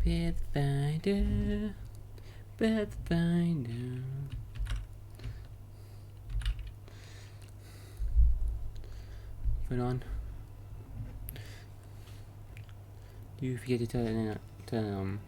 Pathfinder, Pathfinder. Put on. You forget to turn it on.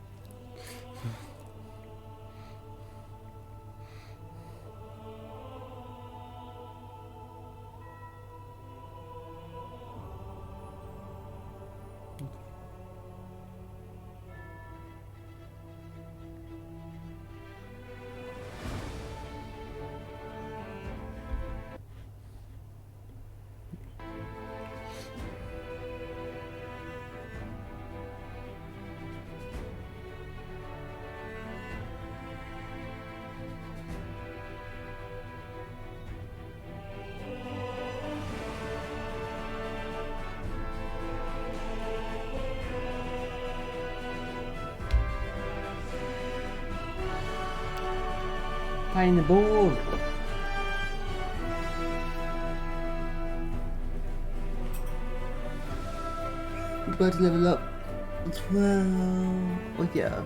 Playing the ball. About to level up 12. Oh yeah.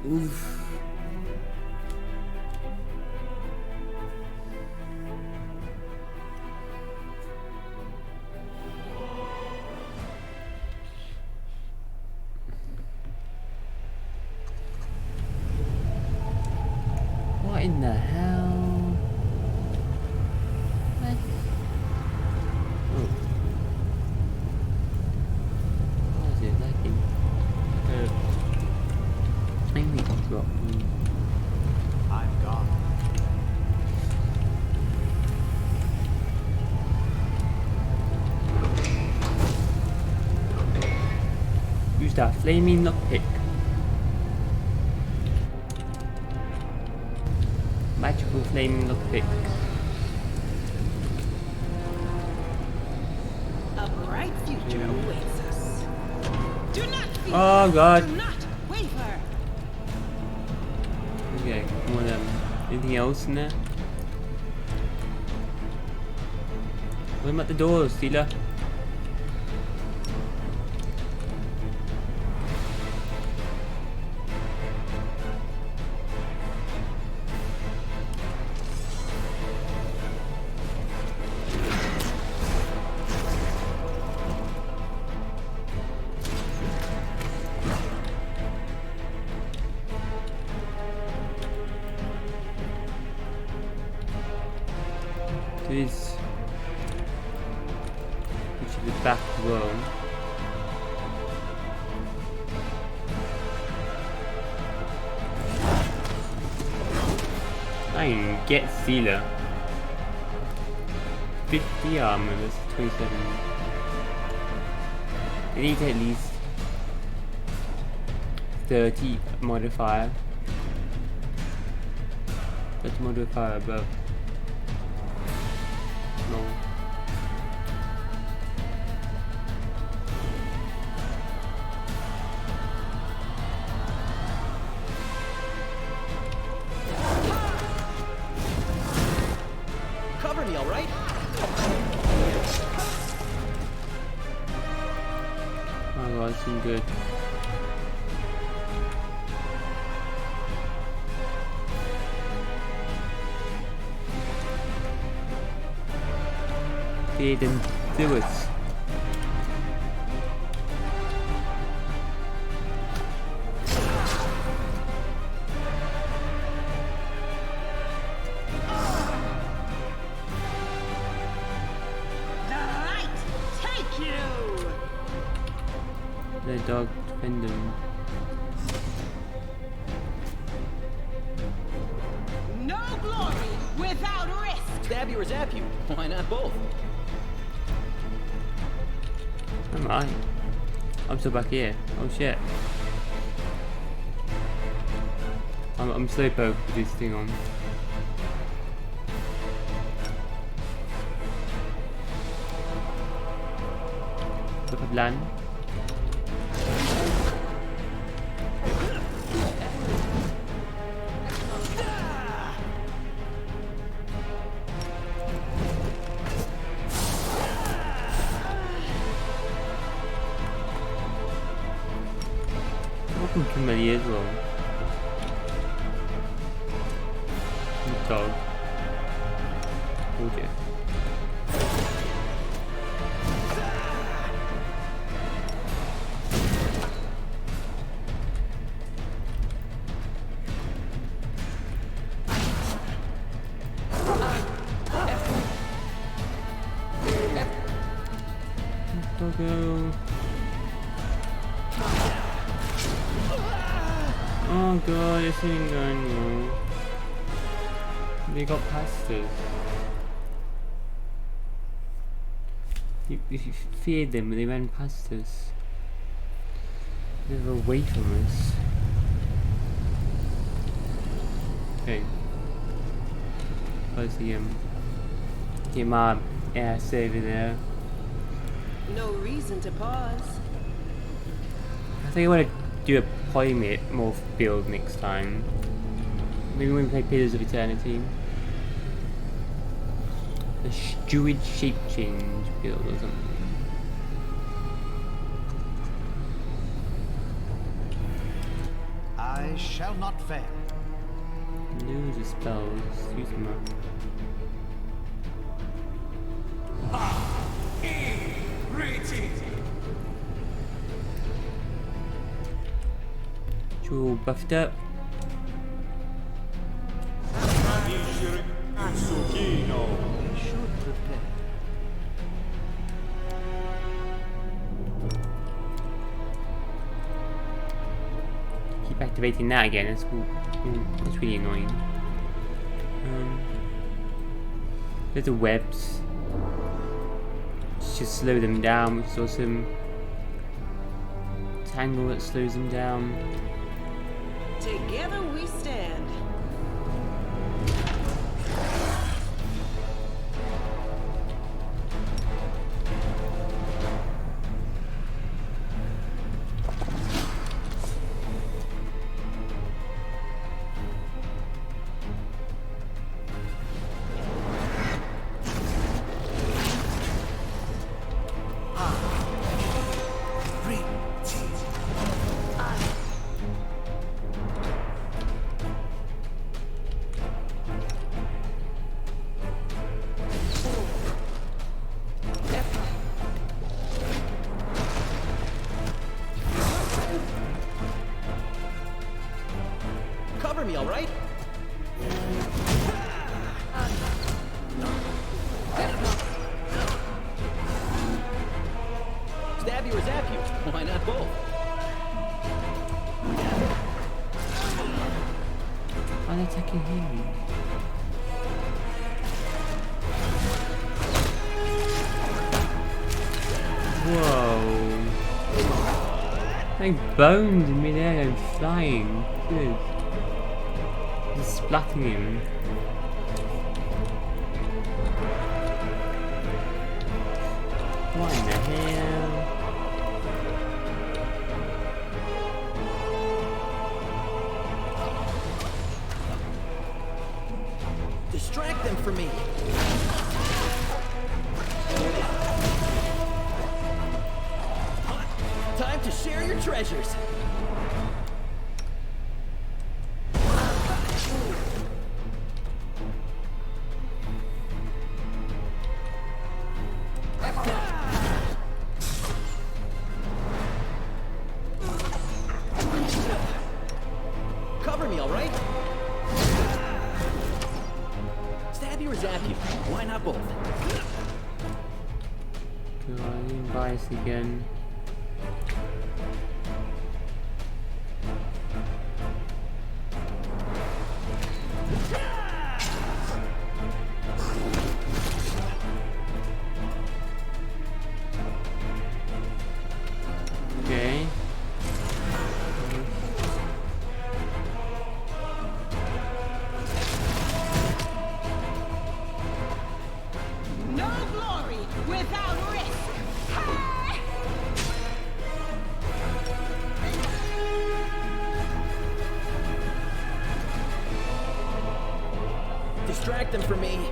Oof. What in the hell? What? Oh. What is it lagging? Maybe it's dropped me. I'm gone. Use that flaming lockpick. Magical flaming lockpick. A bright future awaits us. Do not fear. Oh god. Do not waver. Okay, come on then. Anything else in there? What about the doors, Steeler? This, which is the back row. I can get Sealer. 50 armor, that's 27. I need at least 30 modifier. That's modifier above. No. Cover me, all right? Oh god, it's been good. Didn't do it. The light take you. The dog defend him. No glory without risk. Stab you or zap you. Why not both? Am I? I'm still back here. Oh shit. I'm slowpoke with this thing on. Look at land. Kimberly as well. Good dog. Oh dear. Doggo. Oh god, this isn't going well. They got past us. You feared them, but they ran past us. They were away from us. Okay. Where's the get my ass over there. No reason to pause. I think I want to do a polymorph build next time. Maybe when we play Pillars of Eternity. A Steward Shape Change build or something. I shall not fail. Lose the spells. Use them up. You're buffed up. We should prepare. Keep activating that again. That's really annoying. There's the webs. Just slow them down, which is awesome. Tangle that slows them down. Together we stand. Cover me, all right? Stab you or zap you? Why not both? I'm attacking him. Whoa. Like bones in midair and flying. Good. Just splatting him. What in the hell? Distract them from me. Time to share your treasures. Cover me, all right? Stab you or zap you? Why not both? God, I didn't bias again. Okay. No glory without risk. Distract them from me.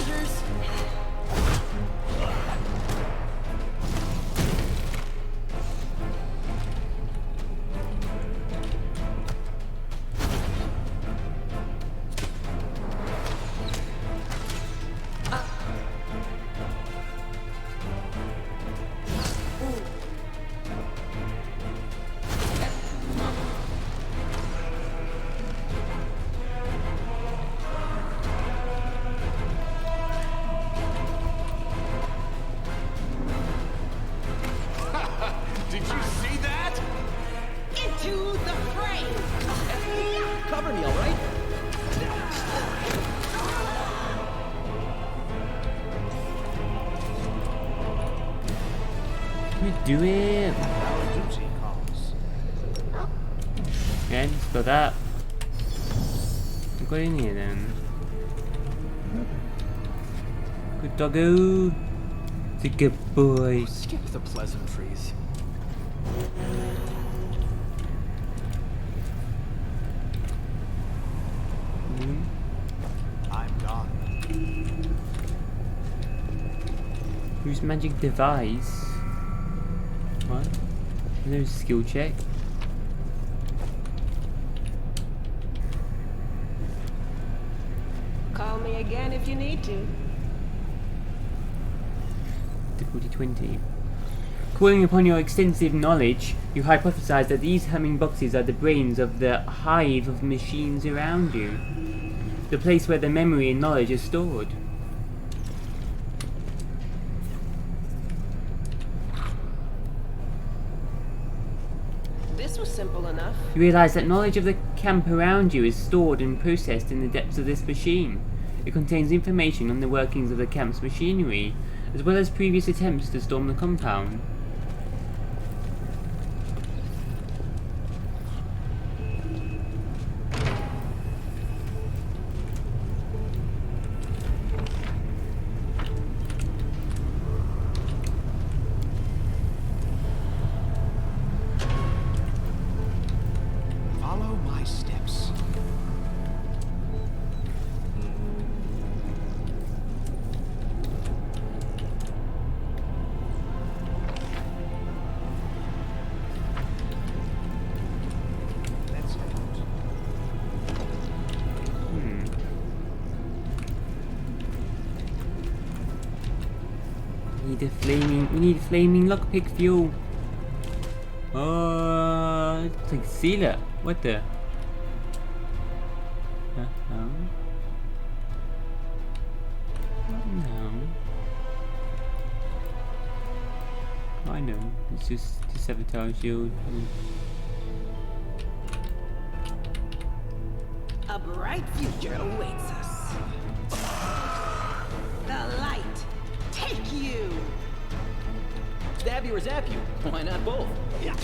treasures? Did you see that? Into the fray! Cover me, all right? What are you doing? Our duty calls. Okay, let's go that. Go in here then. Good doggo. It's a good boy. Skip the pleasantries. I'm gone. Use magic device. What? There's a skill check. Call me again if you need to. Difficulty 20. Calling upon your extensive knowledge, you hypothesize that these humming boxes are the brains of the hive of machines around you. The place where the memory and knowledge are stored. This was simple enough. You realize that knowledge of the camp around you is stored and processed in the depths of this machine. It contains information on the workings of the camp's machinery, as well as previous attempts to storm the compound. Follow my steps. Let's head out. We need flaming lockpick fuel. Oh, it's like sealer. What the? No. I know. It's just the sabotage shield. A bright future awaits us. The light, take you! Stab you or zap you? Why not both? Yeah.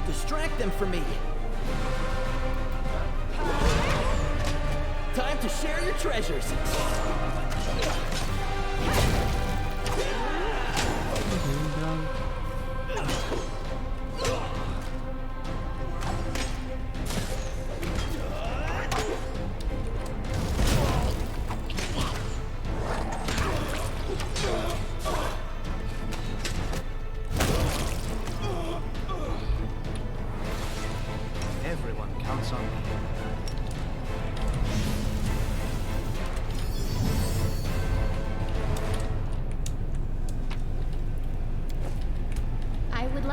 Distract them from me. Time to share your treasures.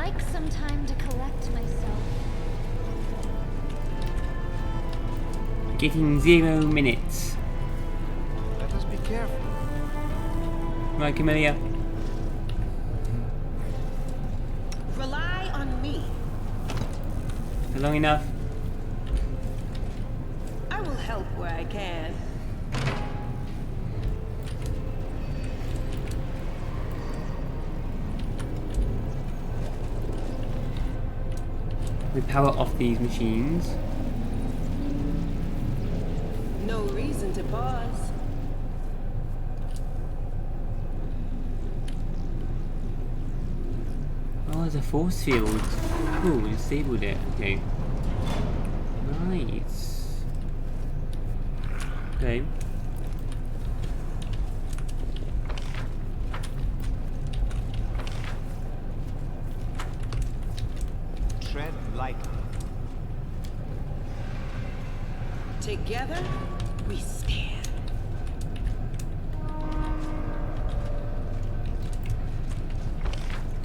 like some time to collect myself. Getting 0 minutes. Let us be careful. Right, Camellia. Rely on me. Long enough. I will help where I can. We power off these machines. No reason to pause. Oh, there's a force field. Cool, we disabled it. Okay. Nice. Okay. Tread lightly. Together, we stand.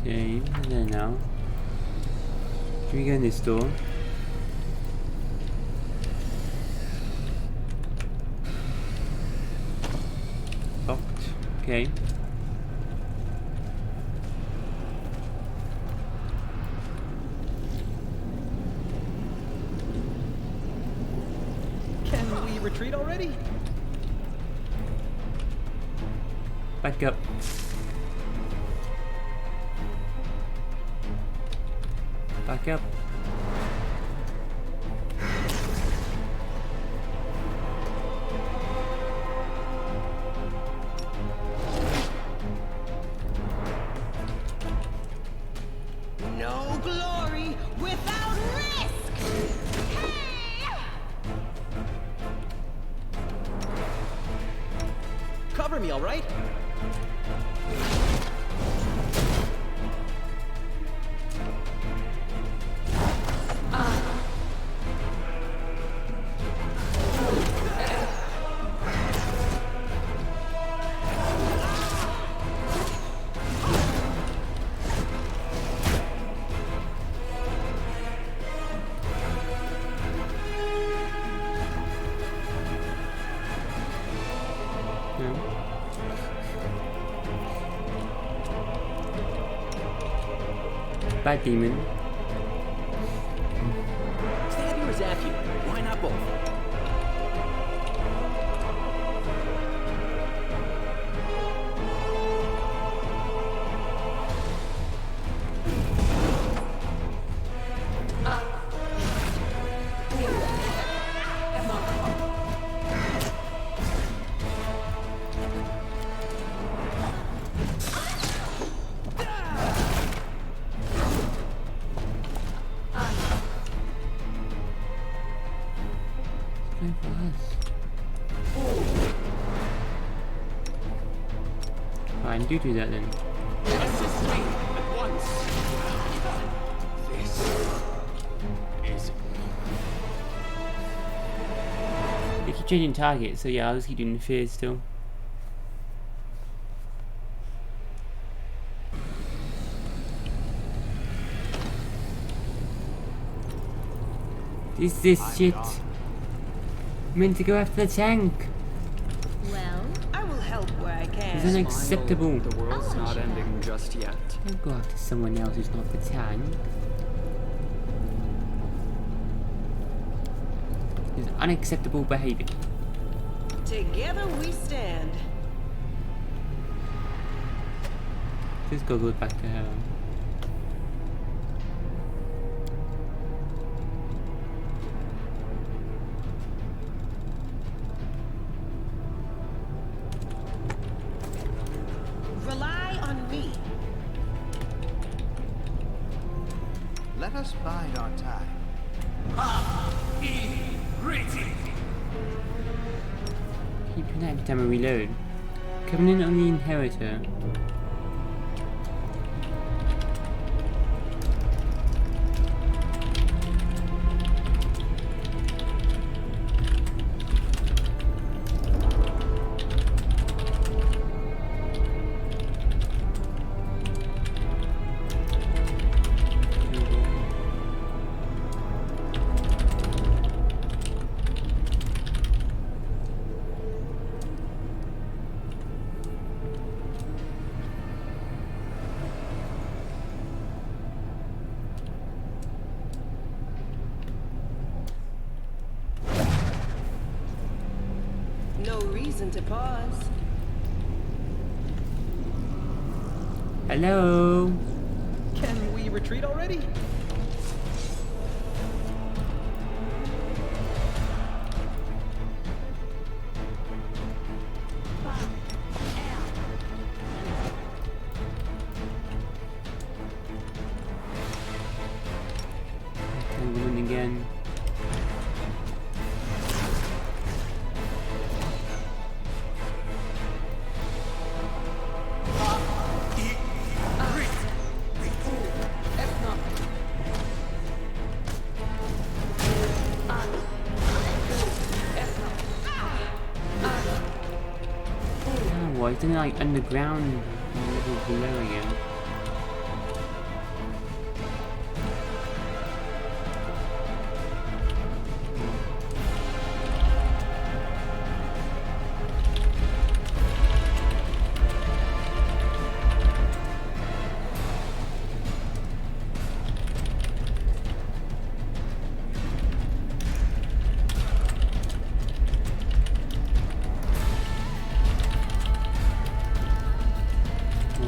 Okay, and then now. Can we go in this door? Locked. Okay. Can we retreat already? Back up. Back up. No glory without risk! Cover me, all right? No. Bad demon. Stab you or zap you? Why not both? Go for us. Fine, do that then. Assist me at once. This is They keep changing targets, so yeah, I'll just keep doing the fears still. Is this shit meant to go after the tank? Well, I will help where I It's can. unacceptable. The world's not ending just yet. Don't go after someone else who's not the tank. It's unacceptable behavior. Together we stand. Just go back to her. Rely on me. Let us bide our time. Keep doing that every time I reload. Covenant on the Inheritor. reason to pause. Hello. Can we retreat already? Entanglement again. Oh, he's doing like underground level below again.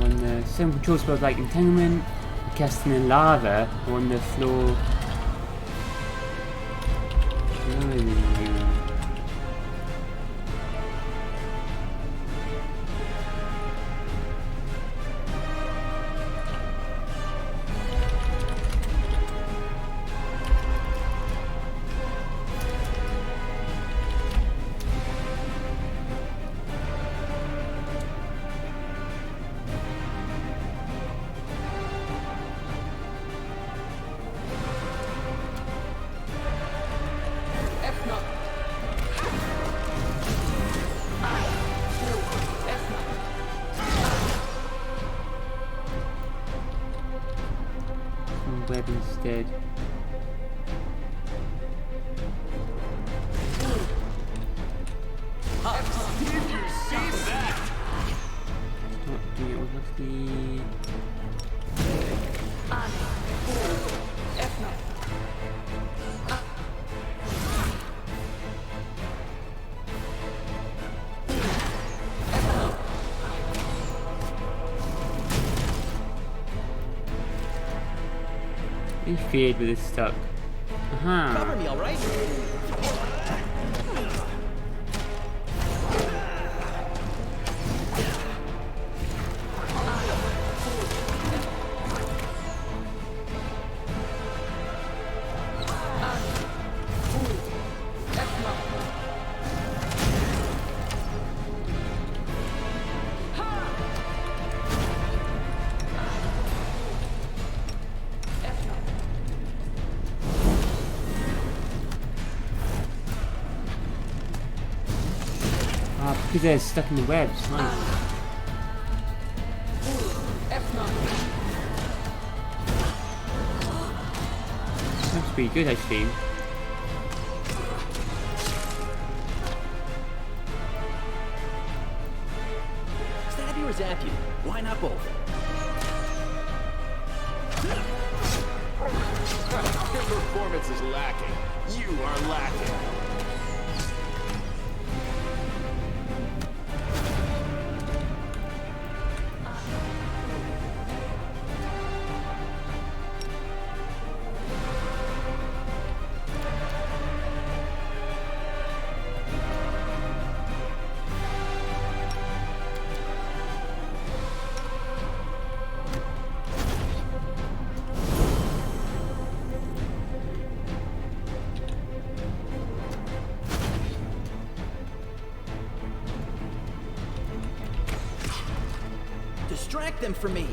On the some control spells like entanglement, casting in lava on the floor. Lower than you. Web instead. Did you see that? What do you what's the He feared with his stuck. Cover me, alright? Because they're stuck in the webs, nice. That's pretty good actually. Stab you or zap you? Why not both? Your performance is lacking. You are lacking. Distract them from me. Is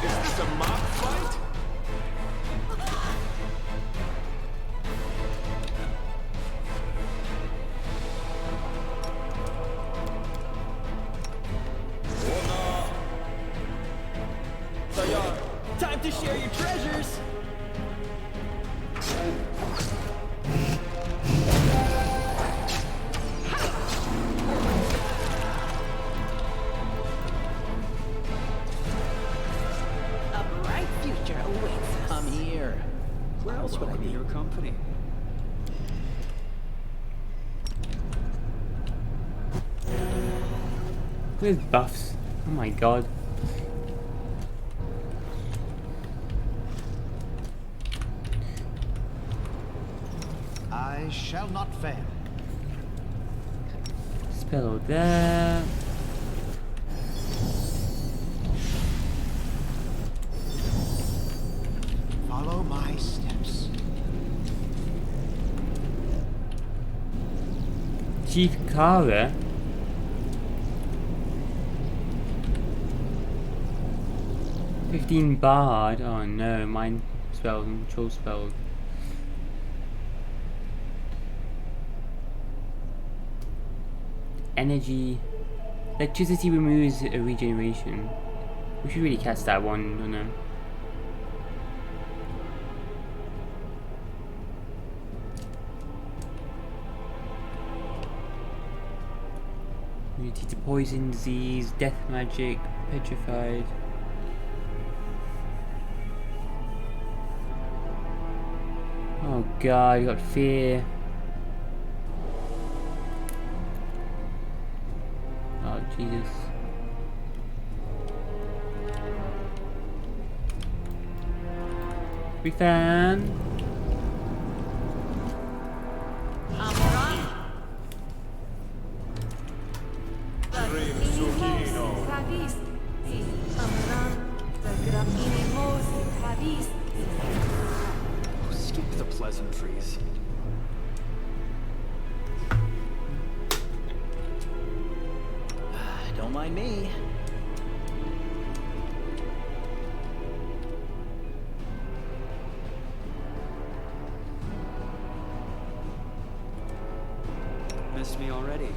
this a mock fight? Time to share your treasures. A bright future Where's buffs? Oh my god. I shall not fail. Spell there. Follow my steps. Chief Kara. Bard. Oh no, mind spell, control spell. Energy. Electricity removes a regeneration. We should really cast that one, don't know. Immunity to poison, disease, death magic, petrified. Oh god, you got fear. Oh Jesus. We found. Skip the pleasantries. Don't mind me. Missed me already.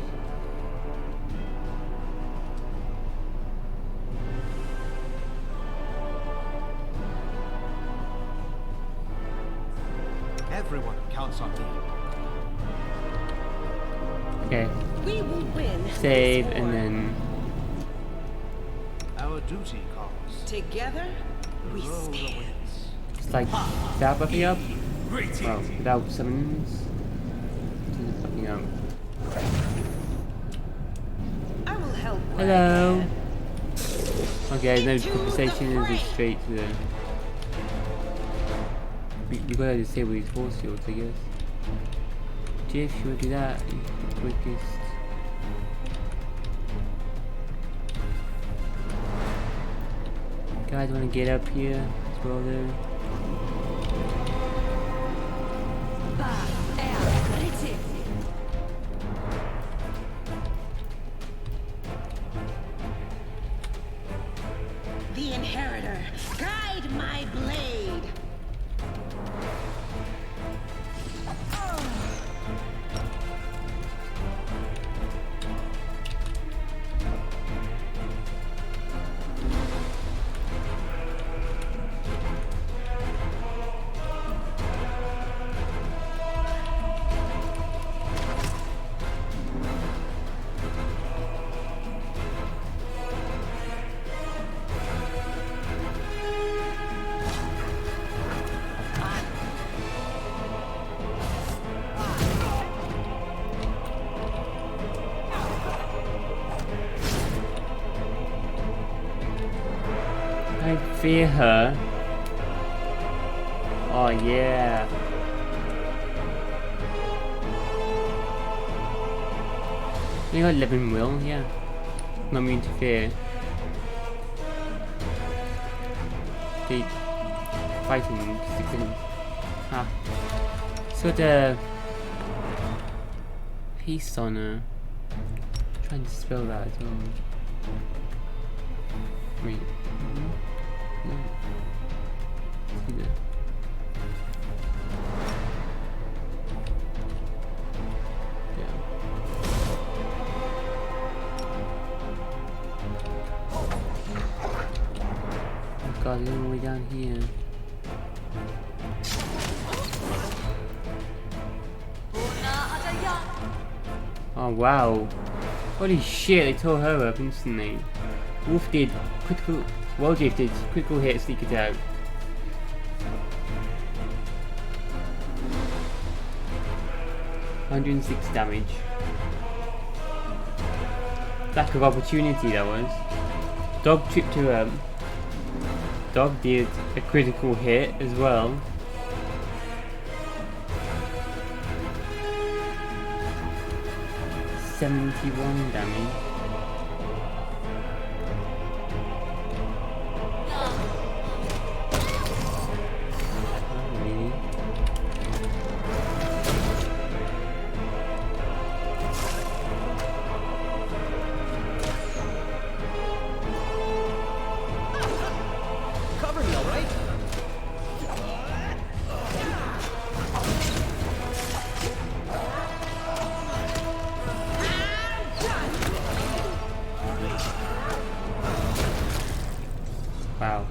Everyone counts on me. Okay. We will win. Save this and war. then Our duty calls. Together, we Roll the stand. winds. it's like without buffing up. Well, without summons. Just buffing up. I will help. Hello. Okay, there's no conversation, it's just straight to the. We gotta disable these force fields, I guess. Jeff, you wanna do that? He's the quickest. Guys wanna get up here as well there? The inheritor, guide my blade. I fear her. Oh yeah. You got 11 will, yeah. Not immune to fear. Keep fighting 6 seconds. Ah. It's got a peace on her. Trying to spell that as well. Wait. No. See there. Yeah. Oh god, they're all the way down here. Oh wow. Holy shit, they tore her up instantly. Wolf did critical, well gifted, critical hit, sneak attack. $106 damage. Lack of opportunity, that was. Dog tripped her up. Dog did a critical hit as well. $71 damage. Not really. Cover me, all right? Wow.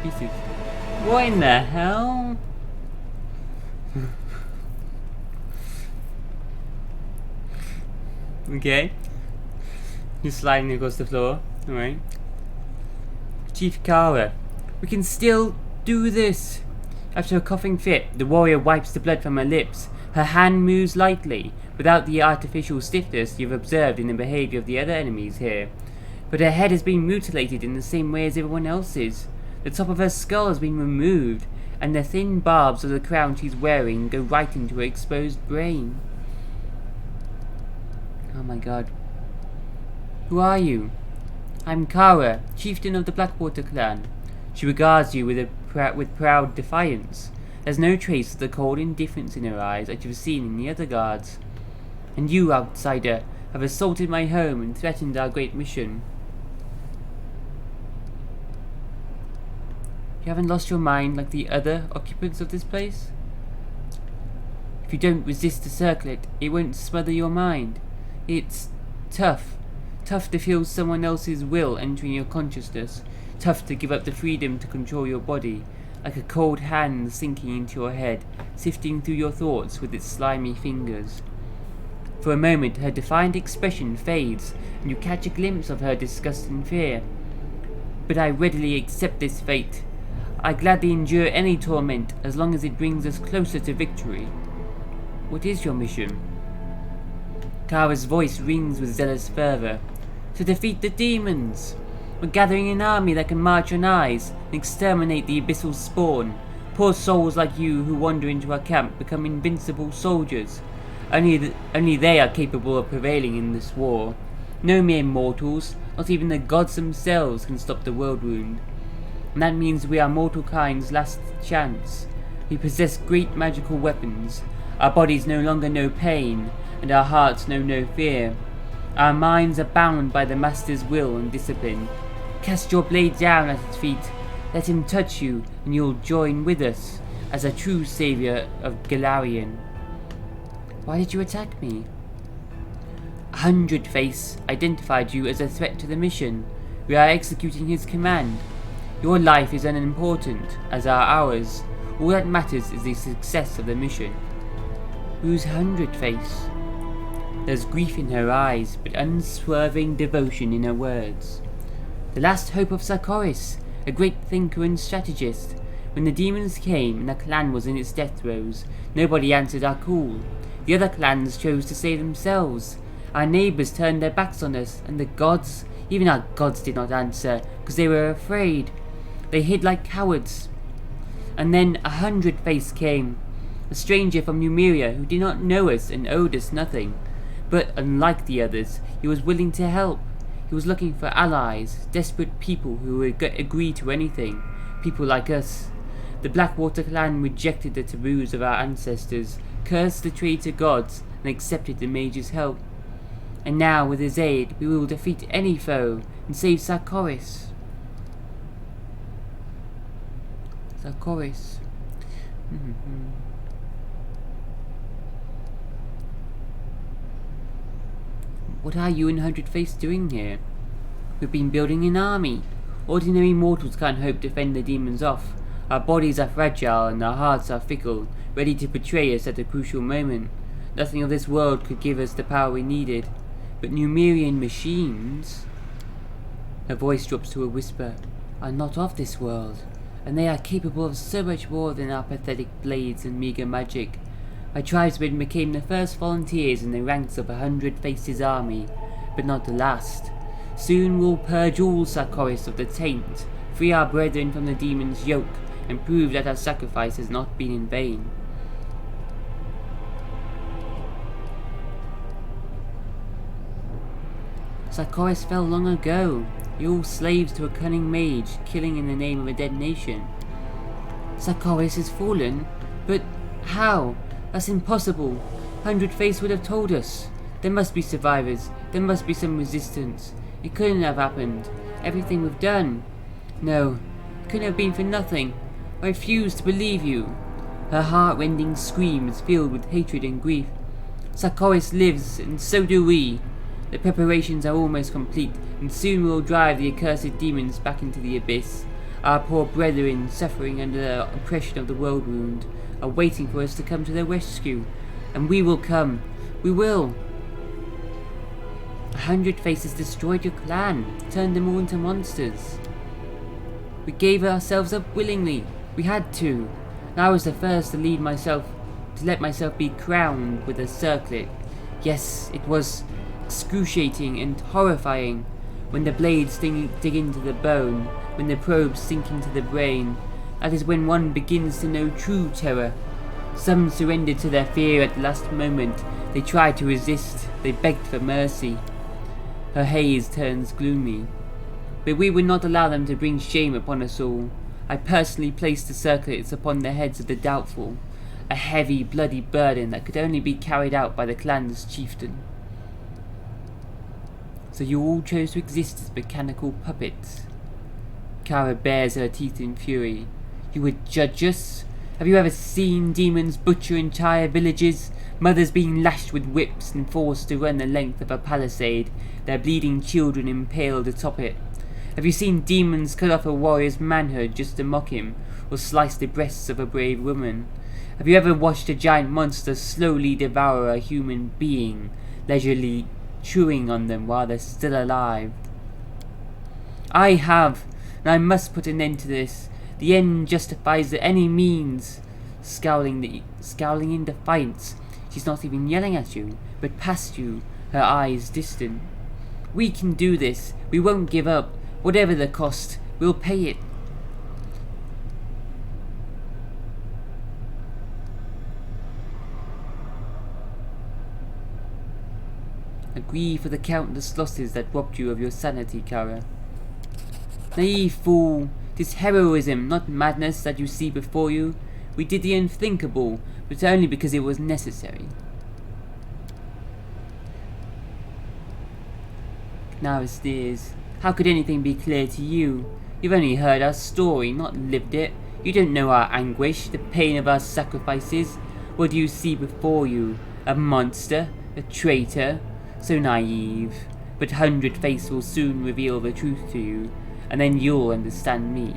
Pieces. What in the hell? Okay. You're sliding across the floor. Alright. Chief Kara, we can still do this. After a coughing fit, the warrior wipes the blood from her lips. Her hand moves lightly, without the artificial stiffness you've observed in the behavior of the other enemies here. But her head has been mutilated in the same way as everyone else's. The top of her skull has been removed, and the thin barbs of the crown she's wearing go right into her exposed brain. Oh my god. Who are you? I'm Kara, chieftain of the Blackwater clan. She regards you with proud defiance. There's no trace of the cold indifference in her eyes that you've seen in the other guards. And you, outsider, have assaulted my home and threatened our great mission. You haven't lost your mind like the other occupants of this place? If you don't resist the circlet, it won't smother your mind. It's tough. Tough to feel someone else's will entering your consciousness. Tough to give up the freedom to control your body, like a cold hand sinking into your head, sifting through your thoughts with its slimy fingers. For a moment, her defiant expression fades, and you catch a glimpse of her disgust and fear. But I readily accept this fate. I gladly endure any torment as long as it brings us closer to victory. What is your mission? Kara's voice rings with zealous fervor. To defeat the demons! We're gathering an army that can march on eyes and exterminate the abyssal spawn. Poor souls like you who wander into our camp become invincible soldiers. Only they are capable of prevailing in this war. No mere mortals, not even the gods themselves, can stop the world wound. And that means we are mortal kind's last chance. We possess great magical weapons. Our bodies no longer know pain, and our hearts know no fear. Our minds are bound by the Master's will and discipline. Cast your blade down at his feet. Let him touch you, and you'll join with us as a true savior of Galarian. Why did you attack me? 100 Face identified you as a threat to the mission. We are executing his command. Your life is unimportant, as are ours. All that matters is the success of the mission. Who's 100 Face? There's grief in her eyes, but unswerving devotion in her words. The last hope of Sarkoris, a great thinker and strategist. When the demons came and the clan was in its death throes, nobody answered our call. The other clans chose to save themselves. Our neighbours turned their backs on us, and the gods, even our gods did not answer, because they were afraid. They hid like cowards. And then 100 Face came, a stranger from Numeria who did not know us and owed us nothing. But unlike the others, he was willing to help. He was looking for allies, desperate people who would agree to anything, people like us. The Blackwater clan rejected the taboos of our ancestors, cursed the traitor gods, and accepted the mage's help. And now, with his aid, we will defeat any foe and save Sarkoris. Sarkoris. What are you and 100 Face doing here? We've been building an army. Ordinary mortals can't hope to fend the demons off. Our bodies are fragile and our hearts are fickle, ready to betray us at a crucial moment. Nothing of this world could give us the power we needed. But Numerian machines... Her voice drops to a whisper. Are not of this world, and they are capable of so much more than our pathetic blades and meager magic. My tribesmen became the first volunteers in the ranks of 100 Faces' army, but not the last. Soon we'll purge all Sarkoris of the taint, free our brethren from the demon's yoke, and prove that our sacrifice has not been in vain. Sarkoris fell long ago. You're all slaves to a cunning mage, killing in the name of a dead nation. Sarkoris has fallen? But how? That's impossible. 100 Face would have told us. There must be survivors. There must be some resistance. It couldn't have happened. Everything we've done. No, it couldn't have been for nothing. I refuse to believe you. Her heart-rending scream is filled with hatred and grief. Sarkoris lives, and so do we. The preparations are almost complete, and soon we'll drive the accursed demons back into the abyss. Our poor brethren, suffering under the oppression of the world wound, are waiting for us to come to their rescue. And we will come. We will. 100 Faces destroyed your clan, turned them all into monsters. We gave ourselves up willingly. We had to. And I was the first to let myself be crowned with a circlet. Yes, it was excruciating and horrifying. When the blades dig into the bone, when the probes sink into the brain, that is when one begins to know true terror. Some surrendered to their fear at the last moment. They tried to resist. They begged for mercy. Her haze turns gloomy. But we would not allow them to bring shame upon us all. I personally placed the circlets upon the heads of the doubtful, a heavy, bloody burden that could only be carried out by the clan's chieftain. So you all chose to exist as mechanical puppets. Kara bares her teeth in fury. You would judge us? Have you ever seen demons butcher entire villages? Mothers being lashed with whips and forced to run the length of a palisade, their bleeding children impaled atop it? Have you seen demons cut off a warrior's manhood just to mock him, or slice the breasts of a brave woman? Have you ever watched a giant monster slowly devour a human being, leisurely chewing on them while they're still alive? I have, and I must put an end to this. The end justifies any means. Scowling in defiance, she's not even yelling at you, but past you, her eyes distant. We can do this. We won't give up. Whatever the cost, we'll pay it. Agree for the countless losses that robbed you of your sanity, Kara. Naive fool. It is heroism, not madness, that you see before you. We did the unthinkable, but only because it was necessary. Now, dears, how could anything be clear to you? You've only heard our story, not lived it. You don't know our anguish, the pain of our sacrifices. What do you see before you? A monster? A traitor? So naive. But 100 Face will soon reveal the truth to you, and then you'll understand me.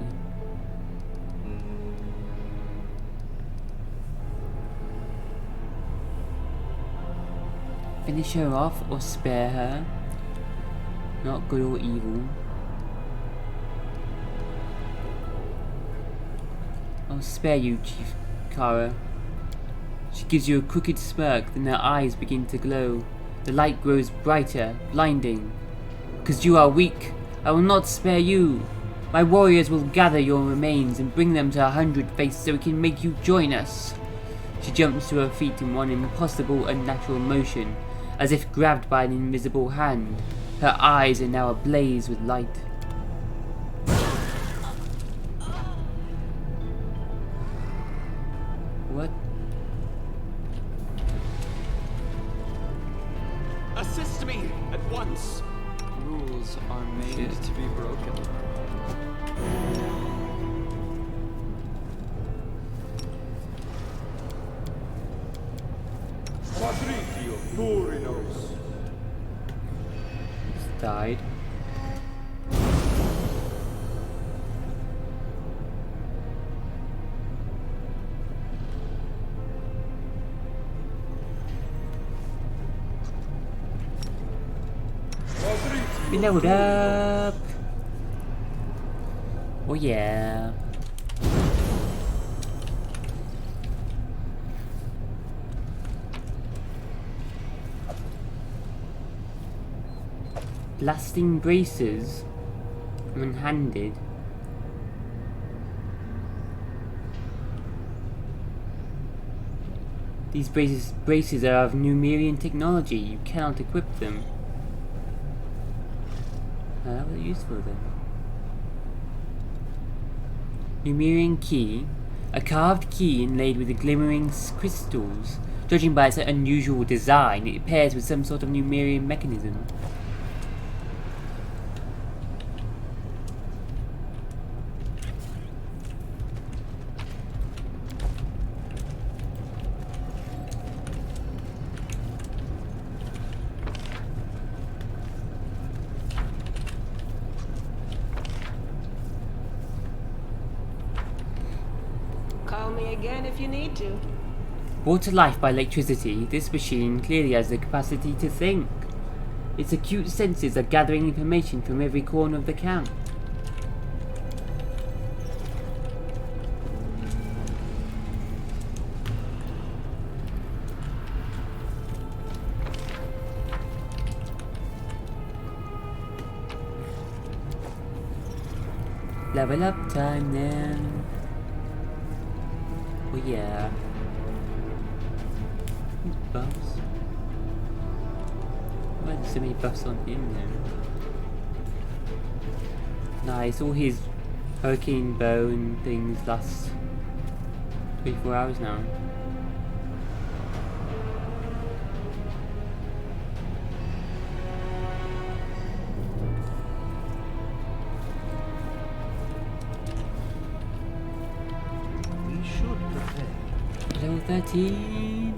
Finish her off or spare her? Not good or evil. I'll spare you, Chief Kara. She gives you a crooked smirk, then her eyes begin to glow. The light grows brighter, blinding. Because you are weak, I will not spare you. My warriors will gather your remains and bring them to 100 Face so we can make you join us. She jumps to her feet in one impossible, unnatural motion, as if grabbed by an invisible hand. Her eyes are now ablaze with light. What? Assist me at once. Rules are made to be broken. Died. We leveled up. Oh yeah. blasting bracers one-handed. These braces are of Numerian technology. You cannot equip them. How are they useful then? Numerian key. A carved key inlaid with glimmering crystals. Judging by its unusual design, it pairs with some sort of Numerian mechanism. Call me again if you need to. Brought to life by electricity, this machine clearly has the capacity to think. Its acute senses are gathering information from every corner of the camp. Level up time then. Oh yeah. Buffs. Why are there so many buffs on him then? Nice, all his hurricane bow and things last 24 hours now. We should prepare. Level 13.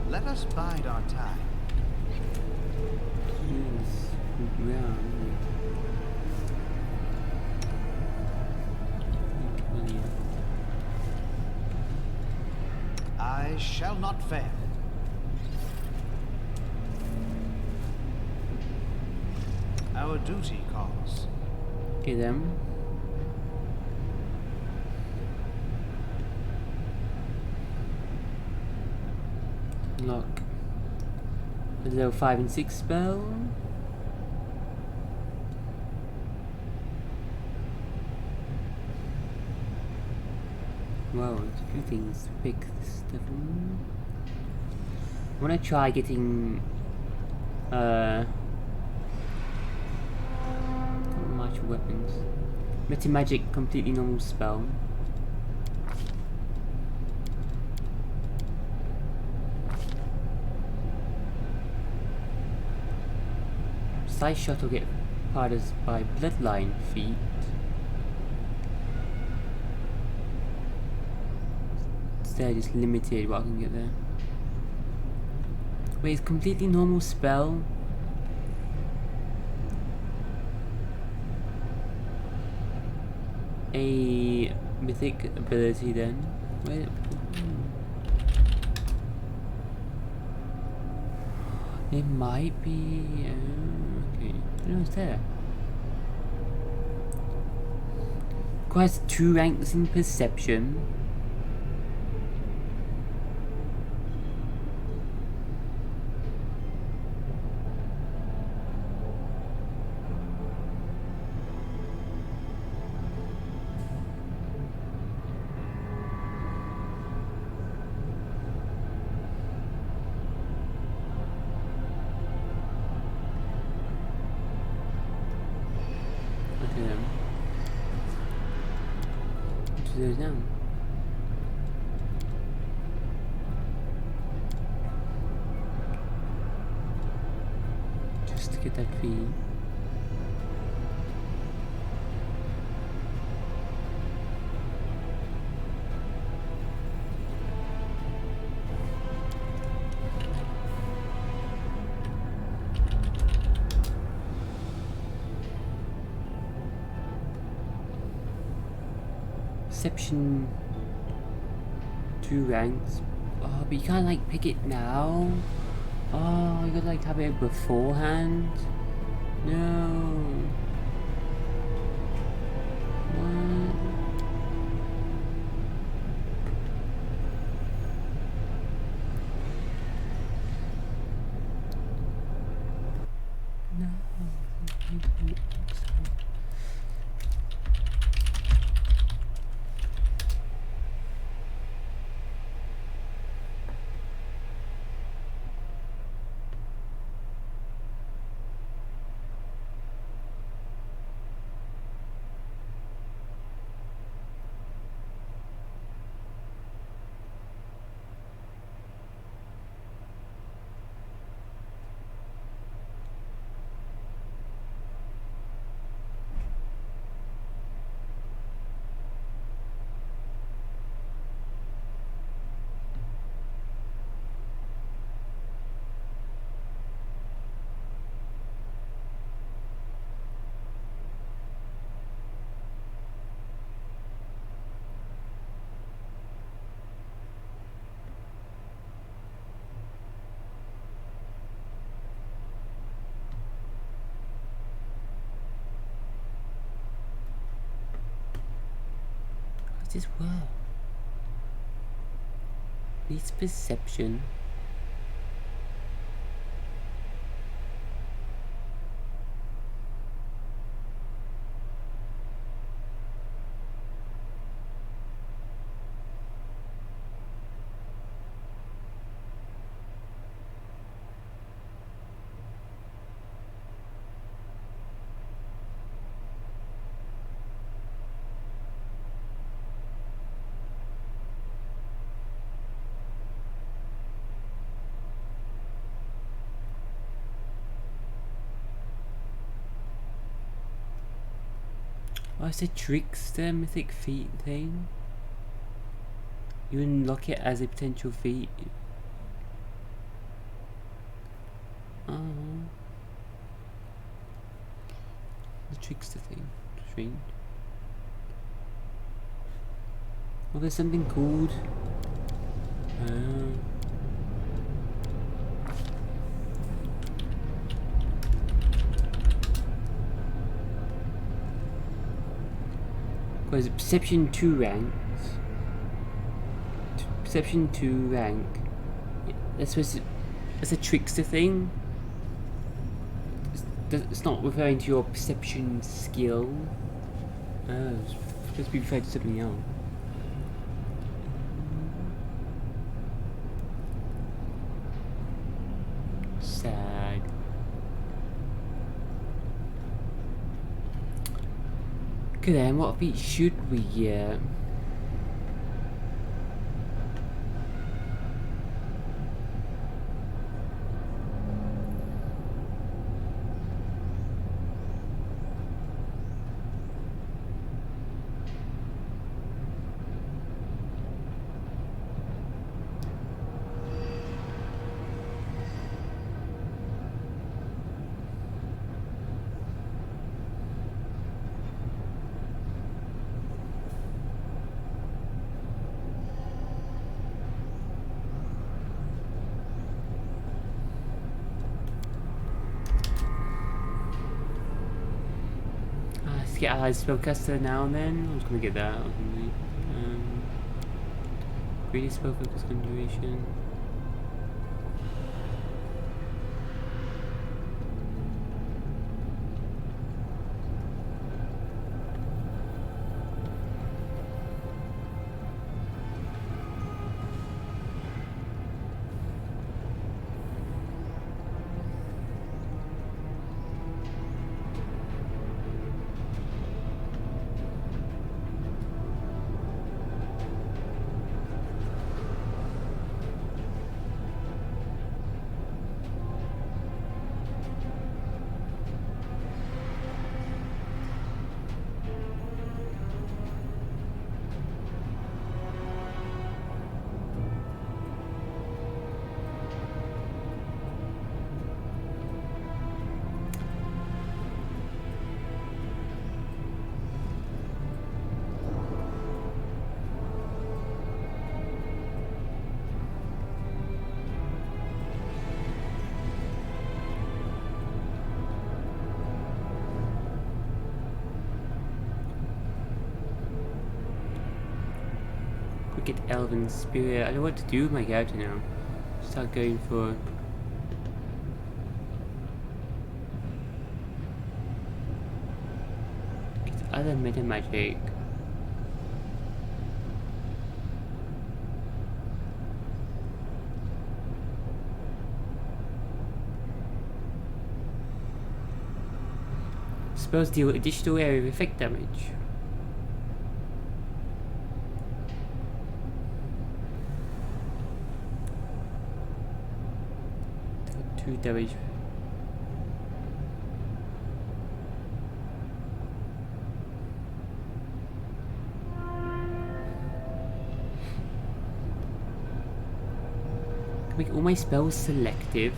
Let us bide our time. Yes, round. I shall not fail. Our duty calls. Okay then. Lock the level 5 and 6 spell. Wow, there's a few things to pick this stuff on. I wanna try getting martial weapons. Meta magic, completely normal spell. Side shot will get parted by bloodline feet. Instead, just limited what I can get there. Wait, it's completely normal spell. A mythic ability then. Wait. It might be. Okay. No, it's there. Requires 2 ranks in perception. Those down. Just to get that fee. Perception 2 ranks. Oh, but you can't like pick it now. Oh, you gotta like have it beforehand. No. How does this work? Needs perception. Oh, it's a trickster mythic feat thing. You unlock it as a potential feat. Oh. The trickster thing. Strange. Well, there's something called... Was it perception 2 ranks? Perception 2 rank. That's supposed to, that's a trickster thing. It's not referring to your perception skill. It's supposed to be referring to something else. Sad. Okay then, what feat should we get? Get allies spellcaster now and then. I'm just gonna get that. Greedy spell focus conjuration. Wicked Elven Spirit. I don't know what to do with my character now. Start going for... get other meta magic. Spells deal additional area of effect damage. 2 damage. Can make all my spells selective.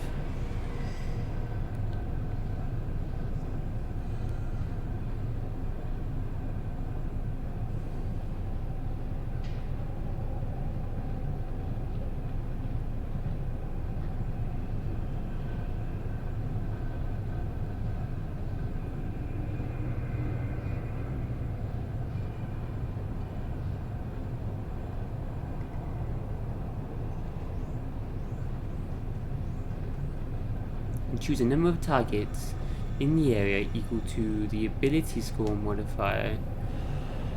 And choose a number of targets in the area equal to the ability score modifier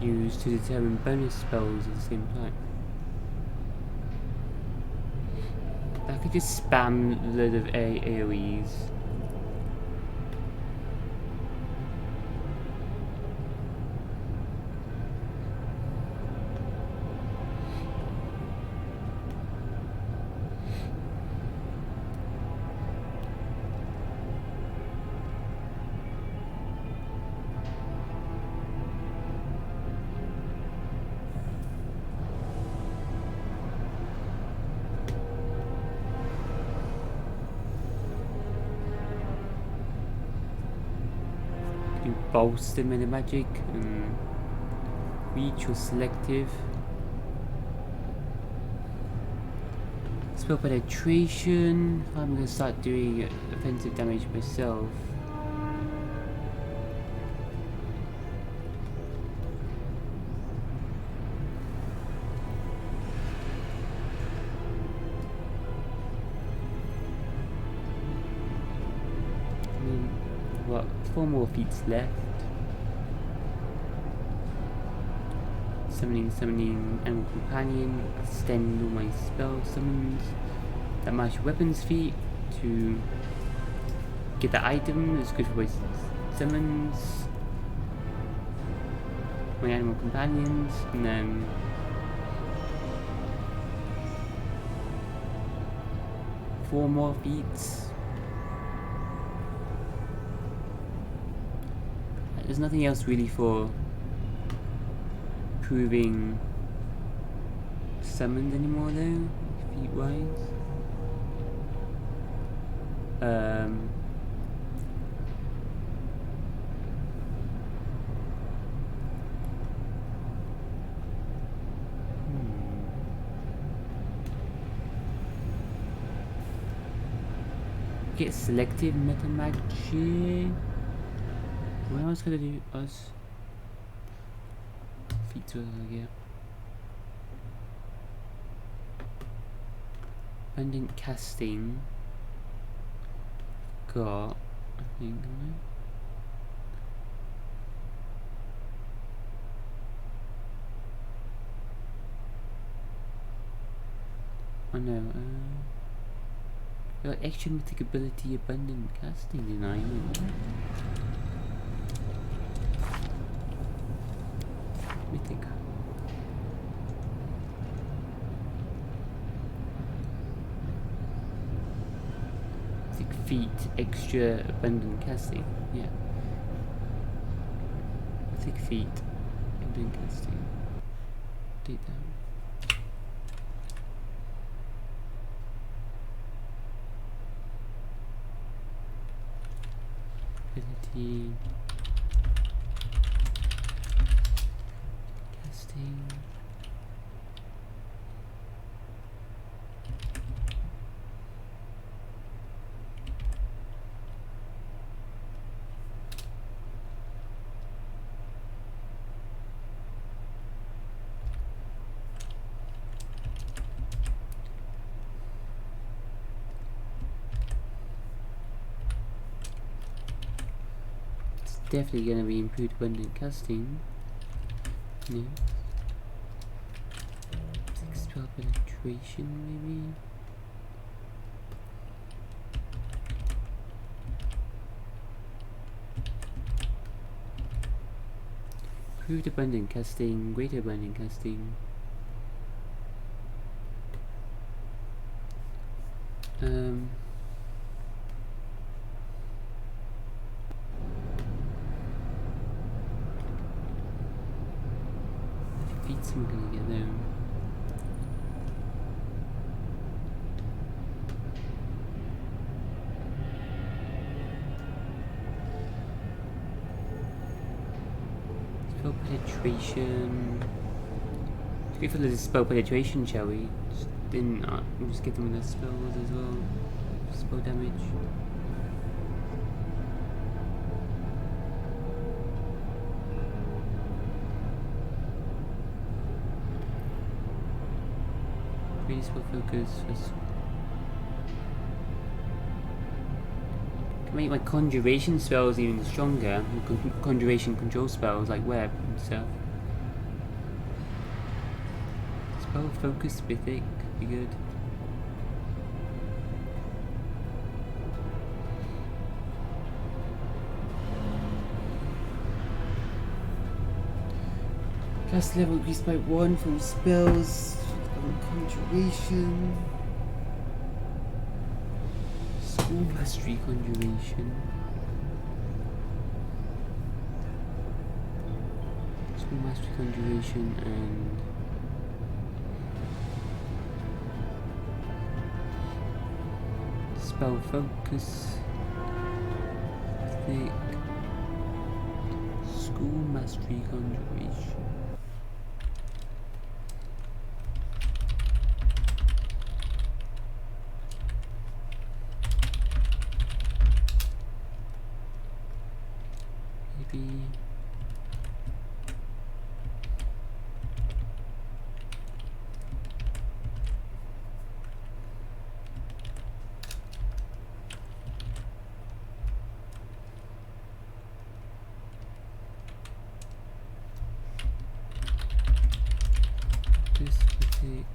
used to determine bonus spells at the same time. I could just spam a load of AoEs. Bolster meta magic and reach or selective. Spell penetration. I'm gonna start doing offensive damage myself. What? 4 more feats left. Summoning Animal Companion. Extend all my spell summons. That martial weapons feat to get the item. It's good for my summons. My Animal Companions, and then four more feats. There's nothing else really for proving summons anymore though, feat wise. Get selective meta magic. What else could I do? Us feet to get abundant casting. Got I think. Oh no. Got extra mythic ability, abundant casting, didn't I? Mythic. Mythic feat, extra abundant casting. Yeah. Mythic feat, abundant casting. Take that. Ability. Casting. definitely going to be improved abundant casting. No. 6 spell penetration, maybe. Improved abundant casting, greater abundant casting. Feats I'm gonna get them. Spell penetration. Let's go for the spell penetration, shall we? We'll just get them with the spells as well. Spell damage. Really spell focus. Can make my conjuration spells even stronger. Conjuration control spells like web and stuff. Spell focus mythic be good. Cast level increased by 1 from spells. Conjuration. School mastery conjuration. School mastery conjuration and spell focus. Thick. School mastery conjuration. This will take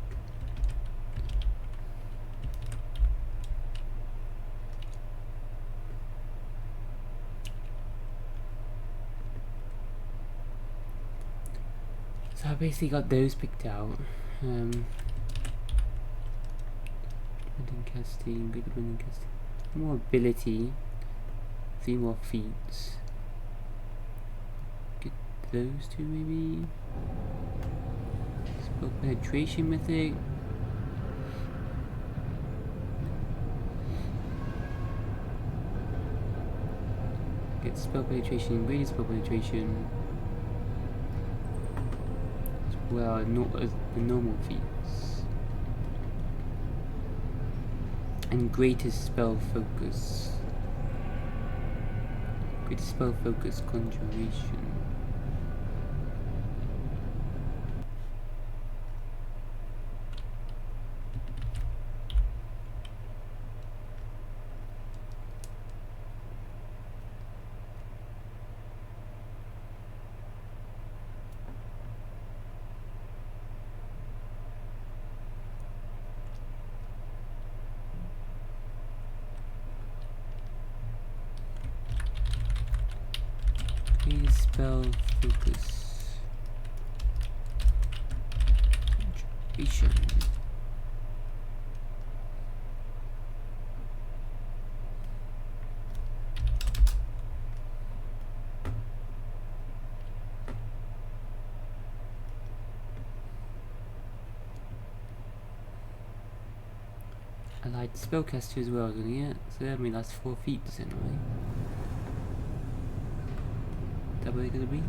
so I basically got those picked out. Abundant casting, good abundant casting. More ability, 3 more feats. Get those two maybe. Spell penetration mythic. Get spell penetration, greater spell penetration. Well, not as the normal feats. And greatest spell focus. Greatest spell focus conjuration. Spell focus conjuration. Allied spellcaster as well, doesn't it? So that means that's 4 feats then, right? Is that what they're gonna be?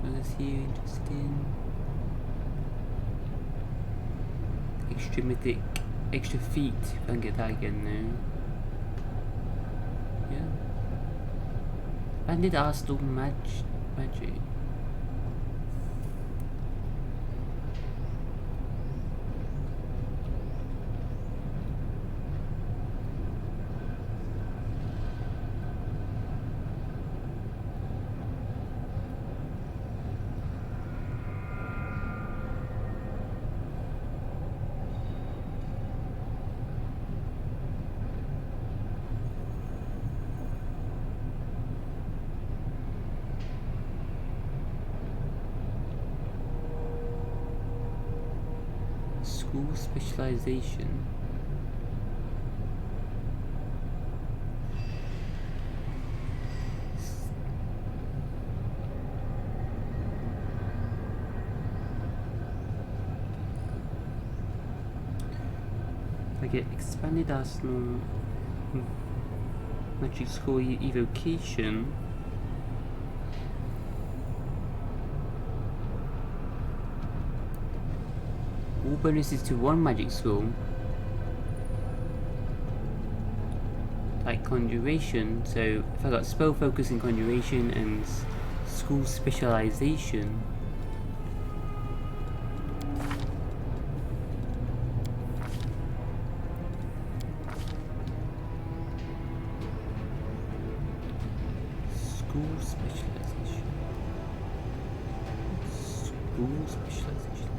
What is here interested in? Extra mythic, extra feet. If I can get that again now. Yeah. Bandit Arstal magic. School specialization. I get expanded arsenal, magic school evocation. All bonuses to one magic school, like conjuration. So if I got spell focus and conjuration and school specialization, school specialization, school specialization.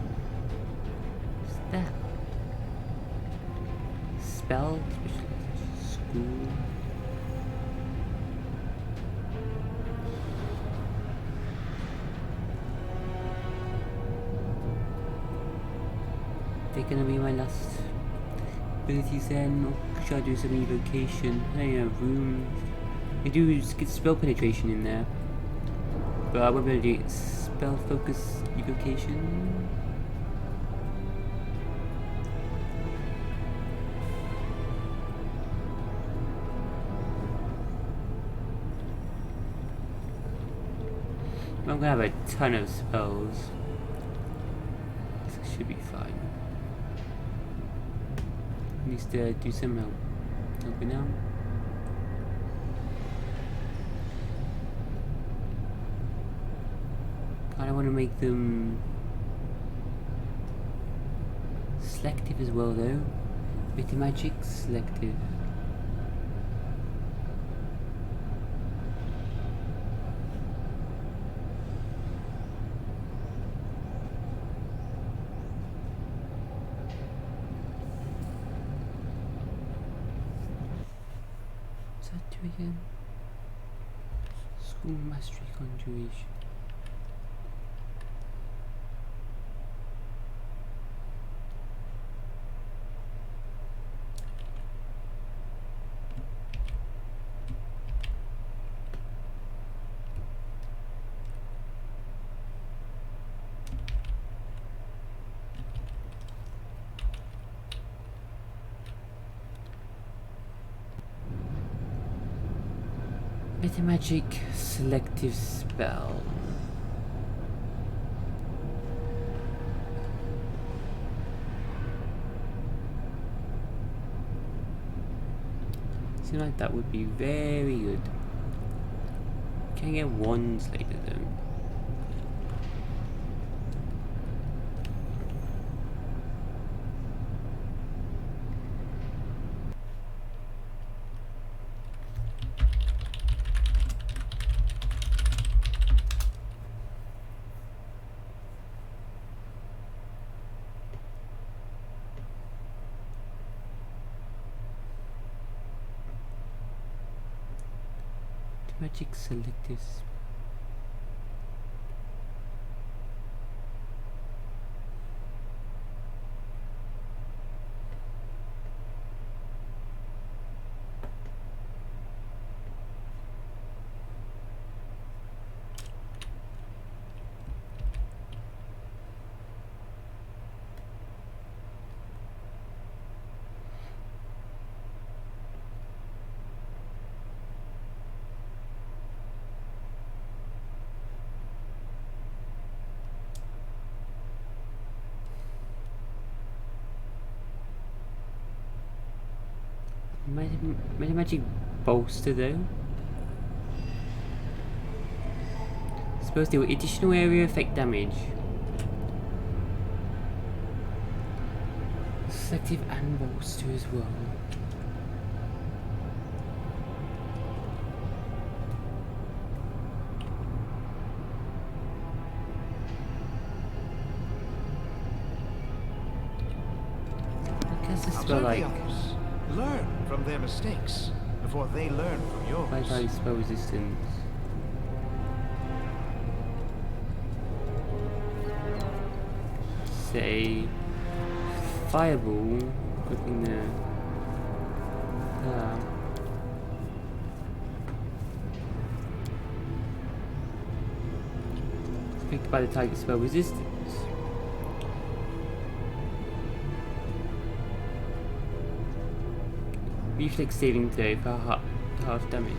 That spell specialization, school. They're gonna be my last abilities then, or should I do some evocation? I have room. I do get spell penetration in there, but I won't be able to do spell focus evocation. I'm gonna have a ton of spells. This should be fine. Needs to do some help. Helping out. I want to make them selective as well, though. Meta magic selective. Again. School mastery conjuration. Meta magic selective spell. Seems like that would be very good. Can I get wands later though? Magic selective. Meta magic bolster though. Supposed to do additional area effect damage. Selective and bolster as well. I guess it's spell like learn from their mistakes before they learn from yours. high spell resistance. Say fireball, equipping the affected by the target spell resistance. Reflex saving throw for half damage.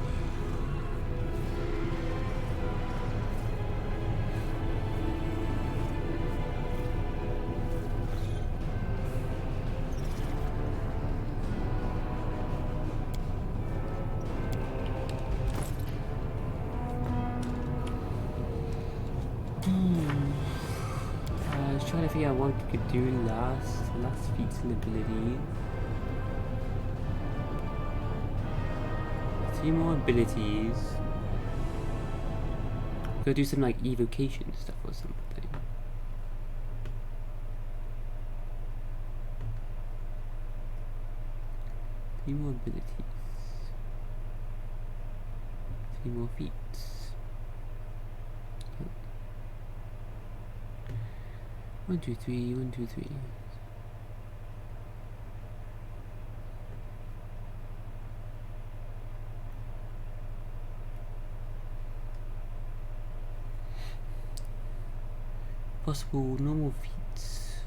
I was trying to figure out what we could do last feats and ability. 3 more abilities. Go do some like evocation stuff or something. Three more abilities. 3 more feats. 1, 2, 3, 1, 2, 3. Possible normal feats.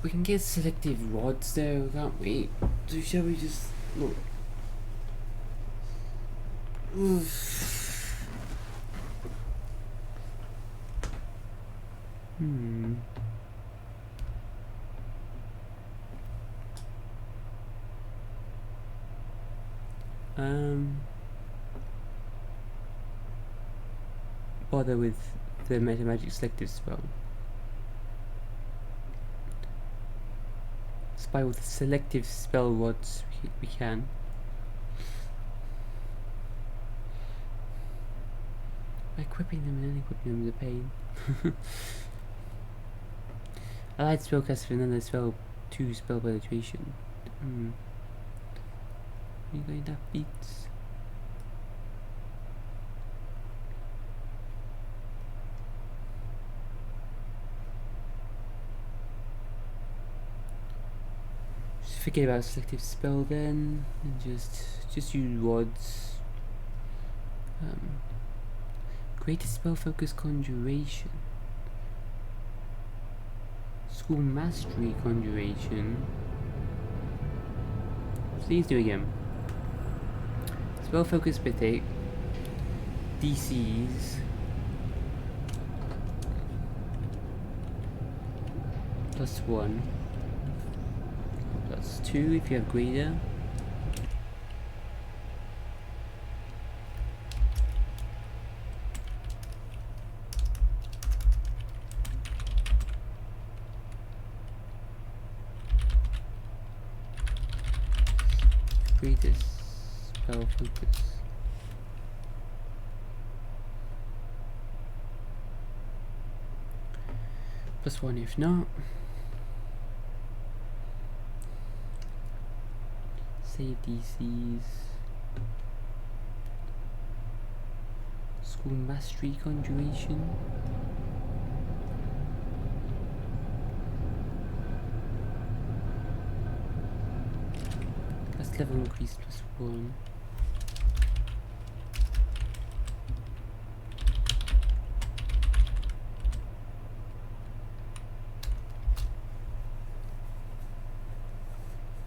We can get selective rods though, can't we? So shall we just look? Bother with the meta magic selective spell. Spy with selective spell rods we can. Equipping them and unequipping them is a pain. Allied spellcaster and another spell 2 spell penetration. You got enough beats? Forget about selective spell then, and just use rods. Greater spell focus conjuration. School mastery conjuration. Please do again. Spell focus mythic. DCs. +1. +2 if you have greater. Greatest spell focus. +1 if not. Save DCs. School mastery conjuration. That's level increase +1.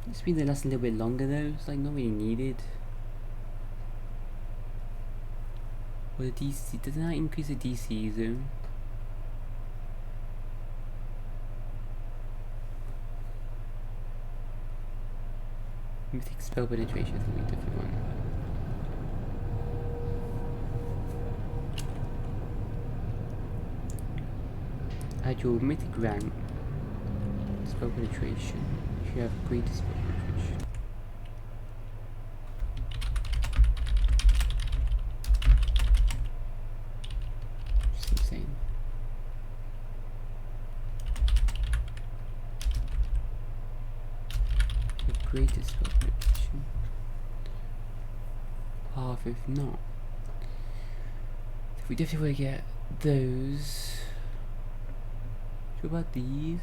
This means they last a little bit longer though, it's like not really needed. Or the DC, doesn't that increase the DC zone? Mythic spell penetration is a really different one. Add your mythic rank. Spell penetration. You have greater spell penetration. Just insane. You have greater spell penetration. Half if not. If we definitely want to get those. What about these?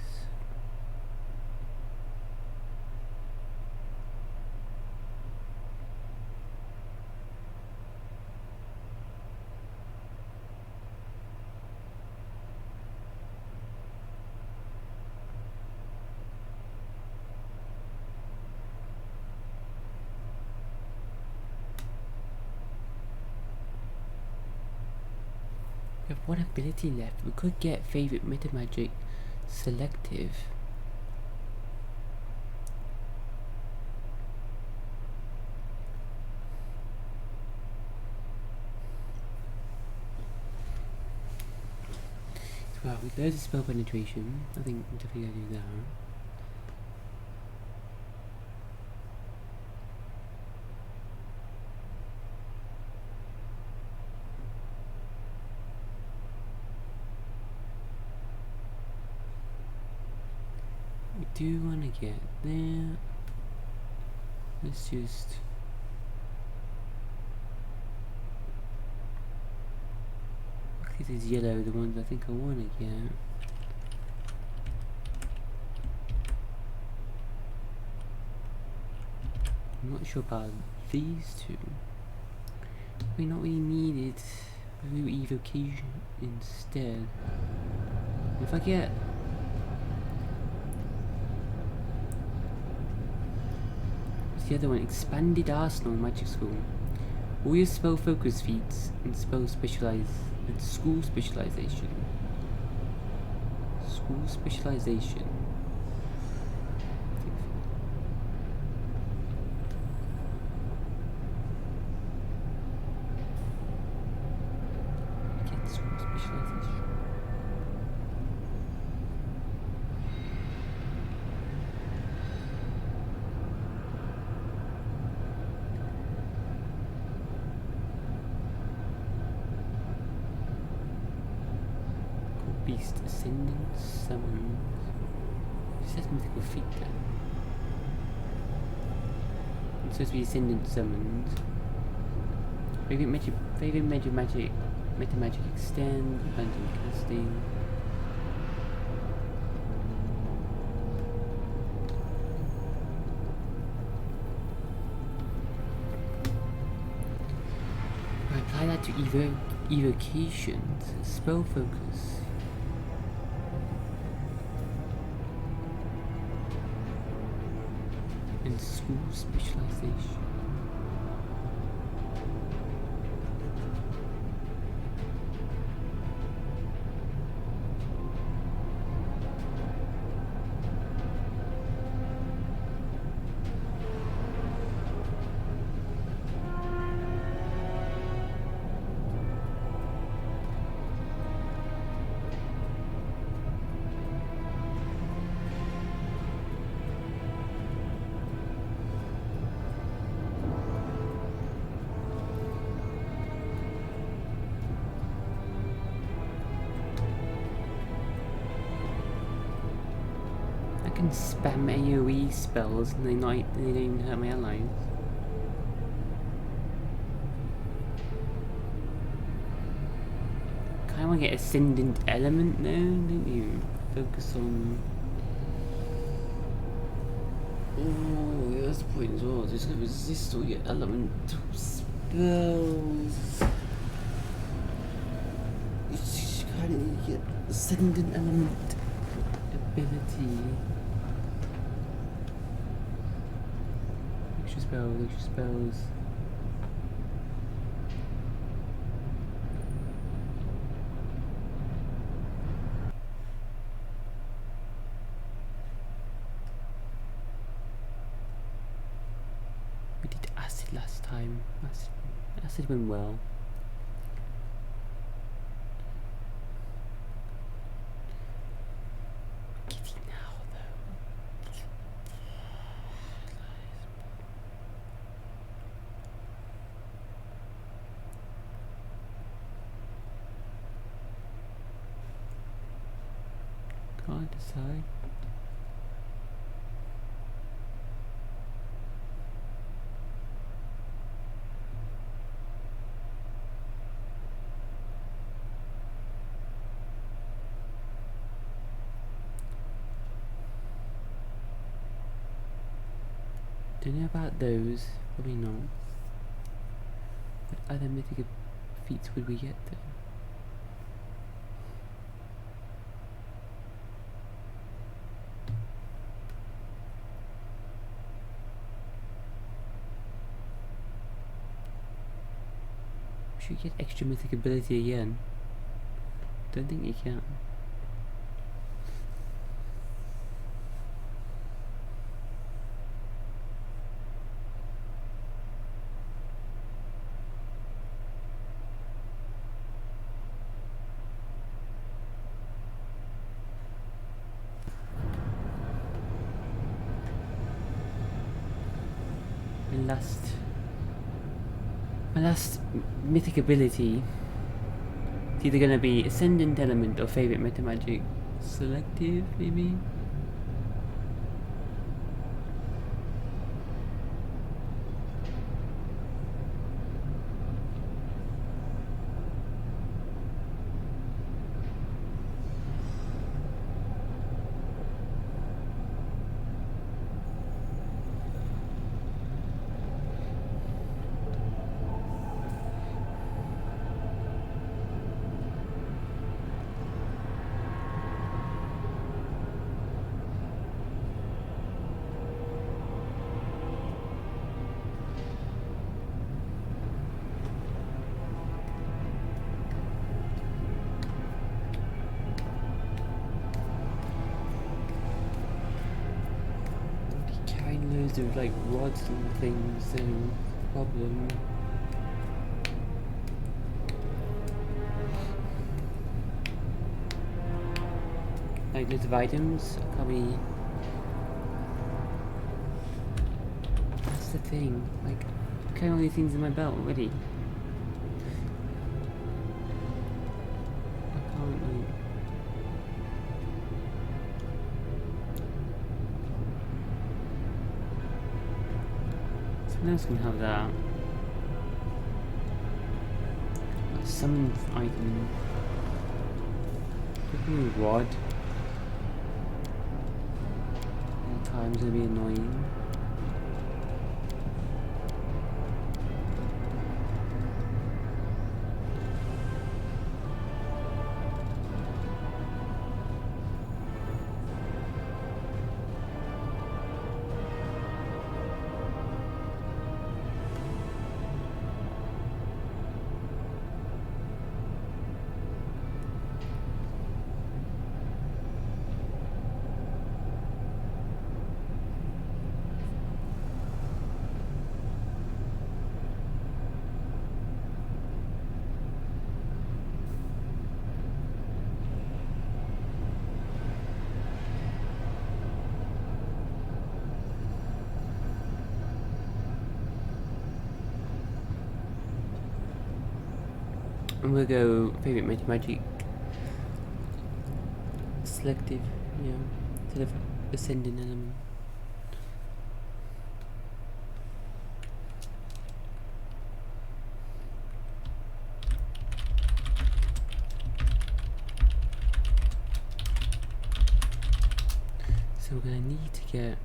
We have one ability left. We could get favorite meta magic selective. Well, there's a spell penetration. I think I'm definitely gonna do that. We do want to get there. Let's just. This is yellow, the ones I think I want to get. I'm not sure about these two. We not really needed blue evocation instead. If I get what's the other one? Expanded Arsenal Magic School. All your spell focus feats and spell specialize and school specialization. School specialization. Get school specialization. Beast Ascendant Summons. It says mythical feat there. It's supposed to be Ascendant Summons. Favorite magic, meta magic extend, abandoned casting. I apply that to evocations, spell focus. And school specialization. I can spam AoE spells and they don't even hurt my allies. Kinda wanna get Ascendant Element though, don't you? Focus on. Oh, yeah, that's the point as well. Just gonna resist all your elemental spells. You just kinda need to get Ascendant Element ability. Extra spells. We did acid last time. Acid went well. Kitty now though. Can't decide. Don't know about those. Probably not. What other mythical feats would we get though? Should you get extra mythic ability again? Don't think you can. My last mythic ability is either gonna be Ascendant Element or favorite meta magic. Selective, maybe? Carrying loads of like rods and things, so problem. Like loads of items, can't be. That's the thing. Like, I'm carrying all these things in my belt already. I can't like. Someone else can have that. A summon item. Looking rod. All times gonna be annoying. And we'll go favorite meta magic. Selective, yeah. Instead of ascending element. So we're gonna need to get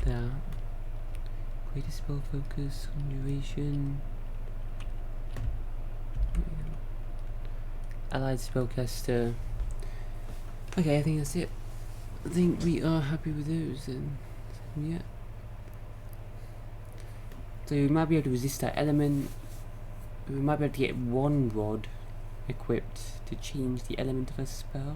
that. Greater spell focus on duration. Allied spellcaster. Okay, I think that's it. I think we are happy with those then. Yeah. So we might be able to resist that element. We might be able to get one rod equipped to change the element of a spell.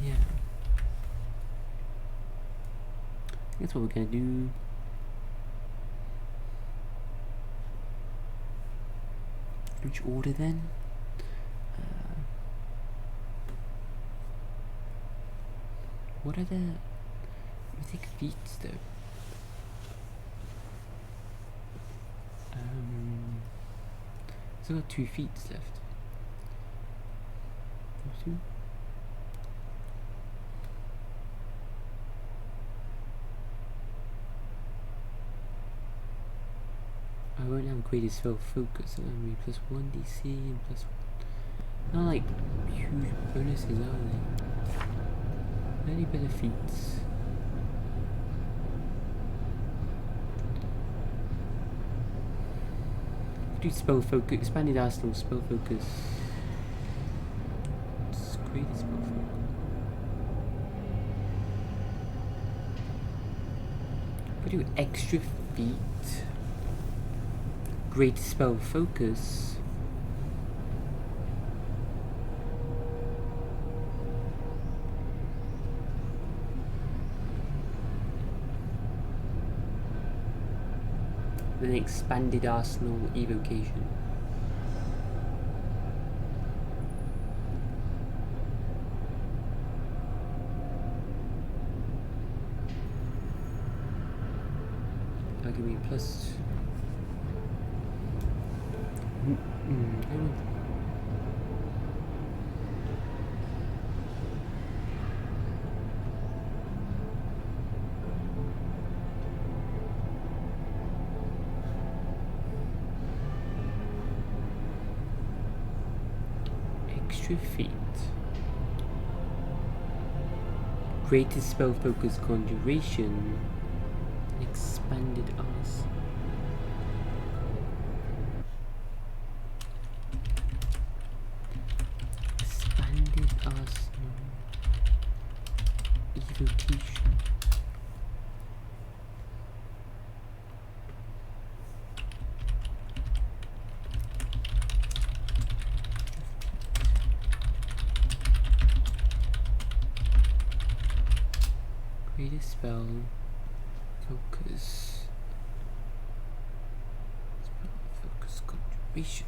Yeah. That's what we're gonna do. Which order then? What are the mythic feats though? Still got 2 feats left. Two? I won't have greater spell focus. That'll be plus 1 DC and plus 1. Not like huge bonuses, are they? Any better feats? Do spell focus, expanded arsenal, spell focus. It's greater spell focus. We do extra feat. Great spell focus. Then expanded arsenal evocation. That'll give me plus. Extra feat. Greatest spell focus conjuration. Expanded arsenal. Expanded arsenal. Evocation. Greatest spell focus. Spell focus conjuration.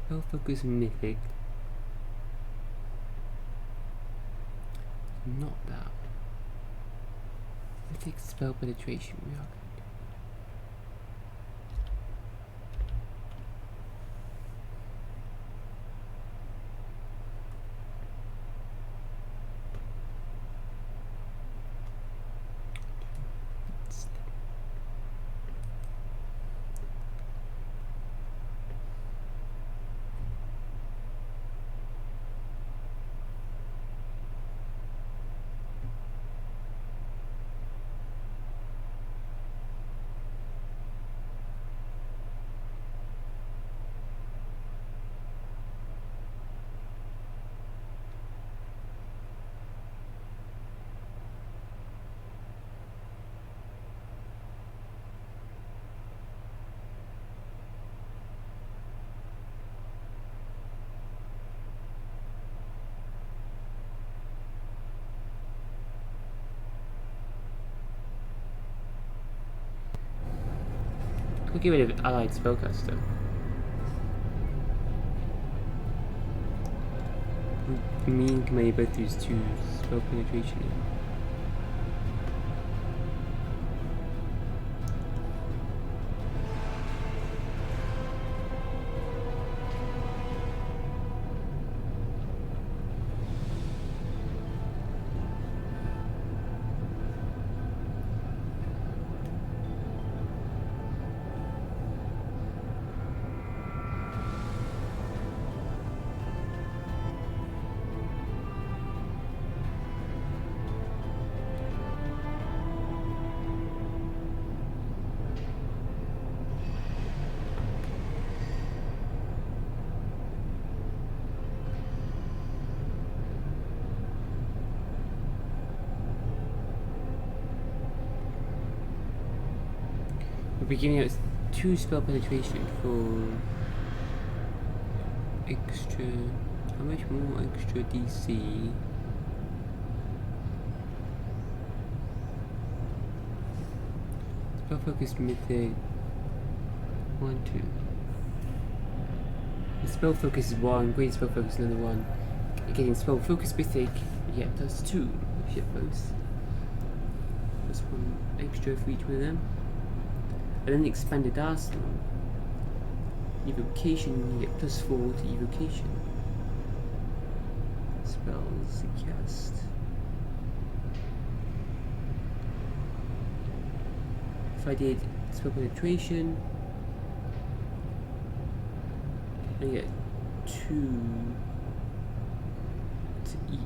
Spell focus mythic. Not that. Mythic spell penetration. We are We'll get rid of allied spellcaster. Me and Kamei both use 2 spell penetration now. I'll be giving out 2 spell penetration for extra. How much more extra DC? Spell focus mythic. 1, 2. The spell focus is 1, great spell focus another 1. Getting spell focus mythic, yeah, plus 2 if you have both. Plus 1 extra for each one of them. And then expanded arsenal. Evocation, you get plus 4 to evocation. Spells cast. If I did spell penetration, I get 2 to each.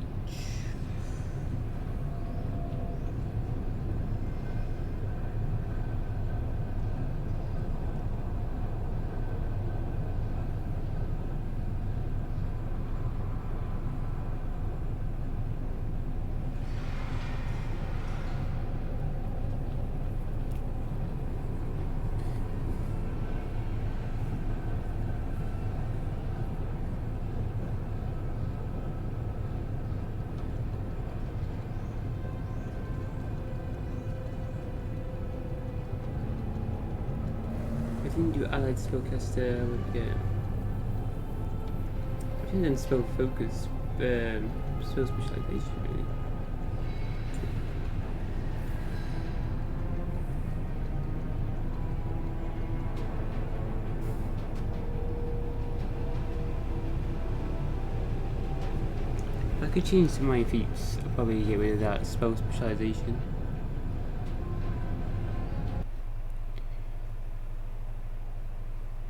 If I didn't do allied spellcaster, I would get. I didn't spell focus, spell specialization really. If I could change to my feats, I'd probably get rid of that spell specialization.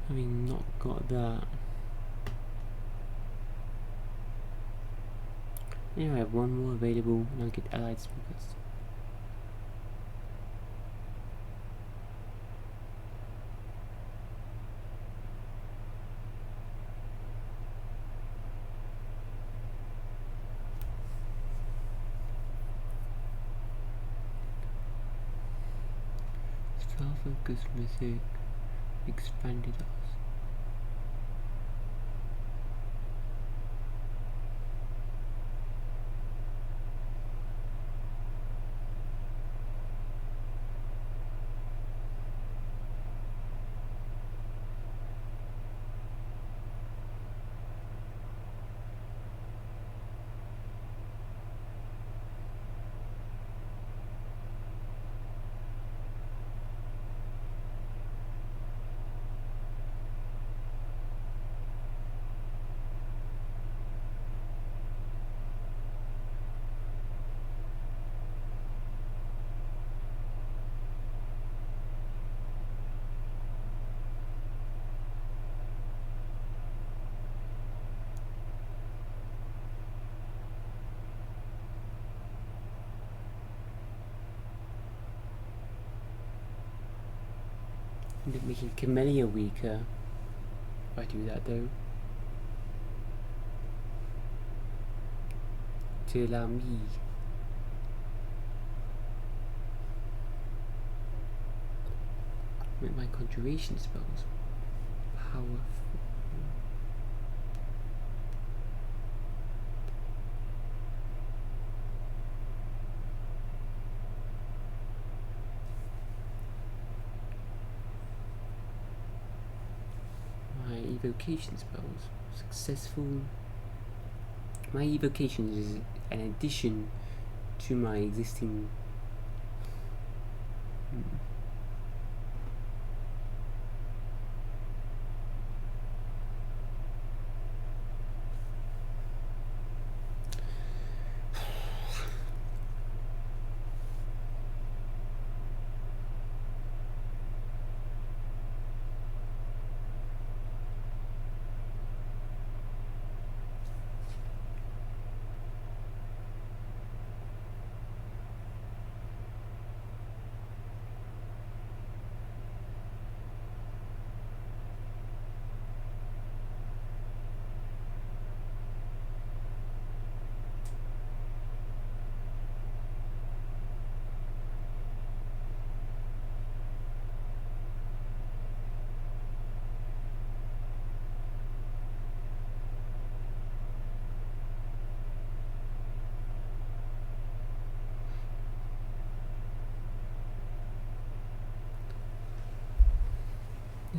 Having not got that. Anyway, I have 1 more available and I'll get allied spellcaster. Spell focus mythic expanded us. End up making Camellia weaker if I do that though. To allow me make my conjuration spells powerful. Evocation spells successful. My evocation is an addition to my existing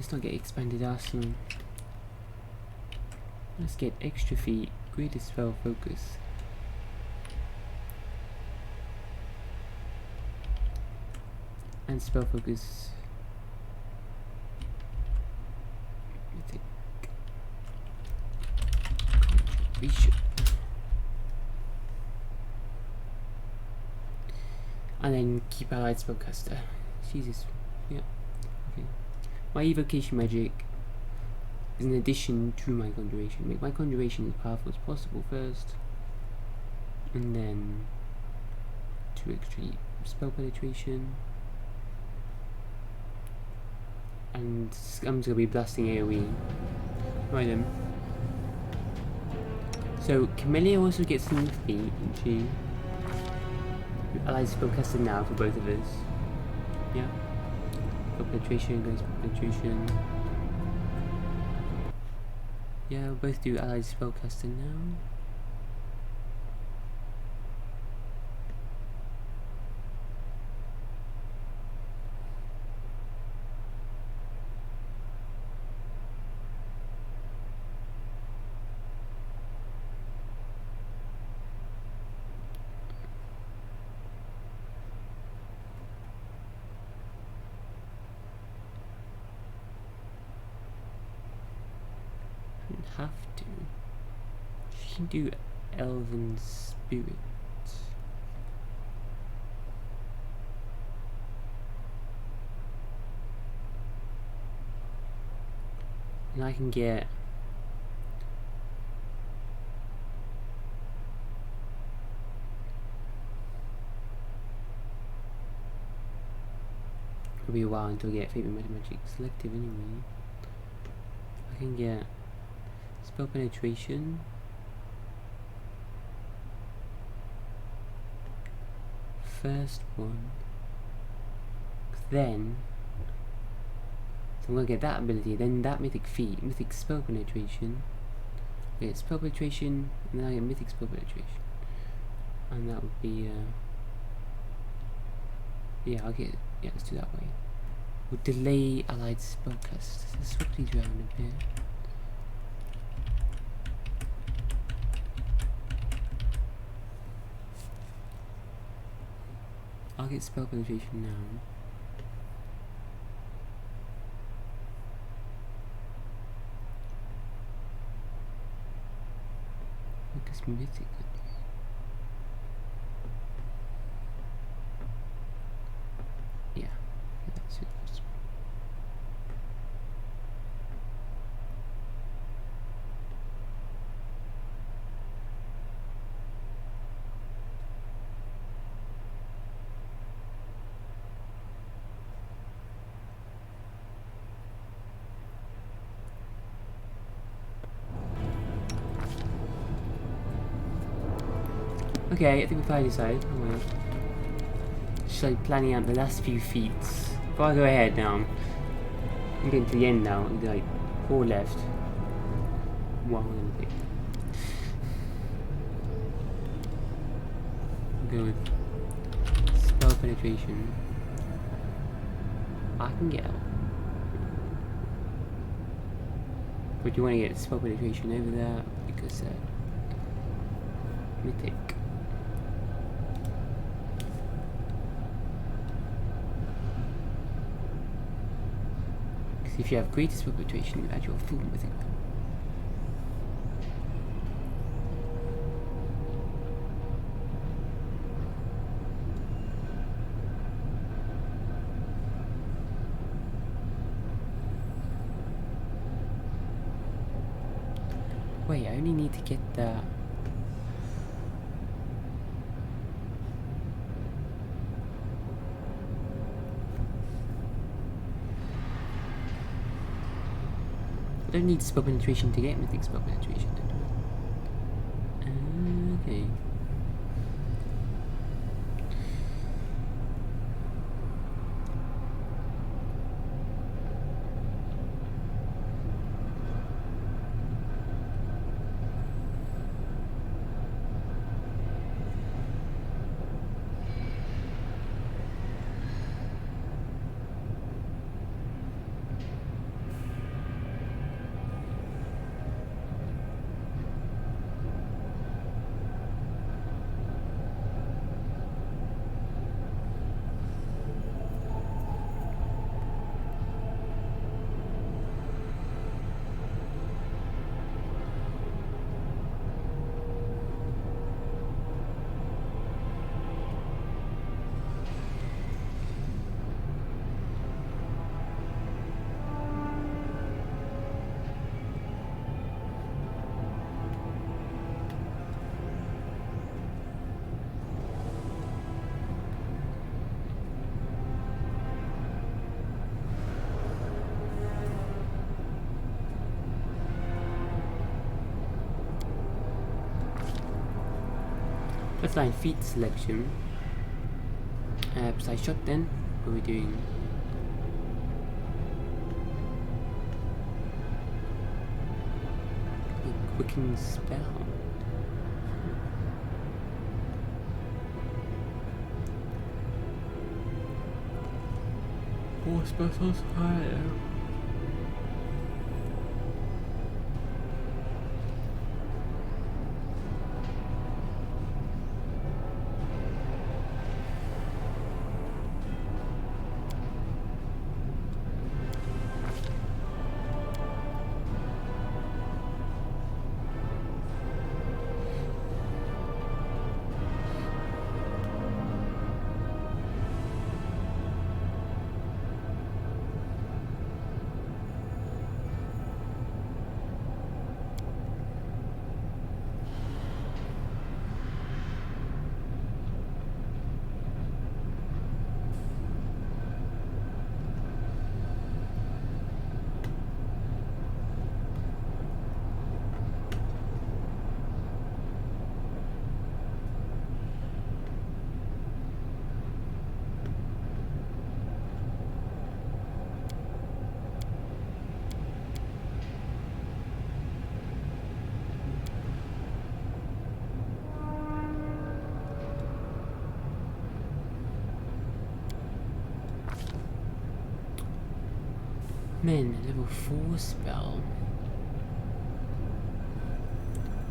Let's not get expanded arsenal. Let's get extra feet, greater spell focus. And spell focus. Mythic contribution. And then keep allied spellcaster. Jesus. Yeah. Okay. My evocation magic is in addition to my conjuration. Make my conjuration as powerful as possible first. And then 2 extra spell penetration. And I'm just gonna be blasting AoE. Right then. So Camellia also gets some feet, and she allied spellcaster now for both of us. Yeah. Spell penetration, goes spell penetration. Yeah, we'll both do allied spellcaster now. Have to. She can do Elven Spirit. And I can get it'll be a while until I get Favorite Magic selective anyway. I can get spell penetration, first one, then so I'm gonna get that ability, then that mythic feat, mythic spell penetration. I get spell penetration, and then I get mythic spell penetration, and that would be yeah, I'll get, yeah, let's do that way. We'll delay allied spellcast. Let's swap these around a bit. I'll get spell penetration now. Focus mythic. Yeah, that's it. Okay, I think we finally decided. Oh well. Just like planning out the last few feats. Before I go ahead now, I'm getting to the end now. I'll be like 4 left. What I'm gonna pick. I'll go with spell penetration. I can get out. But you want to get spell penetration over there because mythic. If you have greater spell penetration, you add your full mythic. Wait, I only need to get that. I don't need spell penetration to get mythic spell penetration. Okay. That's my feat selection. Precise shot then. What are we doing? Quicken spell. More specials higher. Man, level 4 spell.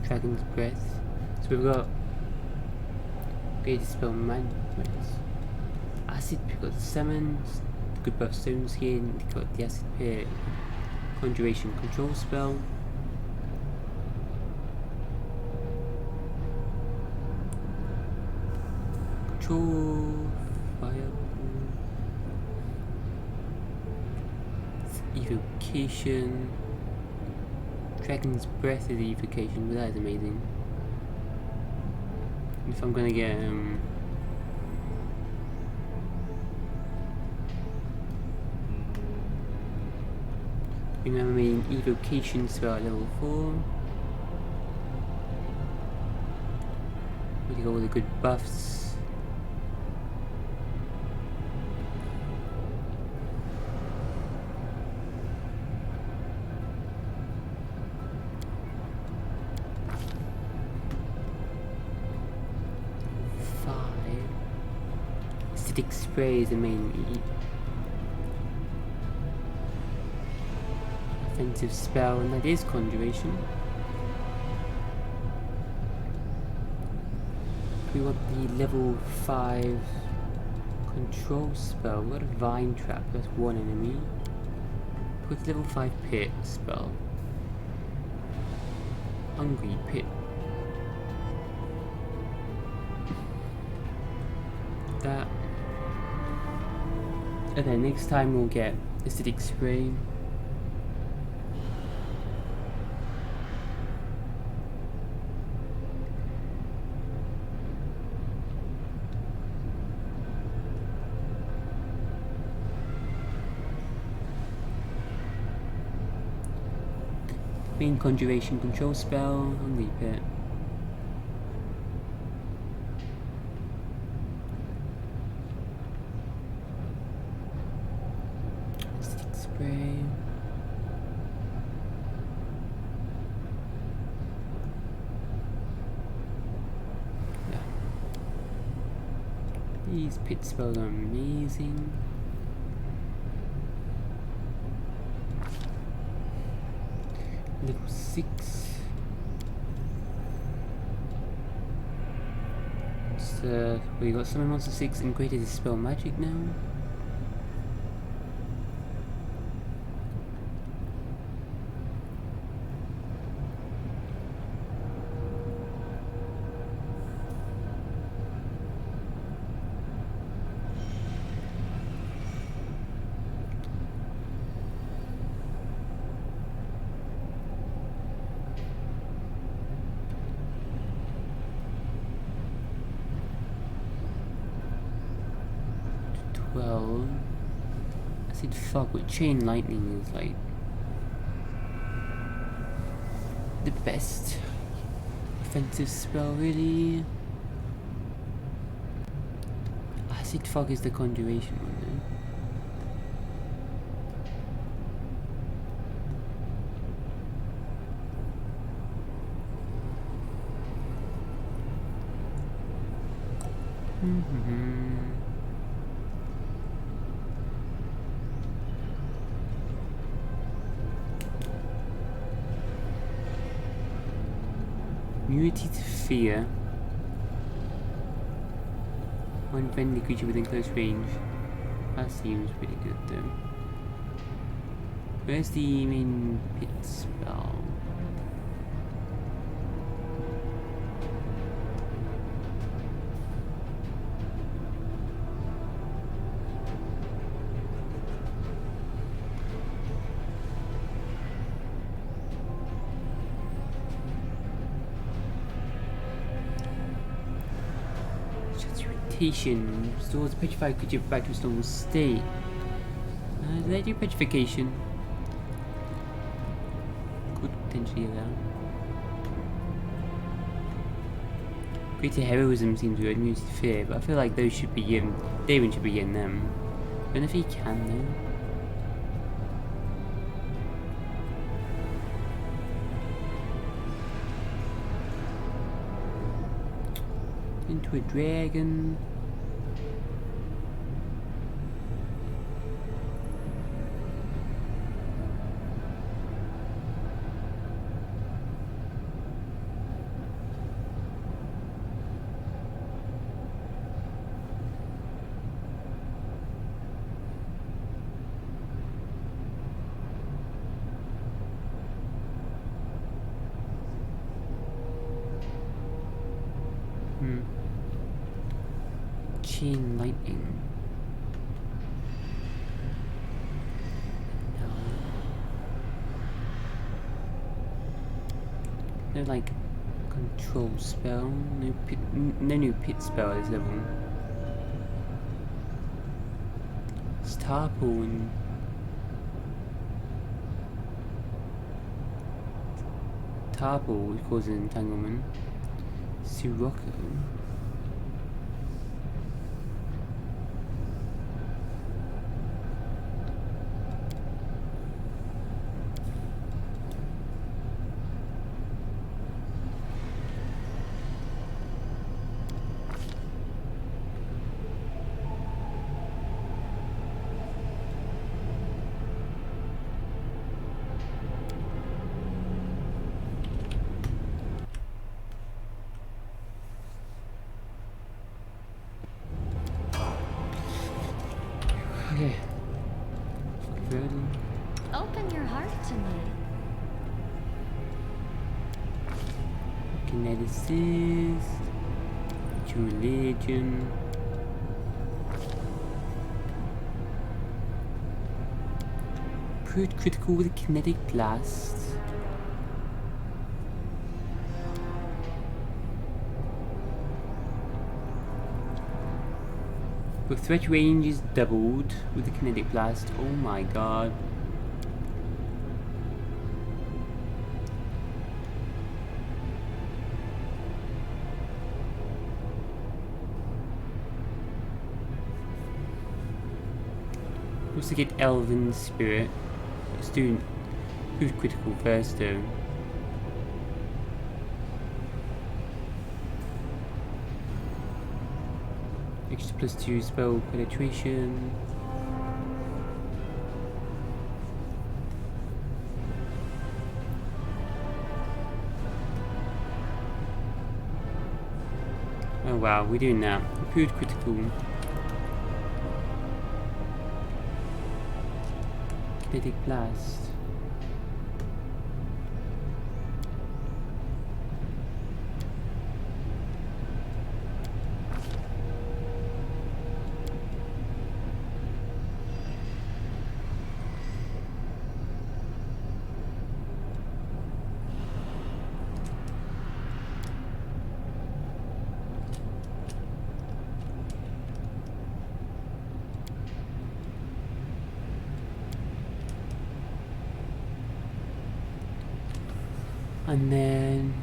Dragon's Breath. So we've got Great Spell Management. Acid, we've got the Summons, the Good Buff Stone Skin, we've got the Acid Pit, Conjuration Control Spell. Control Fire. Evocation. Dragon's Breath is evocation, but that is amazing. If I'm gonna get remember me an evocation spell at level 4. We got all the good buffs. Spray is the main offensive spell, and that is Conjuration. We want the level 5 control spell. We got a Vine Trap, that's one enemy. With level 5 Pit spell. Hungry Pit. That. Okay, next time we'll get Acidic Spray. Main Conjuration Control Spell, Hungry Pit. These pit spells are amazing. Level 6. So we got Summon Monster 6 and Greater Dispel Magic now. Well, I said fuck, with Chain Lightning is like the best offensive spell, really. Acid fog is the conjuration one, then. Immunity to fear. One friendly creature within close range. That seems pretty good though. Where's the main pit spell? Restores a petrified creature back to its normal state. Did I do petrification? Could potentially allow. Greater heroism seems weird, immunity to fear, but I feel like those should be in. Darwin should be in them. I don't know if he can though. Into a dragon. Chain lightning. No like control spell. No pit. No new pit spell at this level. Starpool and Tarpool would cause an entanglement. Sirocco. Okay. Ready? Open your heart to me. Kineticist. True religion. Proved critical with a kinetic blast. The threat range is doubled with the kinetic blast. Oh my god. Also get Elven Spirit. Student who's critical first though. Extra +2 spell penetration. Oh wow, we're doing that. Improved critical. Kinetic blast. And then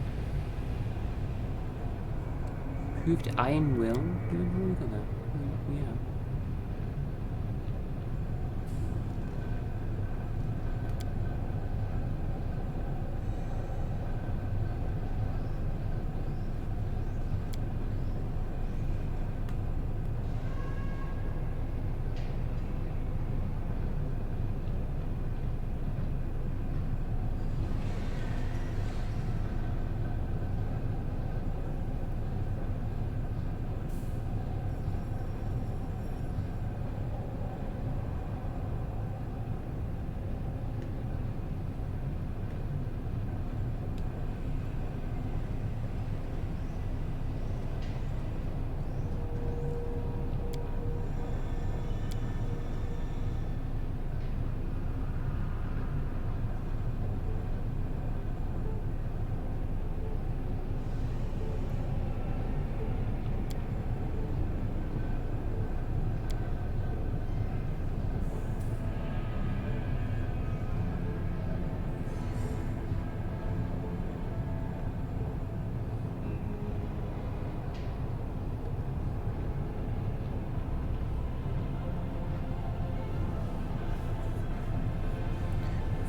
proved Iron Will. Where we got that? Yeah.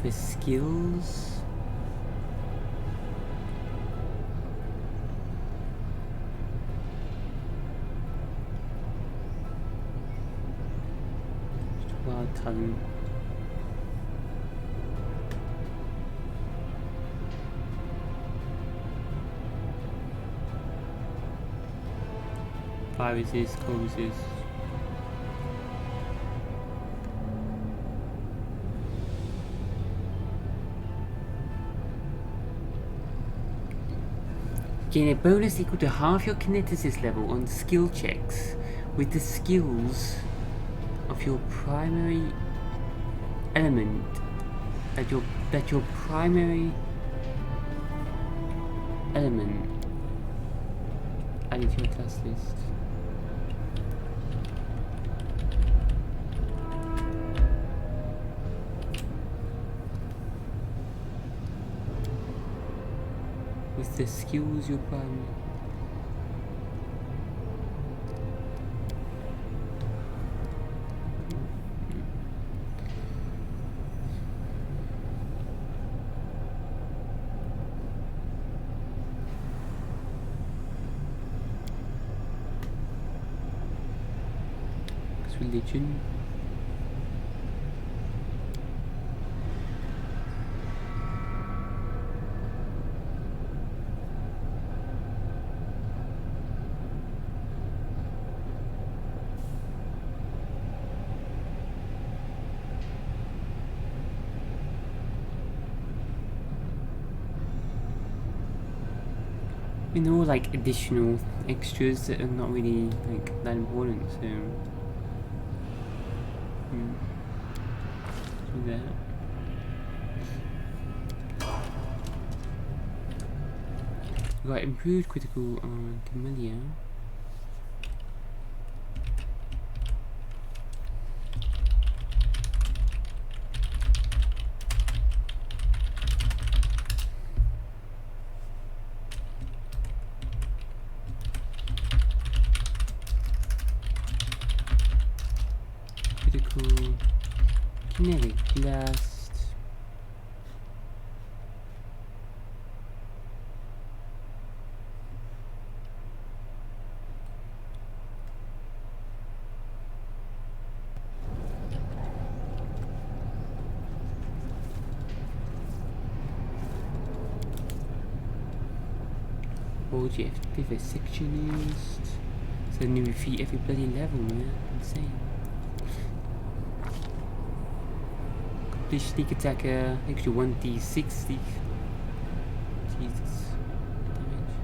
The skills. Wild talent. Viruses, causes. Gain a bonus equal to half your kineticist level on skill checks with the skills of your primary element that your primary element added to your class list. With the skills your primary. Religion. You know, like additional extras that are not really like that important, so do that. We got improved critical on Camellia. Critical kinetic blast. OGF vivisectionist. So new defeat every bloody level, man. Insane. This sneak attacker, extra 1d60. Jesus. Damage.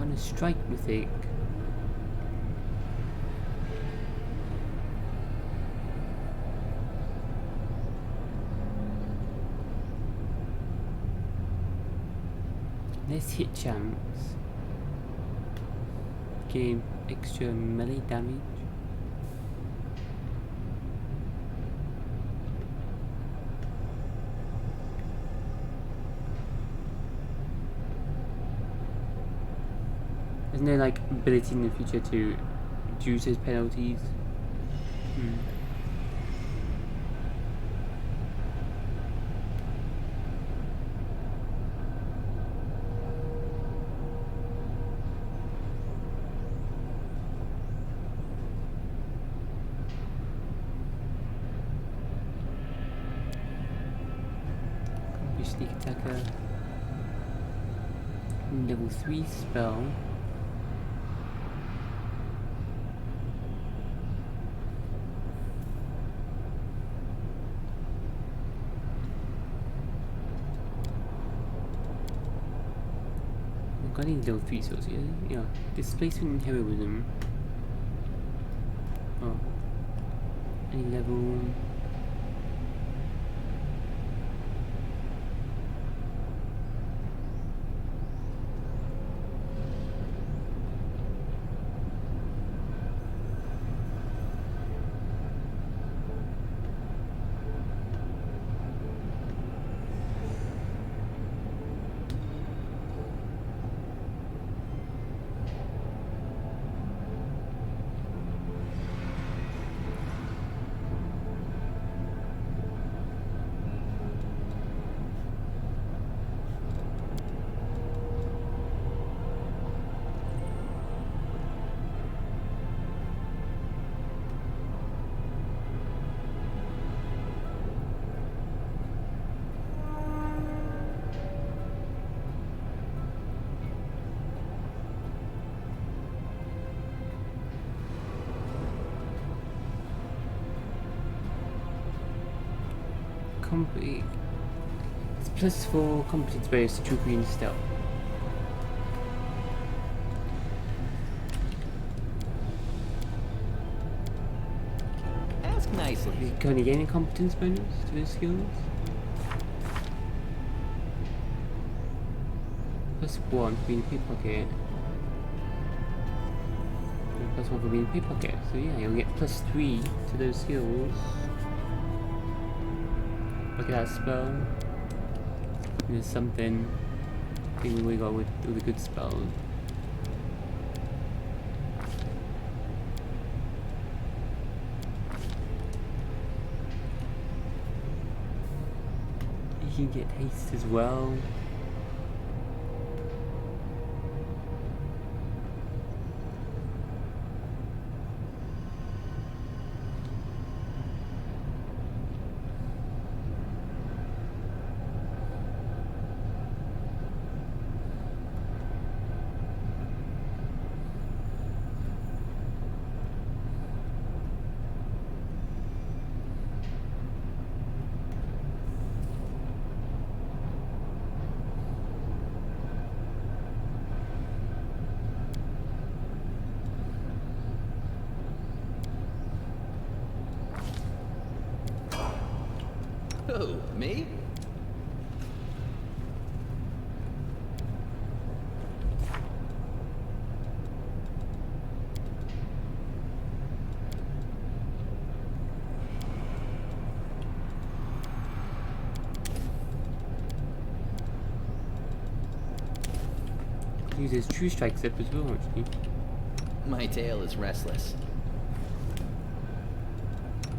found a strike mythic. Less hit chance. Gain extra melee damage. Isn't there like ability in the future to reduce his penalties? Sneak attacker. Level 3 spell. Got any level 3 spells here? Yeah. Displacement and heroism. Oh. Any level. It's +4 competence bonus to trooper and stealth. Ask nicely. Can you gain a competence bonus to those skills? +1 for being pickpocket. And +1 for being pickpocket. So yeah, you'll get +3 to those skills. Look at that spell. There's something I think we really got with a good spell. You can get haste as well. Who, me? Uses True Strike Zip as well, actually. My tail is restless.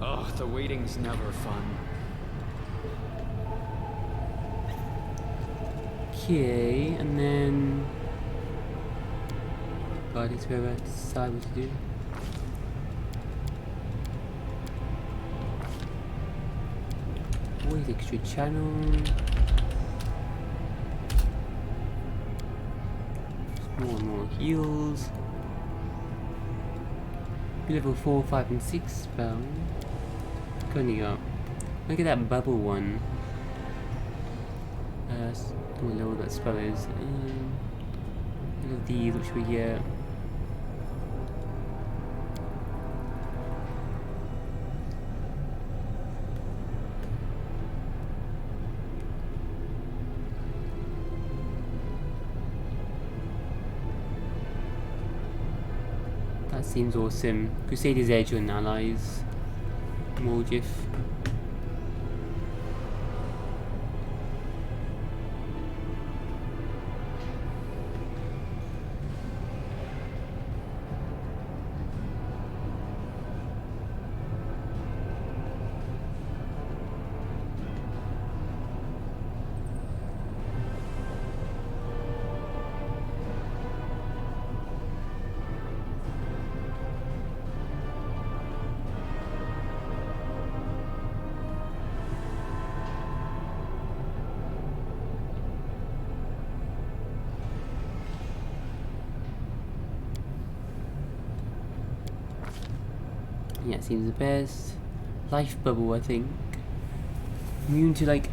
Oh, the waiting's never fun. Okay, and then God, it's where I decide what to do. Always extra channel. More and more heals. Level 4, 5, and 6 spell. Going up. Look at that bubble one. How low that spell is. couple of these, which we get. That seems awesome. Crusader's Edge and allies. Morgif. Yeah, it seems the best. Life Bubble, I think. Immune to like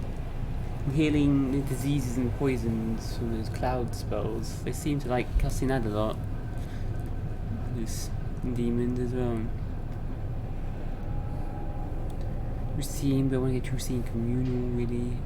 healing the diseases and poisons from those cloud spells. They seem to like casting that a lot. Those demons as well. Routine, but I want to get Routine Communal really.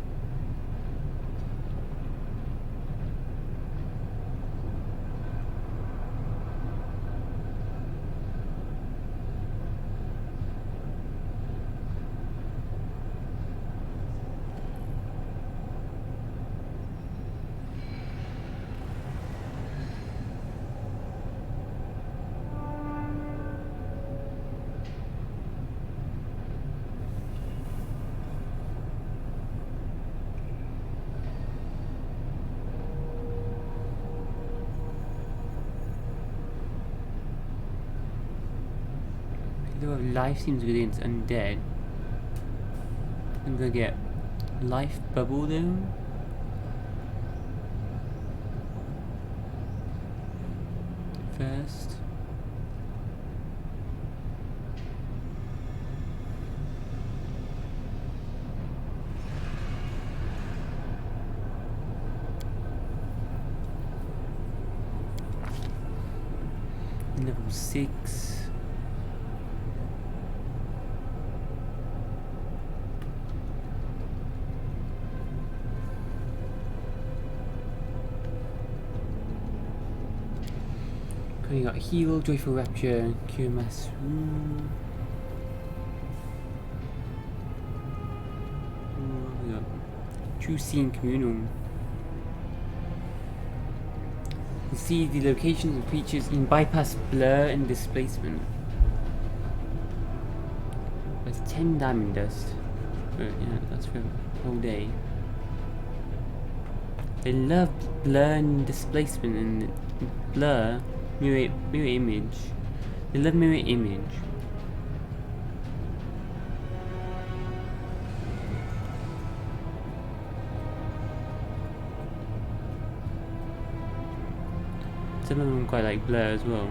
Life seems good against undead. I'm gonna get Life Bubble though. First. Level 6. We got Heal, Joyful Rapture, Cure Mass. We got True Seeing Communal. You see the locations of creatures in bypass blur and displacement. There's 10 diamond dust. But yeah, that's for a whole day. They love blur and displacement and blur. Mirror image. They love mirror image. Some of them quite like blur as well.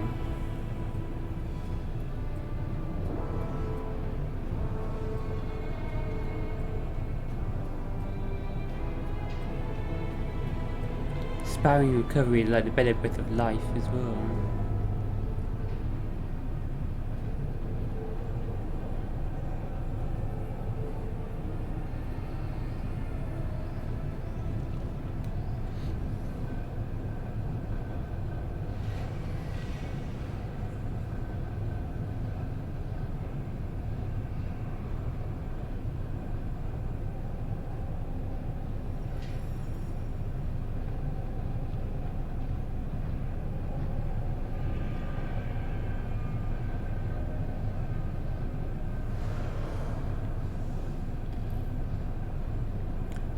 Sparring recovery like the better breath of life as well.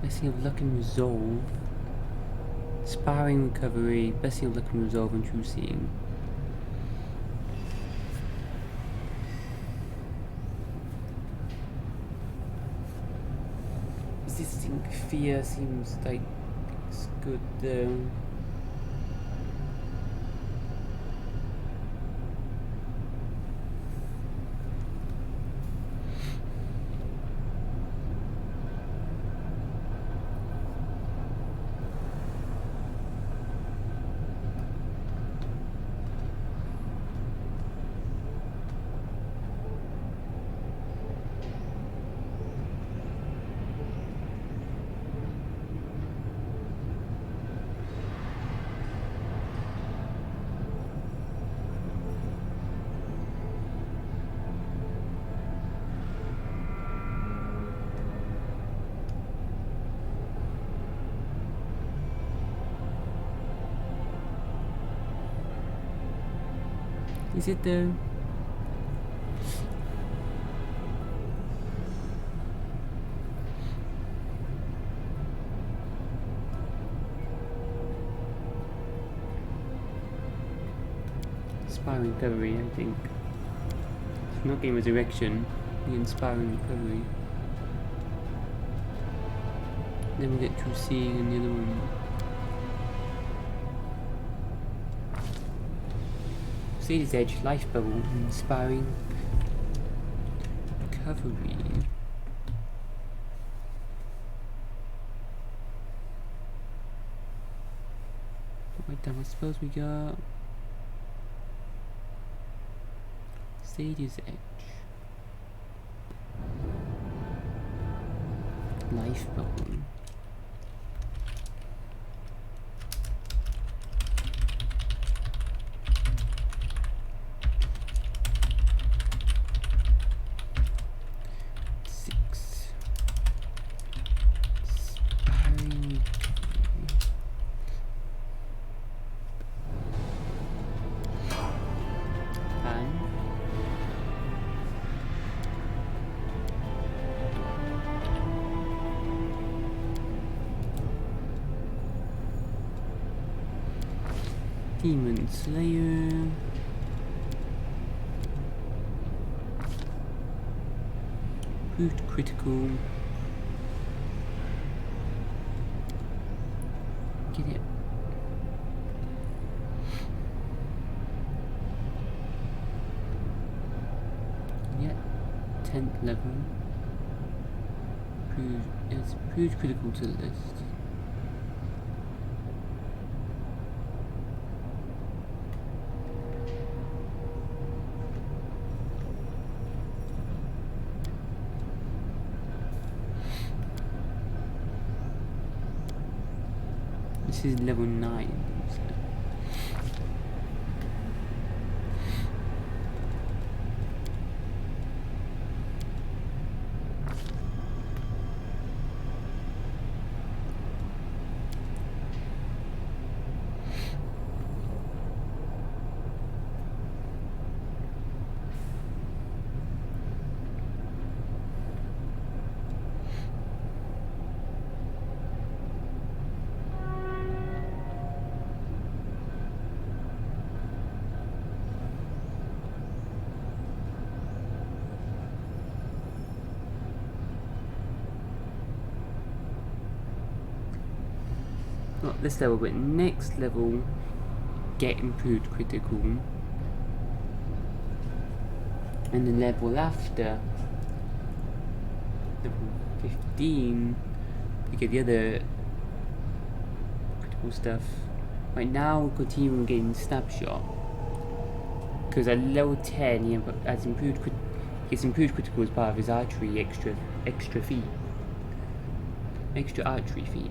Blessing of Luck and Resolve. Sparring Recovery, Blessing of Luck and Resolve, and True Seeing. Resisting Fear seems like it's good though. Is it though? Inspiring recovery, I think. It's not game resurrection, the inspiring recovery. Then we get to seeing in the other one. Sage's Edge, Life Bubble, inspiring recovery. Wait down, I suppose we got Sage's Edge, Life Bubble. Demon Slayer. Proved critical. Get it. Yeah. 10th level. Proved critical to the list. This is level 9. So. Not this level, but next level, get improved critical. And the level after, level 15, we get the other critical stuff. Right now, we're continuing getting snapshot. Because at level 10, he has gets improved critical as part of his archery extra feat. Extra archery feat.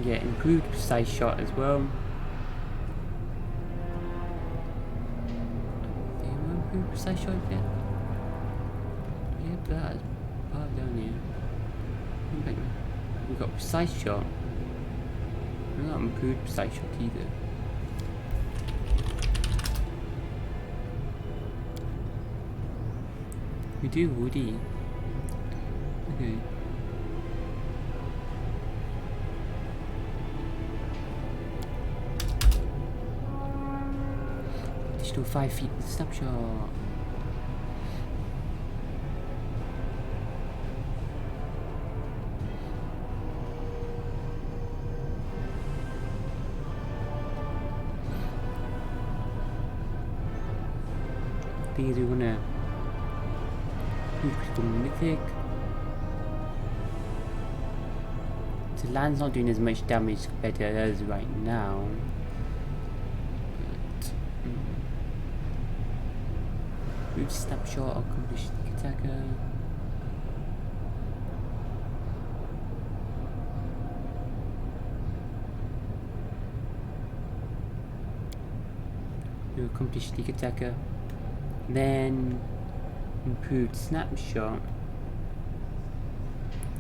Get improved precise shot as well. Do you want improved precise shot yet? Yep, that is part down here. We've got precise shot. We've not improved precise shot either. We do Woody. Okay. To 5 feet snapshot. These we wanna do critical mythic. So land's not doing as much damage compared to others right now. Root snapshot, accomplished attacker. Accomplished sneak attacker. Then improved snapshot.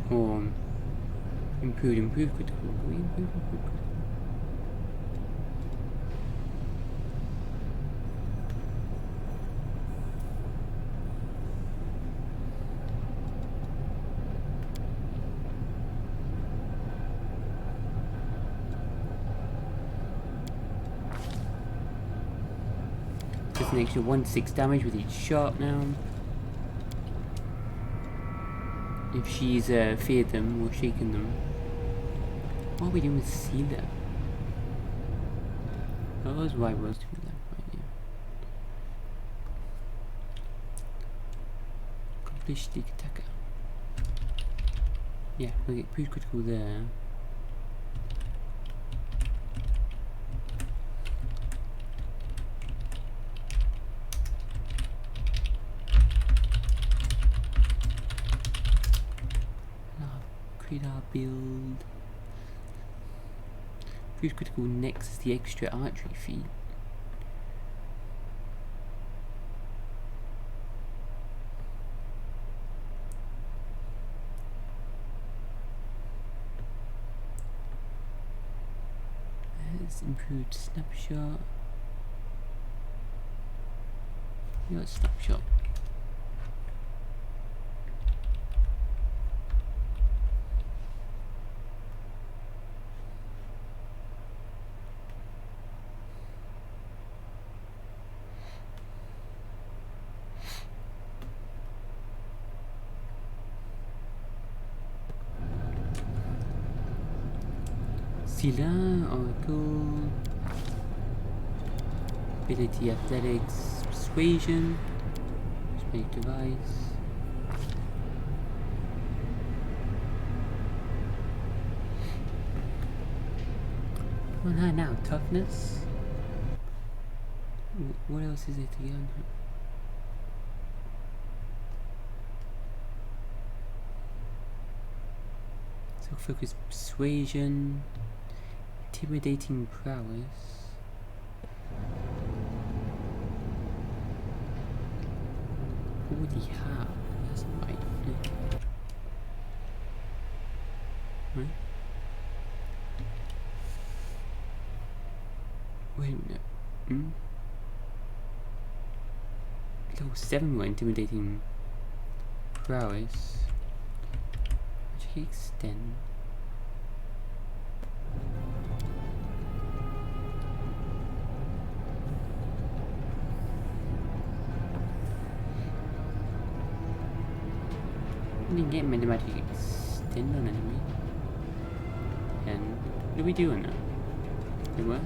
Or improved critical. Do we improve critical? Just an extra 1/6 damage with each shot now. If she's feared them or shaken them. What are we doing with Sealer? Oh, that was why I was doing that, right? Yeah. Accomplished sneak attacker. Yeah, we'll get pretty critical there. Our build. Pretty critical next is the extra archery feat. There's improved snapshot. You got snapshot. Sylvan, Oracle, Ability, Athletics, Persuasion, Magic Device. On her now, Toughness. What else is it to get on her? So focus, Persuasion. Intimidating prowess. Already have. That's right. Right? Wait a minute. Level 7 were intimidating prowess. Magic extend. I didn't get many magic extend on enemy. And what do we do on that? It what?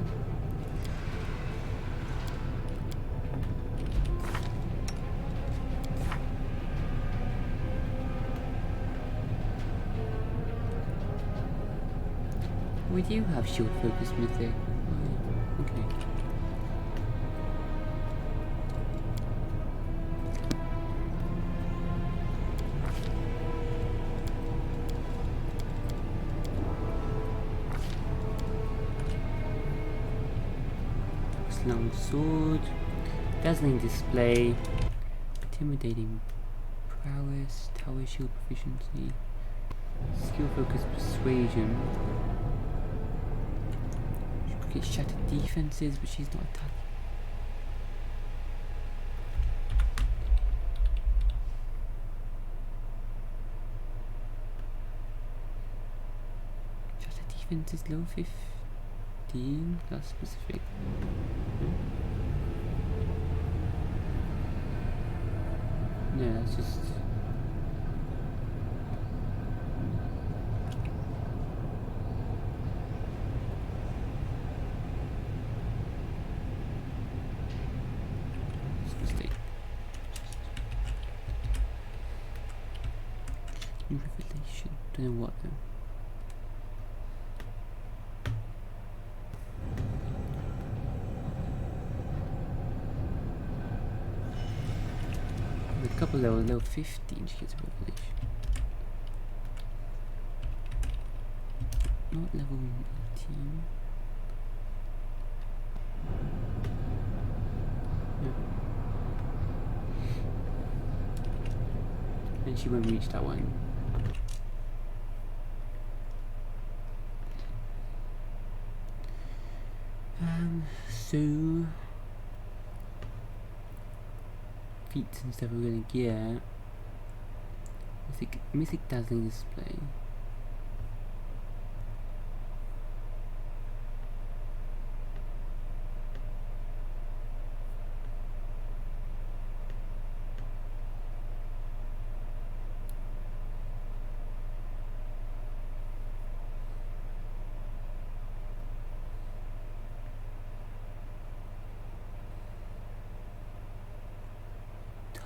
We do have short focus mythic. Oh, okay. Long sword, dazzling display, intimidating prowess, tower shield proficiency, skill focus persuasion. She could get shattered defenses, but she's not attacking. Shattered defenses level 15. That's specific. Yeah, that's just. It's a mistake. New revelation. Don't know what though. Couple level 15 she gets a revelation. Not level 18. And she won't reach that one. So feats and stuff we're gonna get. Mythic dazzling display.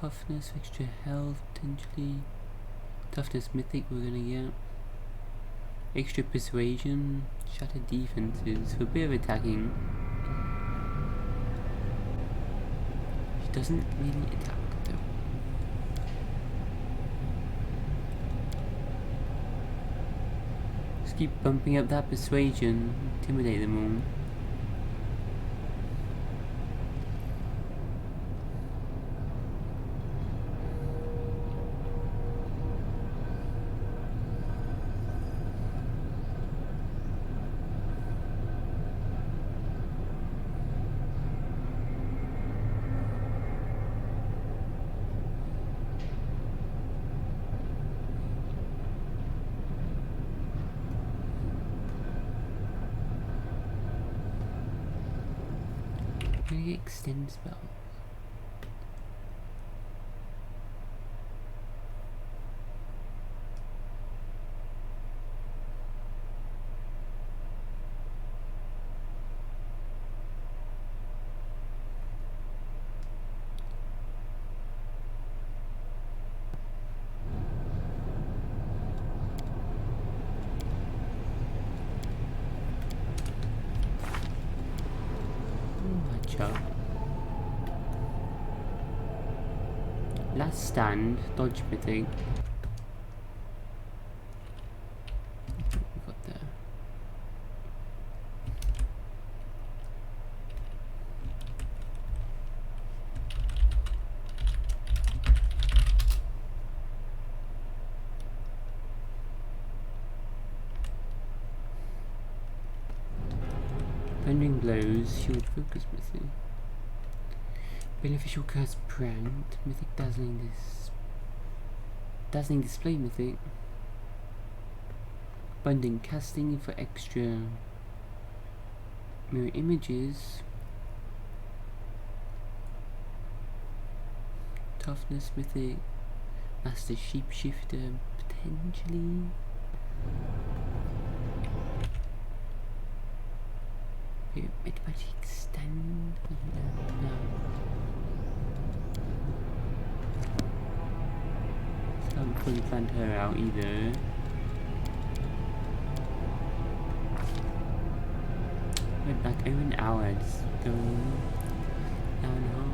Toughness, extra health potentially. Toughness mythic we're gonna get. Extra persuasion, shattered defenses for a bit of attacking. She doesn't really attack though. Just keep bumping up that persuasion, intimidate them all. I'm gonna get extend spell. Last stand, dodge mythic. What we got there? Bending blows, shield focus mythic. Beneficial curse pranked, mythic dazzling display mythic. Binding casting for extra mirror images. Toughness mythic. Master shapeshifter potentially. Mid-magic extend. No. Haven't fully planned her out either. Went back over an hour, just go hour and a half.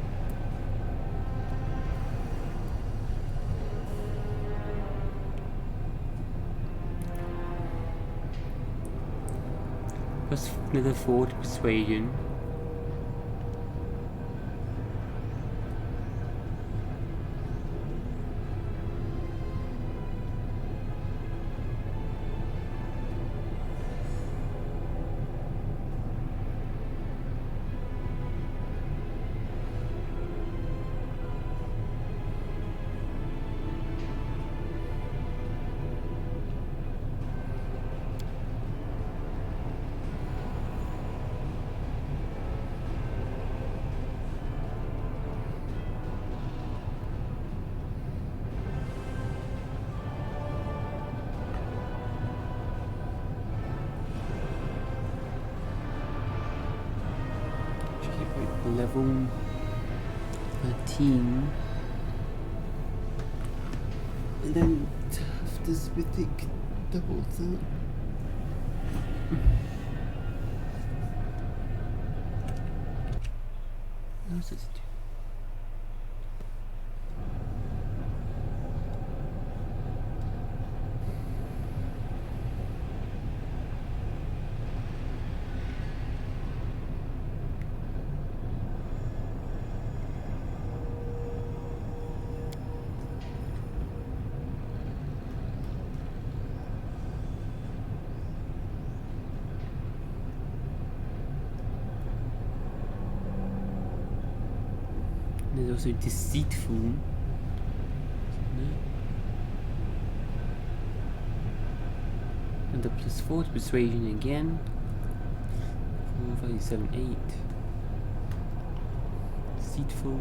Plus another 4 to persuasion. Level 13, and then toughness mythic double that. What else does it do? also deceitful. And the +4 to persuasion again. 4, 5, 7, 8. Deceitful,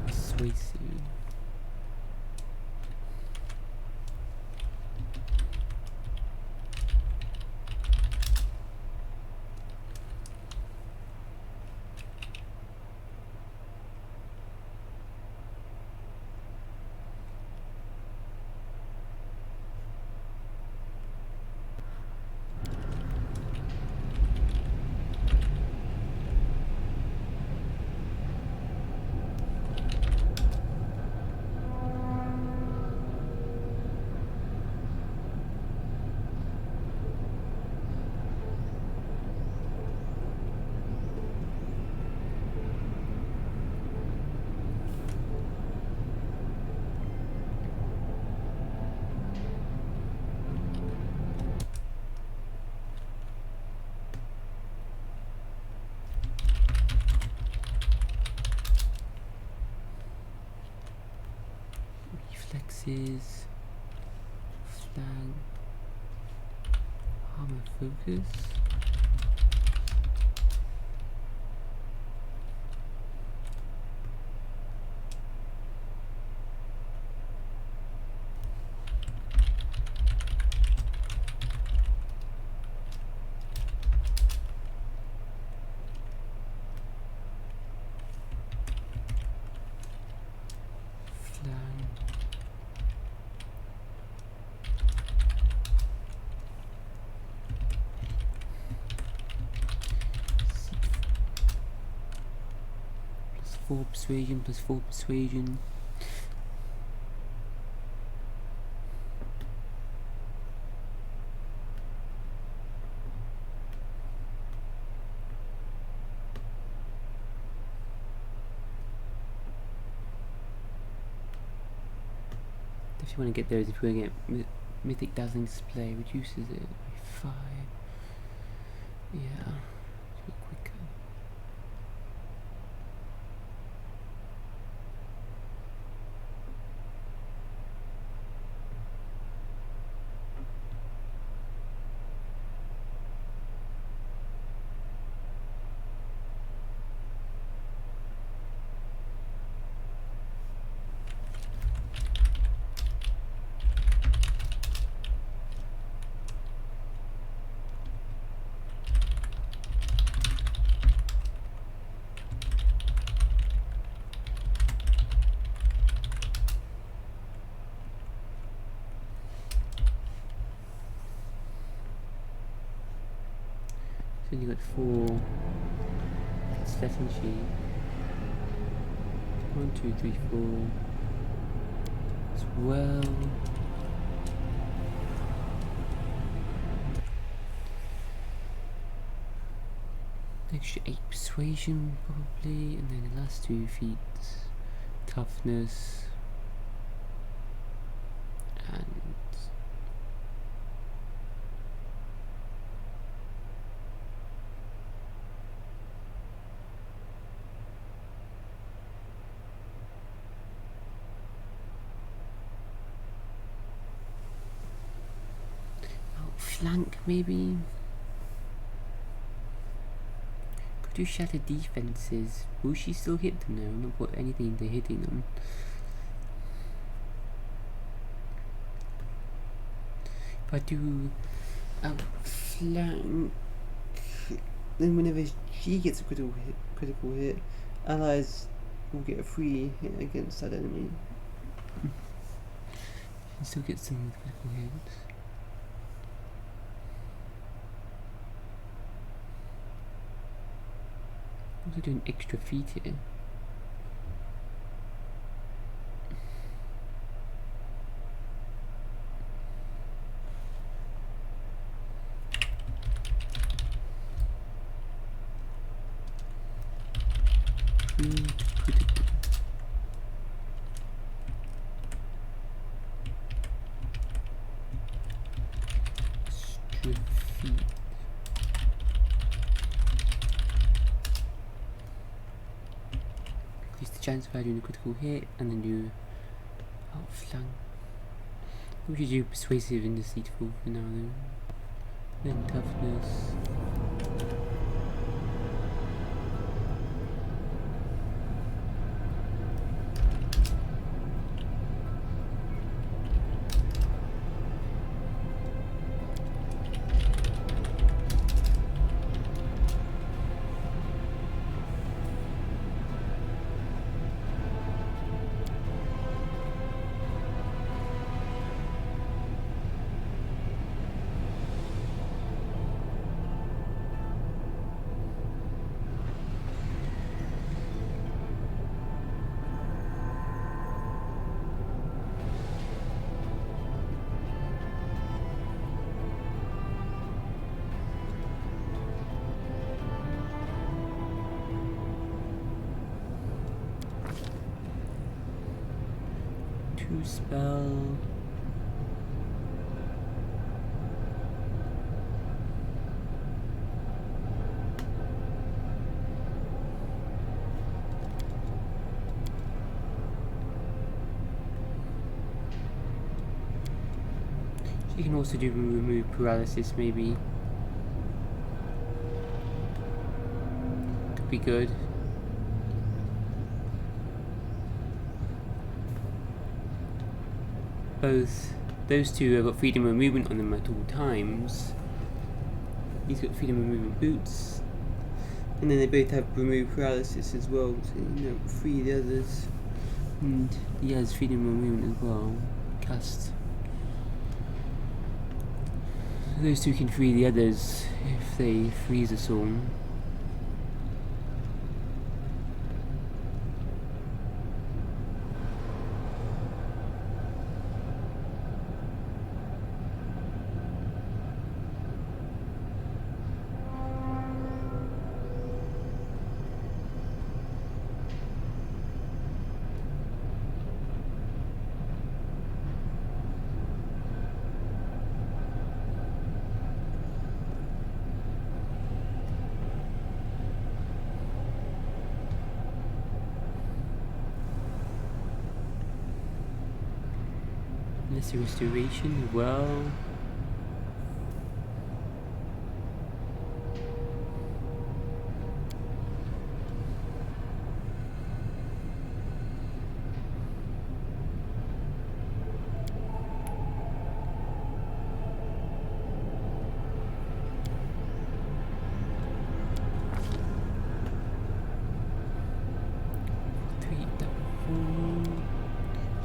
persuasive. Reflexes, flag, armor focus. +4 persuasion, +4 persuasion. If you want to get those, if you want to get Mythic Dazzling Display, reduces it by 5. Yeah, it's a bit quicker. So you got 4 Stefan sheet. 1, 2, 3, 4. As well. Extra 8 persuasion probably, and then the last 2 feats, toughness and flank maybe. Could do shatter defenses. Will she still hit them now? Not put anything into hitting them. If I do outflank, then whenever she gets a critical hit, allies will get a free hit against that enemy. You can still get some critical hits. Also doing extra feet here. chance of doing a critical hit, and then do outflank. We should do persuasive and deceitful for now though. Then toughness. Spell. You can also do remove paralysis, maybe. Could be good. Both those two have got freedom of movement on them at all times. He's got freedom of movement boots, and then they both have remove paralysis as well to free the others. And he has freedom of movement as well. Cast. Those two can free the others if they freeze us all. Lesser restoration, well.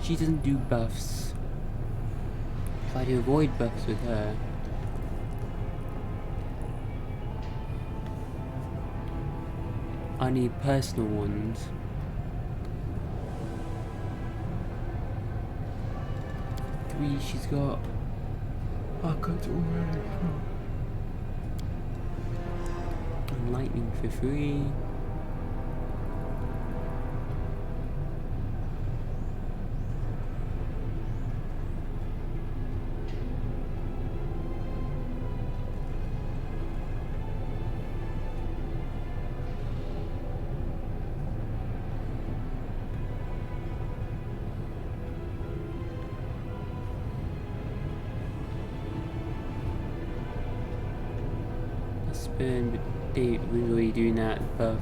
She doesn't do buffs. Try to avoid buffs with her. I need personal ones. Three, she's got. I got already. And lightning for free. But they were really doing that buff.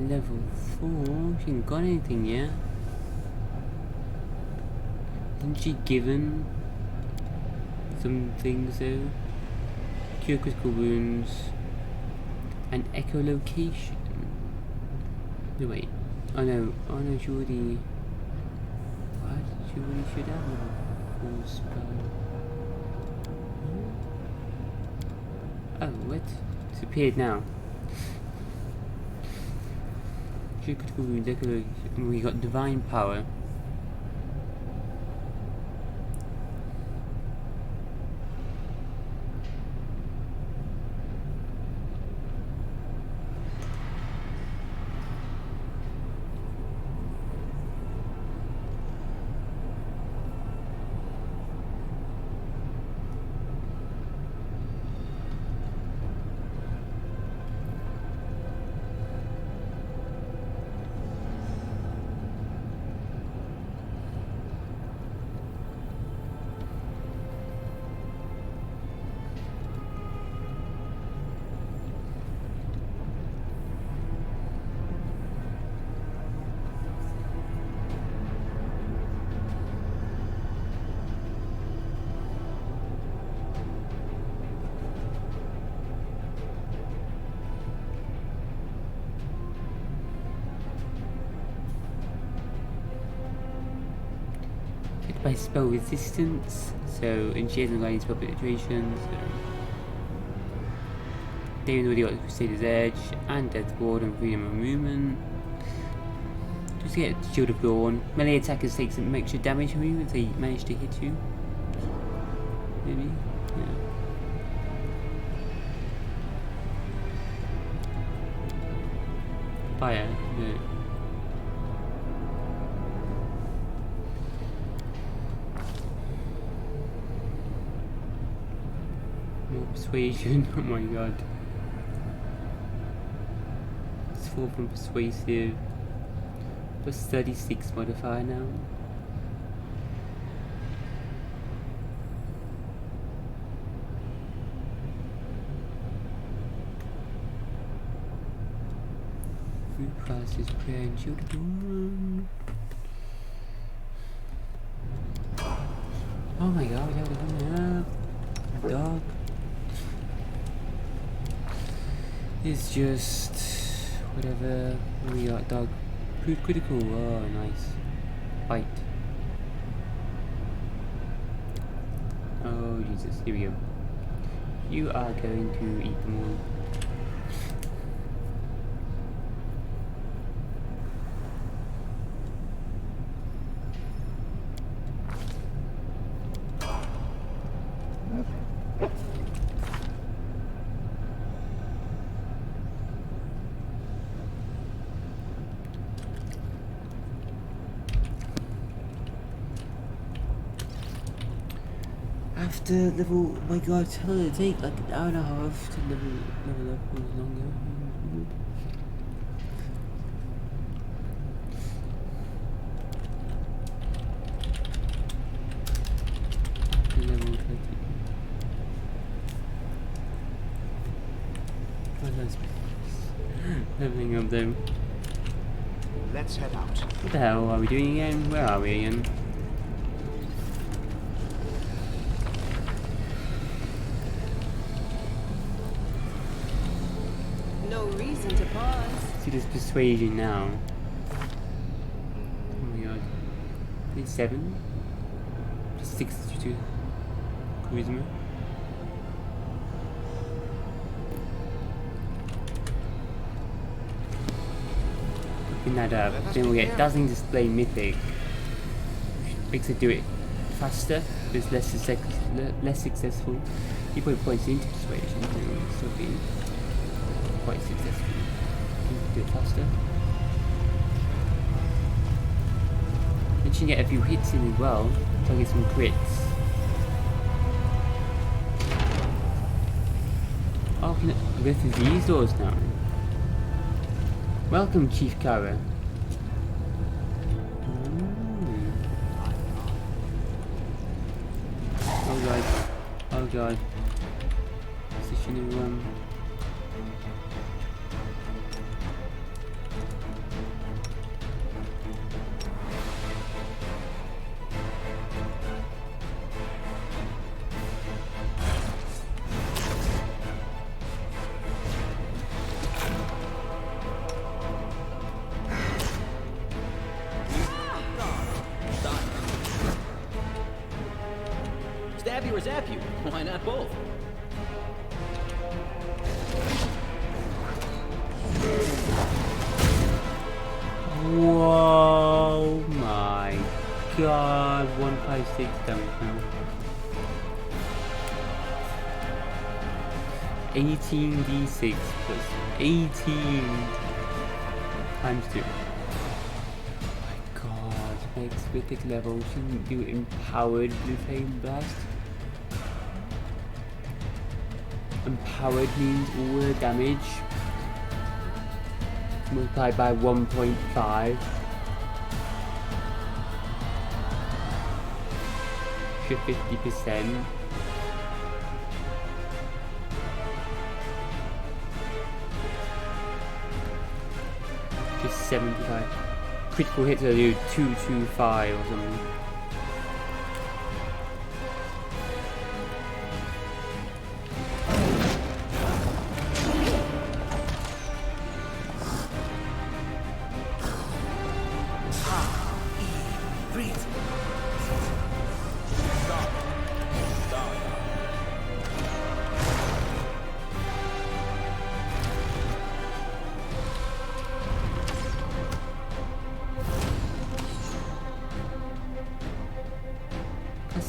Level 4, she ain't got anything yet. Isn't she given some things though? Cure critical wounds, An echolocation. No wait. Oh no, she already... What? She already should have a full spell. Oh, what? It's appeared now. She could go with echolocation. We got divine power. By spell resistance, and she hasn't got any spell penetration, so David already got the Crusader's Edge and Death Ward and freedom of movement. Just get Shield of Dawn. Melee attackers take some extra damage from you if they manage to hit you. Maybe? Yeah. Fire, no. Persuasion, oh my god. It's 4 from persuasive. Plus 36 modifier now. Food classes, prayer and children. Oh my god, we have to up. Dog. It's just whatever we got. Dog food critical. Oh, nice. Fight. Oh Jesus, here we go. You are going to eat them all. After level, oh my god, how did it take? Like an hour and a half to level up or longer. After level 30. Oh, that's leveling up them. Let's head out. What the hell are we doing again? Where are we again? No reason to pause. See this persuasion now. Oh my god. It's 7. Just 62 charisma. Picking that up. Then we'll get Dazzling Display Mythic. Makes it do it faster, but it's less successful. You put points into persuasion, and it will still be quite successful. You can do it faster. And you can get a few hits in as well, so I get some crits. Oh, can I go through these doors now? Welcome, Chief Kara. Oh god. Oh god. Position in zap you. Why not both? Whoa, my god, 156 damage now. 18d6 plus 18 times 2. Oh my god, next mythic level, shouldn't do empowered blue flame blast. Empowered means all the damage multiplied by 1.5. Should 50%. Just 75. Critical hits will do 225 or something.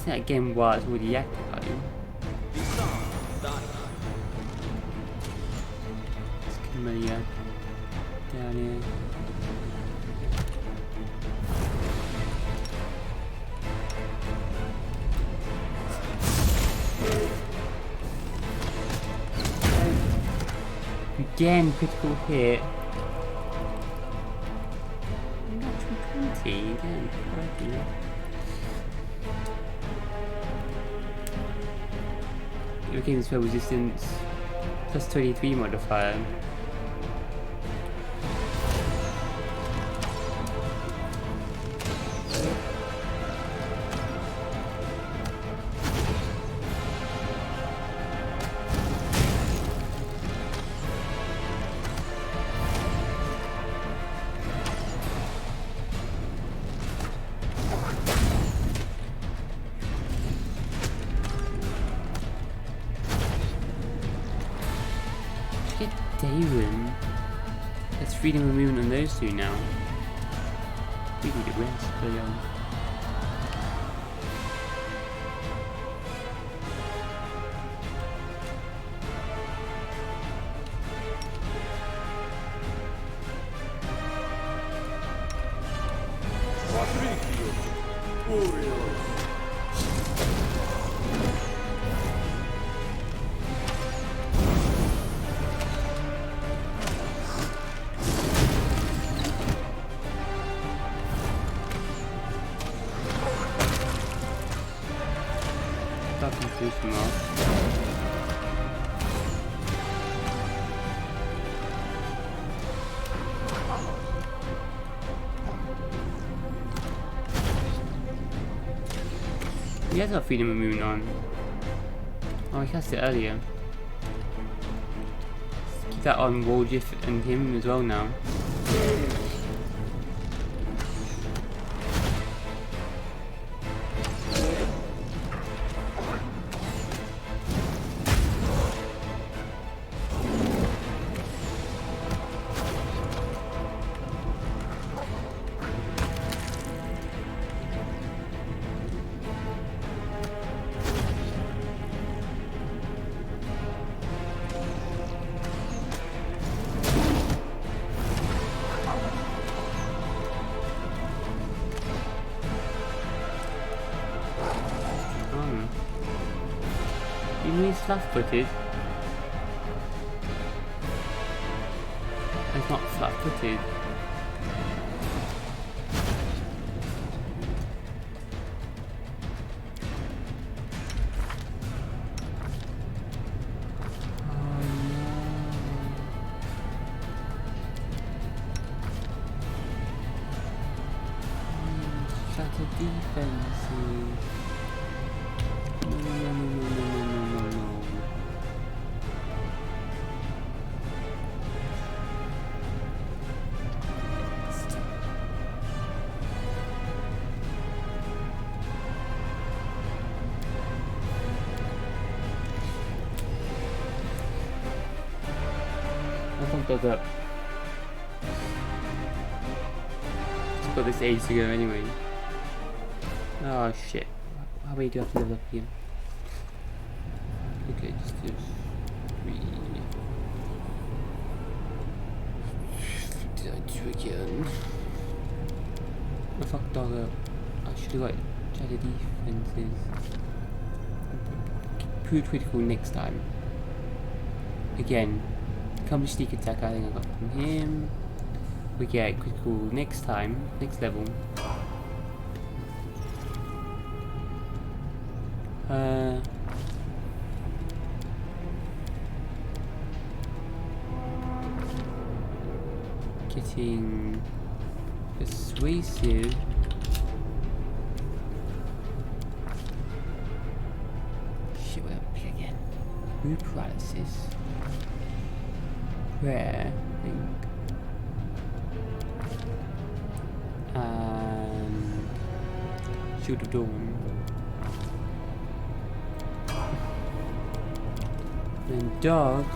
That game was already active, are you? Let's come down here. Again, critical hit. Natural 20, again, 30. Looking spell resistance plus 23 modifier. Darren. That's freedom of movement on those two now. We need a rest, but he has got freedom of movement on. Oh, I cast it earlier. Let's keep that on Woljif and him as well now. He's flat-footed. He's not flat-footed. Shatter defenses. fuck dog up. Just got this age to go anyway. Oh shit. How many do I have to level up here? Okay, just do 3. Did I do again? I fucked dog up. I should have got Shadow defenses. Proved critical next time. Again, come sneak attack. I think I got from him. We get critical next time, next level. Getting persuasive. Shit, we're up here again. Mood paralysis. Prayer, I think. And Shield of Dawn. Then dog.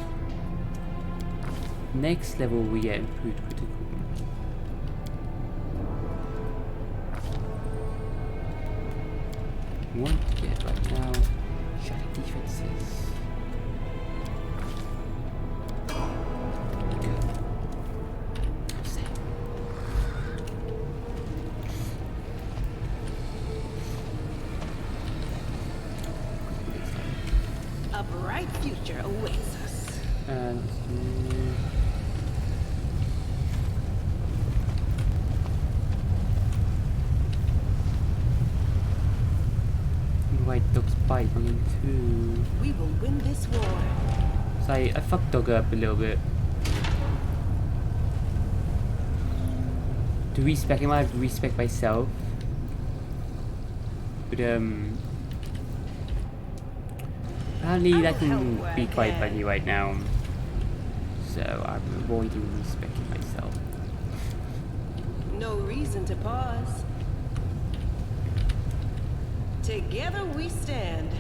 Next level we get improved critical. Want to get right now shadow defenses. Good. A bright future awaits us. White dog's bite coming through. We will win this war. So I fucked dog up a little bit. To respec him, I have to respec myself. But apparently that can be quite funny right now. So I'm avoiding respecting myself. No reason to pause. Together we stand.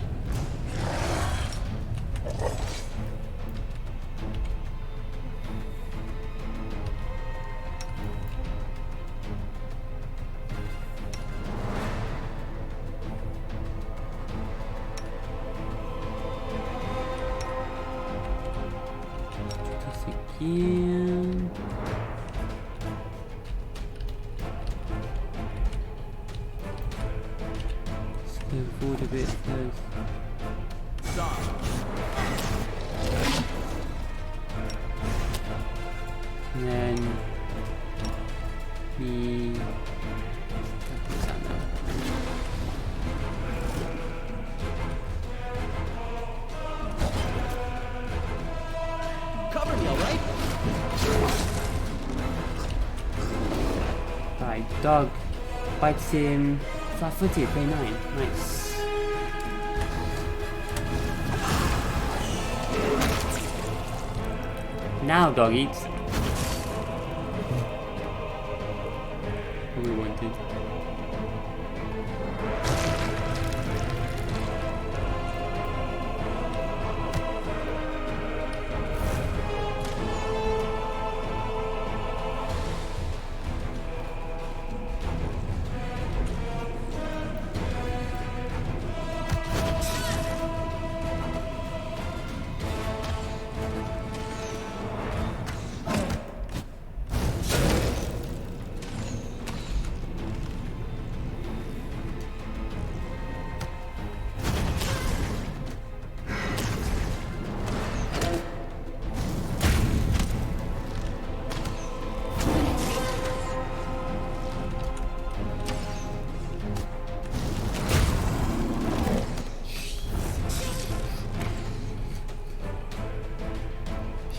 This again. Go forward a bit first. And then we Cover me, all right? right, dog bites him. Flat-footed, very nice. Nice. Now dog eats. What we wanted.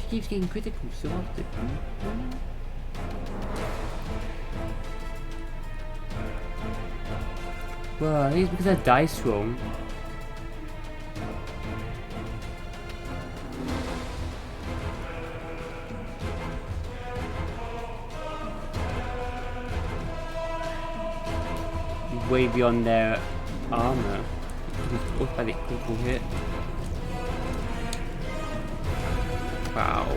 Keeps getting critical so often. Well, I think it's because I dice roll. Way beyond their armor. Automatic critical hit. Wow.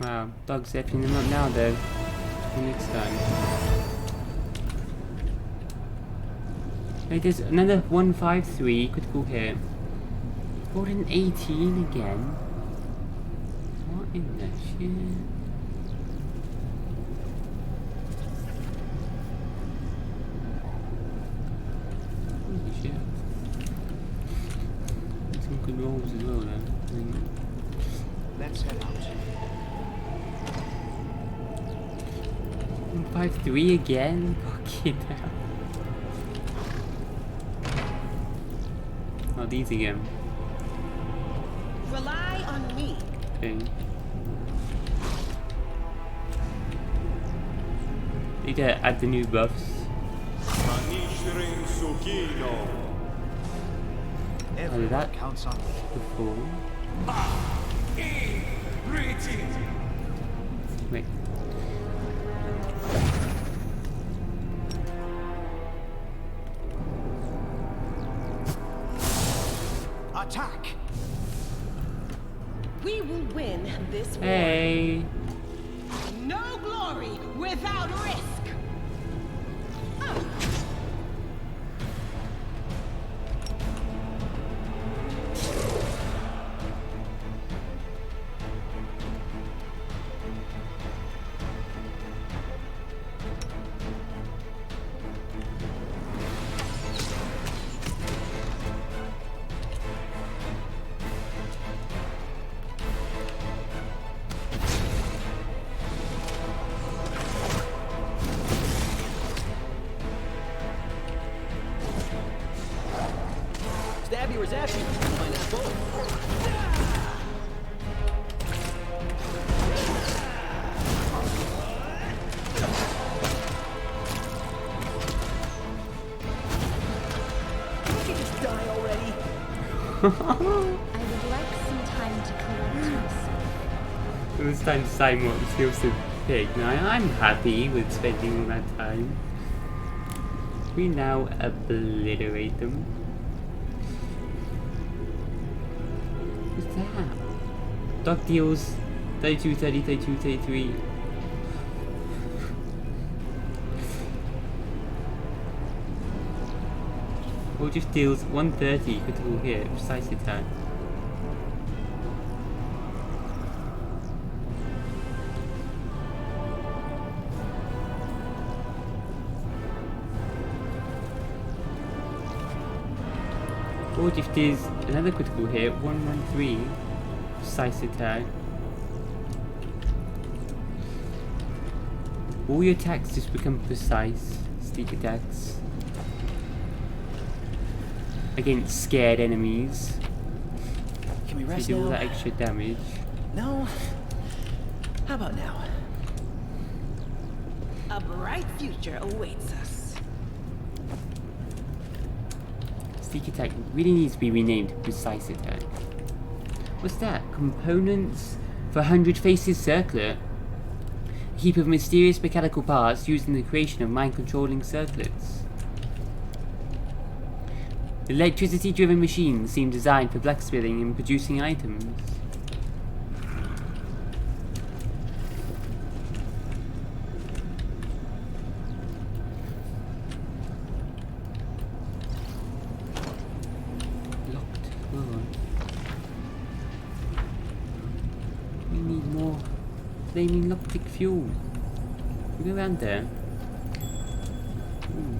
Wow, dog's effing them up now though. Till next time. Hey, there's another 153 critical hit. Rolled an 18 again. What in the shit? Holy shit. Some good rolls as well then. Let's head out. 153 again? Fucking hell. Oh, these again. Rely on me. Okay. Need to add the new buffs. Everyone that- counts on me. Before. Wait. Attack! We will win this war. Hey! No glory without risk. Stab you or zap you. Why not both? Can't you just die already? I would like some time to collect myself. It was time to decide what skills to pick. Now, I'm happy with spending all that time. We now obliterate them. What's that? Dog deals 32, 30, 32, 33. Or just deals 130 critical hit, precise attack. Or if there's another critical hit, 113, precise attack. All your attacks just become precise, sneak attacks. Against scared enemies. Can we So you rest do all now? that extra damage. No? How about now? A bright future awaits us. Sneak attack really needs to be renamed precise attack. What's that? Components for 100 faces circlet. A heap of mysterious mechanical parts used in the creation of mind-controlling circlets. Electricity-driven machines seem designed for blacksmithing and producing items. Locked. Oh. We need more flaming lockpick fuel. Go around there. Ooh.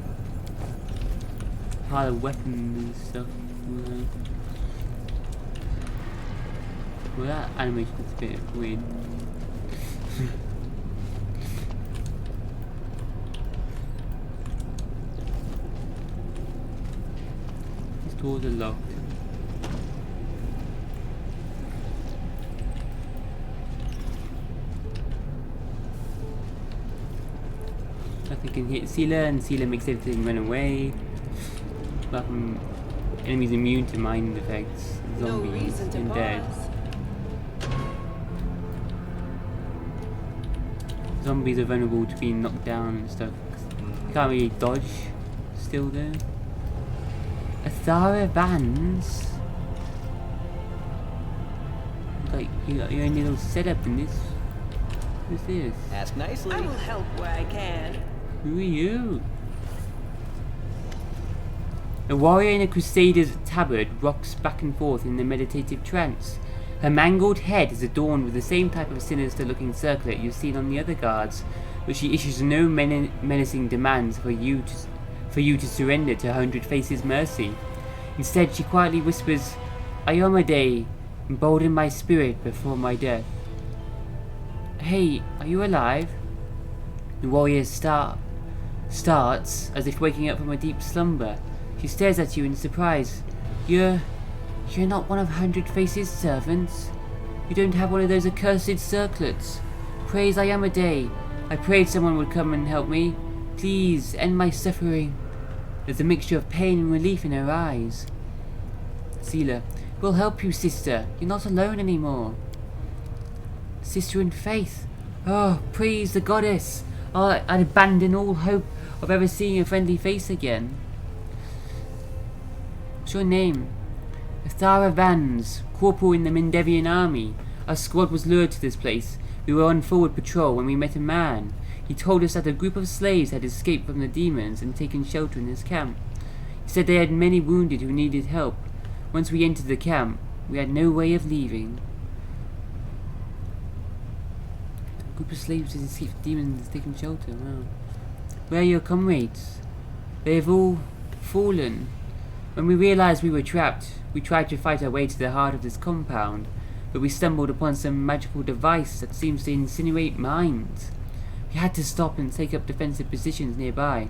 Pile of weapons and stuff. Well, that animation's a bit weird. These doors are locked. Nothing can hit Sealer, and Sealer makes everything run away. Enemies immune to mind effects, No zombies, reason to and dead. pause. Zombies are vulnerable to being knocked down and stuff. You can't really dodge still there. Azata vans? Like, you got your own little setup in this. Who's this? Ask nicely. I will help where I can. Who are you? A warrior in a crusader's tabard rocks back and forth in a meditative trance. Her mangled head is adorned with the same type of sinister-looking circlet you've seen on the other guards, but she issues no menacing demands for you to surrender to 100 Faces' mercy. Instead, she quietly whispers, "Iomade, embolden my spirit before my death." "Hey, are you alive?" The warrior starts as if waking up from a deep slumber. She stares at you in surprise. You're not one of 100 Faces' servants? You don't have one of those accursed circlets? Praise Iomade. I prayed someone would come and help me. Please, end my suffering. There's a mixture of pain and relief in her eyes. Seela, we'll help you, sister. You're not alone anymore. Sister in faith. Oh, praise the goddess. I'd abandon all hope of ever seeing a friendly face again. What's your name? Athara Vans, corporal in the Mendevian army. Our squad was lured to this place. We were on forward patrol when we met a man. He told us that a group of slaves had escaped from the demons and taken shelter in his camp. He said they had many wounded who needed help. Once we entered the camp, we had no way of leaving. A group of slaves had escaped from demons and taken shelter. Wow. Where are your comrades? They have all fallen. When we realized we were trapped, we tried to fight our way to the heart of this compound, but we stumbled upon some magical device that seems to insinuate minds. We had to stop and take up defensive positions nearby.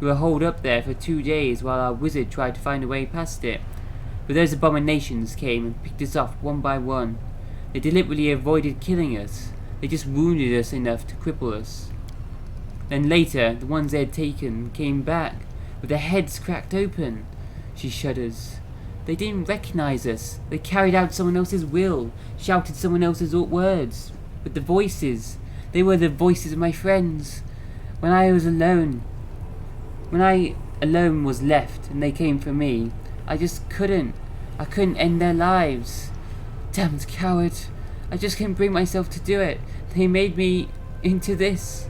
We were holed up there for 2 days while our wizard tried to find a way past it. But those abominations came and picked us off one by one. They deliberately avoided killing us. They just wounded us enough to cripple us. Then later, the ones they had taken came back, with their heads cracked open. She shudders. They didn't recognize us. They carried out someone else's will, shouted someone else's words. But the voices, they were the voices of my friends. When I alone was left and they came for me, I just couldn't. I couldn't end their lives. Damned coward. I just couldn't bring myself to do it. They made me into this.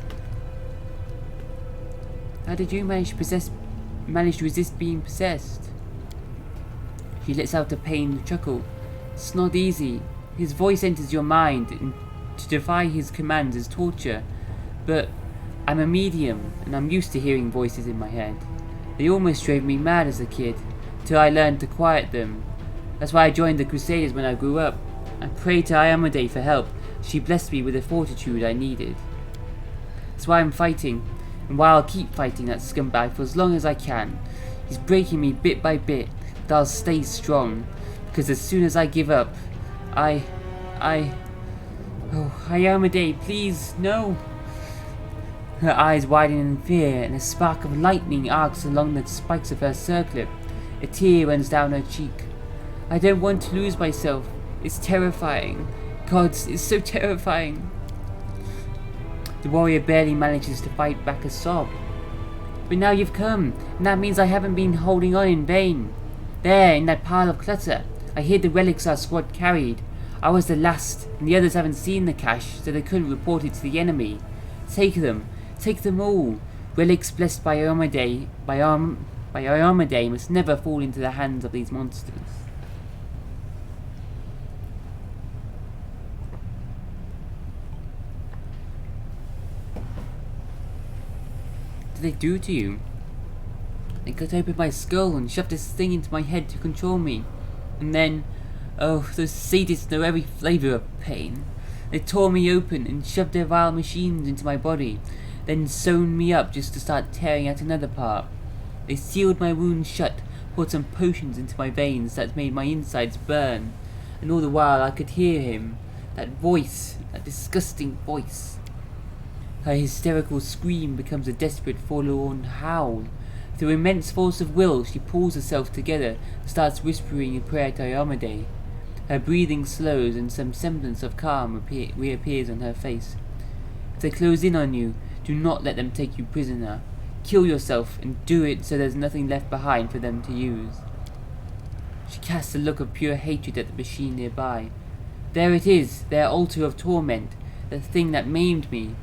How did you manage to resist being possessed? He lets out a pained chuckle. It's not easy. His voice enters your mind, and to defy his commands is torture. But I'm a medium, and I'm used to hearing voices in my head. They almost drove me mad as a kid, till I learned to quiet them. That's why I joined the Crusaders when I grew up. I prayed to Iomade for help. She blessed me with the fortitude I needed. That's why I'm fighting, and why I'll keep fighting that scumbag for as long as I can. He's breaking me bit by bit, but I'll stay strong, because as soon as I give up, oh, Iomade, please, no. Her eyes widen in fear, and a spark of lightning arcs along the spikes of her circlet. A tear runs down her cheek. I don't want to lose myself. It's terrifying. Gods, it's so terrifying. The warrior barely manages to fight back a sob. But now you've come, and that means I haven't been holding on in vain. There, in that pile of clutter, I hid the relics our squad carried. I was the last, and the others haven't seen the cache, so they couldn't report it to the enemy. Take them all. Relics blessed by Iomade must never fall into the hands of these monsters. What did they do to you? They cut open my skull and shoved this thing into my head to control me. And then, oh, those sadists know every flavour of pain. They tore me open and shoved their vile machines into my body, then sewn me up just to start tearing out another part. They sealed my wounds shut, poured some potions into my veins that made my insides burn, and all the while I could hear him, that voice, that disgusting voice. Her hysterical scream becomes a desperate, forlorn howl. Through immense force of will, she pulls herself together, starts whispering a prayer to Iomade. Her breathing slows and some semblance of calm reappears on her face. If they close in on you, do not let them take you prisoner. Kill yourself, and do it so there's nothing left behind for them to use. She casts a look of pure hatred at the machine nearby. There it is, their altar of torment. the thing that maimed me.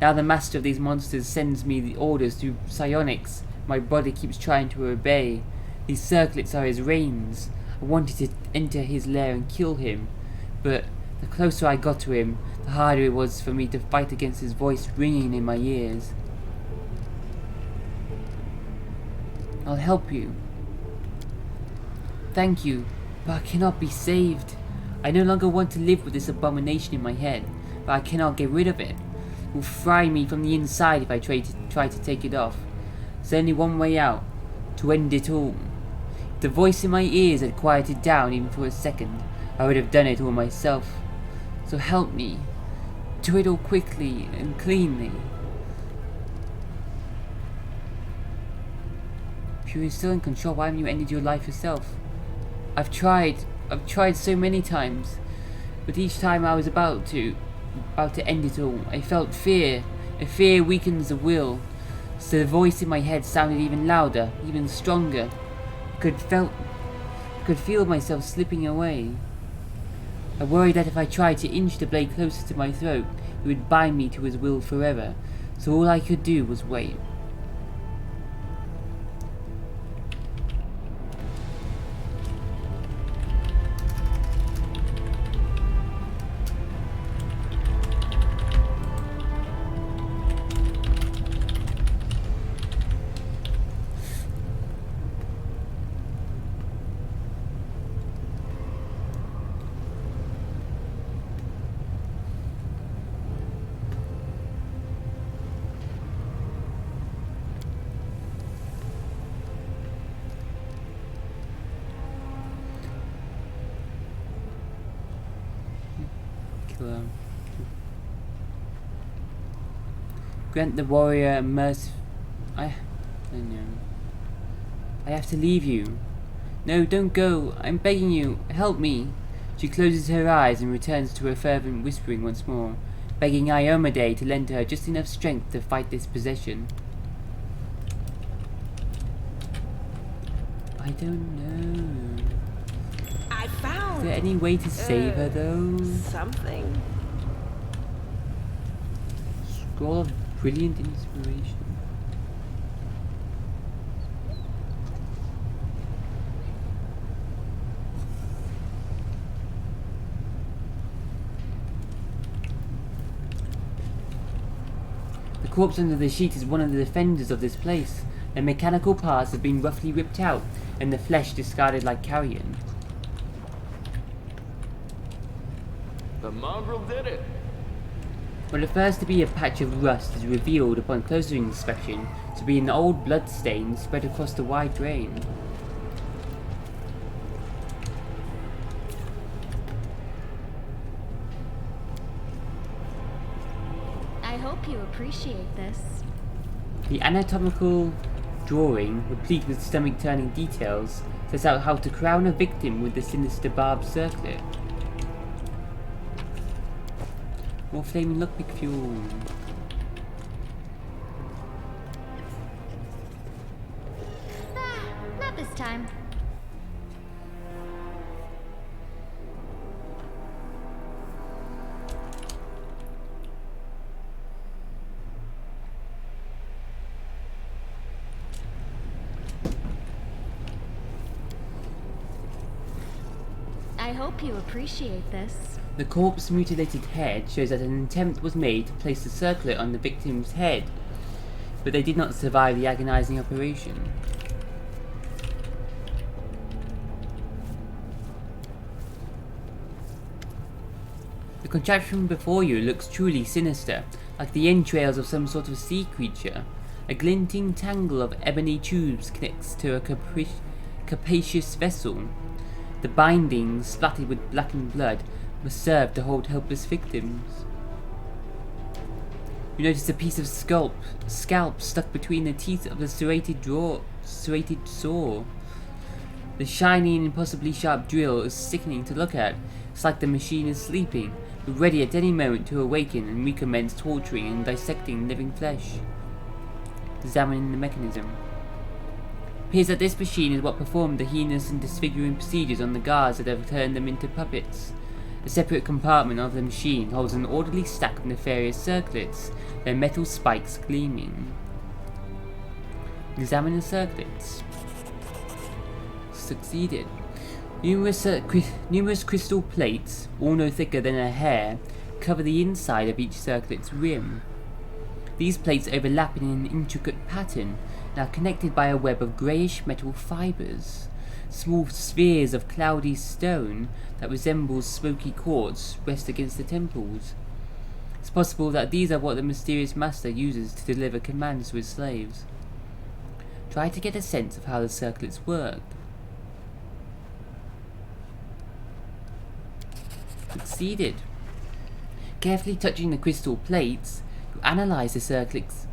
Now the master of these monsters sends me the orders through psionics. My body keeps trying to obey. These circlets are his reins. I wanted to enter his lair and kill him, but the closer I got to him, the harder it was for me to fight against his voice ringing in my ears. I'll help you. Thank you, but I cannot be saved. I no longer want to live with this abomination in my head, but I cannot get rid of it. It will fry me from the inside if I try to take it off. There's only one way out, to end it all. If the voice in my ears had quieted down even for a second, I would have done it all myself. So help me. Do it all quickly and cleanly. If you were still in control, why haven't you ended your life yourself? I've tried so many times, but each time I was about to end it all, I felt fear. A fear weakens the will, so the voice in my head sounded even louder, even stronger. I could feel myself slipping away. I worried that if I tried to inch the blade closer to my throat, it would bind me to his will forever, so all I could do was wait. Grant the warrior mercy. I know. I have to leave you. No, don't go. I'm begging you. Help me. She closes her eyes and returns to her fervent whispering once more, begging Iomade to lend her just enough strength to fight this possession. I don't know. I found Is there any way to save her though? something. Scroll of brilliant inspiration. The corpse under the sheet is one of the defenders of this place. The mechanical parts have been roughly ripped out, and the flesh discarded like carrion. The mongrel did it. What at first to be a patch of rust is revealed upon closer inspection to be an old blood stain spread across the wide drain. I hope you appreciate this. The anatomical drawing, replete with stomach-turning details, sets out how to crown a victim with the sinister barbed circlet. More flaming lockpick fuel. Not this time. I hope you appreciate this. The corpse's mutilated head shows that an attempt was made to place the circlet on the victim's head, but they did not survive the agonizing operation. The contraption before you looks truly sinister, like the entrails of some sort of sea creature. A glinting tangle of ebony tubes connects to a capacious vessel. The bindings, splattered with blackened blood, must serve to hold helpless victims. You notice a piece of scalp stuck between the teeth of the serrated saw. The shiny and impossibly sharp drill is sickening to look at. It's like the machine is sleeping, but ready at any moment to awaken and recommence torturing and dissecting living flesh. Examining the mechanism. Appears that this machine is what performed the heinous and disfiguring procedures on the guards that have turned them into puppets. A separate compartment of the machine holds an orderly stack of nefarious circlets, their metal spikes gleaming. Examine the circlets. Succeeded. Numerous crystal plates, all no thicker than a hair, cover the inside of each circlet's rim. These plates overlap in an intricate pattern and are connected by a web of greyish metal fibres. Small spheres of cloudy stone that resembles smoky quartz rest against the temples. It's possible that these are what the mysterious master uses to deliver commands to his slaves. Try to get a sense of how the circlets work. Succeeded. Carefully touching the crystal plates, you analyze the circlet's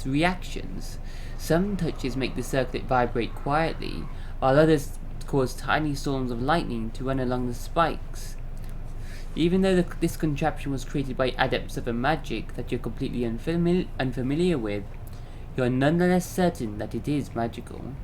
reactions. Some touches make the circlet vibrate quietly, while others cause tiny storms of lightning to run along the spikes. Even though this contraption was created by adepts of a magic that you're completely unfamiliar with, you are nonetheless certain that it is magical.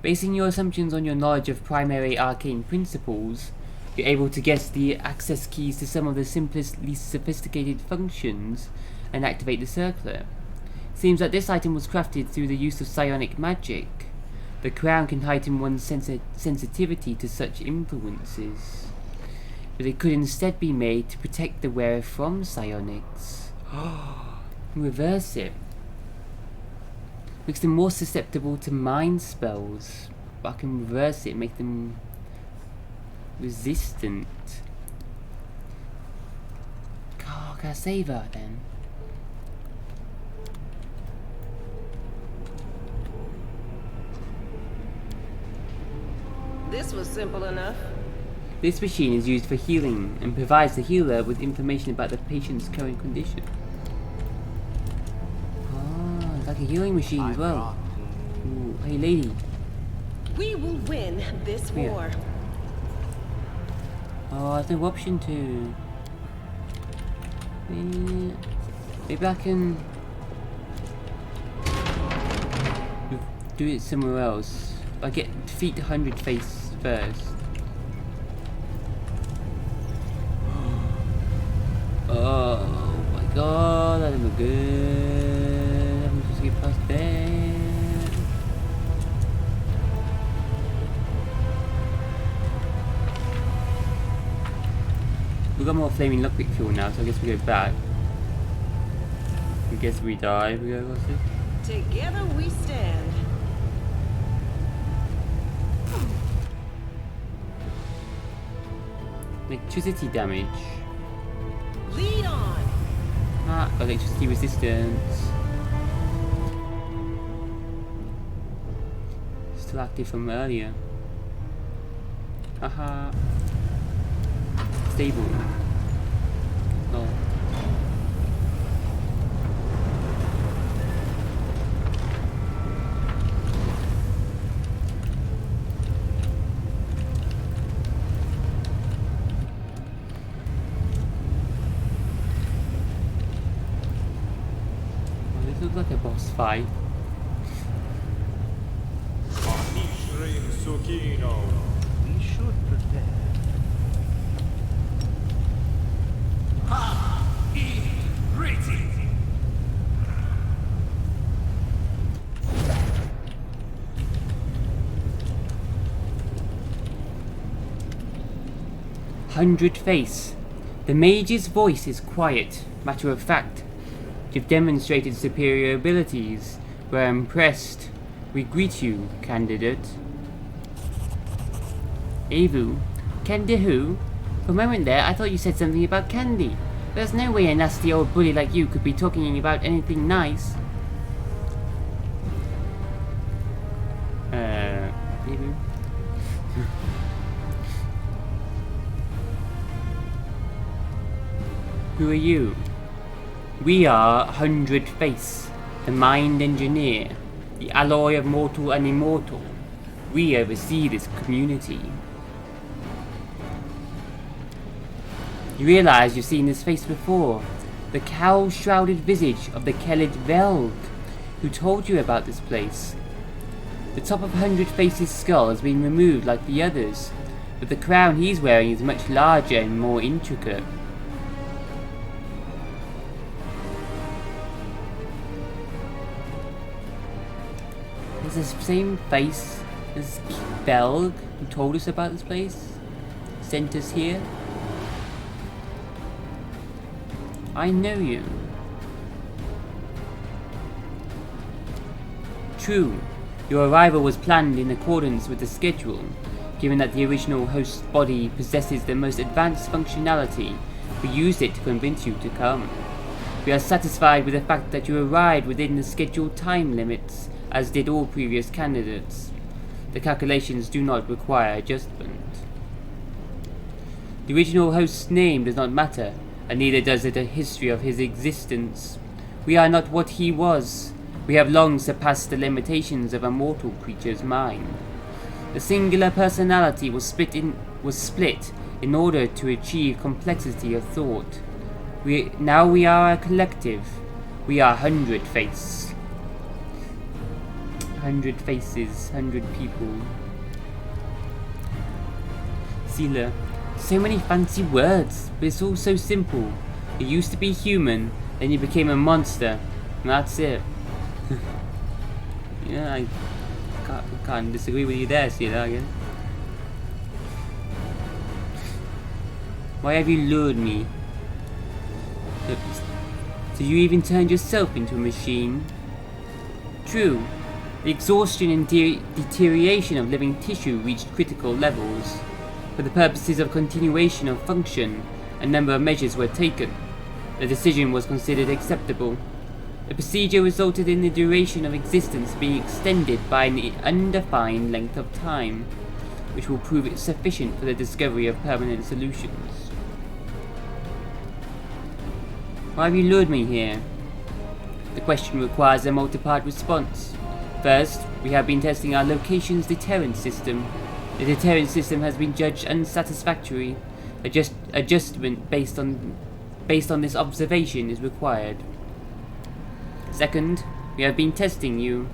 Basing your assumptions on your knowledge of primary arcane principles, you're able to guess the access keys to some of the simplest, least sophisticated functions and activate the circlet. Seems that this item was crafted through the use of psionic magic. The crown can heighten one's sensitivity to such influences, but it could instead be made to protect the wearer from psionics. Reverse it. Makes them more susceptible to mind spells, but I can reverse it, make them resistant. Oh, can I save her then? This was simple enough. This machine is used for healing and provides the healer with information about the patient's current condition. Oh, it's like a healing machine as well. Ooh, hey lady. We will win this war. Oh, there's no option to... Maybe I can... do it somewhere else. I get defeat 100 face first. Oh my god, that is good. I'm just get past there. We got more flaming lockpick fuel now, so I guess we go back. I guess we die. We go. What's it? Together we stand. Electricity damage. Lead on. Ah, electricity resistance. Still active from earlier. Haha. Stable. No. Looks like a boss fight. We should prepare. 100 face. The mage's voice is quiet, matter of fact. You've demonstrated superior abilities. We're impressed. We greet you, candidate. Avu? Candy who? For a moment there, I thought you said something about candy. There's no way a nasty old bully like you could be talking about anything nice. Avu? Who are you? We are 100 Face, the Mind Engineer, the alloy of mortal and immortal. We oversee this community. You realize you've seen this face before. The cowl-shrouded visage of the Kelid Velg, who told you about this place. The top of 100 Face's skull has been removed like the others, but the crown he's wearing is much larger and more intricate. Is this the same face as Belg, who told us about this place? Sent us here? I know you. True, your arrival was planned in accordance with the schedule. Given that the original host's body possesses the most advanced functionality, we used it to convince you to come. We are satisfied with the fact that you arrived within the scheduled time limits, as did all previous candidates. The calculations do not require adjustment. The original host's name does not matter, and neither does it the history of his existence. We are not what he was. We have long surpassed the limitations of a mortal creature's mind. The singular personality was split in order to achieve complexity of thought. Now we are a collective. We are 100 Face. 100 faces, 100 people. Sila. So many fancy words, but it's all so simple. You used to be human, then you became a monster, and that's it. Yeah, I can't disagree with you there, Sila, again. Why have you lured me? So you even turned yourself into a machine? True. The exhaustion and deterioration of living tissue reached critical levels. For the purposes of continuation of function, a number of measures were taken. The decision was considered acceptable. The procedure resulted in the duration of existence being extended by an undefined length of time, which will prove sufficient for the discovery of permanent solutions. Why have you lured me here? The question requires a multi-part response. First, we have been testing our location's deterrence system. The deterrence system has been judged unsatisfactory. Adjustment based on this observation is required. Second, we have been testing you.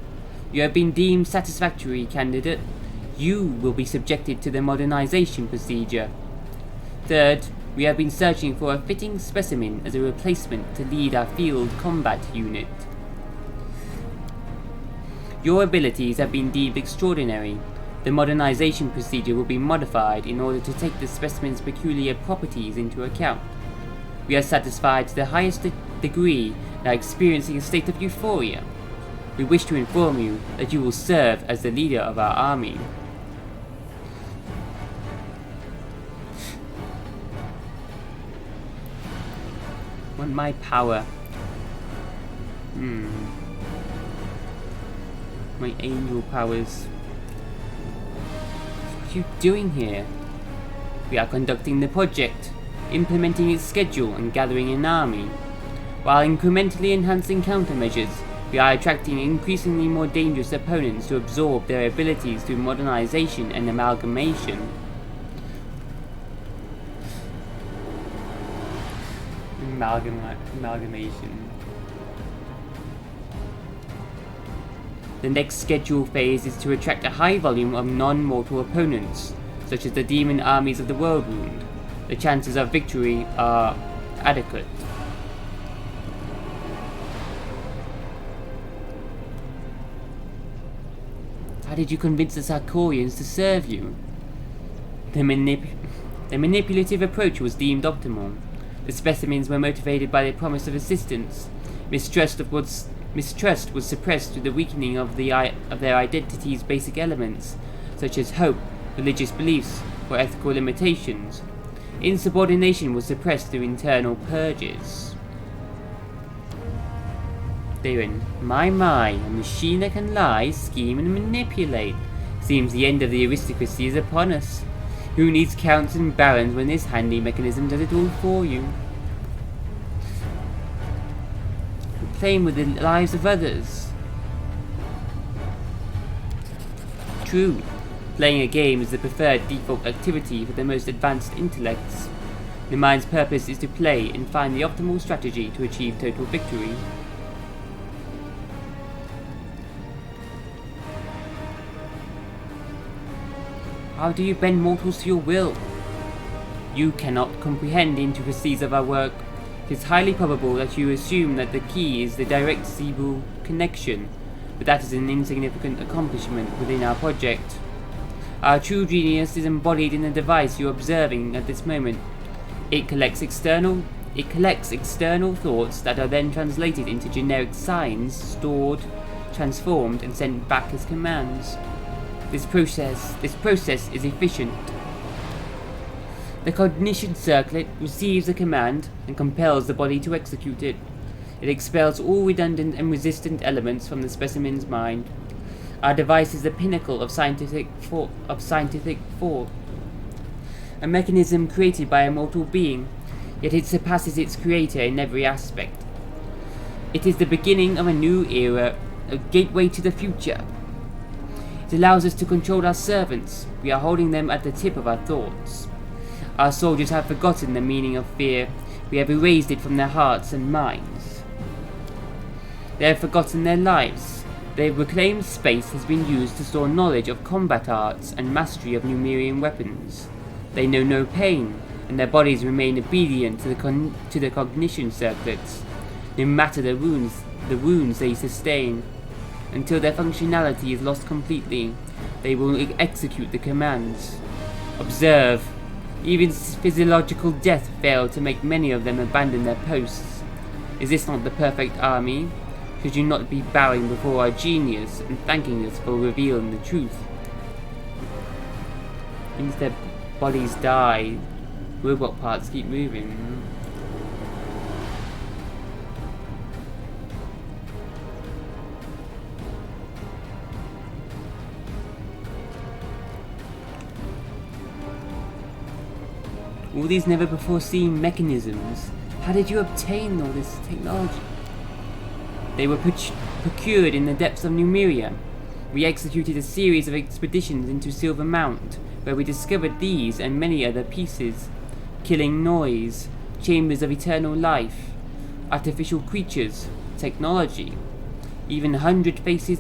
You have been deemed satisfactory, candidate. You will be subjected to the modernization procedure. Third, we have been searching for a fitting specimen as a replacement to lead our field combat unit. Your abilities have been deemed extraordinary. The modernization procedure will be modified in order to take the specimen's peculiar properties into account. We are satisfied to the highest degree and are experiencing a state of euphoria. We wish to inform you that you will serve as the leader of our army. Want my power? My angel powers. What are you doing here? We are conducting the project, implementing its schedule and gathering an army. While incrementally enhancing countermeasures, we are attracting increasingly more dangerous opponents to absorb their abilities through modernization and amalgamation. Amalgamation. The next scheduled phase is to attract a high volume of non-mortal opponents, such as the demon armies of the World Wound. The chances of victory are adequate. How did you convince the Sarkorians to serve you? The manipulative approach was deemed optimal. The specimens were motivated by the promise of assistance. Mistrust was suppressed through the weakening of their identity's basic elements, such as hope, religious beliefs, or ethical limitations. Insubordination was suppressed through internal purges. Therein, my, a machine that can lie, scheme, and manipulate. Seems the end of the aristocracy is upon us. Who needs counts and barons when this handy mechanism does it all for you? Playing with the lives of others. True, playing a game is the preferred default activity for the most advanced intellects. The mind's purpose is to play and find the optimal strategy to achieve total victory. How do you bend mortals to your will? You cannot comprehend the intricacies of our work. It is highly probable that you assume that the key is the direct cerebral connection, but that is an insignificant accomplishment within our project. Our true genius is embodied in the device you are observing at this moment. It collects external thoughts that are then translated into generic signs, stored, transformed, and sent back as commands. This process is efficient. The cognition circuit receives a command and compels the body to execute it. It expels all redundant and resistant elements from the specimen's mind. Our device is the pinnacle of scientific thought. A mechanism created by a mortal being, yet it surpasses its creator in every aspect. It is the beginning of a new era, a gateway to the future. It allows us to control our servants. We are holding them at the tip of our thoughts. Our soldiers have forgotten the meaning of fear. We have erased it from their hearts and minds. They have forgotten their lives. Their reclaimed space has been used to store knowledge of combat arts and mastery of Numerian weapons. They know no pain, and their bodies remain obedient to the cognition circuits, no matter the wounds they sustain. Until their functionality is lost completely, they will execute the commands. Observe. Even physiological death failed to make many of them abandon their posts. Is this not the perfect army? Should you not be bowing before our genius and thanking us for revealing the truth? Since their bodies die, robot parts keep moving. All these never before seen mechanisms. How did you obtain all this technology? They were procured in the depths of Numeria. We executed a series of expeditions into Sylvan Mount, where we discovered these and many other pieces. Killing noise, chambers of eternal life, artificial creatures, technology. Even hundred faces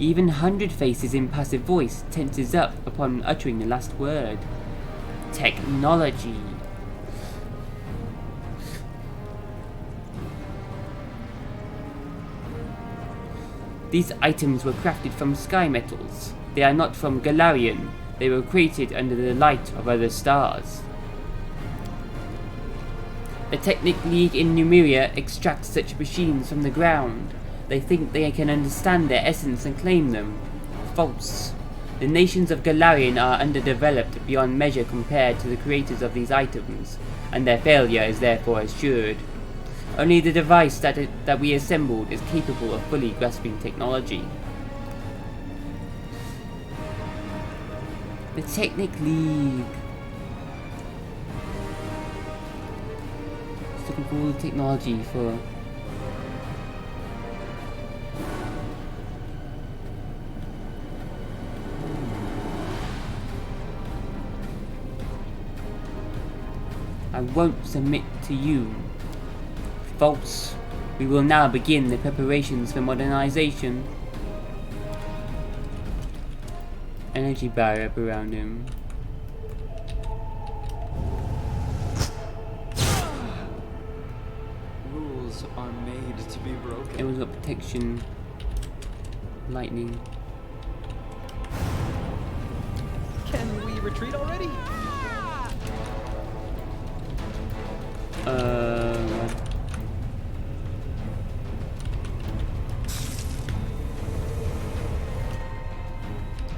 in passive voice tenses up upon uttering the last word. Technology. These items were crafted from sky metals. They are not from Galarian. They were created under the light of other stars. The Technic League in Numeria extracts such machines from the ground. They think they can understand their essence and claim them. False. The nations of Galarian are underdeveloped beyond measure compared to the creators of these items, and their failure is therefore assured. Only the device that we assembled is capable of fully grasping technology. The Technic League. Just looking for all the technology for... I won't submit to you. False. We will now begin the preparations for modernization. Energy barrier up around him. Rules are made to be broken. Everyone's got protection. Lightning. Can we retreat already?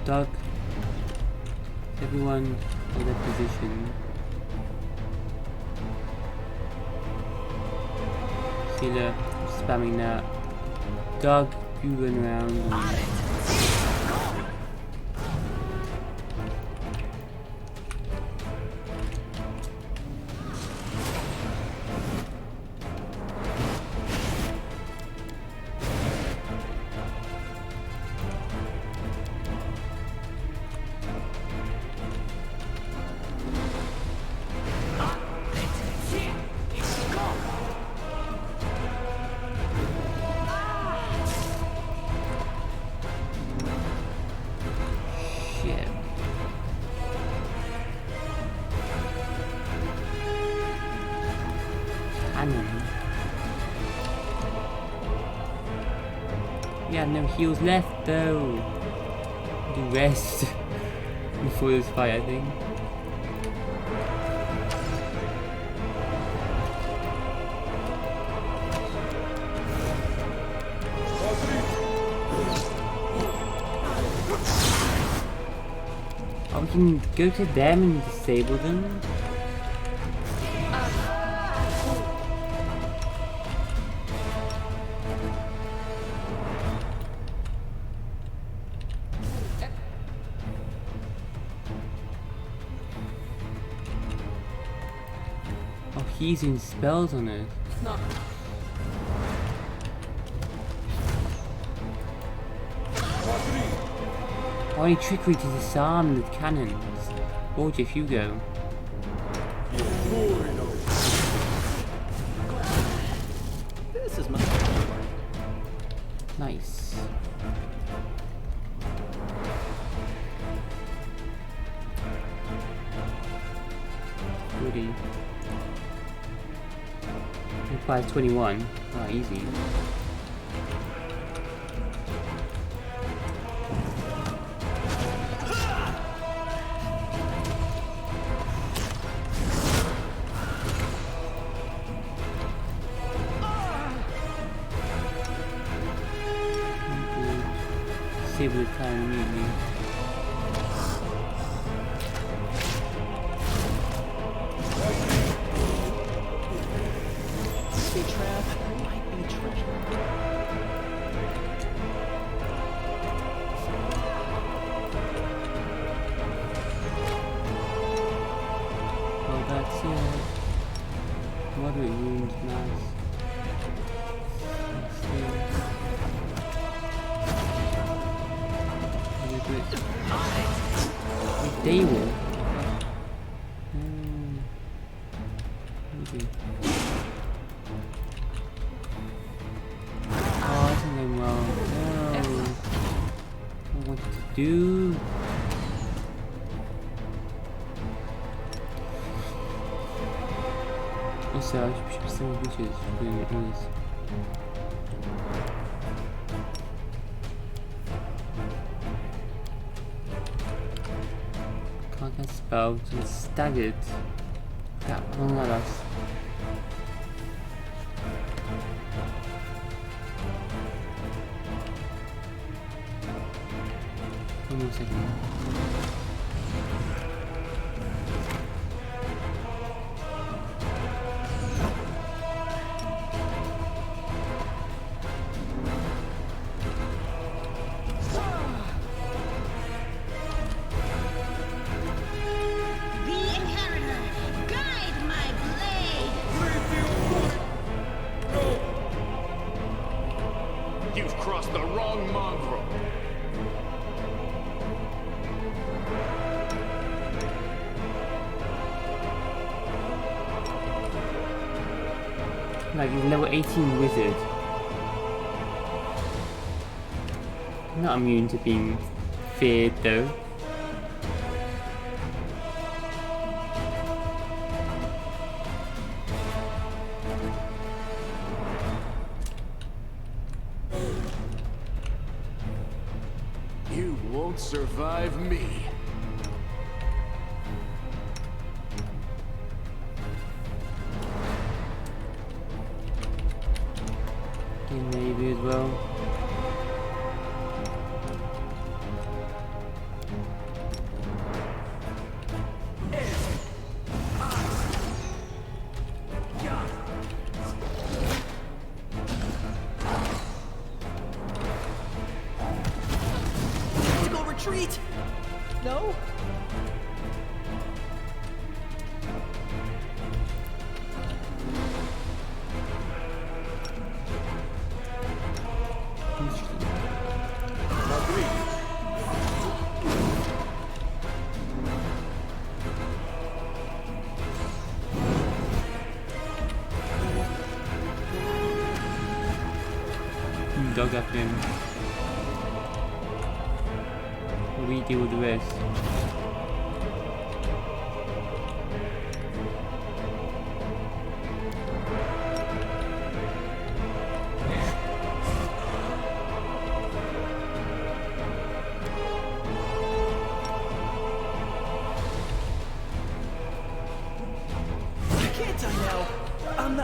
Doug. Everyone in their position. Sheila spamming that. Doug, you run around. And on. We have no heals left though. Do rest before this fight, I think. Oh, we can go to them and disable them. Oh, he's in spells on it. Only trickery to disarm the cannons. Watch if you go. This is my. Nice. Goody. Requires 21. Oh, easy. Disable the time immediately. Be trapped. Might be treasure. Oh, that's it. Moderate wounds, nice. Let's see. They will. Okay. Oh, that's something wrong. No. What I wanted to do. Also, I should be some witches doing all this. Can't get spelled and staggered. Yeah, one of us. One more second. The inheritor, guide my blade. You've crossed the wrong mongrel. Like he's level 18 wizard. Not immune to being feared though. You won't survive me. Game maybe as well. Tactical retreat. No. Dog up him. We deal with the rest.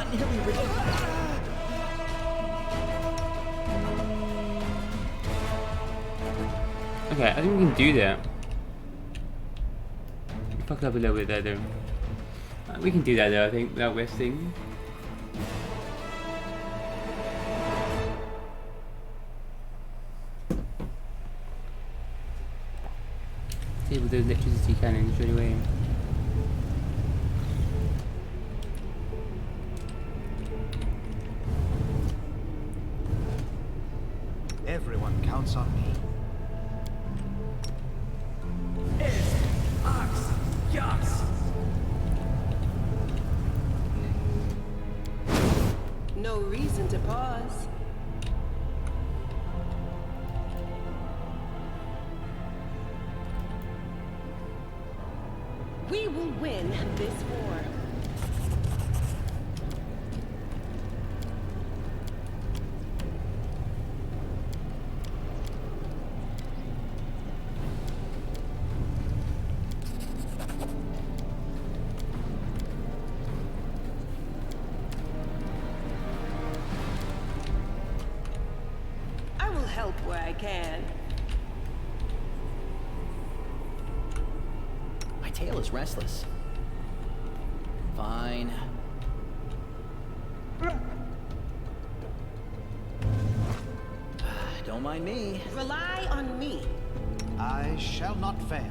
not nearly rich. Okay, I think we can do that. We fucked up a little bit there though. We can do that though, I think, without resting. Disable those electricity cannons straight away. Everyone counts on me. No reason to pause. We will win this war. I will help where I can. My tail is restless. Fine. Don't mind me. Rely on me. I shall not fail.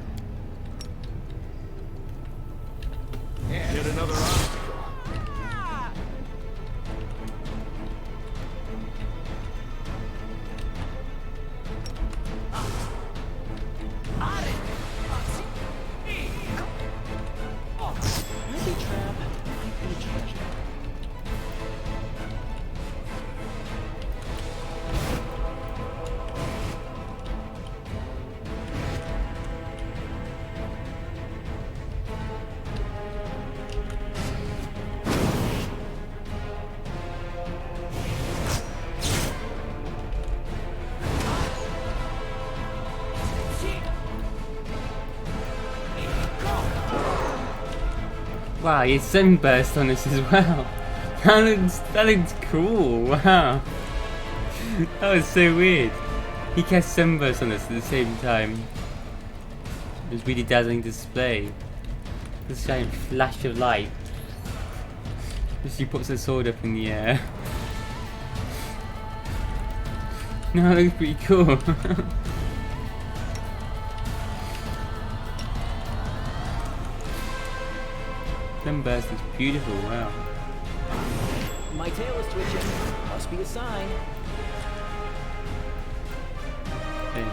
Yet another obstacle. Might be a trap. Might be a treasure. Wow, he sunburst on us as well. That looks cool. Wow. That was so weird. He cast sunburst on us at the same time. It was really dazzling display. This giant flash of light. As she puts her sword up in the air. No, that looks pretty cool. Sunburst is beautiful, wow. My tail is twitching. Must be a sign. Okay.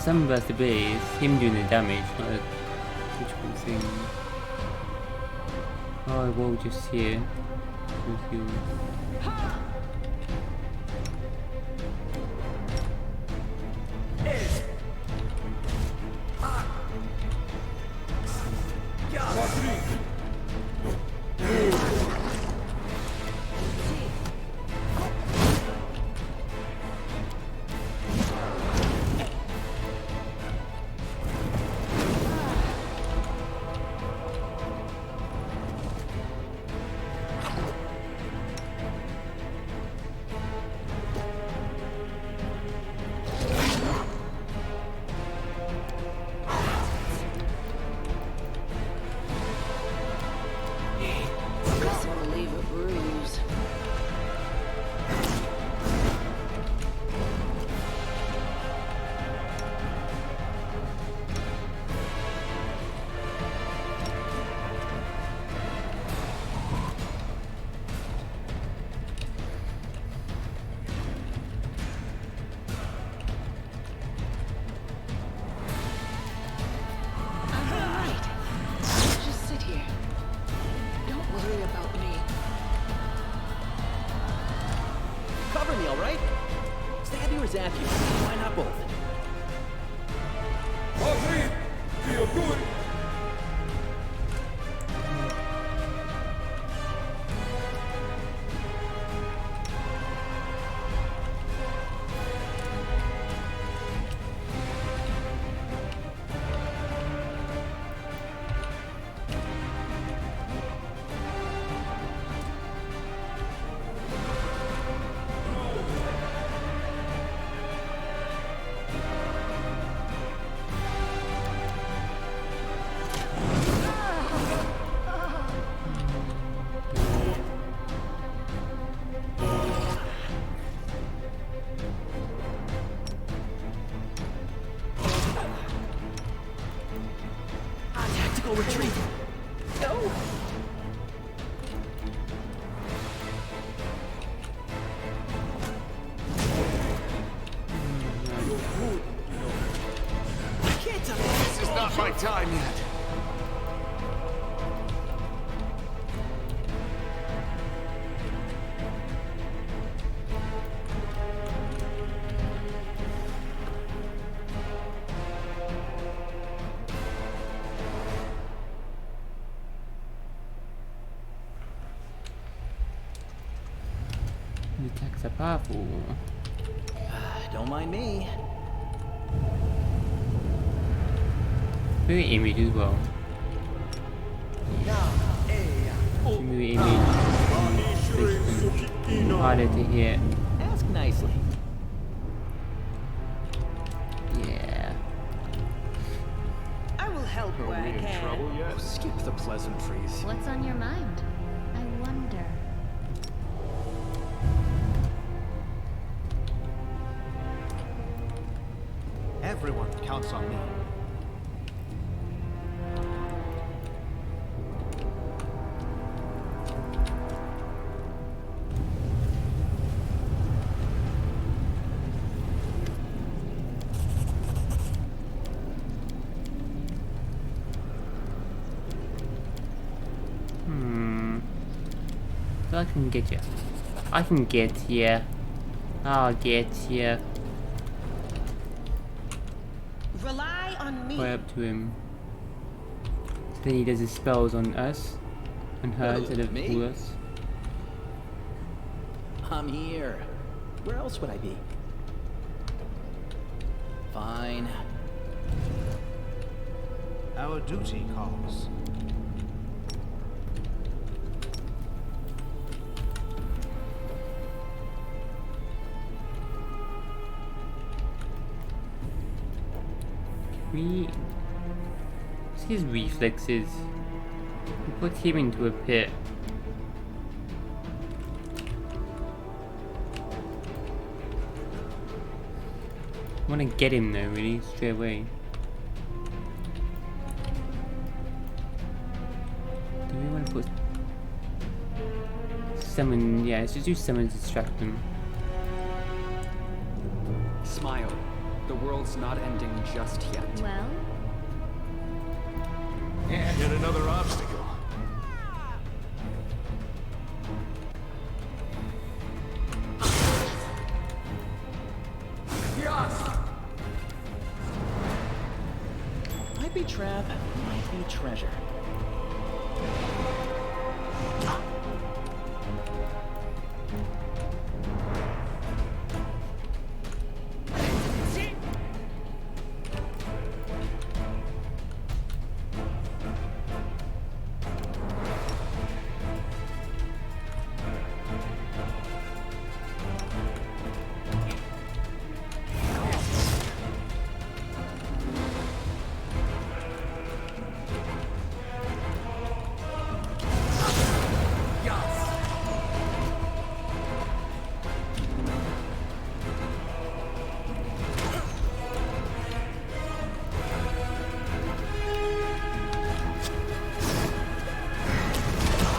Sunburst ability is him doing the damage, not a critical thing. Oh, I will just here. With you. This will leave a bruise. I'm all right. Just sit here. Don't worry about me. Cover me, all right? Stab you or zap you? Why not both? Tactical retreat. No. I can't tell. This is not my time yet. The attacks are powerful. Don't mind me. Very image as well. Very image. Harder to hit. Ask nicely. Yeah. I will help where I can. Trouble yet? Skip the pleasantries. What's on your mind? I wonder. Everyone counts on me. So I can get you. I can get you. I'll get you. Rely on me. Right up to him. So then he does his spells on us. On her Oh, instead of me? all us. I'm here. Where else would I be? Fine. Our duty calls. What's his reflexes? We put him into a pit. I want to get him though, really, straight away. Do we want to put summon? Yeah, let's just do summon to distract them. Smile. The world's not ending just yet. Well, Yet another obstacle. Might be trap, might be treasure.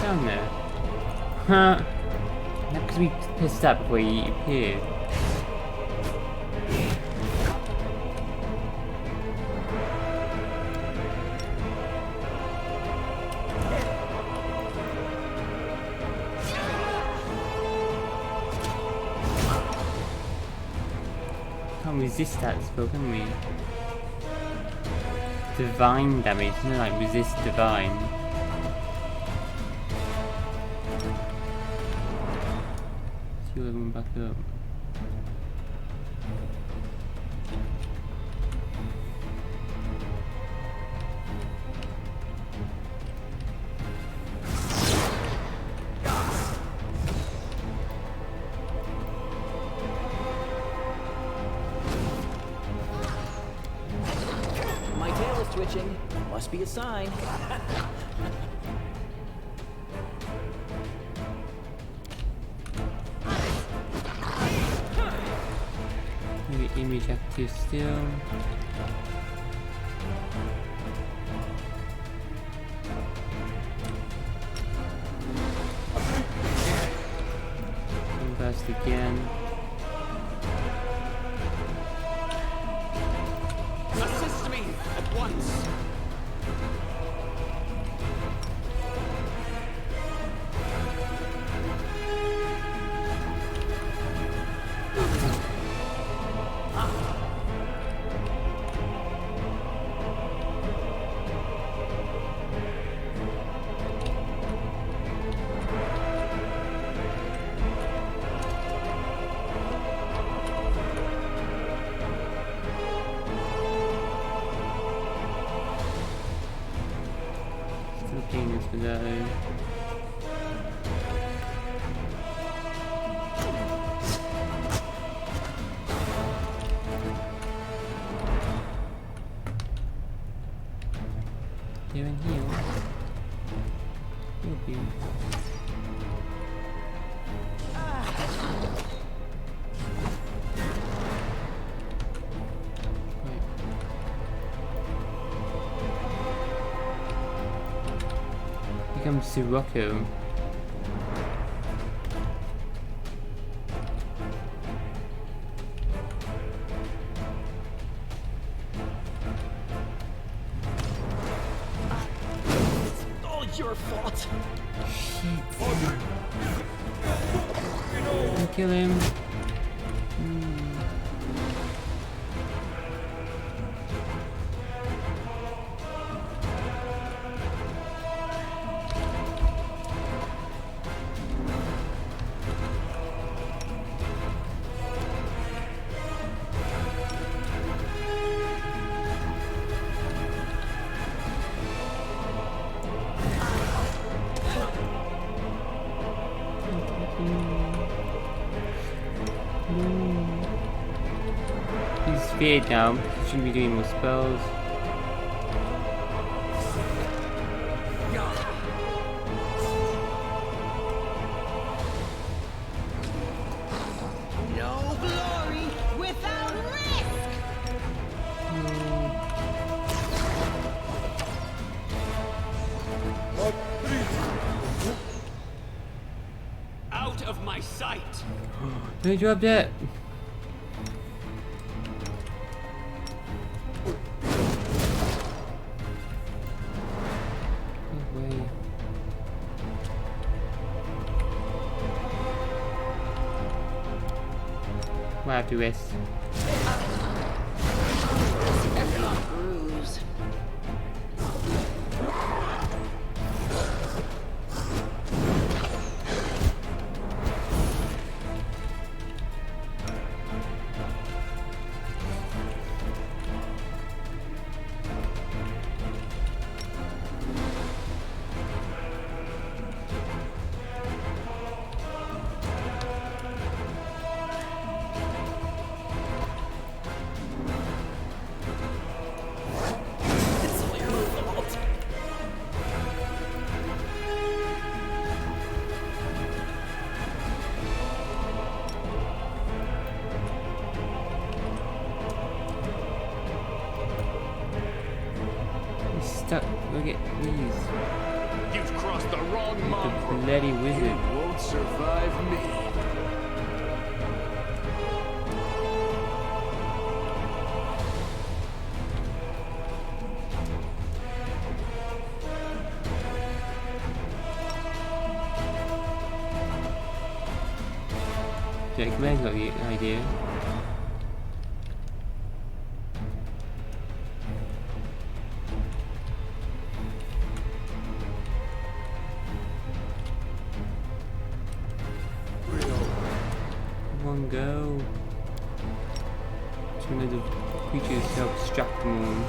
Down there. Huh. Because we pissed up before he appeared. Can't resist that spell, can we? Divine damage, isn't it like resist divine? Heal everyone back up. My tail is twitching. Must be a sign. Maybe image active still. again. Assist me at once. Still paying us for that though. Here and heal. You'll be. Right. Become Sirocco. All your fault. Kill him. He's feared now. Shouldn't be doing more spells. No glory without risk! Out of my sight. Don't drop that. No way. We'll have to rest. Bruise. It's all your fault. He's stuck. Look at these. You've crossed the wrong The mongrel. bloody wizard. You won't survive me. Jack Man's got the idea. Come on, go. It's one of the creatures to help distract them all.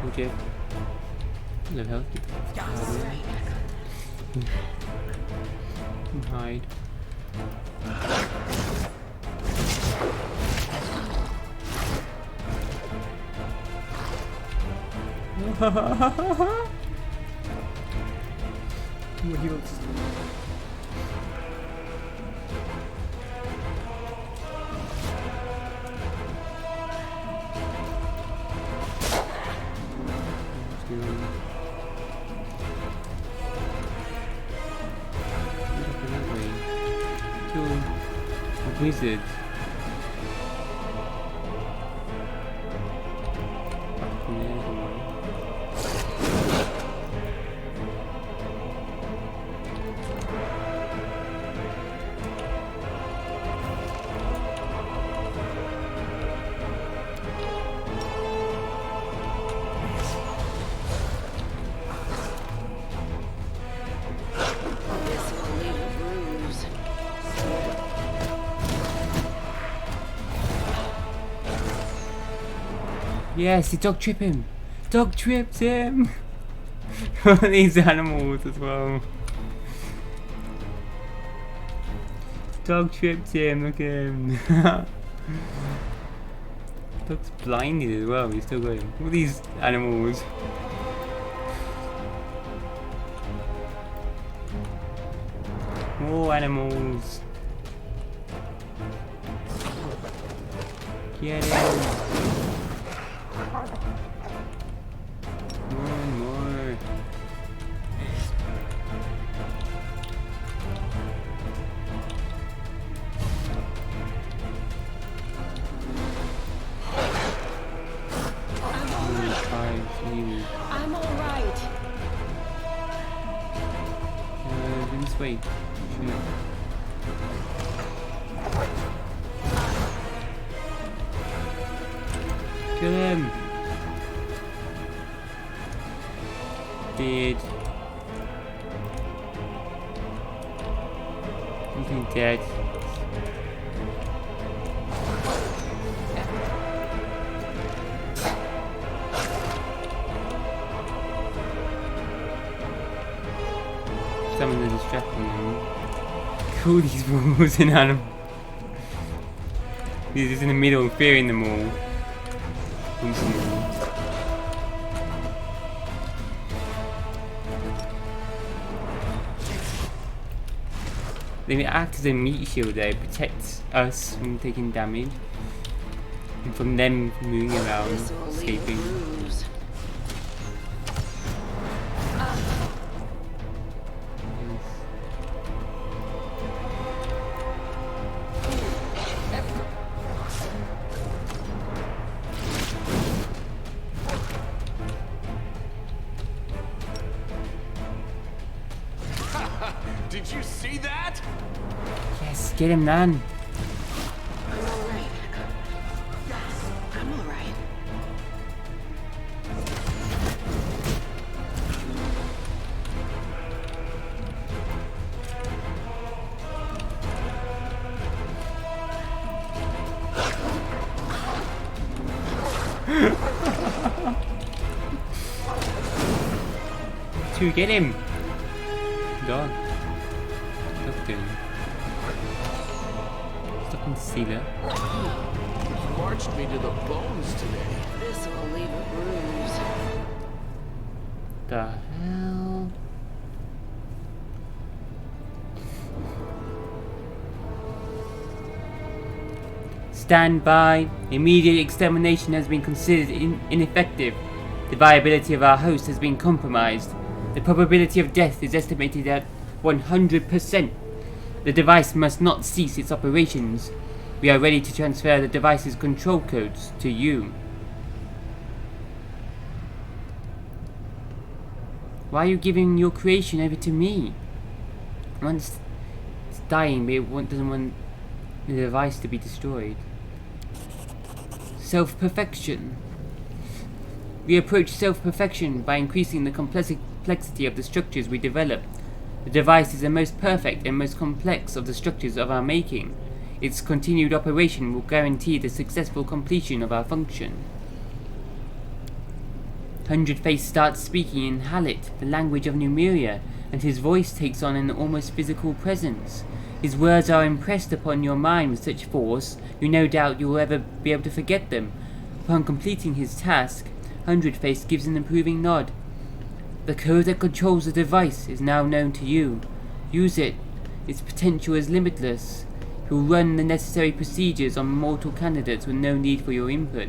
Oh, Jeff. Hello, health. Hide. More heals. wizard. This will leave a bruise. Yes, he dog trip him. Dog tripped him. These animals as well. Dog tripped him. Look at him. Dog's blinded as well. He's still going. All these animals. More animals. Get him. More. I'm all right. This way. Shoot. Kill him. Dead. He's dead. Someone is distracting them. Kill these wolves and animals. He's just in the middle, fearing them all. They act as a meat shield there, protects us from taking damage and from them moving around, This will leave a escaping. bruise. Did you see that? Yes, get him, man. I'm all right. I'm all right. To get him. Dog. Stop doing. Stop and sealer. You marched me to the bones today. This will leave a bruise. The hell? Stand by. Immediate extermination has been considered ineffective. The viability of our host has been compromised. The probability of death is estimated at 100%. The device must not cease its operations. We are ready to transfer the device's control codes to you. Why are you giving your creation over to me? Once it's dying, but it doesn't want the device to be destroyed. Self-perfection. We approach self-perfection by increasing the complexity of the structures we develop. The device is the most perfect and most complex of the structures of our making. Its continued operation will guarantee the successful completion of our function. Hundredface starts speaking in Halit, the language of Numeria, and his voice takes on an almost physical presence. His words are impressed upon your mind with such force, you no doubt you will ever be able to forget them. Upon completing his task, Hundredface gives an approving nod. The code that controls the device is now known to you. Use it. Its potential is limitless. He will run the necessary procedures on mortal candidates with no need for your input.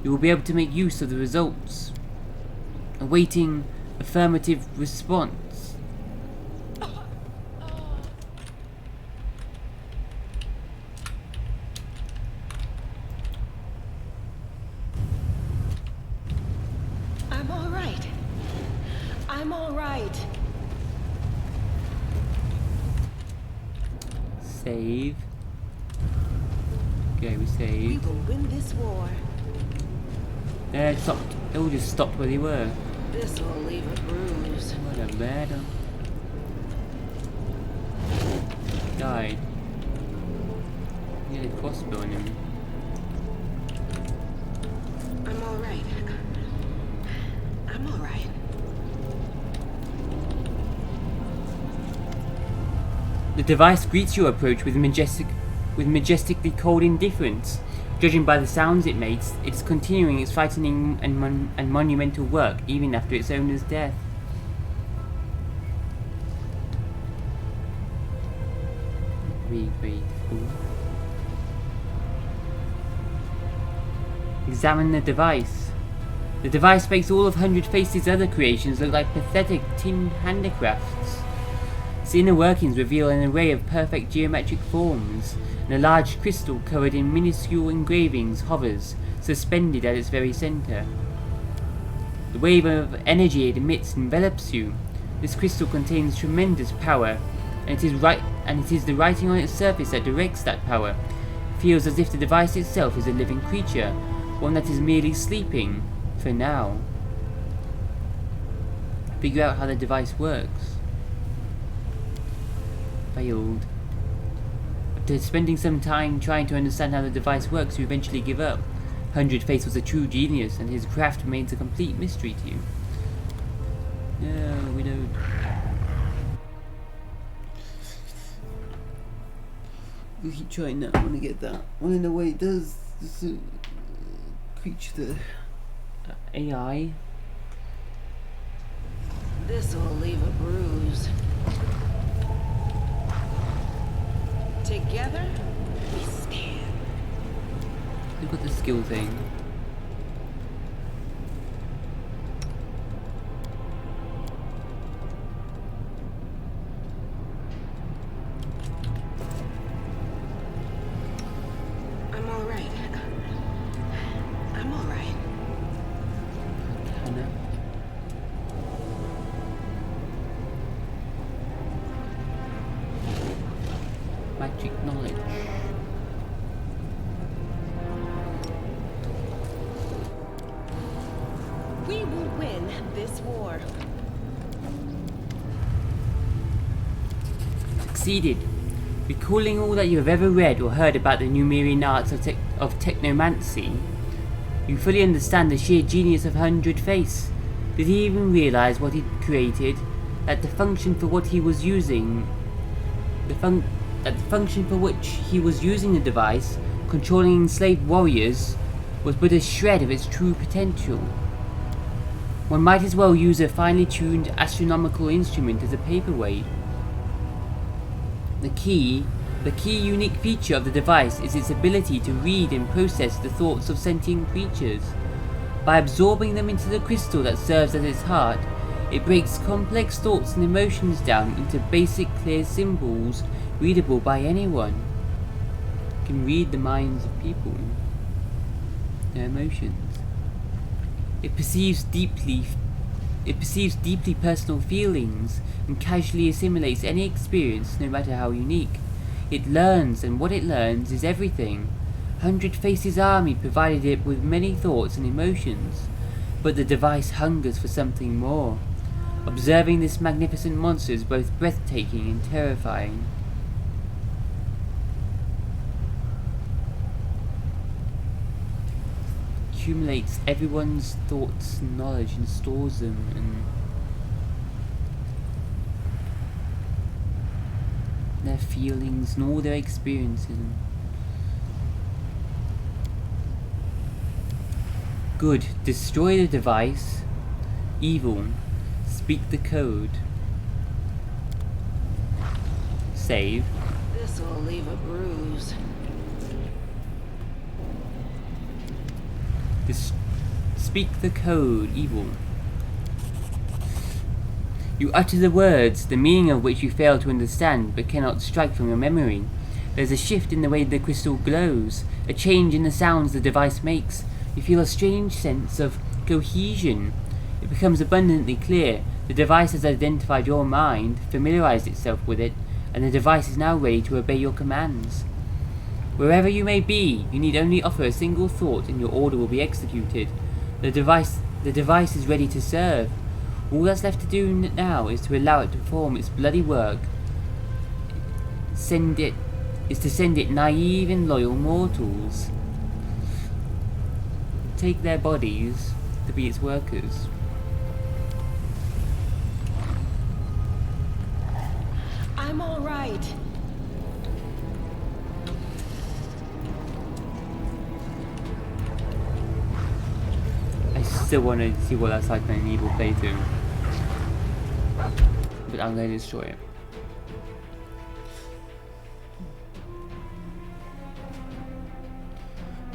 You will be able to make use of the results. Awaiting affirmative response. I'm all right. I'm all right. Save. Okay, we We saved. will win this war. They stopped. They all just stopped where they were. This will leave a bruise. What a bad. Died. He had a crossbow on him. I'm all right. I'm all right. The device greets your approach with majestically cold indifference. Judging by the sounds it makes, it's continuing its frightening and monumental work even after its owner's death. Very grateful. Examine the device. The device makes all of 100 Faces' other creations look like pathetic tin handicrafts. Its inner workings reveal an array of perfect geometric forms, and a large crystal covered in minuscule engravings hovers, suspended at its very center. The wave of energy it emits envelops you. This crystal contains tremendous power, and it is the writing on its surface that directs that power. It feels as if the device itself is a living creature, one that is merely sleeping, for now. Figure out how the device works. Failed. After spending some time trying to understand how the device works, you eventually give up. 100 Face was a true genius, and his craft remains a complete mystery to you. No, we don't. We keep trying that. I want to get that. I want to know what it does. This creature, the AI. This will leave a bruise. Together, we stand. Look at the skill thing. I'm all right. I'm all right. Hannah. Magic knowledge. We will win this war. Succeeded. Recalling all that you have ever read or heard about the Numerian arts of technomancy, you fully understand the sheer genius of 100 Face. Did he even realize what he'd created? That the function for what he was using, that the function for which he was using the device, controlling enslaved warriors, was but a shred of its true potential. One might as well use a finely tuned astronomical instrument as a paperweight. The key unique feature of the device is its ability to read and process the thoughts of sentient creatures. By absorbing them into the crystal that serves as its heart, it breaks complex thoughts and emotions down into basic clear symbols readable by anyone. It can read the minds of people, their emotions. It perceives deeply personal feelings and casually assimilates any experience, no matter how unique. It learns, and what it learns is everything. 100 Faces' army provided it with many thoughts and emotions, but the device hungers for something more. Observing this magnificent monster is both breathtaking and terrifying. Accumulates everyone's thoughts and knowledge and stores them, and their feelings and all their experiences. Good. Destroy the device. Evil. Speak the code. Save. This will leave a bruise. Speak the code, evil. You utter the words, the meaning of which you fail to understand, but cannot strike from your memory. There's a shift in the way the crystal glows, a change in the sounds the device makes. You feel a strange sense of cohesion. It becomes abundantly clear the device has identified your mind, familiarized itself with it, and the device is now ready to obey your commands. Wherever you may be, you need only offer a single thought and your order will be executed. The device is ready to serve. All that's left to do now is to allow it to perform its bloody work. Send it naive and loyal mortals. Take their bodies to be its workers. I'm all right. I still want to see what that's like on an evil playthrough. But I'm going to destroy it.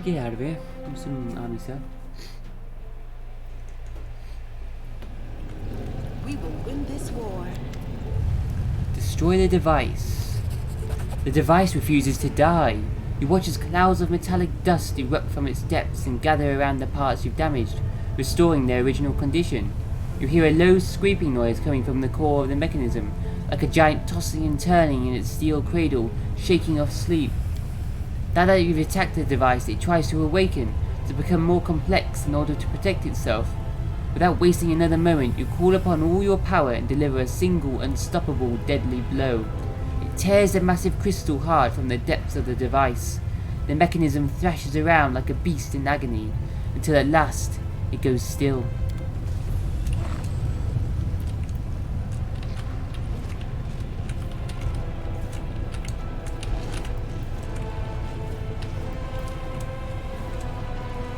Get out of here. Do some army stuff. We will win this war. Destroy the device. The device refuses to die. You watch as clouds of metallic dust erupt from its depths and gather around the parts you've damaged, restoring their original condition. You hear a low scraping noise coming from the core of the mechanism, like a giant tossing and turning in its steel cradle, shaking off sleep. Now that you've attacked the device, it tries to awaken, to become more complex in order to protect itself. Without wasting another moment, you call upon all your power and deliver a single, unstoppable, deadly blow. It tears the massive crystal heart from the depths of the device. The mechanism thrashes around like a beast in agony, until at last, it goes still.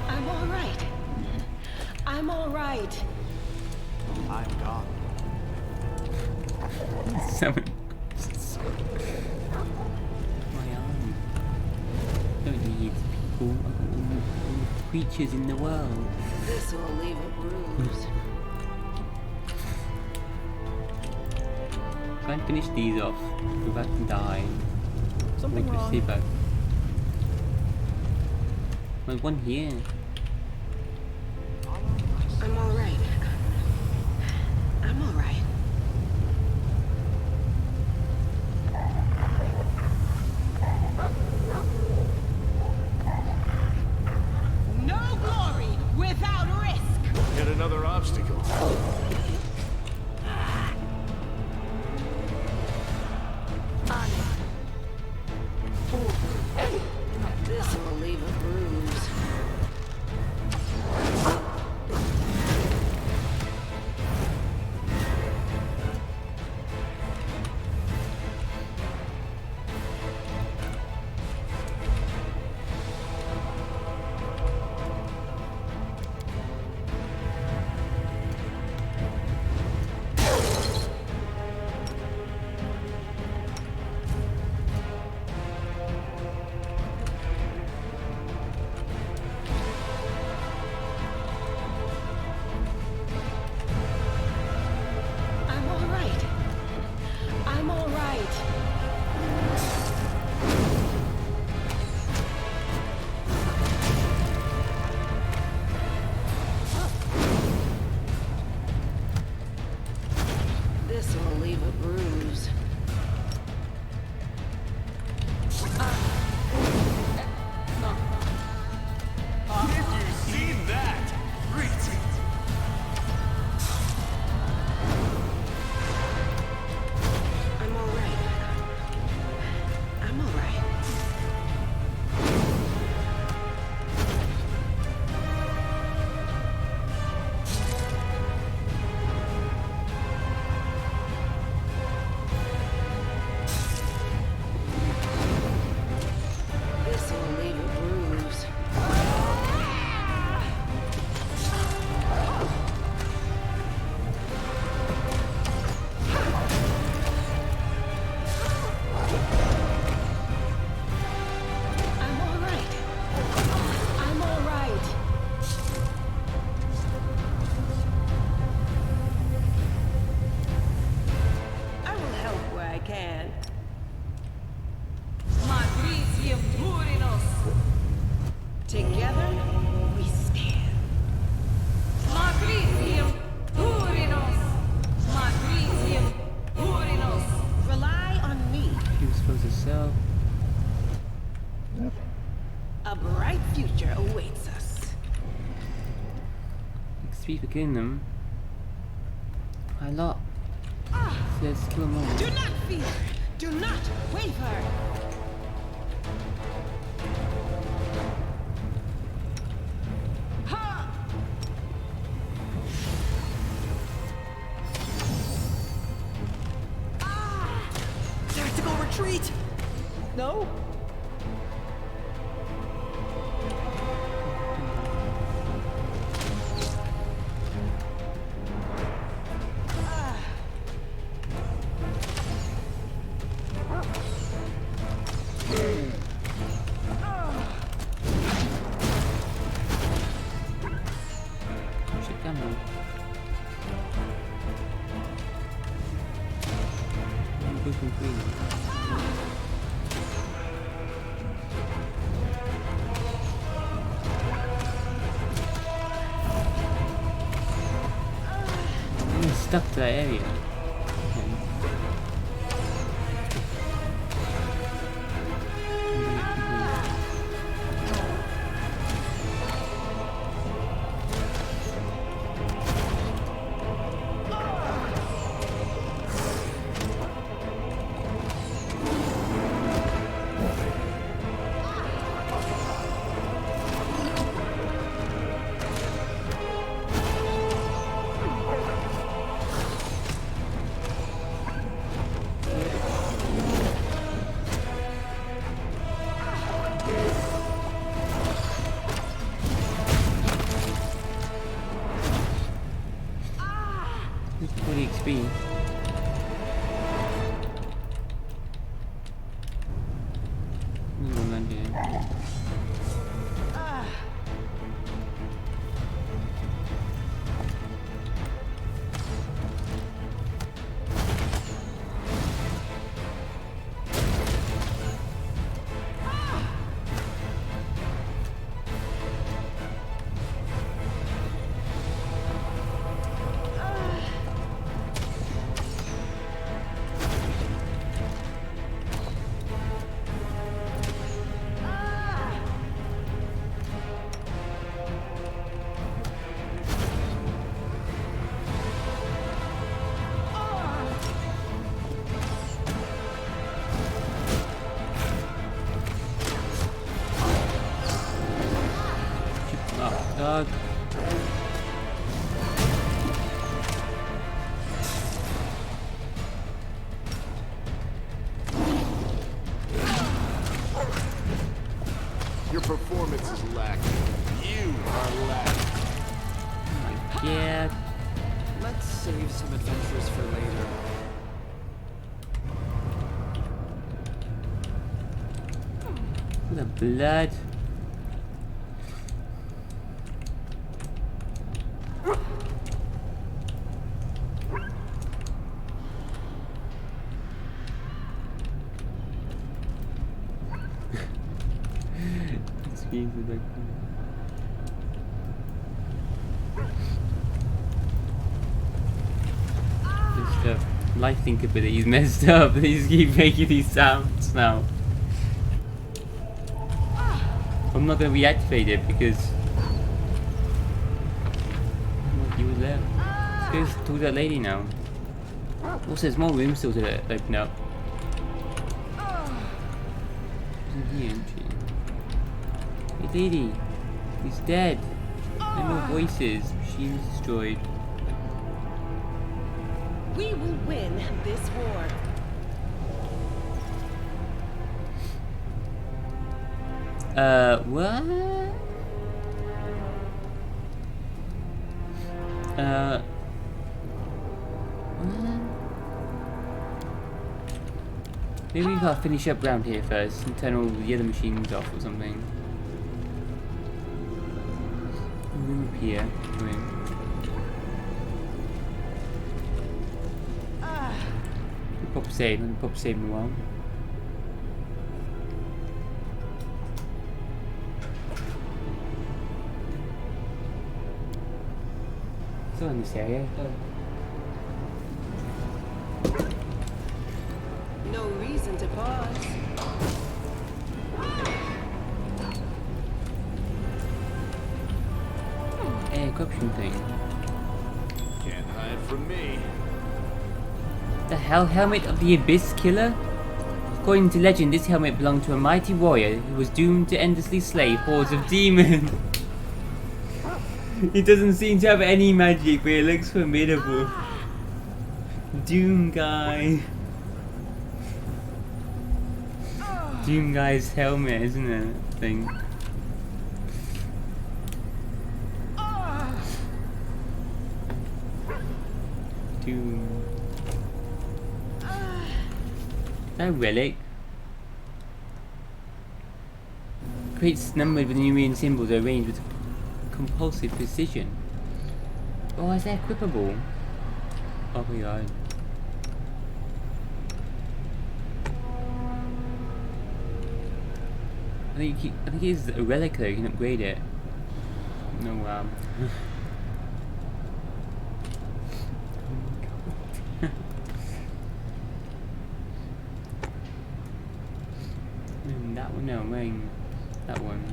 I'm all right. I'm all right. I'm gone. Summon. My arm. Don't need people. All the creatures in the world. This will leave a bruise. Try and finish these off without dying. Something Make a wrong. placebo. There's one here. I'm all right. I'm all right. No glory without risk. Yet another obstacle. This will leave a bruise. I'm all right. I'm all right. This will leave a bruise. Did you see that? I'm all right. I'm all right. This will leave a bruise. I'm all right. I'm all right. I will help where I can. Together, we stand. myself. A bright future awaits us. XP for killing them. A lot. So let's kill them all. Do not fear. Do not waver. Ha! Tactical retreat! No? Shit, come on. I'm pushing free. I'm stuck to that area. It's 40 XP. I'm gonna land here. Oh, dog. Your performance is lacking. You are lacking. Yeah. Let's save some adventures for later. The blood. Excuse me. Just life sync ability is messed up. They just keep making these sounds now. I'm not gonna reactivate it because you were there. Let's go talk to that lady now. Also, there's more rooms still to open up. Isn't he empty? Hey lady, he's dead. No more voices. Machine destroyed. We will win this war. What? What? Maybe we gotta finish up round here first and turn all the other machines off or something. Room up here. Pop save, and pop save in a while. Still in this area. No reason to pause. air corruption thing. Can't hide from me. The hell helmet of the Abyss Killer? According to legend, this helmet belonged to a mighty warrior who was doomed to endlessly slay hordes of demons. It doesn't seem to have any magic, but it looks formidable. Doom guy. Doom guy's helmet, isn't it? Thing. Doom. That relic creates numbered with Numerian symbols arranged with compulsive precision. Oh, is that equipable? Oh my god. I think it is a relic though, you can upgrade it. No that one, no, I'm wearing that one.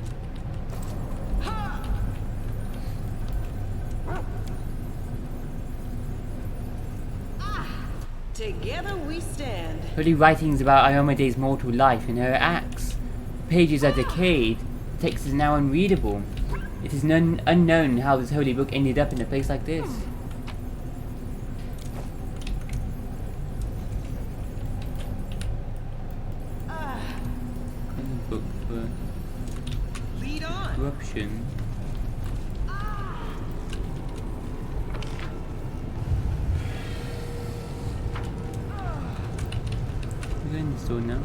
Together we stand. Holy writings about Iomede's mortal life and her acts. The pages are decayed, the text is now unreadable. It is unknown how this holy book ended up in a place like this. Book for Lead on. corruption. We're going to the store now.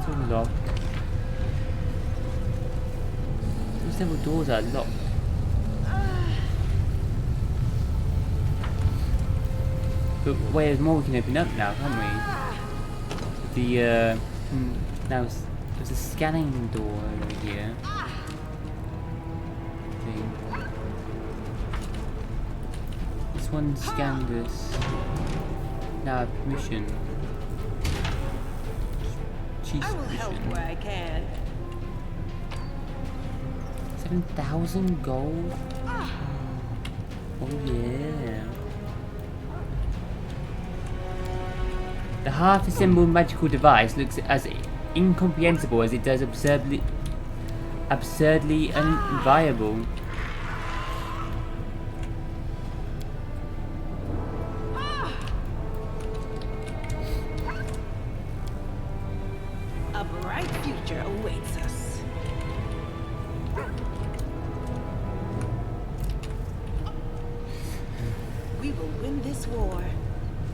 Still locked. Those several doors are locked. But wait, there's more we can open up now, can't we? Now there's a scanning door over here. This one scanned us. Now I have permission. Chief's I will help permission. where I can. 7,000 gold? Oh yeah. The half-assembled magical device looks as incomprehensible as it does absurdly unviable. A bright future awaits us. We will win this war.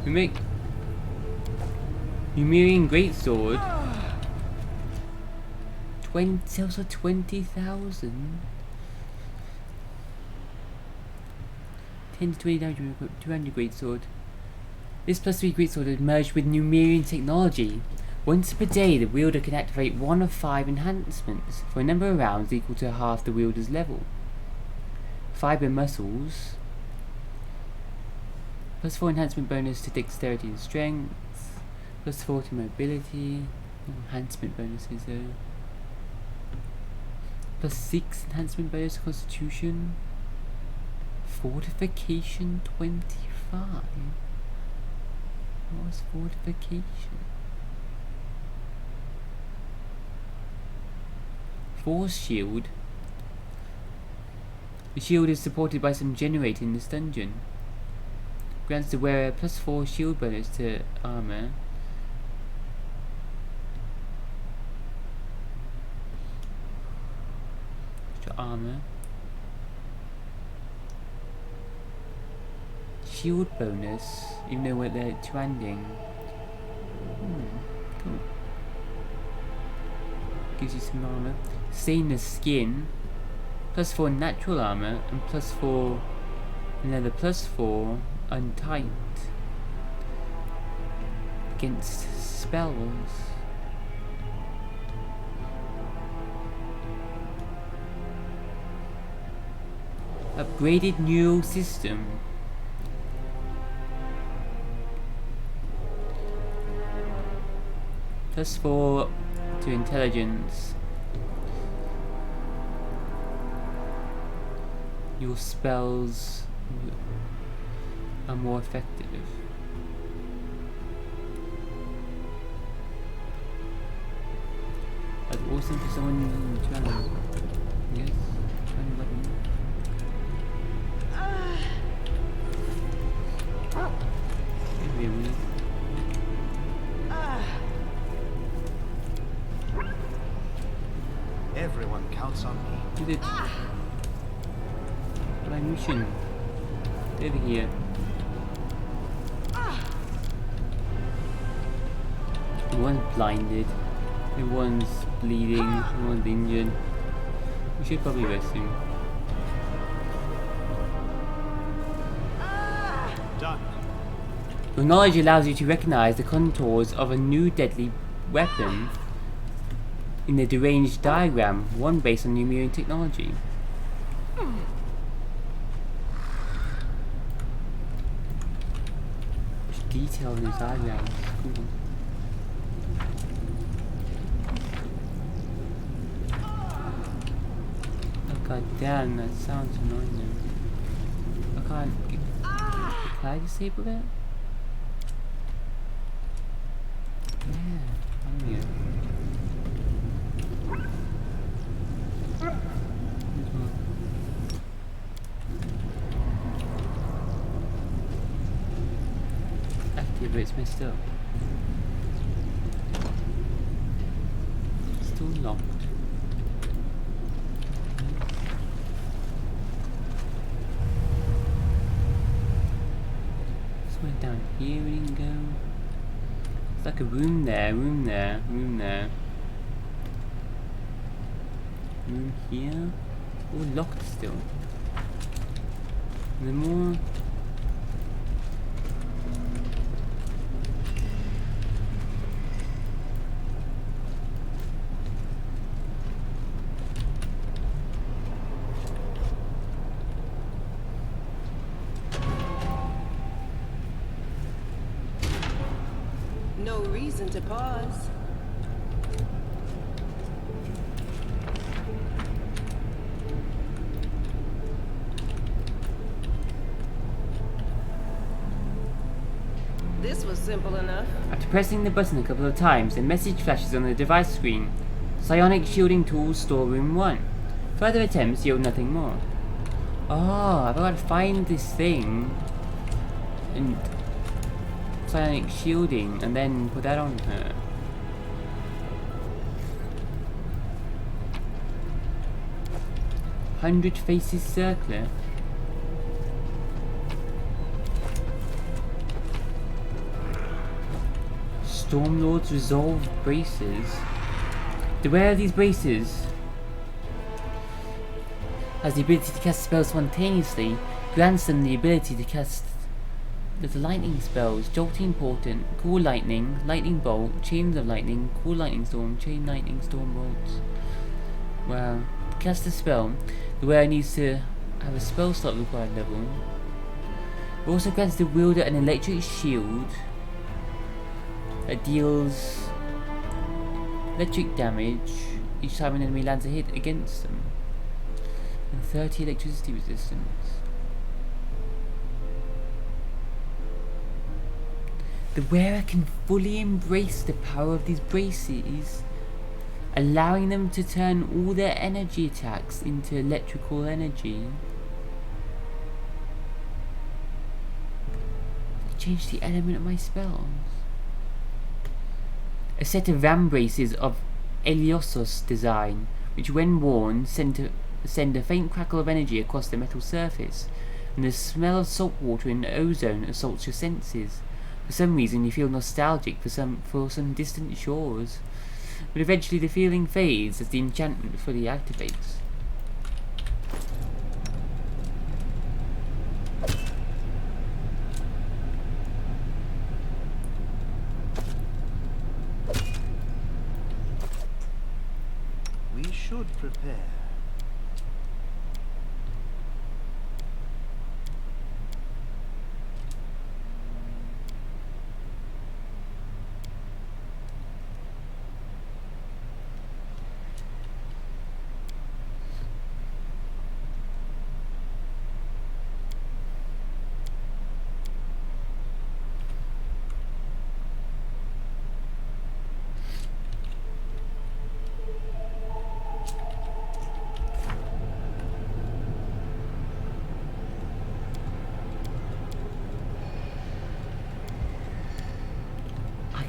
We make Numerian Greatsword. 20 sells for 20,000. 10 to 20 damage when equipped 200 Greatsword. This +3 Greatsword is merged with Numerian technology. Once per day, the wielder can activate one of 5 enhancements for a number of rounds equal to half the wielder's level. Fiber muscles. +4 enhancement bonus to dexterity and strength. +4 to mobility. Enhancement bonuses though. +6 enhancement bonus to constitution. Fortification 25. What was fortification? Force shield. The shield is supported by some generator in this dungeon. Grants the wearer a +4 shield bonus to armor. To armor. Shield bonus, even though they're two-handing. Cool. Gives you some armor. Stainless skin. +4 natural armor and +4 another +4 untight against spells. Upgraded neural system. +4 to intelligence. your spells are more effective. That's awesome for someone using the challenge. Yes, challenge button. Maybe. Everyone counts on me. Did it? My mission. Over here. One's blinded. Everyone's bleeding. Everyone's injured. We should probably rest him. Done. Your knowledge allows you to recognize the contours of a new deadly weapon in the deranged diagram, one based on Numerian technology. There's detail in this diagram. It's cool. Oh god damn, that sounds annoying. I can't. Can I disable it? Yeah, I'm here. Active, but it's messed up. Still locked. Just went down here, we didn't go. It's like a room there, room there, room there. Room here. All locked still. And then more. No reason to pause. This was simple enough. After pressing the button a couple of times, a message flashes on the device screen. Psionic shielding tools storeroom 1. Further attempts yield nothing more. Oh, I've got to find this thing and psionic shielding and then put that on her. Hundred faces circlet. Stormlord's resolve braces. The wearer of these braces has the ability to cast spells spontaneously, grants them the ability to cast the lightning spells, Jolting Portent, Cool Lightning, Lightning Bolt, Chains of Lightning, Cool Lightning Storm, Chain Lightning Storm Bolts. Wow. To cast a spell, the wearer needs to have a spell slot required level. It also grants the wielder an electric shield that deals electric damage each time an enemy lands a hit against them, and 30 electricity resistance. The wearer can fully embrace the power of these braces, allowing them to turn all their energy attacks into electrical energy. Change the element of my spells. A set of ram braces of Eliosos design, which when worn send a faint crackle of energy across the metal surface, and the smell of salt water and ozone assaults your senses. For some reason you feel nostalgic for some distant shores, but eventually the feeling fades as the enchantment fully activates. We should prepare.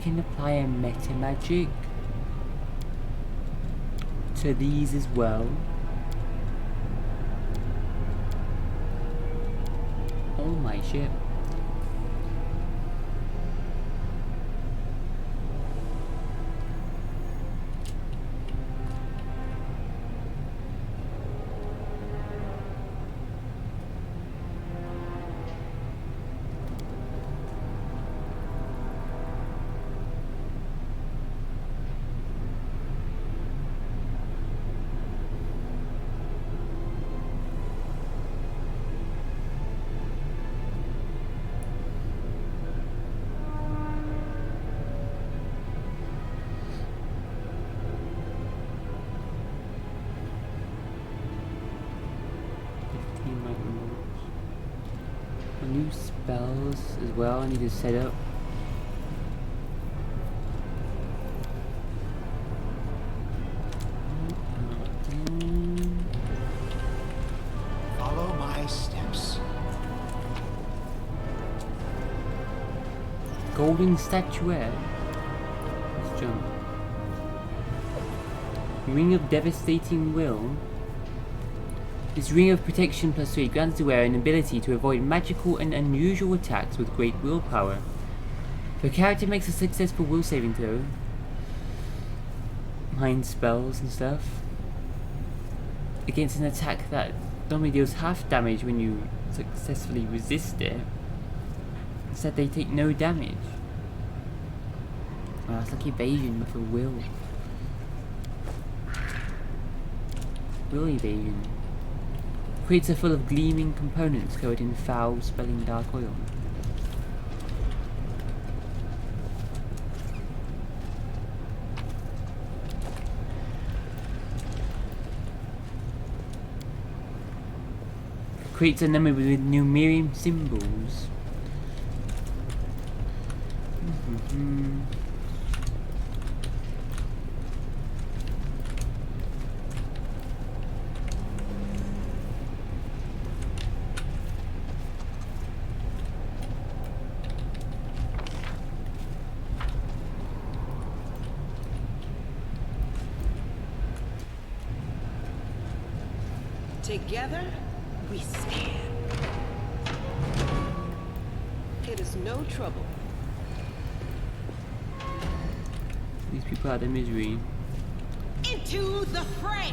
can apply a meta magic to these as well. Oh my shit. New spells as well I need to set up. Follow my steps. Golden statuette. Let's jump. Ring of Devastating Will. This ring of protection +3 grants the wearer an ability to avoid magical and unusual attacks with great willpower. If a character makes a successful will saving throw, mind spells and stuff, against an attack that normally deals half damage when you successfully resist it, instead they take no damage. Wow, it's like evasion with a will. Will evasion. Crates are full of gleaming components covered in foul smelling dark oil. Crates are numbered with numeric symbols. Together, we stand. It is no trouble. These people are the misery. Into the fray!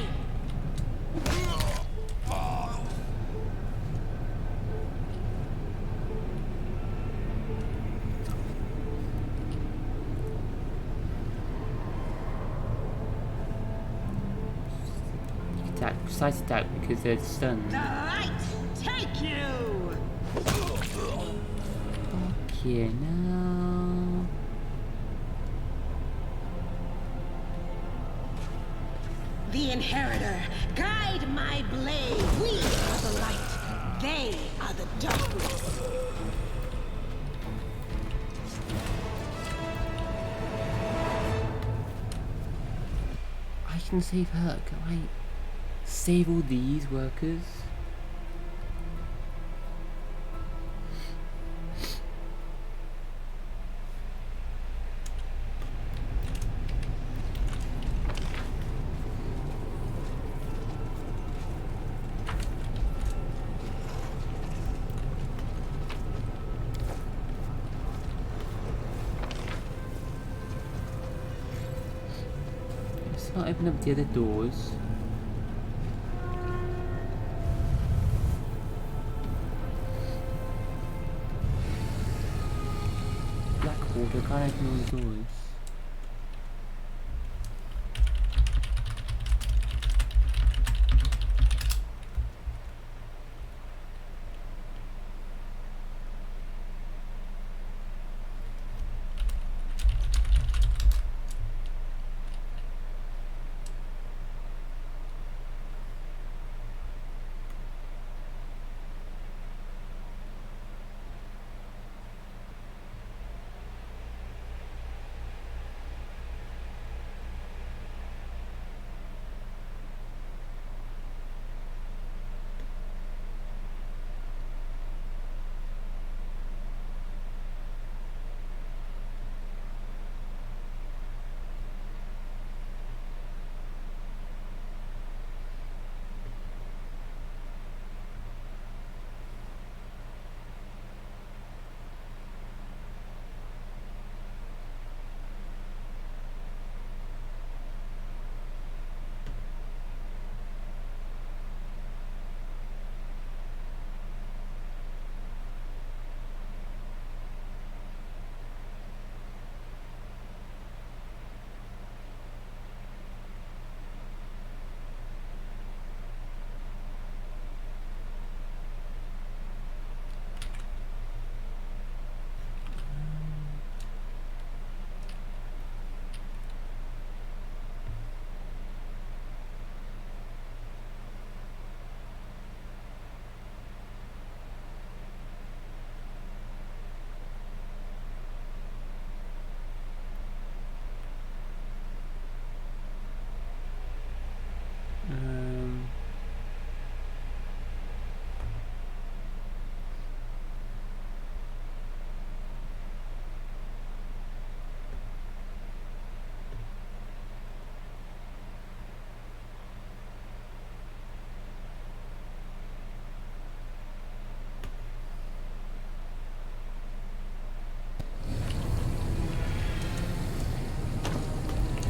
Attack, precise attack because they're stunned. The light take you! Okay, now. The Inheritor, guide my blade. We are the light. They are the darkness. I can save her. Can I save all these workers? Let's not open up the other doors. Blackwater, can't open all the doors.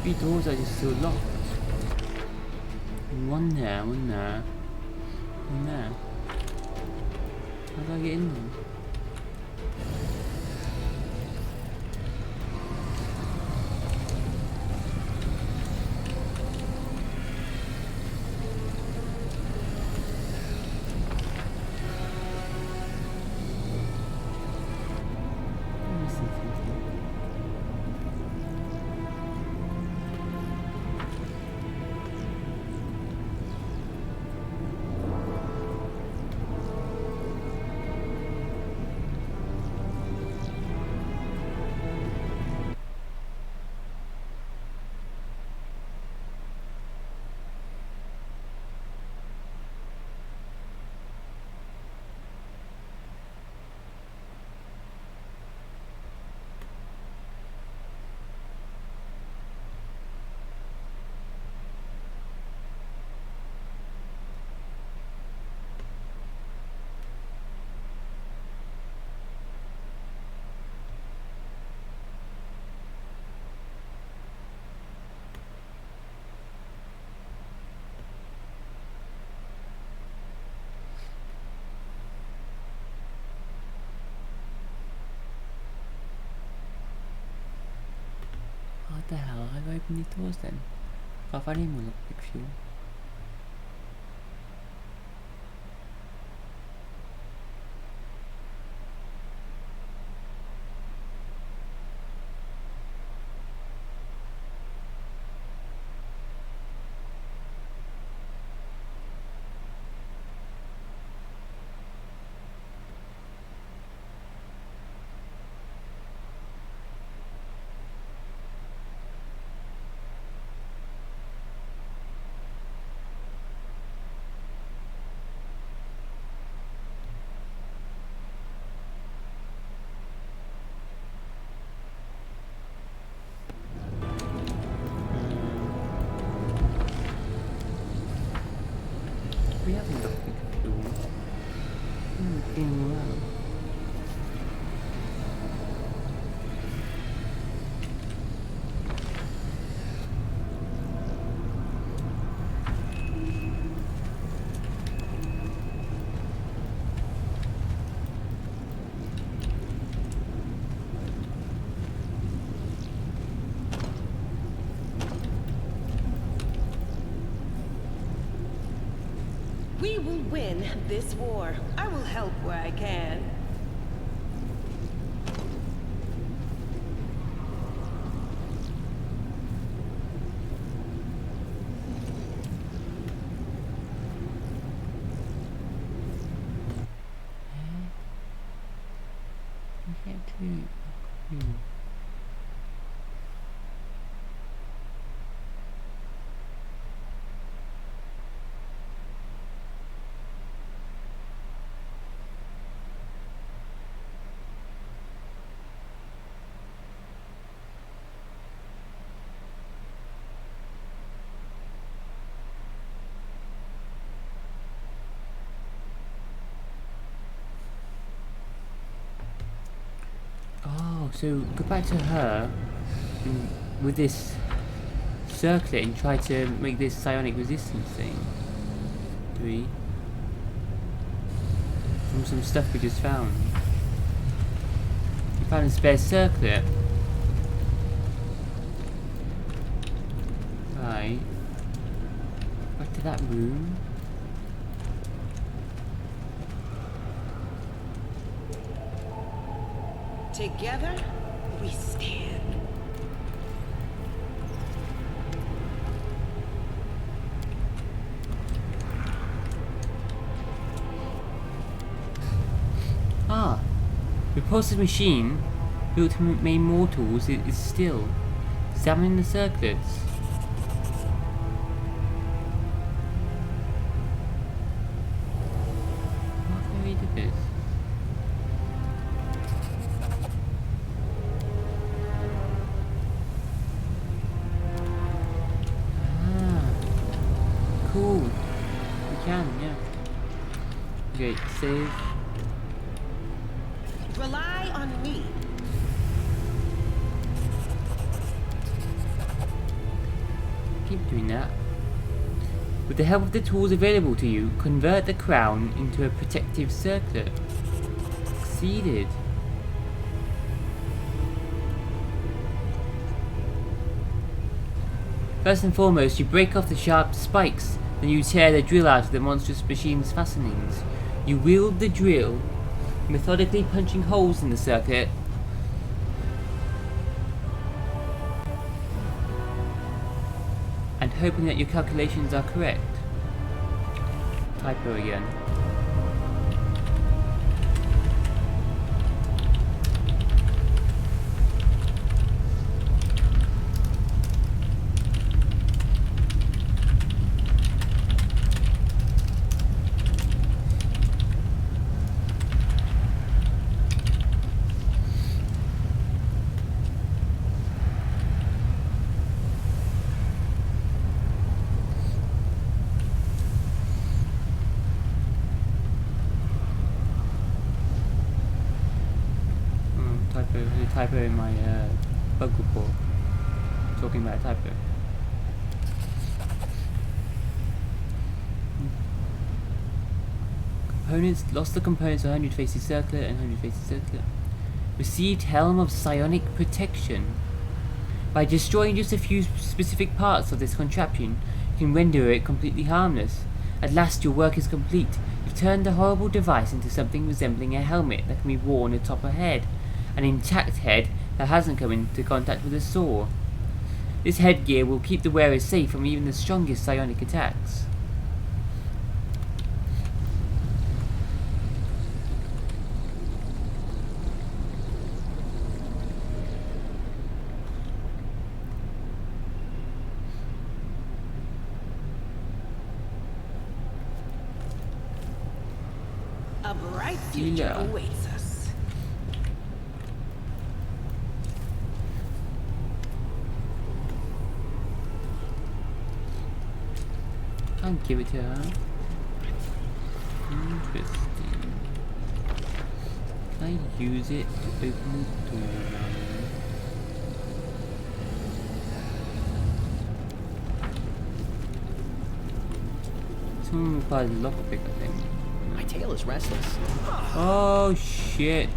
3 doors are just still locked. And one there, one there, one there. How do I get in there? What the hell? How do I open these doors then? Can't find any more lockpick fuel. We haven't lockpick fuel. Doing well. We will win this war. I will help where I can. So go back to her with this circlet and try to make this psionic resistance thing. Do we? From some stuff we just found. We found a spare circlet. Right. Back to that room. Together, we stand. Ah, repulsive machine built to make mortals is still examining the circuits. What can we do this? Cool. We can, yeah. Okay, save. Rely on me. keep doing that. With the help of the tools available to you, convert the crown into a protective circlet. Succeeded. First and foremost, you break off the sharp spikes, then you tear the drill out of the monstrous machine's fastenings. You wield the drill, methodically punching holes in the circuit. And hoping that your calculations are correct. Typo again. Typo in my bug report. Talking about typo. Components lost the components of 100 faces circlet and 100 faces circlet. Received Helm of Psionic Protection. By destroying just a few specific parts of this contraption, you can render it completely harmless. At last your work is complete. You've turned the horrible device into something resembling a helmet that can be worn atop a head. An intact head that hasn't come into contact with a saw. This headgear will keep the wearer safe from even the strongest psionic attacks. A bright future Yeah. awaits us. Can't give it to her. Interesting. Can I use it to open the door now? Someone requires a lockpick, I think. My tail is restless. Oh shit.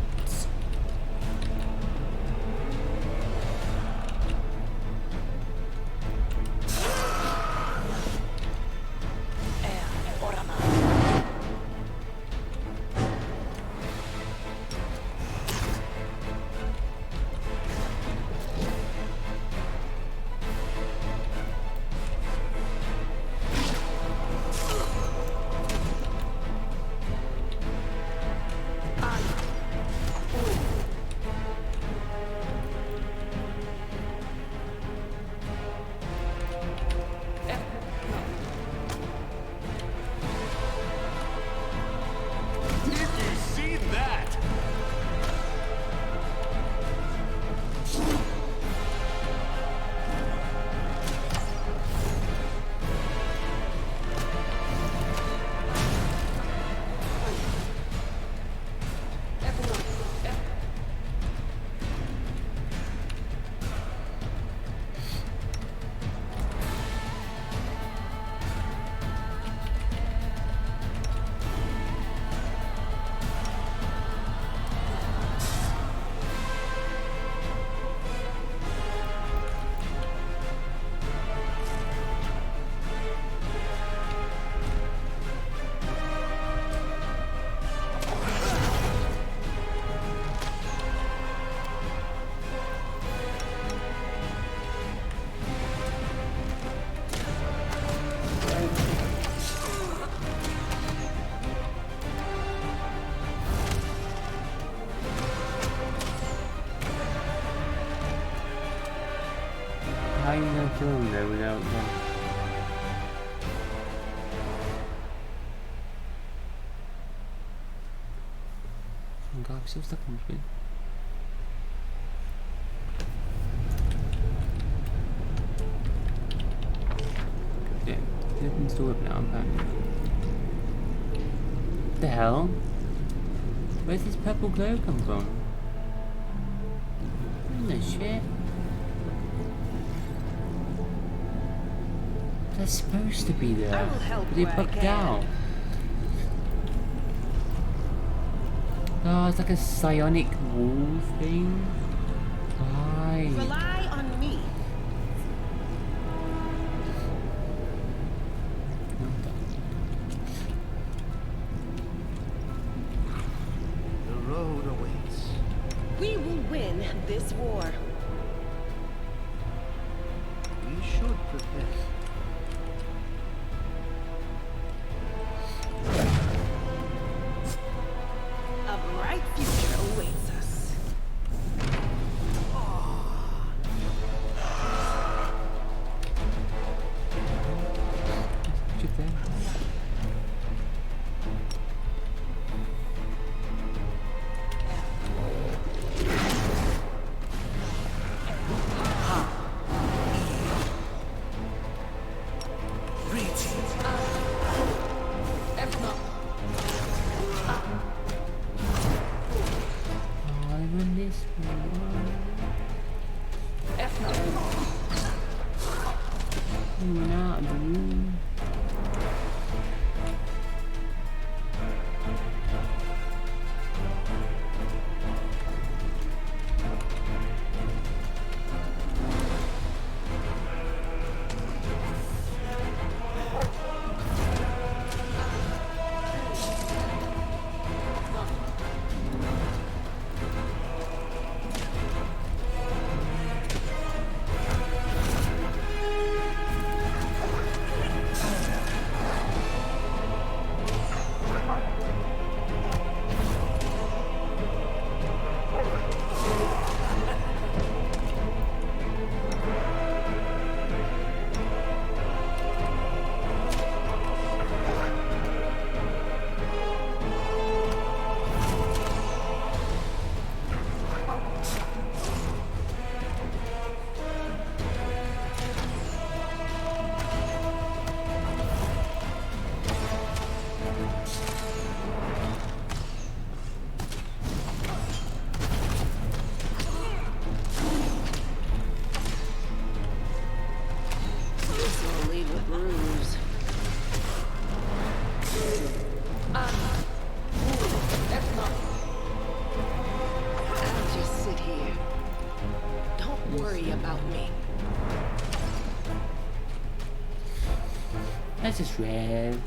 How are you going to kill him though without them? Oh god, I'm still stuck in this bit. Yeah, everything's still up now, apparently. What the hell? Where's this purple glow come from? What the shit? They're supposed to be I there, will help but they where I bugged can. out. Oh, it's like a psionic wall thing. Right. Rely on me. The road awaits. We will win this war. We should prepare. A bright future awaits us. What you think? Oh, I run this way. You went out of the room. This will leave a bruise. I'll just sit here. Don't worry about me. That's just red.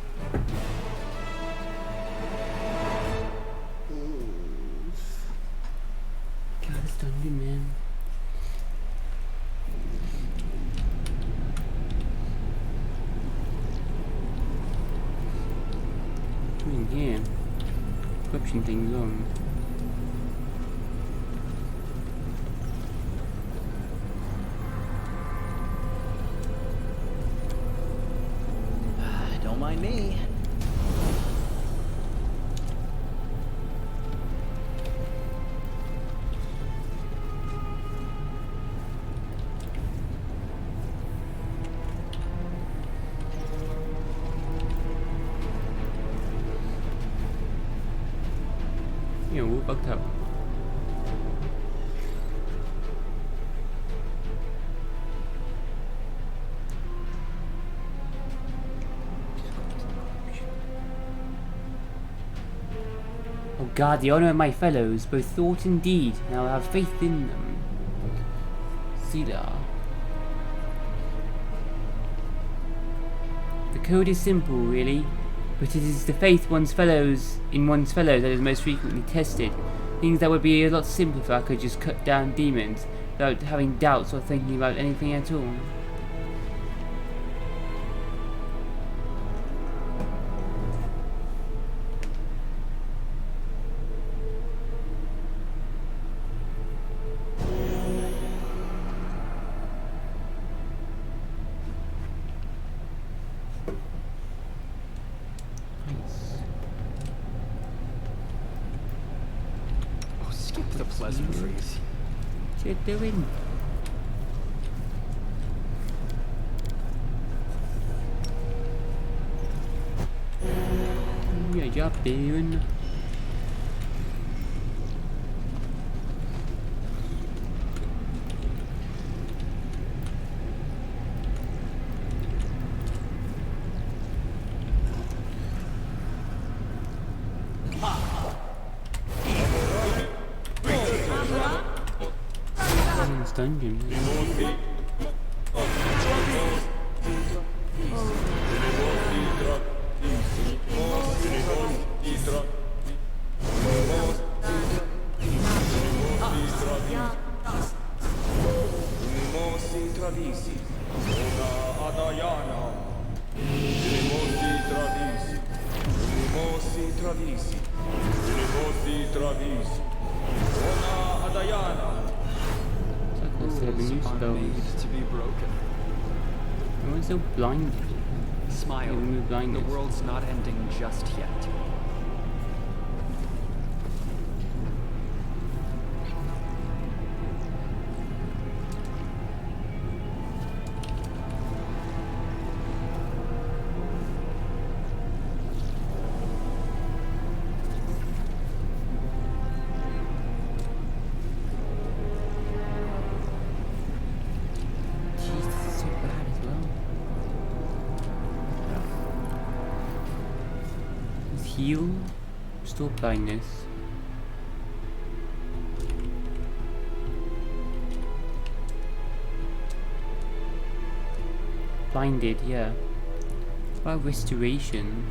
God, it's dungeon, man. In here, corruption thing's on. Don't mind me. Yeah, we're bugged up. Oh God, the honor of my fellows, both thought and deed, and I will have faith in them. Sila. The code is simple, really, but it is the faith one's fellows in one's fellows that is most frequently tested. Things that would be a lot simpler if I could just cut down demons without having doubts or thinking about anything at all. Nice. Oh, skip the pleasantries. What you doing? Yeah, job doing. dungeon. Rules are made to be broken. Everyone's so blinded. Smile. Remove The blindness. world's not ending just yet. Jeez, this is so bad as well. Let's heal. Restore blindness. Blinded, yeah. What about restoration?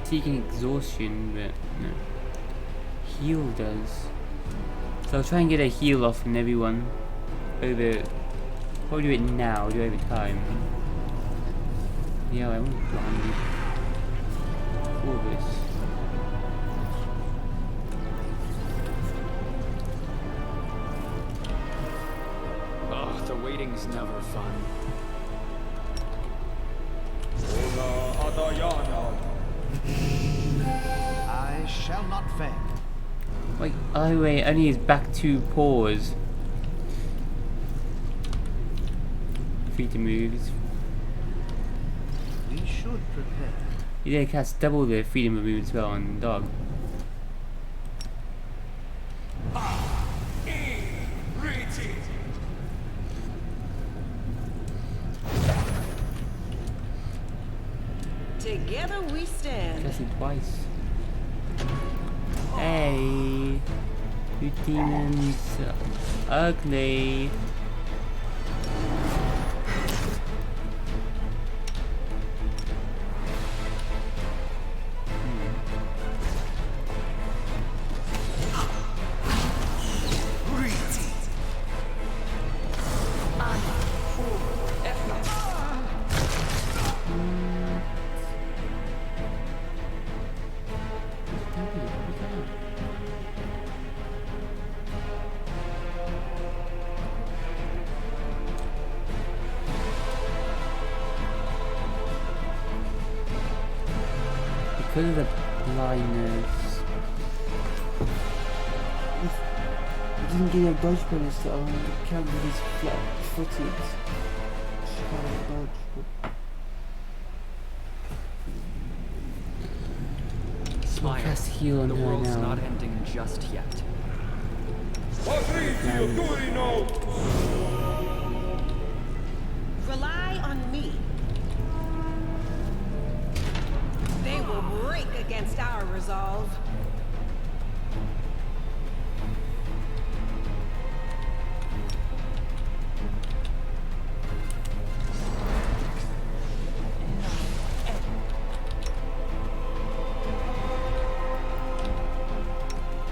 Taking exhaustion, but no. Heal does. So I'll try and get a heal off from everyone over. Probably do it now, do it over time. Yeah, I want blinded. For this. Ugh, the waiting's never fun. I shall not fail. Like, oh wait, only his back two paws. Free to move. We should prepare. You did cast double the freedom of movement spell on dog. Together we stand. Cast it twice. Hey, you demons, ugly. Because of the blindness. He didn't get a dodge bonus to count with his flat footed. Smile. Cast heal on The her world's now. not ending just yet. Rely on me. They will break against our resolve.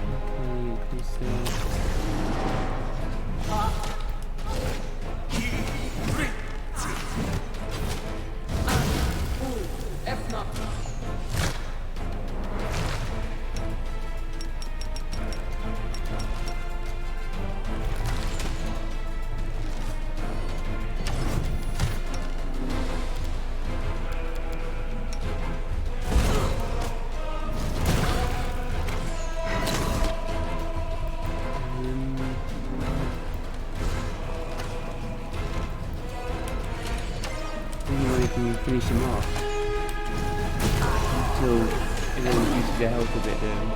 Okay, increase the... Can you finish him off? Until everyone uses their health a bit though.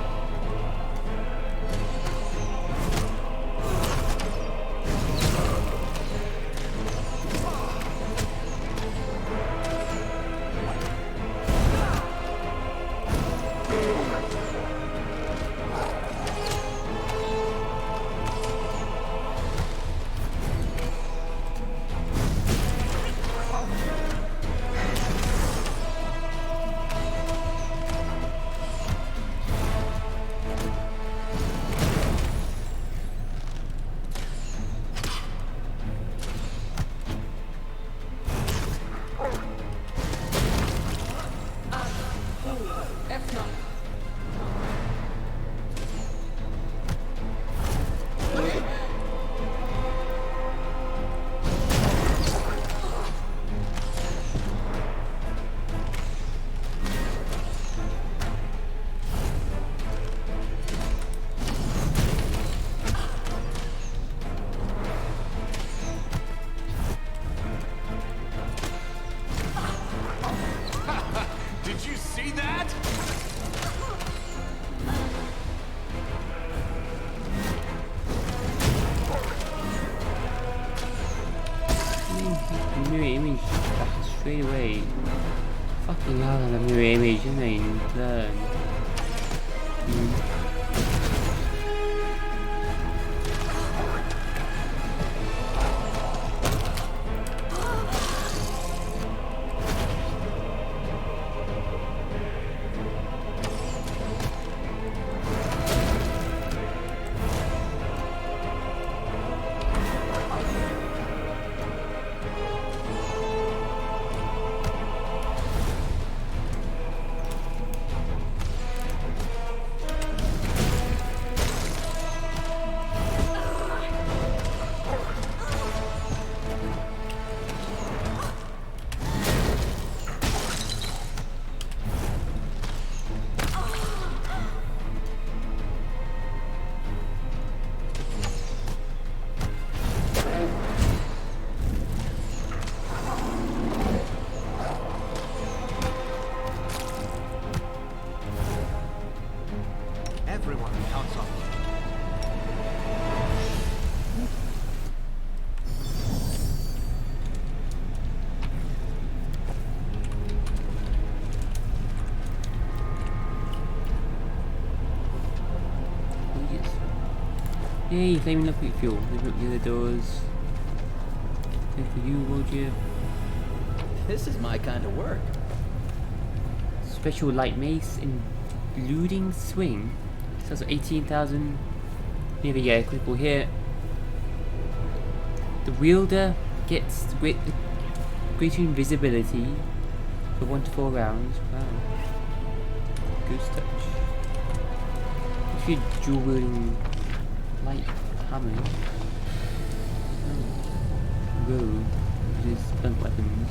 mirror image back straight away. Fucking hell, the mirror image, I mean, learn. Everyone counts on you. Oh, yes. Yay, flaming liquid fuel. Open up the other doors. Same for you, Roger. This is my kind of work. Special light mace and looting swing. So that's 18,000. Here we go, clickable here. The wielder gets greater invisibility for 1 to 4 rounds. Wow. Goose touch. If you're dual wielding light hammer. Oh. Rogue, which is blunt weapons.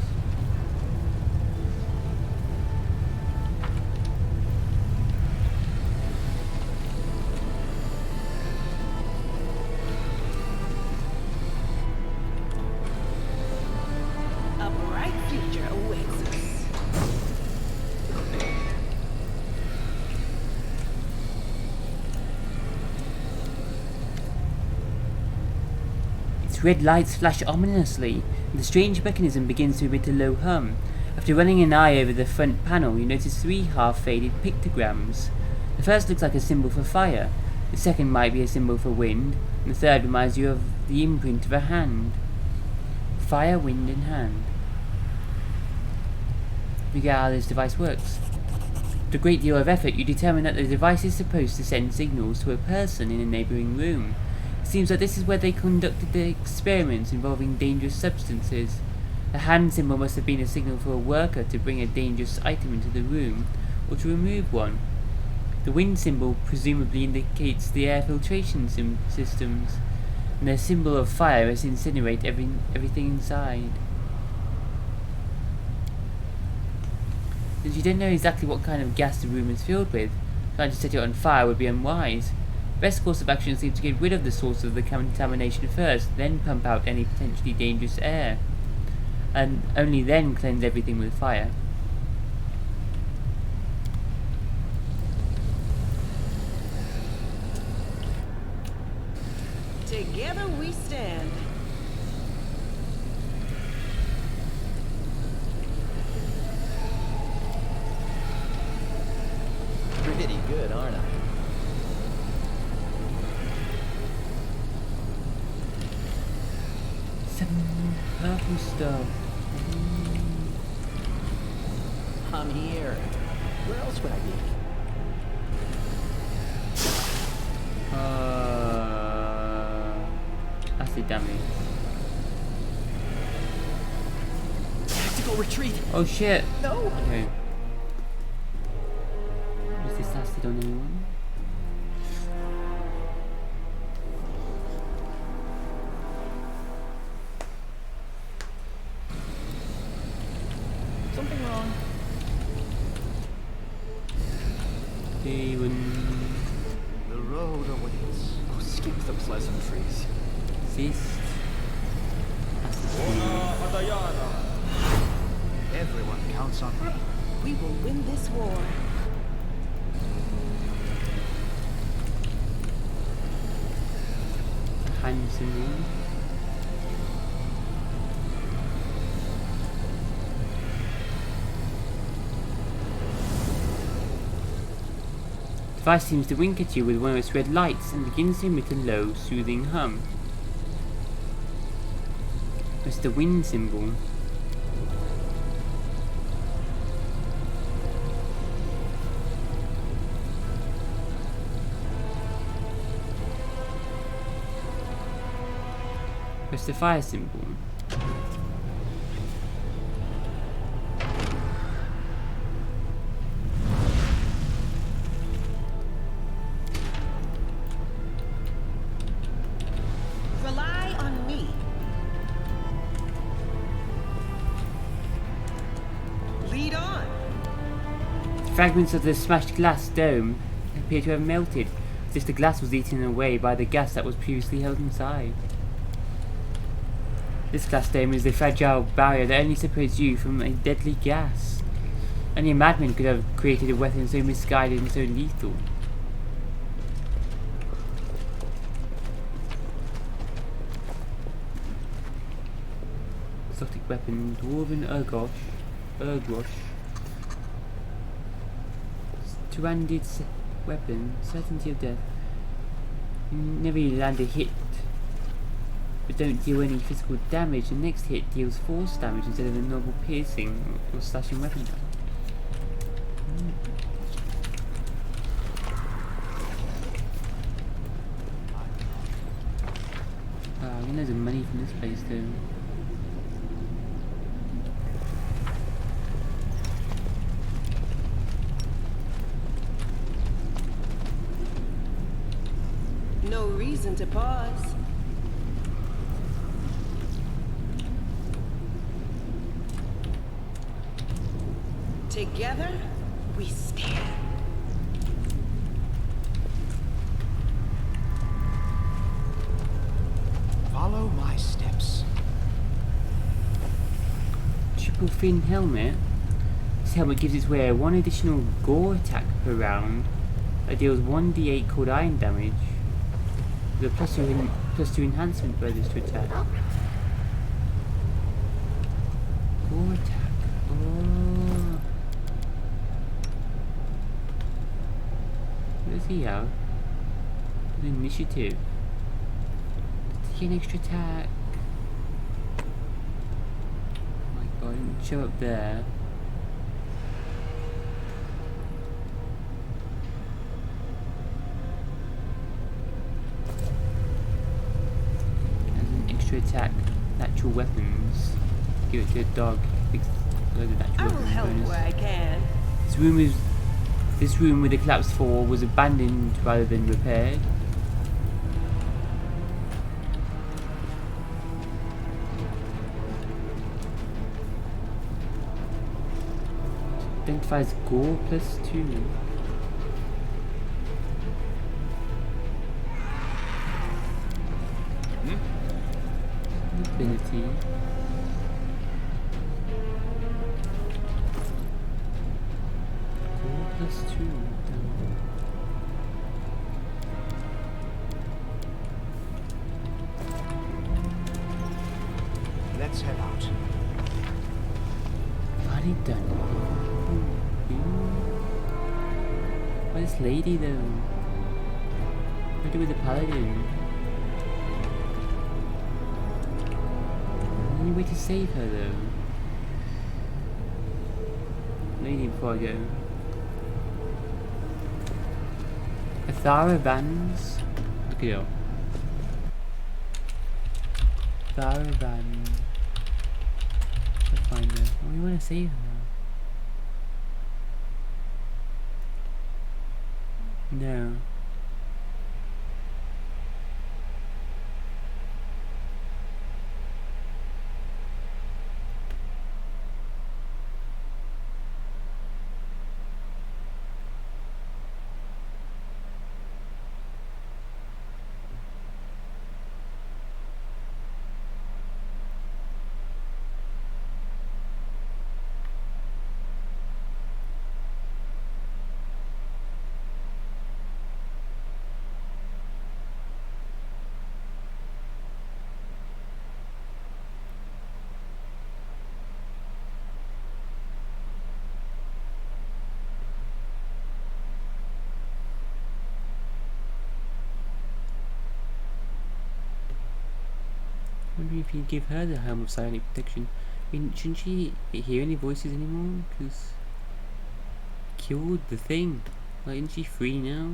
A bright future awaits us. Its red lights flash ominously, and the strange mechanism begins to emit a low hum. After running an eye over the front panel, you notice 3 half-faded pictograms. The first looks like a symbol for fire, the second might be a symbol for wind, and the third reminds you of the imprint of a hand. Fire, wind, and hand. Figure out how this device works. With a great deal of effort, you determine that the device is supposed to send signals to a person in a neighbouring room. It seems that this is where they conducted the experiments involving dangerous substances. The hand symbol must have been a signal for a worker to bring a dangerous item into the room, or to remove one. The wind symbol presumably indicates the air filtration systems, and the symbol of fire is to incinerate everything inside. Since you don't know exactly what kind of gas the room is filled with, trying to set it on fire would be unwise. Best course of action seems to get rid of the source of the contamination first, then pump out any potentially dangerous air, and only then cleanse everything with fire. Together we stand. Pretty good, aren't I? Some purple stuff. I'm here. Where else would I be? Acid damage. Tactical retreat. Oh shit! No. Okay. Is this acid on anyone? Something wrong. The road awaits. Oh, skip the pleasantries. Ceased. Everyone counts on me. We will win this war. Hand symbol. Device seems to wink at you with one of its red lights and begins to emit a low, soothing hum. Press the wind symbol. Press the fire symbol. Rely on me. Lead on. Fragments of the smashed glass dome appear to have melted, as if the glass was eaten away by the gas that was previously held inside. This glass dome is the fragile barrier that only separates you from a deadly gas. Only a madman could have created a weapon so misguided and so lethal. Exotic weapon, Dwarven Urgosh. Two-handed weapon, certainty of death. Never really land a hit, but don't deal any physical damage. The next hit deals force damage instead of a normal piercing or slashing weapon damage. I'm getting loads of money from this place though. No reason to pause. Together, we stand. Follow my steps. Triple fin helmet. This helmet gives its wearer one additional gore attack per round that deals 1d8 cold iron damage, with a plus 2 enhancement bonus to attack. Gore attack. Oh. What does he have? An initiative. Does he get an extra attack? Oh my god, it didn't show up there. As an extra attack, natural weapons. Give it to a dog. Load of natural I will weapon help bonus. where I can. This room with the collapsed floor was abandoned rather than repaired. Identifies gore plus 2. Ability. Gore plus 2. Let's head out. Already done. Why this lady though? What do with the paladin? Any way to save her though? Lady before I go. Azata bands. Look it up. Azata band. Pathfinder. Oh, we want to save her. No. wondering if he'd give her the helm of silent protection. I mean, shouldn't she hear any voices anymore? Because killed the thing. Like, isn't she free now?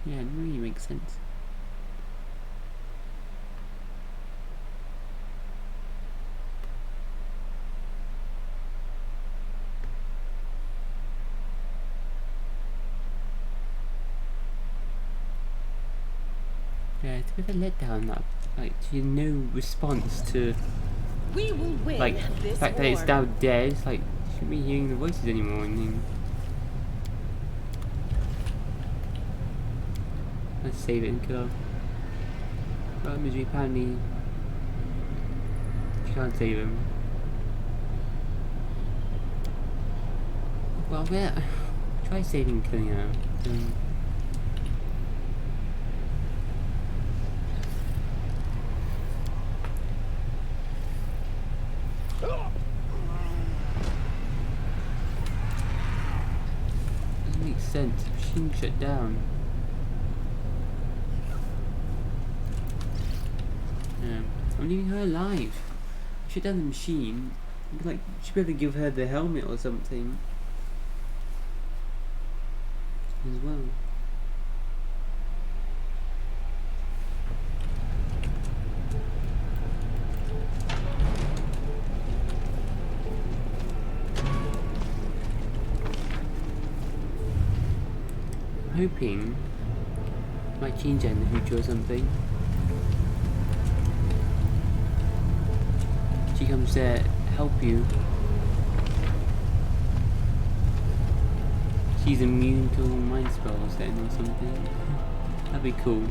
Yeah, it really makes sense. Yeah, it's a bit of a letdown that, like, she had no response to, We will win like, the this fact that it's war. now dead. It's like, she shouldn't be hearing the voices anymore, and then... Let's save it and kill her. Problem is, we apparently... She can't save him. Well, try saving and killing her. Doesn't make sense. Machine shut down. Yeah, I'm leaving her alive. Shut down the machine. Like, should be able to give her the helmet or something as well. Hoping might change that in the future or something. She comes to help you. She's immune to mind spells then or something. That'd be cool.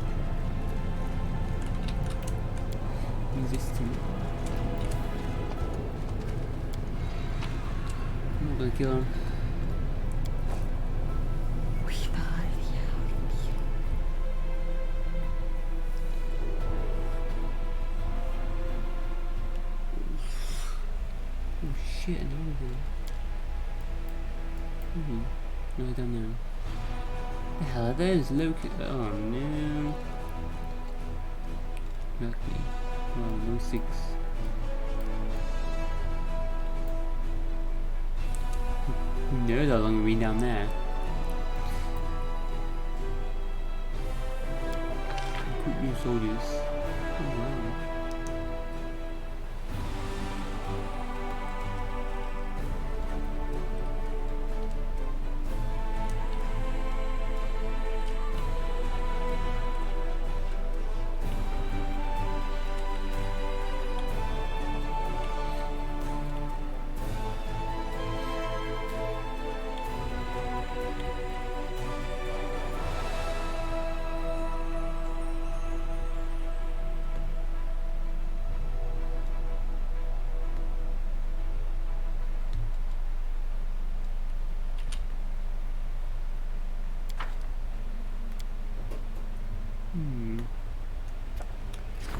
Resistant. I'm not gonna kill him. Shit, another. No, I don't know. The hell are those locusts? Oh no. Lucky. Oh, no 6. Who knows how long we've been down there? Recruit new soldiers. Oh wow.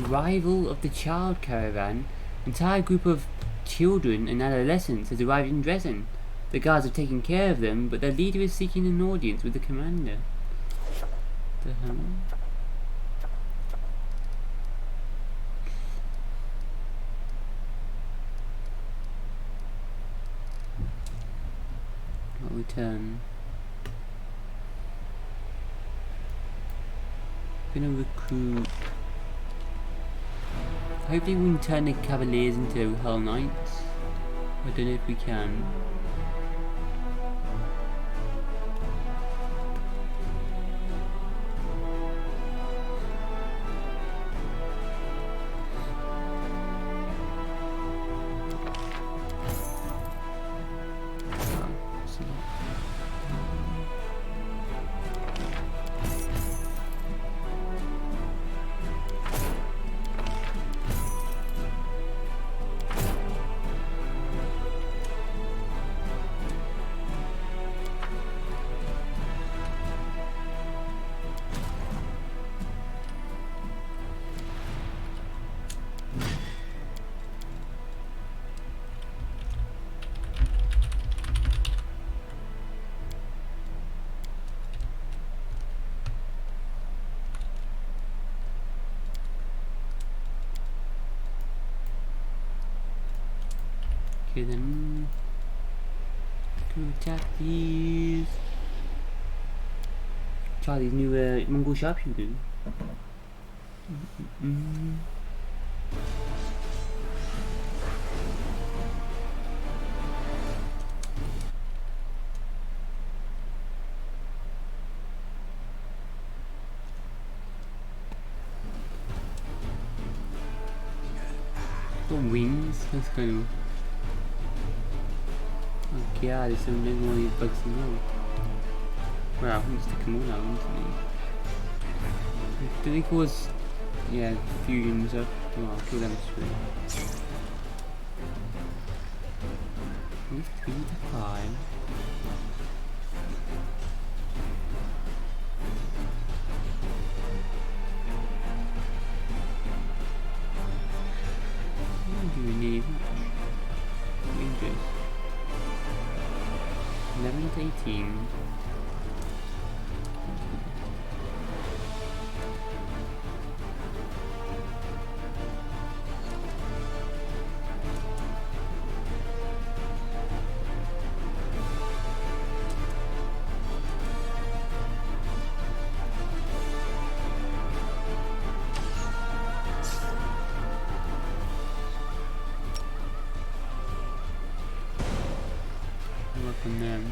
Arrival of the child caravan. Entire group of children and adolescents has arrived in Dresden. The guards have taken care of them, but their leader is seeking an audience with the commander. The hell? I'll return. Gonna recruit. Hopefully we can turn the Cavaliers into Hell Knights. I don't know if we can. Okay then. Go attack these. Try these new Mongol sharpshooters. Got wings, that's kind of... Oh god, there's so many more of these bugs in there. Well, I can stick them all out, isn't he? Do they cause... yeah, fusions up? Oh, I'll kill them straight. 3 to 5. What do we need? Rangers. 11 to 18. Work on them.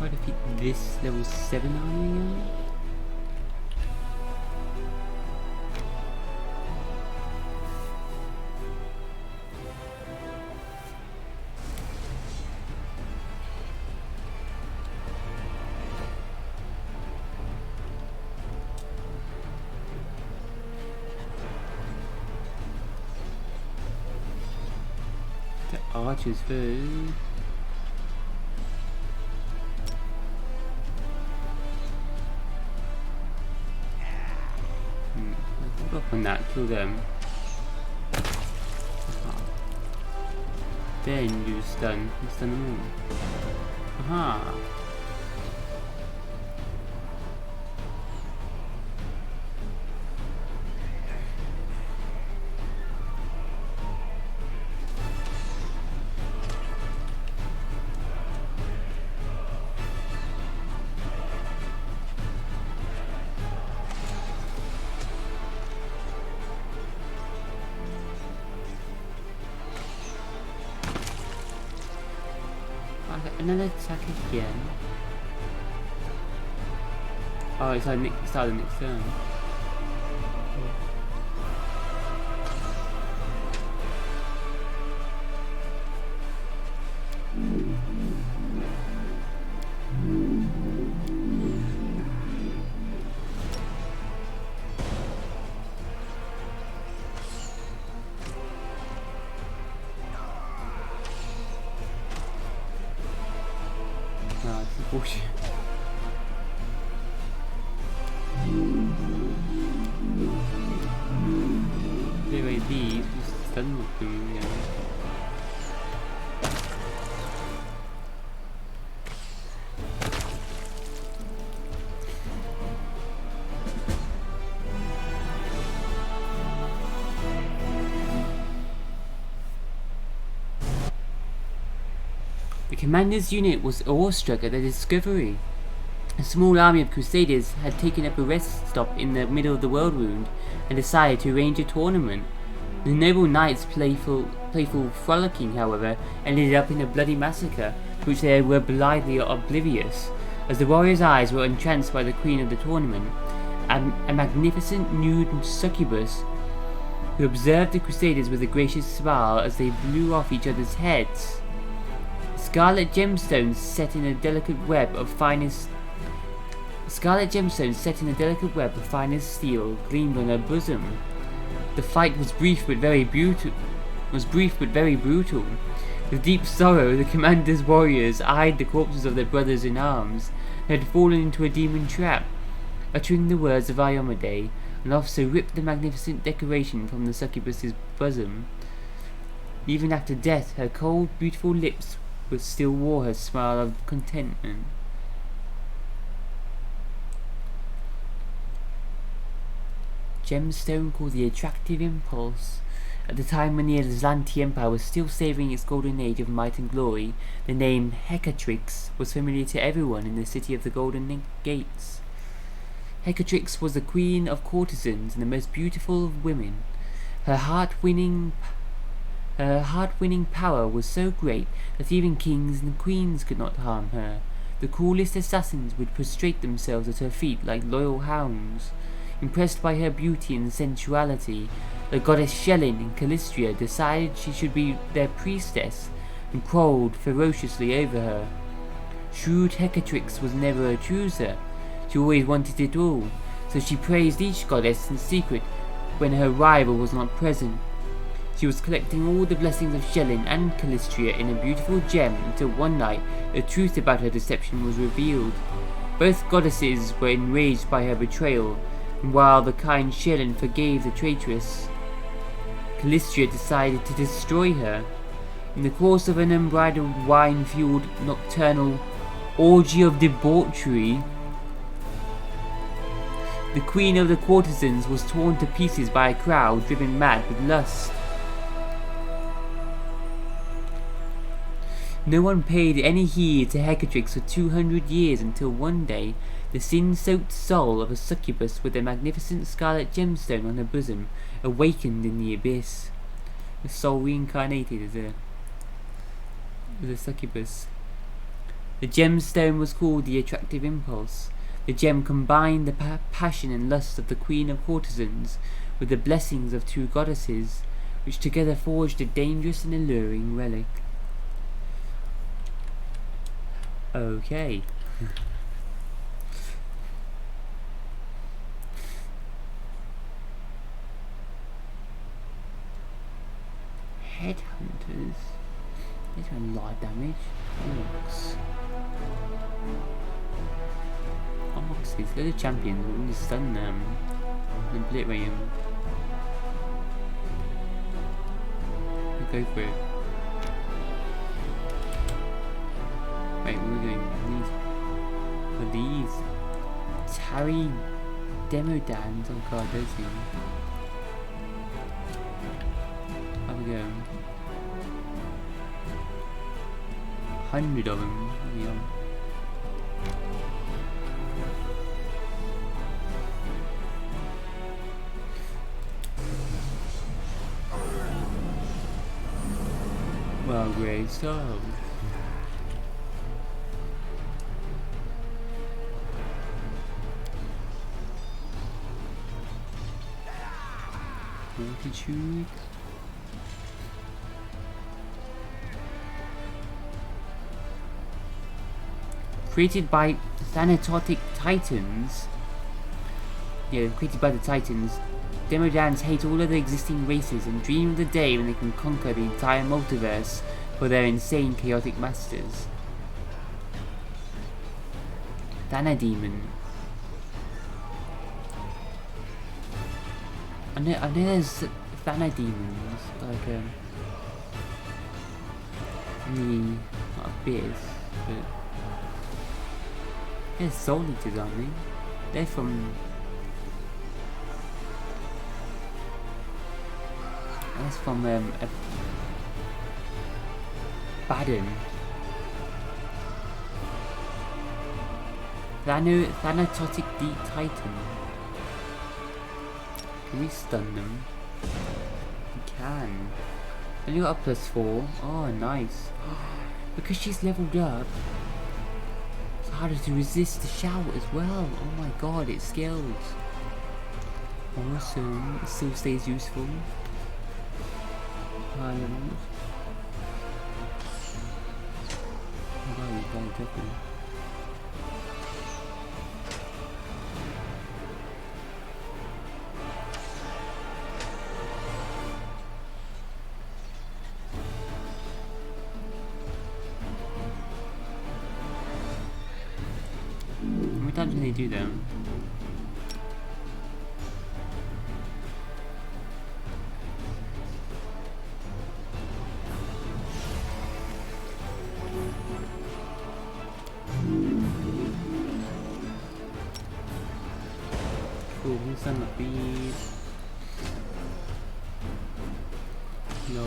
Try to defeat this level 7 army again? The archers first. Up on that, kill them. Then you stun them all. Aha! Another attack again. Oh, it's like start the next turn. Ah, this is bullshit. Anyway, these just stun with them again. commander's unit was awestruck at the discovery. A small army of crusaders had taken up a rest stop in the middle of the world wound and decided to arrange a tournament. The noble knights' playful frolicking, however, ended up in a bloody massacre, to which they were blithely oblivious. As the warriors' eyes were entranced by the queen of the tournament, a magnificent nude succubus, who observed the crusaders with a gracious smile as they blew off each other's heads. Scarlet gemstones set in a delicate web of finest steel gleamed on her bosom. The fight was brief but very brutal. With deep sorrow, the commander's warriors eyed the corpses of their brothers in arms, who had fallen into a demon trap. Uttering the words of Iomade, an officer ripped the magnificent decoration from the succubus's bosom. Even after death, her cold, beautiful lips still wore her smile of contentment. Gemstone called the Attractive Impulse. At the time when the Atlantean Empire was still saving its golden age of might and glory, the name Hecatrix was familiar to everyone in the city of the Golden Gates. Hecatrix was the queen of courtesans and the most beautiful of women. Her heart-winning power was so great that even kings and queens could not harm her. The cruelest assassins would prostrate themselves at her feet like loyal hounds. Impressed by her beauty and sensuality, the goddess Shelyn in Calistria decided she should be their priestess and quarreled ferociously over her. Shrewd Hecatrix was never a chooser. She always wanted it all, so she praised each goddess in secret when her rival was not present. She was collecting all the blessings of Shelyn and Calistria in a beautiful gem until one night the truth about her deception was revealed. Both goddesses were enraged by her betrayal, and while the kind Shelyn forgave the traitress, Calistria decided to destroy her. In the course of an unbridled wine-fueled nocturnal orgy of debauchery, the queen of the courtesans was torn to pieces by a crowd driven mad with lust. No one paid any heed to Hecatrix for 200 years until one day, the sin-soaked soul of a succubus with a magnificent scarlet gemstone on her bosom awakened in the abyss. The soul reincarnated as a succubus. The gemstone was called the Attractive Impulse. The gem combined the passion and lust of the queen of courtesans with the blessings of two goddesses, which together forged a dangerous and alluring relic. Okay. Headhunters. They do a lot of damage. Orcs. Orcs. They're the champions. We can stun them. And obliterate them. Go for it. Wait, we're doing these. Tarry Demodans. Oh god, those things. Have we go. 100 of them. Yeah. Well, great stuff. Fortitude. Created by Thanatotic Titans. Yeah, created by the Titans. Demodans hate all other existing races and dream of the day when they can conquer the entire multiverse for their insane chaotic masters. Thanademon. I know there's Thanademons, like in the abyss, but they're soul eaters, aren't they? They're from Baden. Thanatotic Deep Titan. Can we stun them? We can. And you got a +4. Oh, nice. Because she's leveled up, it's harder to resist the shout as well. Oh my god, it's skilled. Awesome. It still stays useful. High levels. Oh god, it's very different. How many times can they do that? Cool, who's on the feed? No.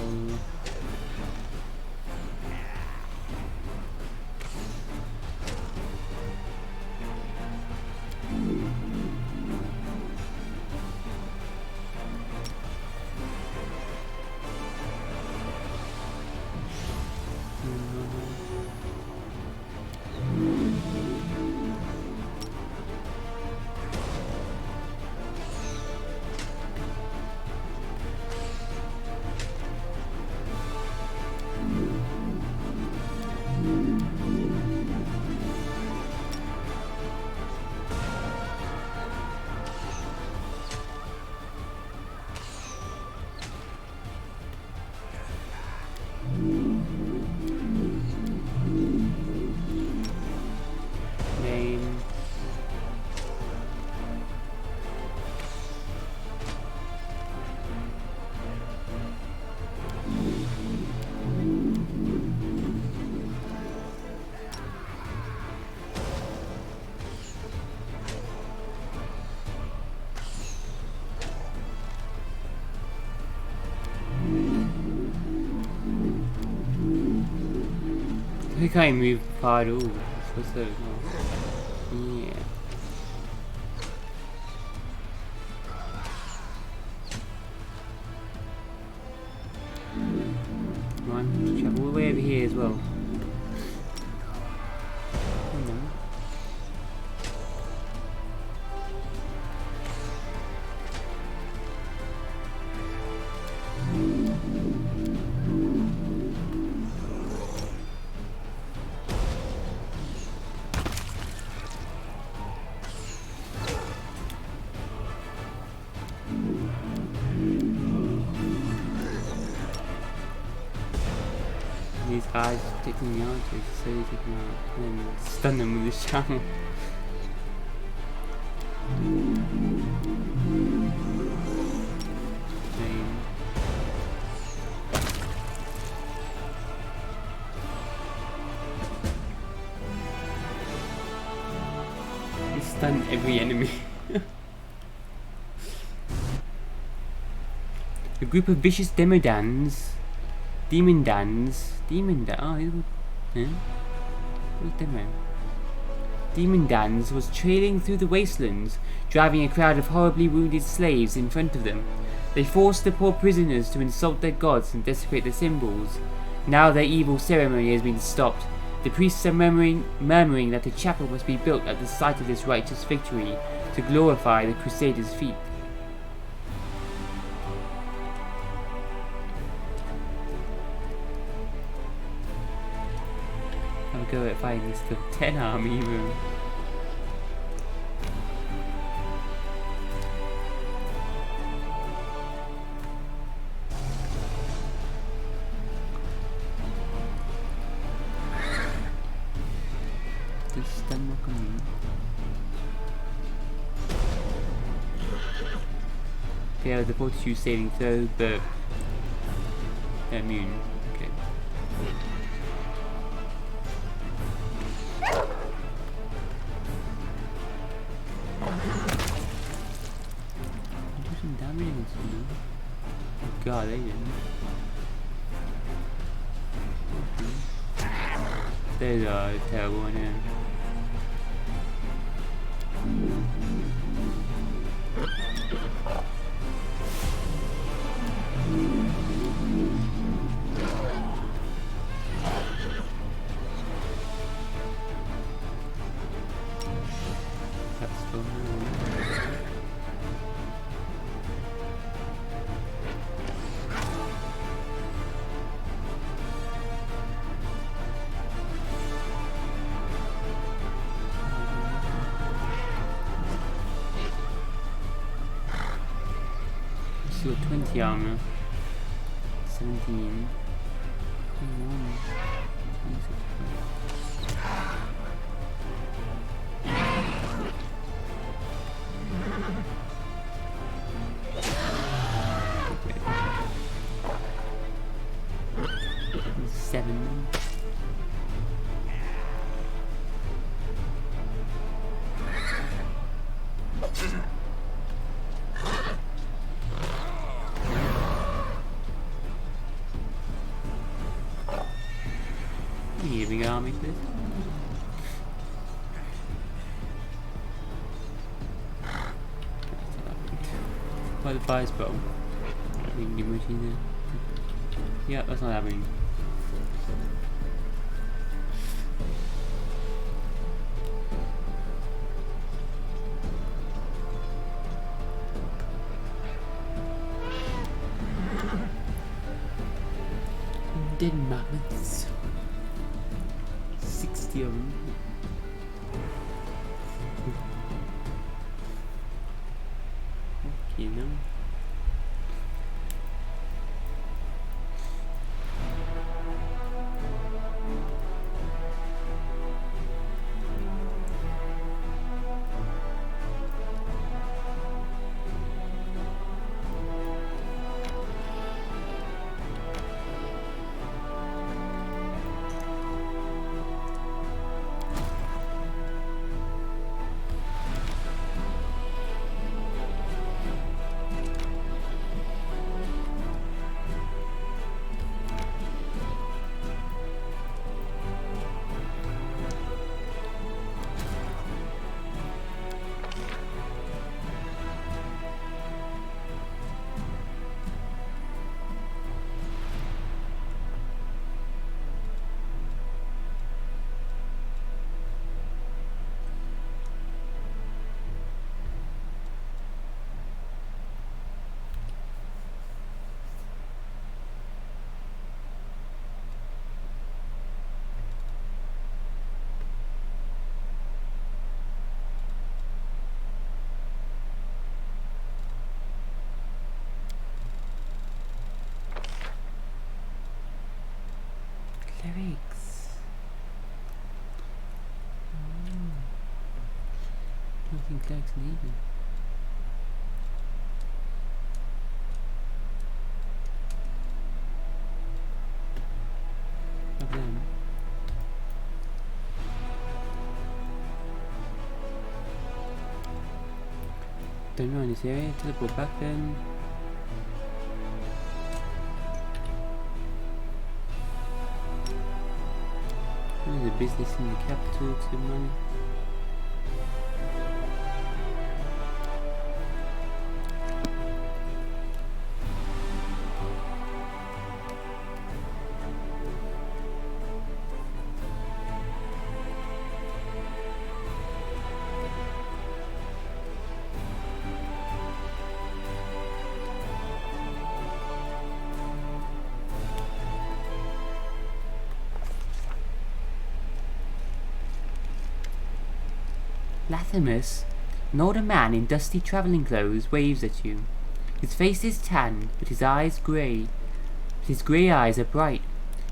I can't move far at all. What's that? Yeah. Come on, travel all the way over here as well. These guys taking me out, so taking me out, and then stun them with the shovel. Stun every enemy. A group of vicious demon dans. Oh, yeah. Demon Dans was trailing through the wastelands, driving a crowd of horribly wounded slaves in front of them. They forced the poor prisoners to insult their gods and desecrate their symbols. Now their evil ceremony has been stopped. The priests are murmuring that a chapel must be built at the site of this righteous victory to glorify the Crusaders' feat. Have a go at fighting this 10 army even. Yeah, the fortitude saving throw, but they're immune. Okay. Do some damage against them. Oh god, they didn't. There's a terrible one here. Still got 20 armor. 17. 21. 26. Seven. You need a big army for this. By the fire's bow. You can do much either. Yeah, that's not happening. Dead mammoths. 60 of them. Okay, now. Clerics. I don't think clerics needed. Of them. Don't know in this area. Teleport back then. There's a business in the capital to money. Lathamus, an older man in dusty travelling clothes, waves at you. His face is tanned, but his eyes grey. But his grey eyes are bright.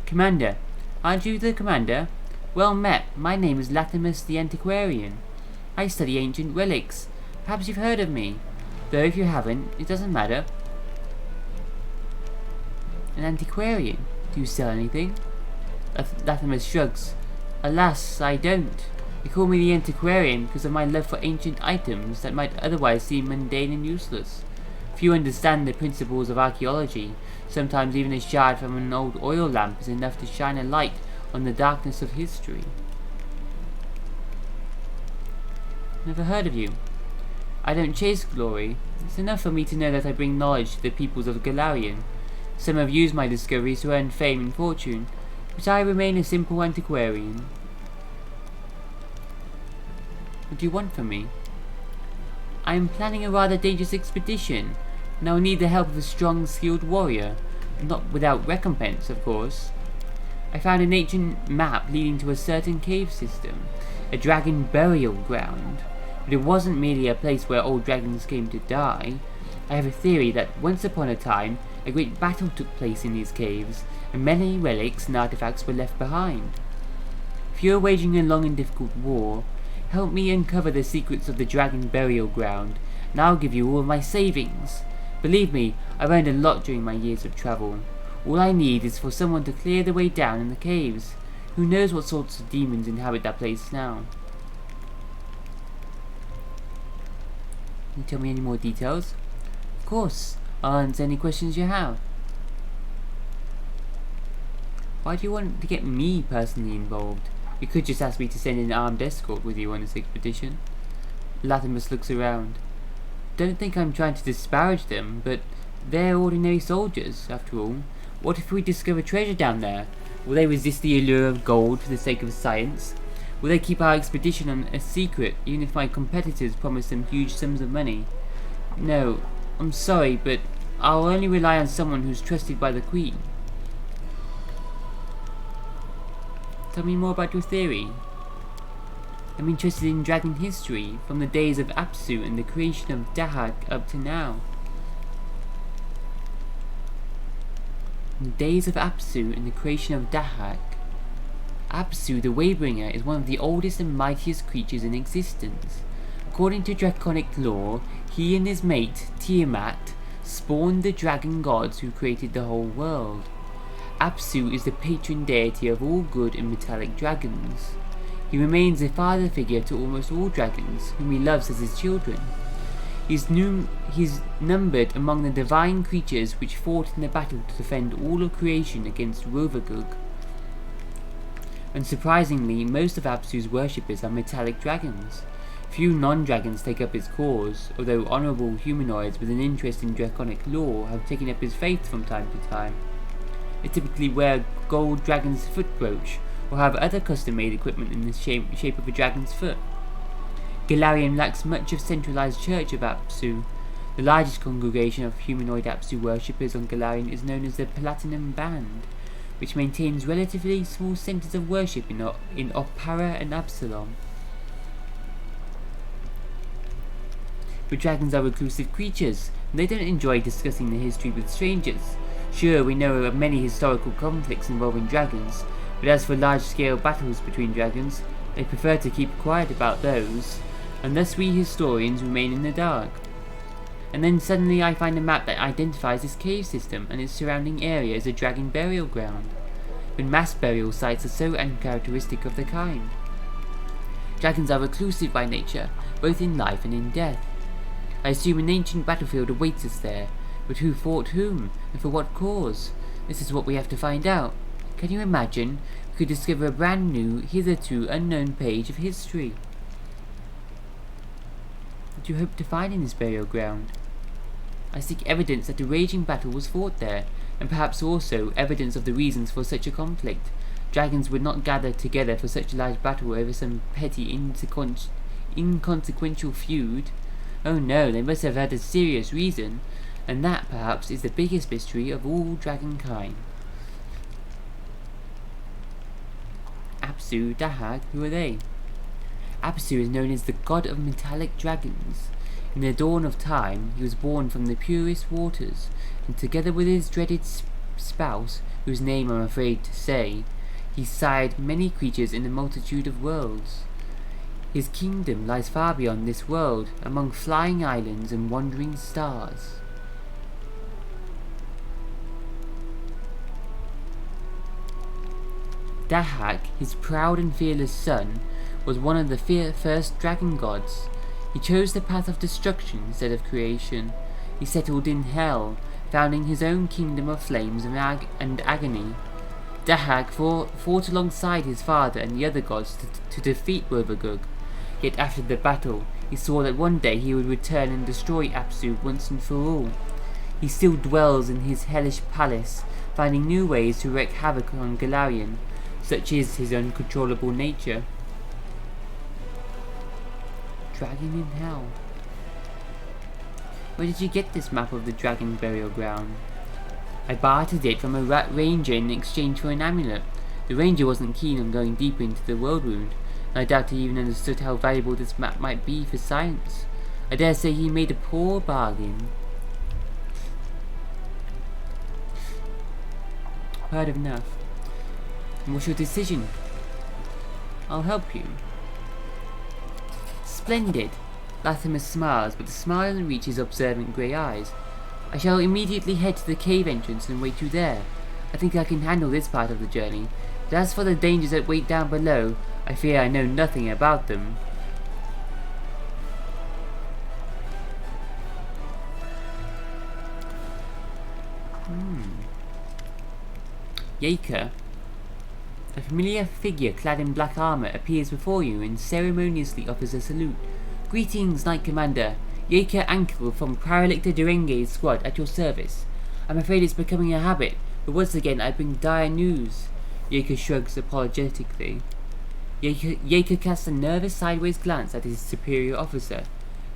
Commander, aren't you the commander? Well met. My name is Lathamus the Antiquarian. I study ancient relics. Perhaps you've heard of me. Though if you haven't, it doesn't matter. An antiquarian? Do you sell anything? Lathamus shrugs. Alas, I don't. They call me the Antiquarian because of my love for ancient items that might otherwise seem mundane and useless. Few understand the principles of archaeology. Sometimes even a shard from an old oil lamp is enough to shine a light on the darkness of history. Never heard of you. I don't chase glory. It's enough for me to know that I bring knowledge to the peoples of Galarian. Some have used my discoveries to earn fame and fortune, but I remain a simple antiquarian. What do you want from me? I am planning a rather dangerous expedition, and I will need the help of a strong, skilled warrior. Not without recompense, of course. I found an ancient map leading to a certain cave system, a dragon burial ground. But it wasn't merely a place where old dragons came to die. I have a theory that once upon a time, a great battle took place in these caves, and many relics and artifacts were left behind. If you are waging a long and difficult war, help me uncover the secrets of the dragon burial ground, and I'll give you all my savings. Believe me, I've earned a lot during my years of travel. All I need is for someone to clear the way down in the caves. Who knows what sorts of demons inhabit that place now? Can you tell me any more details? Of course, I'll answer any questions you have. Why do you want to get me personally involved? You could just ask me to send an armed escort with you on this expedition. Latimus looks around. Don't think I'm trying to disparage them, but they're ordinary soldiers, after all. What if we discover treasure down there? Will they resist the allure of gold for the sake of science? Will they keep our expedition a secret, even if my competitors promise them huge sums of money? No, I'm sorry, but I'll only rely on someone who's trusted by the Queen. Tell me more about your theory. I'm interested in dragon history, from the days of Apsu and the creation of Dahak up to now. In the days of Apsu and the creation of Dahak. Apsu the Waybringer is one of the oldest and mightiest creatures in existence. According to draconic lore, he and his mate, Tiamat, spawned the dragon gods who created the whole world. Apsu is the patron deity of all good and metallic dragons. He remains a father figure to almost all dragons, whom he loves as his children. He's numbered among the divine creatures which fought in the battle to defend all of creation against Rovagug. Unsurprisingly, most of Apsu's worshippers are metallic dragons. Few non-dragons take up his cause, although honourable humanoids with an interest in draconic lore have taken up his faith from time to time. They typically wear a gold dragon's foot brooch, or have other custom-made equipment in the shape of a dragon's foot. Galarian lacks much of centralized church of Apsu. The largest congregation of humanoid Apsu worshippers on Galarian is known as the Platinum Band, which maintains relatively small centers of worship in Opara and Absalom. But dragons are reclusive creatures, and they don't enjoy discussing their history with strangers. Sure, we know of many historical conflicts involving dragons, but as for large-scale battles between dragons, they prefer to keep quiet about those, and thus we historians remain in the dark. And then suddenly I find a map that identifies this cave system and its surrounding area as a dragon burial ground. But mass burial sites are so uncharacteristic of the kind. Dragons are reclusive by nature, both in life and in death. I assume an ancient battlefield awaits us there, but who fought whom, and for what cause? This is what we have to find out. Can you imagine? We could discover a brand new, hitherto unknown page of history. What do you hope to find in this burial ground? I seek evidence that a raging battle was fought there, and perhaps also evidence of the reasons for such a conflict. Dragons would not gather together for such a large battle over some petty inconsequential feud. Oh no, they must have had a serious reason, and that perhaps is the biggest mystery of all dragonkind. Apsu, Dahak, who are they? Apsu is known as the god of metallic dragons. In the dawn of time, he was born from the purest waters, and together with his dreaded spouse, whose name I'm afraid to say, he sired many creatures in a multitude of worlds. His kingdom lies far beyond this world, among flying islands and wandering stars. Dahak, his proud and fearless son, was one of the first dragon gods. He chose the path of destruction instead of creation. He settled in hell, founding his own kingdom of flames and agony. Dahak fought alongside his father and the other gods to defeat Rovagug. Yet after the battle, he saw that one day he would return and destroy Apsu once and for all. He still dwells in his hellish palace, finding new ways to wreak havoc on Galarian. Such is his uncontrollable nature. Dragon in Hell. Where did you get this map of the dragon burial ground? I bartered it from a rat ranger in exchange for an amulet. The ranger wasn't keen on going deeper into the world wound, and I doubt he even understood how valuable this map might be for science. I dare say he made a poor bargain. heard enough. And what's your decision? I'll help you. Splendid. Lathamus smiles, but the smile only reaches observant grey eyes. I shall immediately head to the cave entrance and wait you there. I think I can handle this part of the journey. But as for the dangers that wait down below, I fear I know nothing about them. Yaker. A familiar figure clad in black armor appears before you and ceremoniously offers a salute. Greetings, Knight Commander. Yaker Ankel from Paralictor Derenge's squad at your service. I'm afraid it's becoming a habit, but once again I bring dire news. Yaker shrugs apologetically. Yaker casts a nervous sideways glance at his superior officer.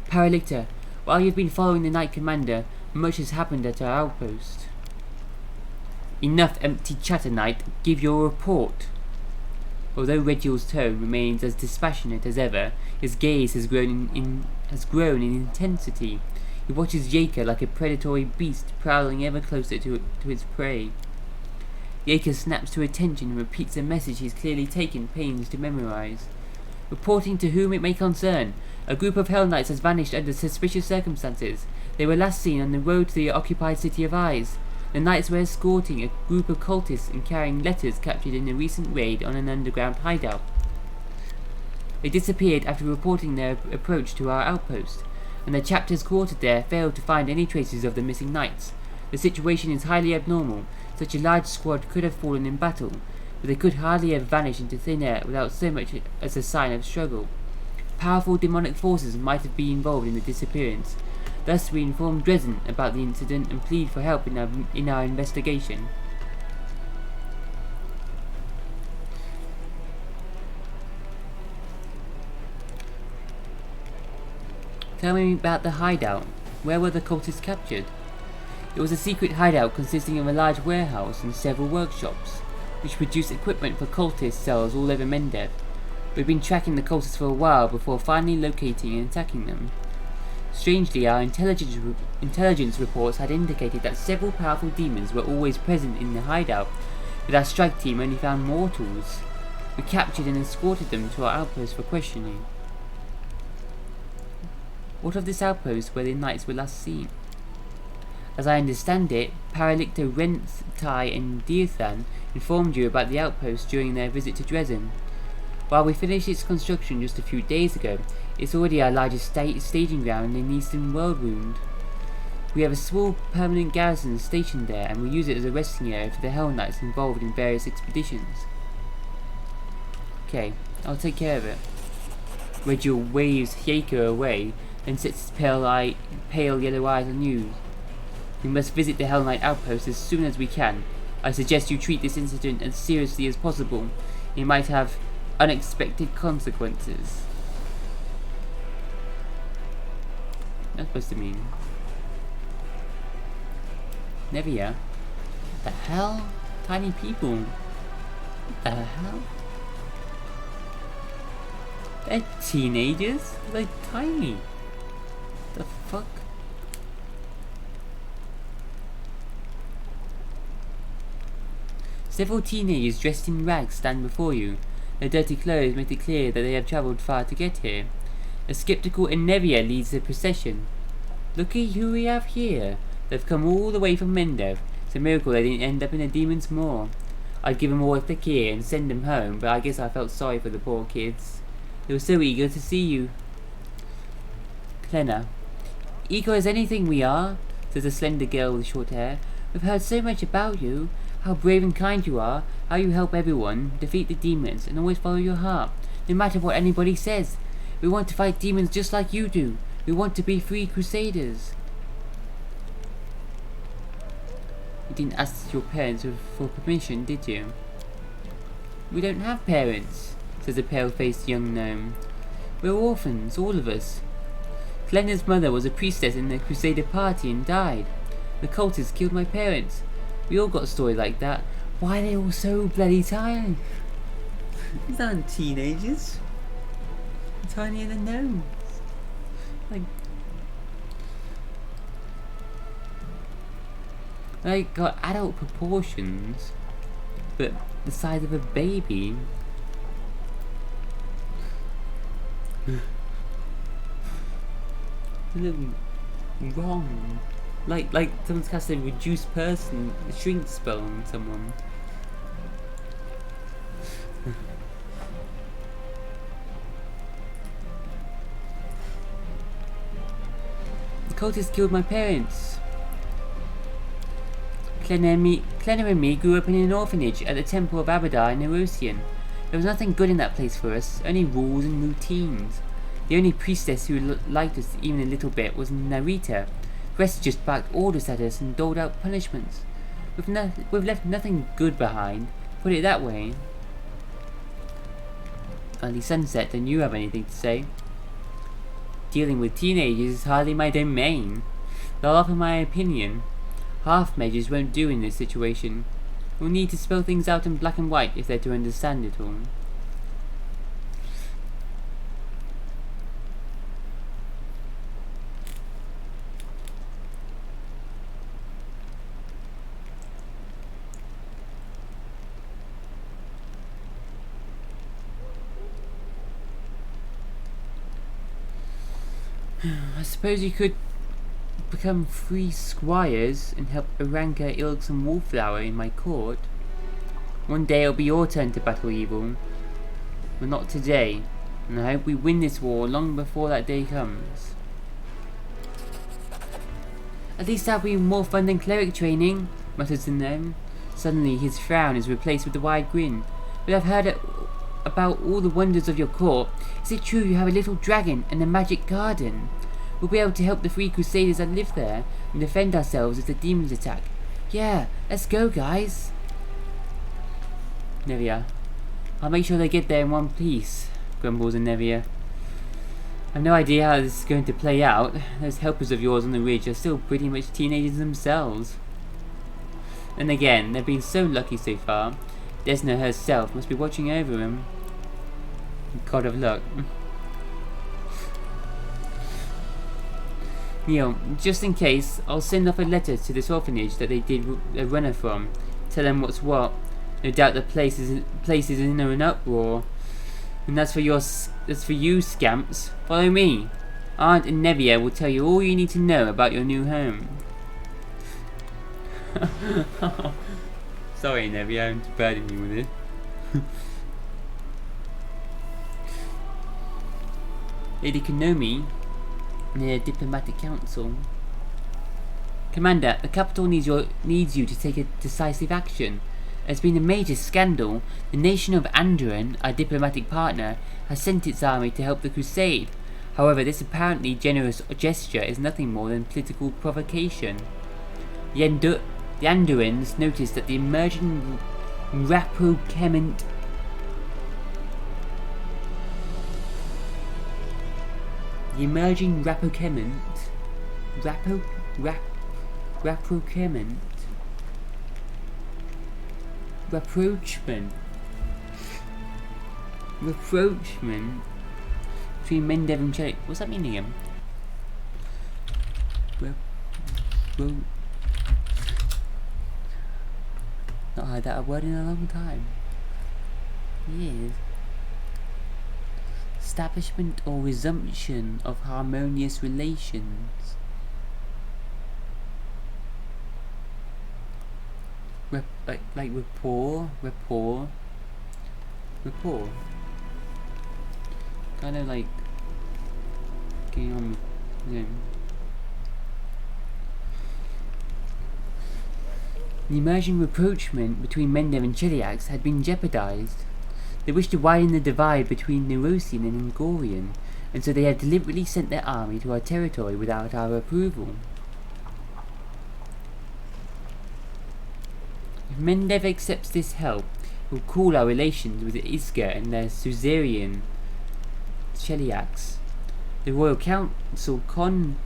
Paralictor, while you've been following the Knight Commander, much has happened at our outpost. Enough empty chatter, Knight. Give your report. Although Regiel's tone remains as dispassionate as ever, his gaze has grown in intensity. He watches Yaker like a predatory beast prowling ever closer to its prey. Yaker snaps to attention and repeats a message he's clearly taken pains to memorize. Reporting to whom it may concern, a group of Hell Knights has vanished under suspicious circumstances. They were last seen on the road to the occupied city of Eyes. The Knights were escorting a group of cultists and carrying letters captured in a recent raid on an underground hideout. They disappeared after reporting their approach to our outpost, and the chapters quartered there failed to find any traces of the missing Knights. The situation is highly abnormal. Such a large squad could have fallen in battle, but they could hardly have vanished into thin air without so much as a sign of struggle. Powerful demonic forces might have been involved in the disappearance. Thus we informed Dresden about the incident and plead for help in our investigation. Tell me about the hideout. Where were the cultists captured? It was a secret hideout consisting of a large warehouse and several workshops, which produced equipment for cultist cells all over Mendev. We've been tracking the cultists for a while before finally locating and attacking them. Strangely, our intelligence reports had indicated that several powerful demons were always present in the hideout, but our strike team only found mortals. We captured and escorted them to our outpost for questioning. What of this outpost where the Knights were last seen? As I understand it, Paralictor Renth, Tai and Diethan informed you about the outpost during their visit to Dresden. While we finished its construction just a few days ago, it's already our largest staging ground in Eastern Worldwound. We have a small permanent garrison stationed there, and we use it as a resting area for the Hell Knights involved in various expeditions. Okay, I'll take care of it. Regiel waves Yaker away, then sets his pale yellow eyes on you. We must visit the Hell Knight outpost as soon as we can. I suggest you treat this incident as seriously as possible. It might have unexpected consequences. That's supposed to mean Nevia. What the hell? Tiny people. What the hell? They're teenagers? They're tiny. The fuck? Several teenagers dressed in rags stand before you. Their dirty clothes make it clear that they have travelled far to get here. A skeptical Enevia leads the procession. Looky who we have here. They've come all the way from Mendev. It's a miracle they didn't end up in a demon's maw. I'd give them all a fakir and send them home, but I guess I felt sorry for the poor kids. They were so eager to see you. Clenna. Eager as anything we are, says a slender girl with short hair. We've heard so much about you. How brave and kind you are, how you help everyone, defeat the demons, and always follow your heart, no matter what anybody says. We want to fight demons just like you do. We want to be free crusaders. You didn't ask your parents for permission, did you? We don't have parents, says a pale-faced young gnome. We're orphans, all of us. Clenna's mother was a priestess in the Crusader party and died. The cultists killed my parents. We all got a story like that. Why are they all so bloody tiny? These aren't teenagers. They're tinier than gnomes. Like got adult proportions. but the size of a baby. Wrong. Like someone's cast a reduced person, a shrink spell on someone. The cultists killed my parents. Clenna and me grew up in an orphanage at the temple of Abadar in Erosian. There was nothing good in that place for us, only rules and routines. The only priestess who liked us even a little bit was Narita. The rest just barked orders at us and doled out punishments. We've left nothing good behind, put it that way. Early sunset, don't you have anything to say? Dealing with teenagers is hardly my domain. They'll offer my opinion. Half measures won't do in this situation. We'll need to spell things out in black and white if they're to understand it all. I suppose you could become 3 squires and help Aranka ilk some wallflower in my court. One day it'll be your turn to battle evil, but not today, and I hope we win this war long before that day comes. At least that'll be more fun than cleric training, mutters the gnome. Suddenly his frown is replaced with a wide grin. But I've heard about all the wonders of your court. Is it true you have a little dragon and a magic garden? We'll be able to help the 3 crusaders that live there and defend ourselves if the demons attack. Yeah, let's go, guys. Nevia. I'll make sure they get there in one piece, grumbles Nevia. I've no idea how this is going to play out. Those helpers of yours on the ridge are still pretty much teenagers themselves. And again, they've been so lucky so far. Desna herself must be watching over him. God of luck. Neil, just in case, I'll send off a letter to this orphanage that they did a runner from. Tell them what's what. No doubt the place is in an uproar. And that's for you, scamps. Follow me. Aunt and Nevia will tell you all you need to know about your new home. Sorry, Nevia, I'm burdening you with it. Lady Konomi, near Diplomatic Council. Commander, the capital needs you to take a decisive action. There's been a major scandal. The nation of Andoran, our diplomatic partner, has sent its army to help the crusade. However, this apparently generous gesture is nothing more than political provocation. The Andorans noticed that the emerging Rapocement Rapprochement between Mendev and Cheli. What's that mean again? Not heard that word in a long time. Yes. Establishment or resumption of harmonious relations. Like rapport. Kind of like getting on. Yeah. The emerging rapprochement between Mendev and Cheliax had been jeopardized. They wished to widen the divide between Nerosian and Angorian, and so they had deliberately sent their army to our territory without our approval. If Mendev accepts this help, he will cool our relations with Isga and their suzerain, Cheliax. The Royal Council Common,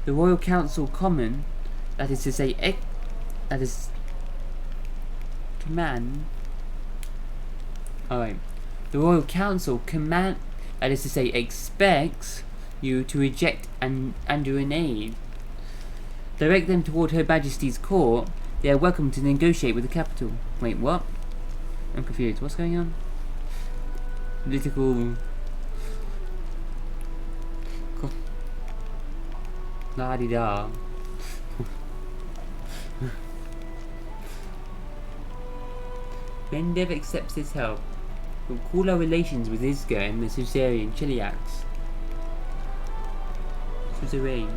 that is to say, that is command. Alright. The Royal Council that is to say, expects you to reject Andoran aid. Direct them toward Her Majesty's court. They are welcome to negotiate with the capital. Wait, what? I'm confused. What's going on? Political... La-di-da. Mendev accepts his help. We'll call our relations with Isga and the Suzerain Chiliacs. Suzerain.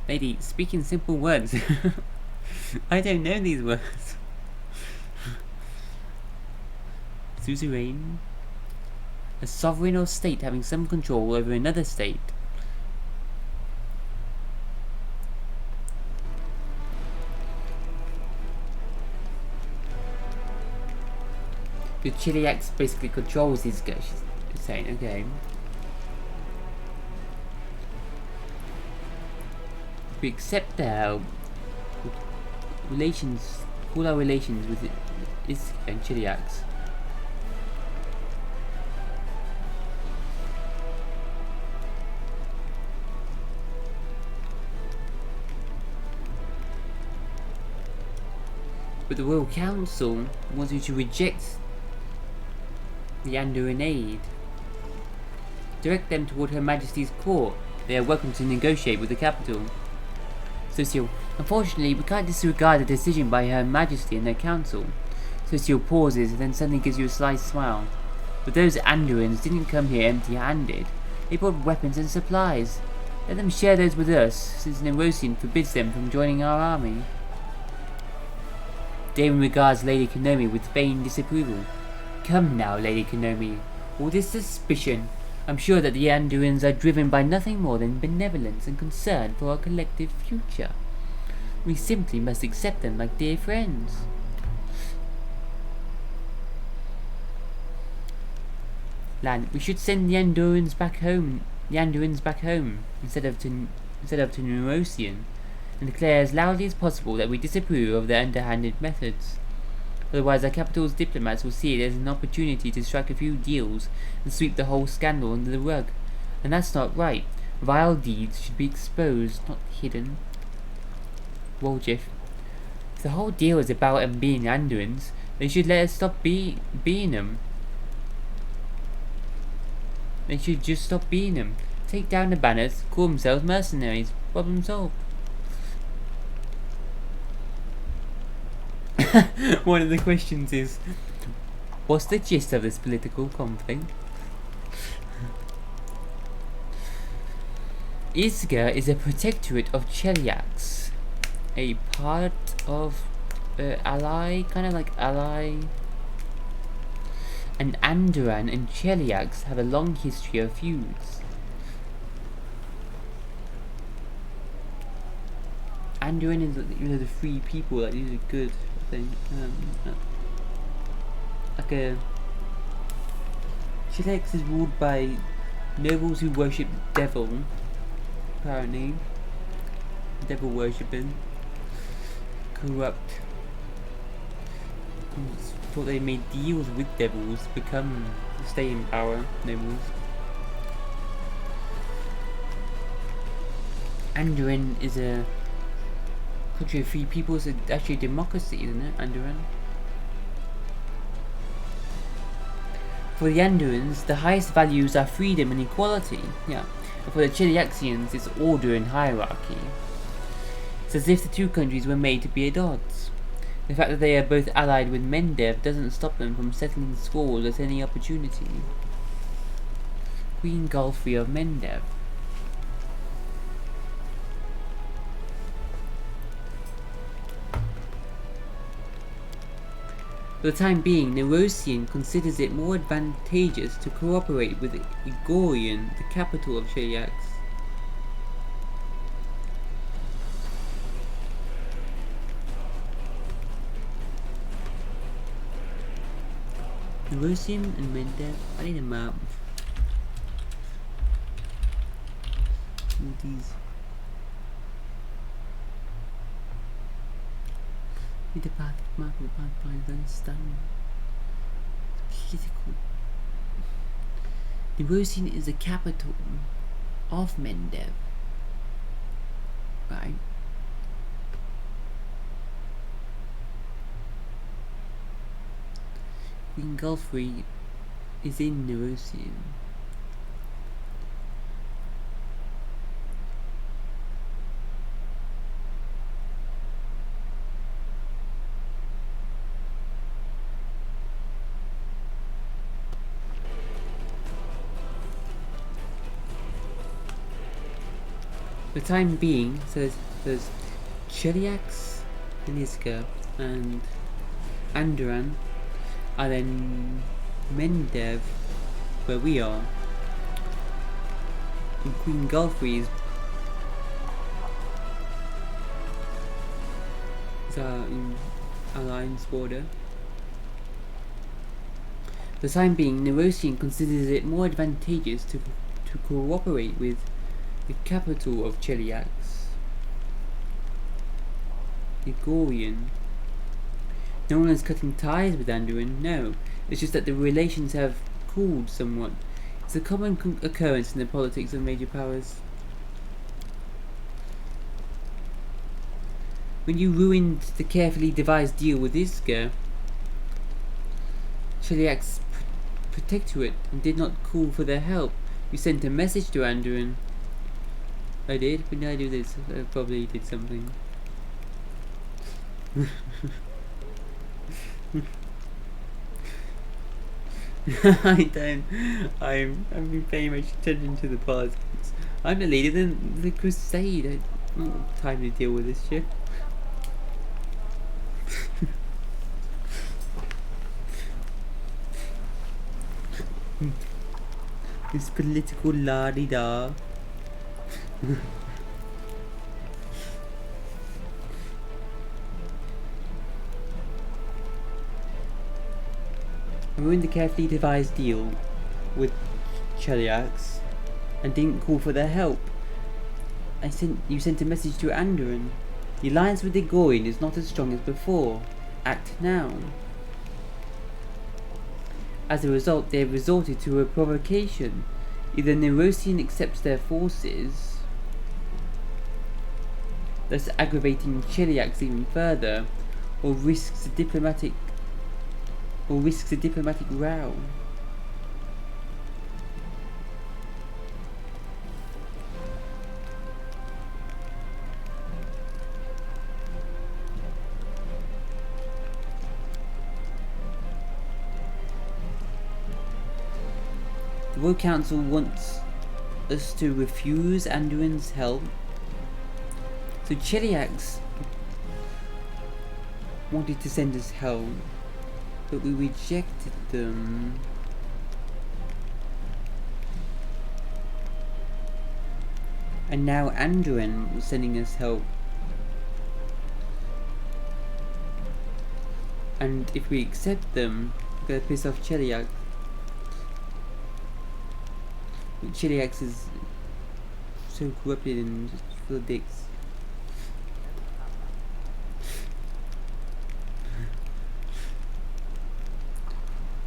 Lady, speak in simple words. I don't know these words. Suzerain. A sovereign or state having some control over another state. The Chiliacs basically controls his guy, she's saying, okay. We accept the help. Call our relations with Isga and Chiliacs. But the Royal Council wants you to reject the Andoran aid. Direct them toward Her Majesty's court. They are welcome to negotiate with the capital. Socio, unfortunately, we can't disregard the decision by Her Majesty and their council. Socio pauses and then suddenly gives you a sly smile. But those Andorans didn't come here empty-handed. They brought weapons and supplies. Let them share those with us, since Nerosian forbids them from joining our army. Damon regards Lady Konomi with feigned disapproval. Come now, Lady Konomi. All this suspicion. I'm sure that the Andorans are driven by nothing more than benevolence and concern for our collective future. We simply must accept them like dear friends. Lan, we should send the Andorans back home. Instead of to Nerosian, and declare as loudly as possible that we disapprove of their underhanded methods. Otherwise, our capital's diplomats will see it as an opportunity to strike a few deals and sweep the whole scandal under the rug. And that's not right. Vile deeds should be exposed, not hidden. Woljif, if the whole deal is about them being Andorans, they should let us stop being them. They should just stop being them. Take down the banners, call themselves mercenaries. Problem solved. One of the questions is, what's the gist of this political conflict? Isga is a protectorate of Cheliacs, a part of ally, kind of like ally. And Andoran and Cheliacs have a long history of feuds. Andoran is the free people, like these are good. Like a Chiliacs is ruled by nobles who worship the devil, apparently. Devil worshipping, corrupt. Thought they made deals with devils to stay in power. Nobles. Andoran is a country of free people. It's actually a democracy, isn't it, Andoran? For the Andorans, the highest values are freedom and equality. Yeah. And for the Chiliaxians, it's order and hierarchy. It's as if the two countries were made to be at odds. The fact that they are both allied with Mendev doesn't stop them from settling scores at any opportunity. Queen Gulfrey of Mendev. For the time being, Nerosian considers it more advantageous to cooperate with Igorian, the capital of Cheliacs. Nerosian and Mendev, I need a map. All these. Need a map of the Pathfinder and stone. Critical. Nerosian is the capital of Mendev. Right. Queen Gulfrey is in Nerosian. For the time being, so there's Cheliax, Iniska, and Andoran are then Mendev, where we are, and Queen Gulfrey is in Alliance border. For the time being, Nerosian considers it more advantageous to cooperate with the capital of Cheliax, Igorian. No one is cutting ties with Anduin, no. It's just that the relations have cooled somewhat. It's a common occurrence in the politics of major powers. When you ruined the carefully devised deal with Iska, Cheliax protectorate and did not call for their help. You sent a message to Anduin. I did? When did I do this? I probably did something. I don't. I've been paying much attention to the politics. I'm the leader of the crusade. I don't have time to deal with this shit. This political la-di-da. I ruined the carefully devised deal with Cheliax and didn't call for their help. You sent a message to Andoran. The alliance with Igorian is not as strong as before. Act now. As a result, they have resorted to a provocation. Either Nerosian accepts their forces, thus aggravating Cheliax even further, or risks a diplomatic row. The Royal Council wants us to refuse Anduin's help. So Cheliax wanted to send us help, but we rejected them. And now Anduin was sending us help. And if we accept them, we're gonna piss off Cheliax. Cheliax is so corrupted and just full of dicks.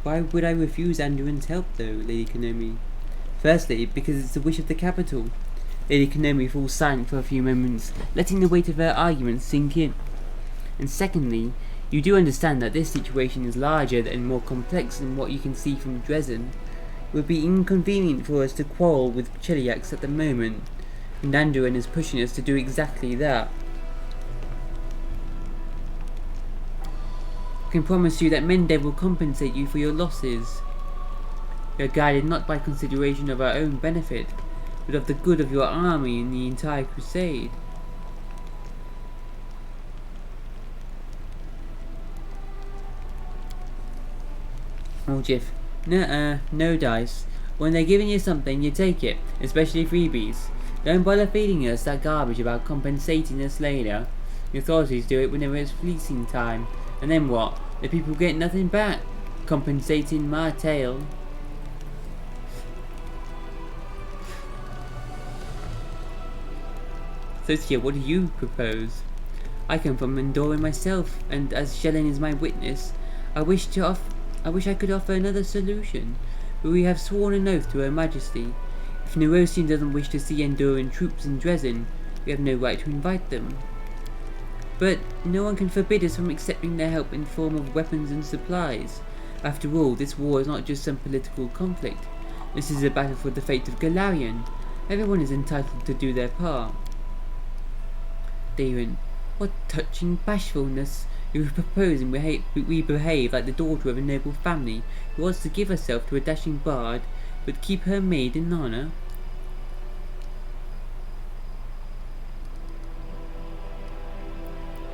Why would I refuse Anduin's help though, Lady Konomi? Firstly, because it's the wish of the capital. Lady Konomi falls silent for a few moments, letting the weight of her arguments sink in. And secondly, you do understand that this situation is larger and more complex than what you can see from Dresden. It would be inconvenient for us to quarrel with Cheliax at the moment, and Anduin is pushing us to do exactly that. I can promise you that Mendev will compensate you for your losses. We are guided not by consideration of our own benefit, but of the good of your army and the entire crusade. Oh, Jiff. Nuh-uh, no dice. When they're giving you something, you take it, especially freebies. Don't bother feeding us that garbage about compensating us later. The authorities do it whenever it's fleecing time. And then what? The people get nothing back. Compensating my tail. Socia, what do you propose? I come from Mendoran myself, and as Shellen is my witness, I wish I could offer another solution, but we have sworn an oath to Her Majesty. If Nerosian doesn't wish to see Enduran troops in Dresden, we have no right to invite them. But no one can forbid us from accepting their help in the form of weapons and supplies. After all, this war is not just some political conflict. This is a battle for the fate of Galarian. Everyone is entitled to do their part. Darren, what touching bashfulness! You propose and we behave like the daughter of a noble family who wants to give herself to a dashing bard, but keep her maid in honour.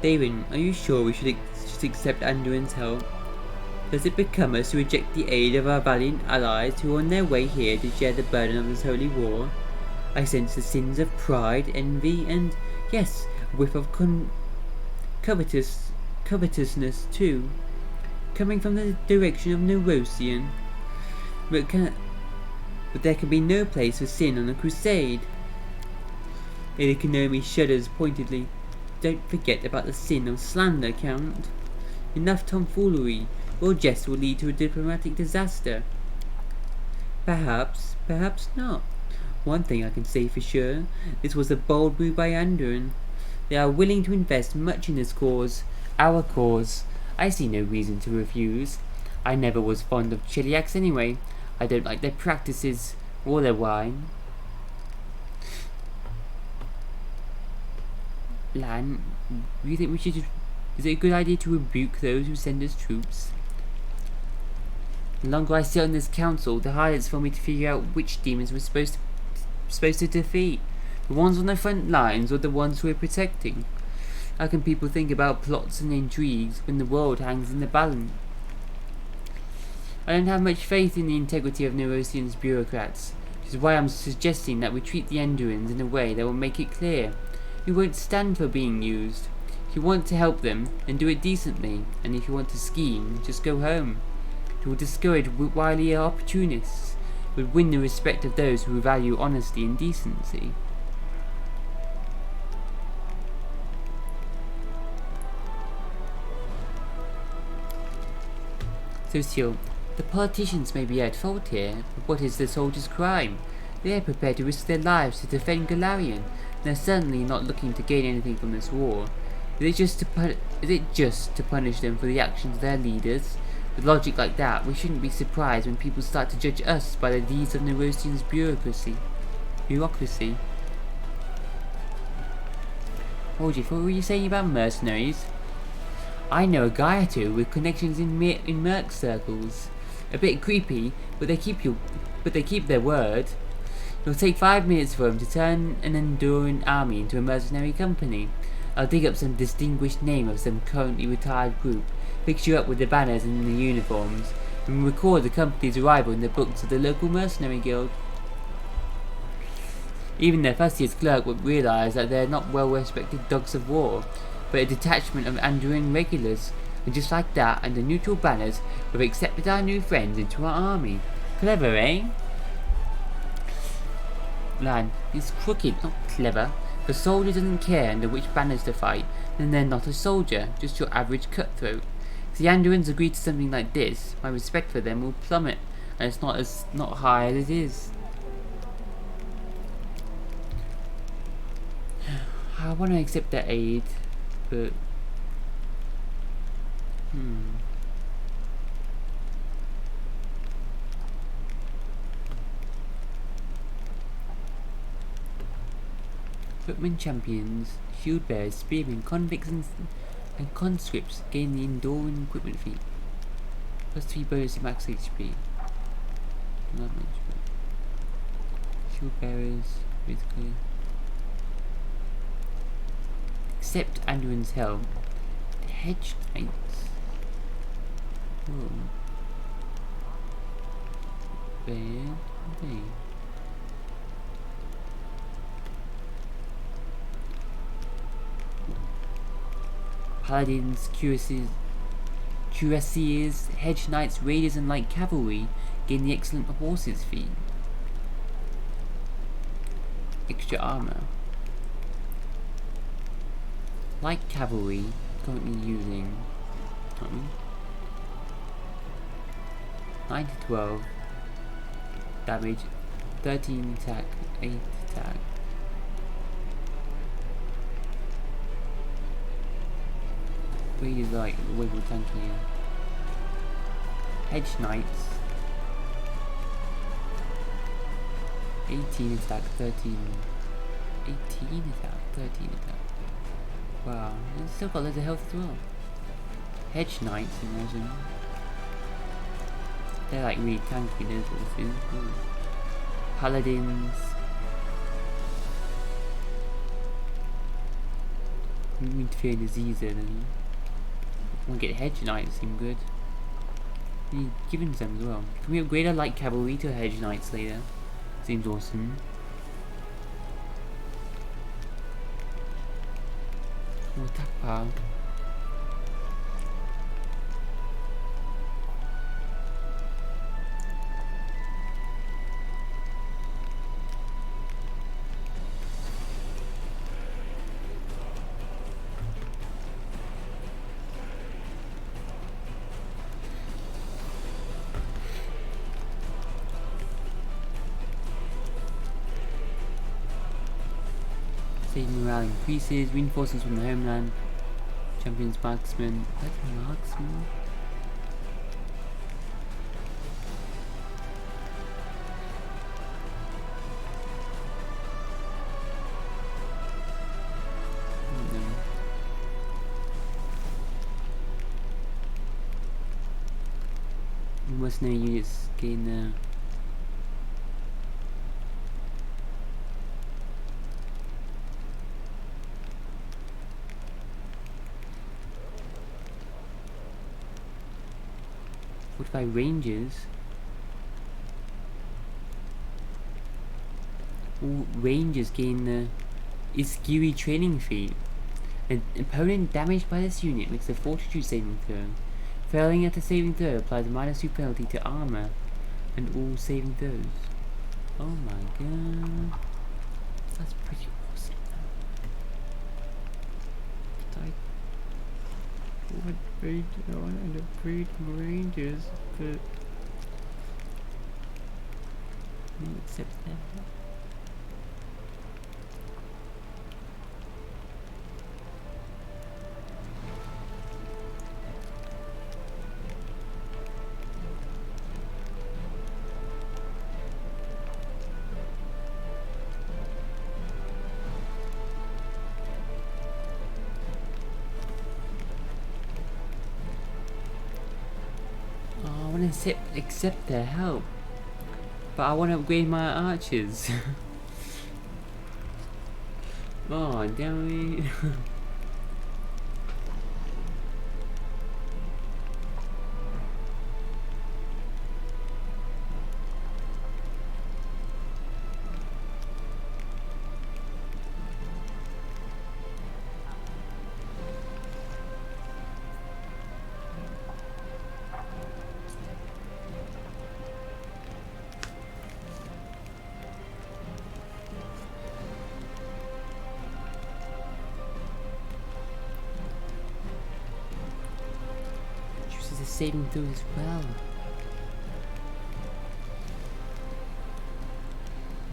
Darren, are you sure we should accept Anduin's help? Does it become us to reject the aid of our valiant allies who are on their way here to share the burden of this holy war? I sense the sins of pride, envy, and, yes, a whiff of covetousness too, coming from the direction of Nerosian. But there can be no place for sin on a crusade. Lady Konomi shudders pointedly. Don't forget about the sin of slander, Count. Enough tomfoolery. Your jest will lead to a diplomatic disaster. Perhaps, perhaps not. One thing I can say for sure, this was a bold move by Anduin. They are willing to invest much in this cause, our cause. I see no reason to refuse. I never was fond of Chiliacs anyway. I don't like their practices, or their wine. Lan, do you think we should... Is it a good idea to rebuke those who send us troops? The longer I sit on this council, the harder it's for me to figure out which demons we're supposed to defeat. The ones on the front lines or the ones we're protecting. How can people think about plots and intrigues when the world hangs in the balance? I don't have much faith in the integrity of Nerosian's bureaucrats, which is why I'm suggesting that we treat the Anduins in a way that will make it clear. We won't stand for being used. If you want to help them, then do it decently, and if you want to scheme, just go home. It will discourage wily opportunists, but win the respect of those who value honesty and decency. So still, the politicians may be at fault here, but what is the soldiers' crime? They are prepared to risk their lives to defend Galarian, and they're certainly not looking to gain anything from this war. Is it just to punish them for the actions of their leaders? With logic like that, we shouldn't be surprised when people start to judge us by the deeds of Nerosian's bureaucracy. Orgy, what were you saying about mercenaries? I know a guy or two with connections in merc circles. A bit creepy, but they keep their word. It'll take 5 minutes for them to turn an Anduin army into a mercenary company. I'll dig up some distinguished name of some currently retired group, fix you up with the banners and the uniforms, and record the company's arrival in the books of the local mercenary guild. Even their fussiest clerk would realise that they're not well-respected dogs of war, but a detachment of Anduin regulars, and just like that, under neutral banners, we've accepted our new friends into our army. Clever, eh? Lan, it's crooked, not clever. If a soldier doesn't care under which banners to fight, then they're not a soldier, just your average cutthroat. If the Anduins agree to something like this, my respect for them will plummet, and it's not high as it is. I want to accept their aid, but Footmen champions, shield bearers, spearmen, convicts and conscripts gain the enduring equipment feat. Plus 3 bonus to max HP. Not much, but shield bearers, basically. Accept Anduin's help. The hedge knights. Whoa. Bad day. Paladins, cuirassiers, hedge knights, raiders and light cavalry gain the excellent horses feat. Extra armor. Light cavalry currently using 9 to 12 damage, 13 attack, 8 attack. Raiders are like way more tankier. Hedge Knights. 18 attack, 13. 18 attack, 13 attack. Wow, it's still got loads of health as well. Hedge Knights, imagine. They're like really tanky, those horses. Ooh. Paladins. Interfering disease then. I want to get Hedge Knights, seem good. We need given some as well. Can we upgrade our light cavalry to Hedge Knights later? Seems awesome. More attack power. Save morale increases, reinforcements from the homeland, champions marksman. What marksman? Mercenary units gain the by rangers. All rangers gain the Iskiri training feat. An opponent damaged by this unit makes a fortitude saving throw. Failing at a saving throw applies a -2 penalty to armor and all saving throws. Oh my god. That's pretty awesome. I want to upgrade rangers, but no, accept that. Accept their help, but I want to upgrade my archers. Oh damn it. Saving through as well.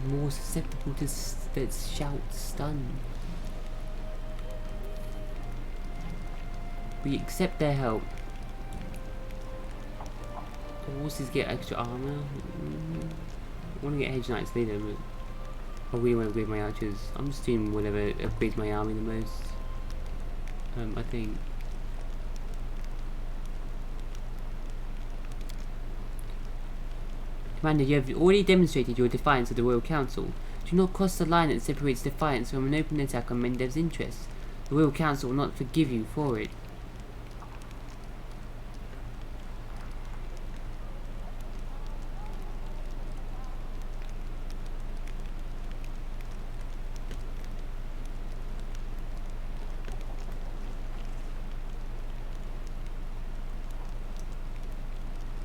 More susceptible to that shout stun. We accept their help. Horses get extra armor. I want to get Hedge Knights later, but I really want to upgrade my archers. I'm just doing whatever upgrades my army the most. I think. Commander, you have already demonstrated your defiance of the Royal Council. Do not cross the line that separates defiance from an open attack on Mendev's interests. The Royal Council will not forgive you for it.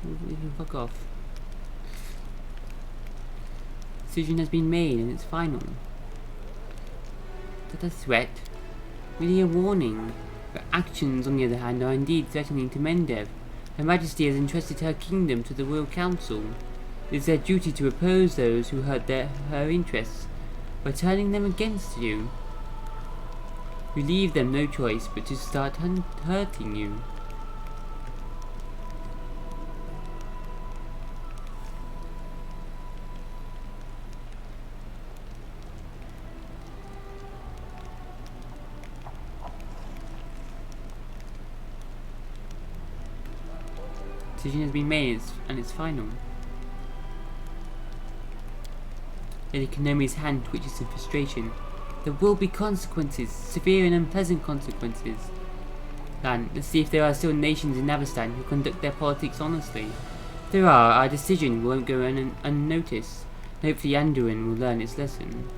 You can fuck off. Decision has been made and it's final. Is that a threat? Really a warning. Her actions, on the other hand, are indeed threatening to Mendev. Her Majesty has entrusted her kingdom to the Royal Council. It is their duty to oppose those who hurt her interests by turning them against you. You leave them no choice but to start hurting you. Decision has been made and it's final. Lady Konomi's hand twitches in frustration. There will be consequences, severe and unpleasant consequences. Lan, let's see if there are still nations in Avestan who conduct their politics honestly. If there are, our decision won't go unnoticed. Hopefully Anduin will learn its lesson.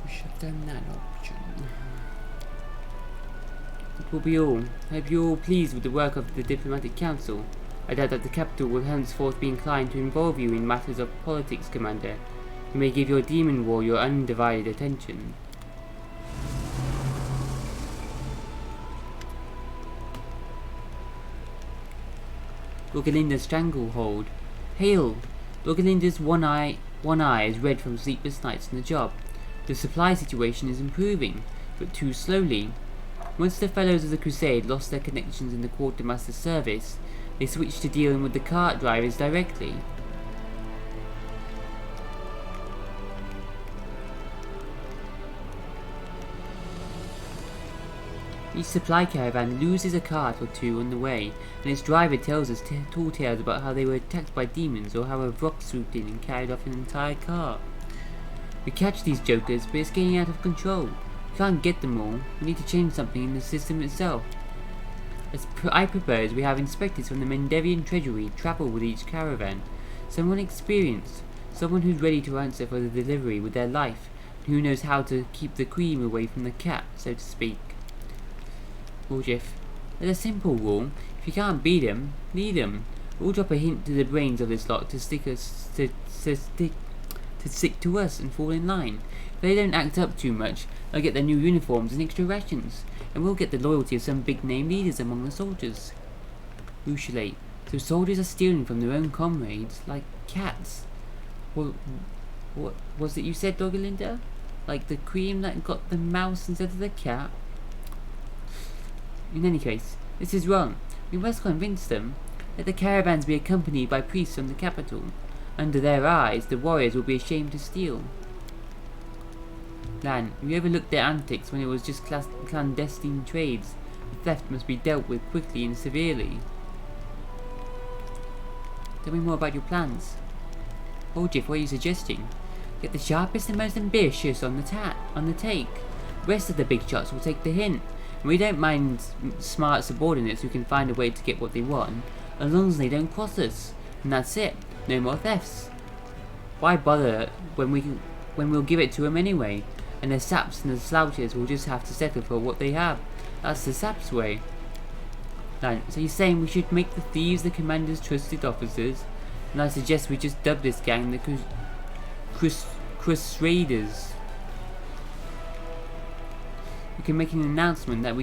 Shut down that option. It will be all. I hope you're all pleased with the work of the Diplomatic Council. I doubt that the capital will henceforth be inclined to involve you in matters of politics, Commander. You may give your demon war your undivided attention. Lorgalinda's stranglehold. Hail! Lorgalinda's one eye is red from sleepless nights on the job. The supply situation is improving, but too slowly. Once the fellows of the Crusade lost their connections in the Quartermaster's service, they switched to dealing with the cart drivers directly. Each supply caravan loses a cart or two on the way, and its driver tells us tall tales about how they were attacked by demons or how a rock swooped in and carried off an entire cart. We catch these jokers, but it's getting out of control. We can't get them all. We need to change something in the system itself. I propose we have inspectors from the Mendarian Treasury travel with each caravan. Someone experienced, someone who's ready to answer for the delivery with their life, and who knows how to keep the cream away from the cat, so to speak. Jeff, there's a simple rule. If you can't beat them, lead them. We'll drop a hint to the brains of this lot to stick to us and fall in line. If they don't act up too much, they'll get their new uniforms and extra rations, and we'll get the loyalty of some big-name leaders among the soldiers. Usually, so soldiers are stealing from their own comrades, like cats. What was it you said, Lorgalinda? Like the cream that got the mouse instead of the cat? In any case, this is wrong. We must convince them. Let the caravans be accompanied by priests from the capital. Under their eyes, the warriors will be ashamed to steal. Lan, we overlooked their antics when it was just clandestine trades. The theft must be dealt with quickly and severely. Tell me more about your plans. Jeff, what are you suggesting? Get the sharpest and most ambitious on the take. The rest of the big shots will take the hint. And we don't mind smart subordinates who can find a way to get what they want, as long as they don't cross us. And that's it. No more thefts. Why bother when we'll give it to them anyway? And the saps and the slouches will just have to settle for what they have. That's the saps way. So you're saying we should make the thieves the commander's trusted officers? And I suggest we just dub this gang the Crusaders. We can make an announcement that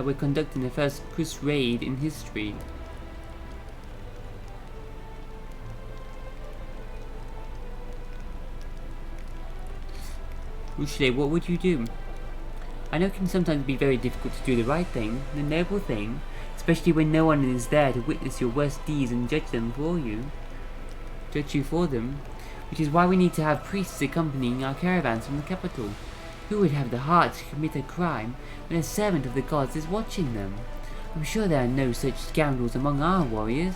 we're conducting the first crusade in history. Usually, what would you do? I know it can sometimes be very difficult to do the right thing, the noble thing, especially when no one is there to witness your worst deeds and judge you for them, which is why we need to have priests accompanying our caravans from the capital. Who would have the heart to commit a crime when a servant of the gods is watching them? I'm sure there are no such scoundrels among our warriors.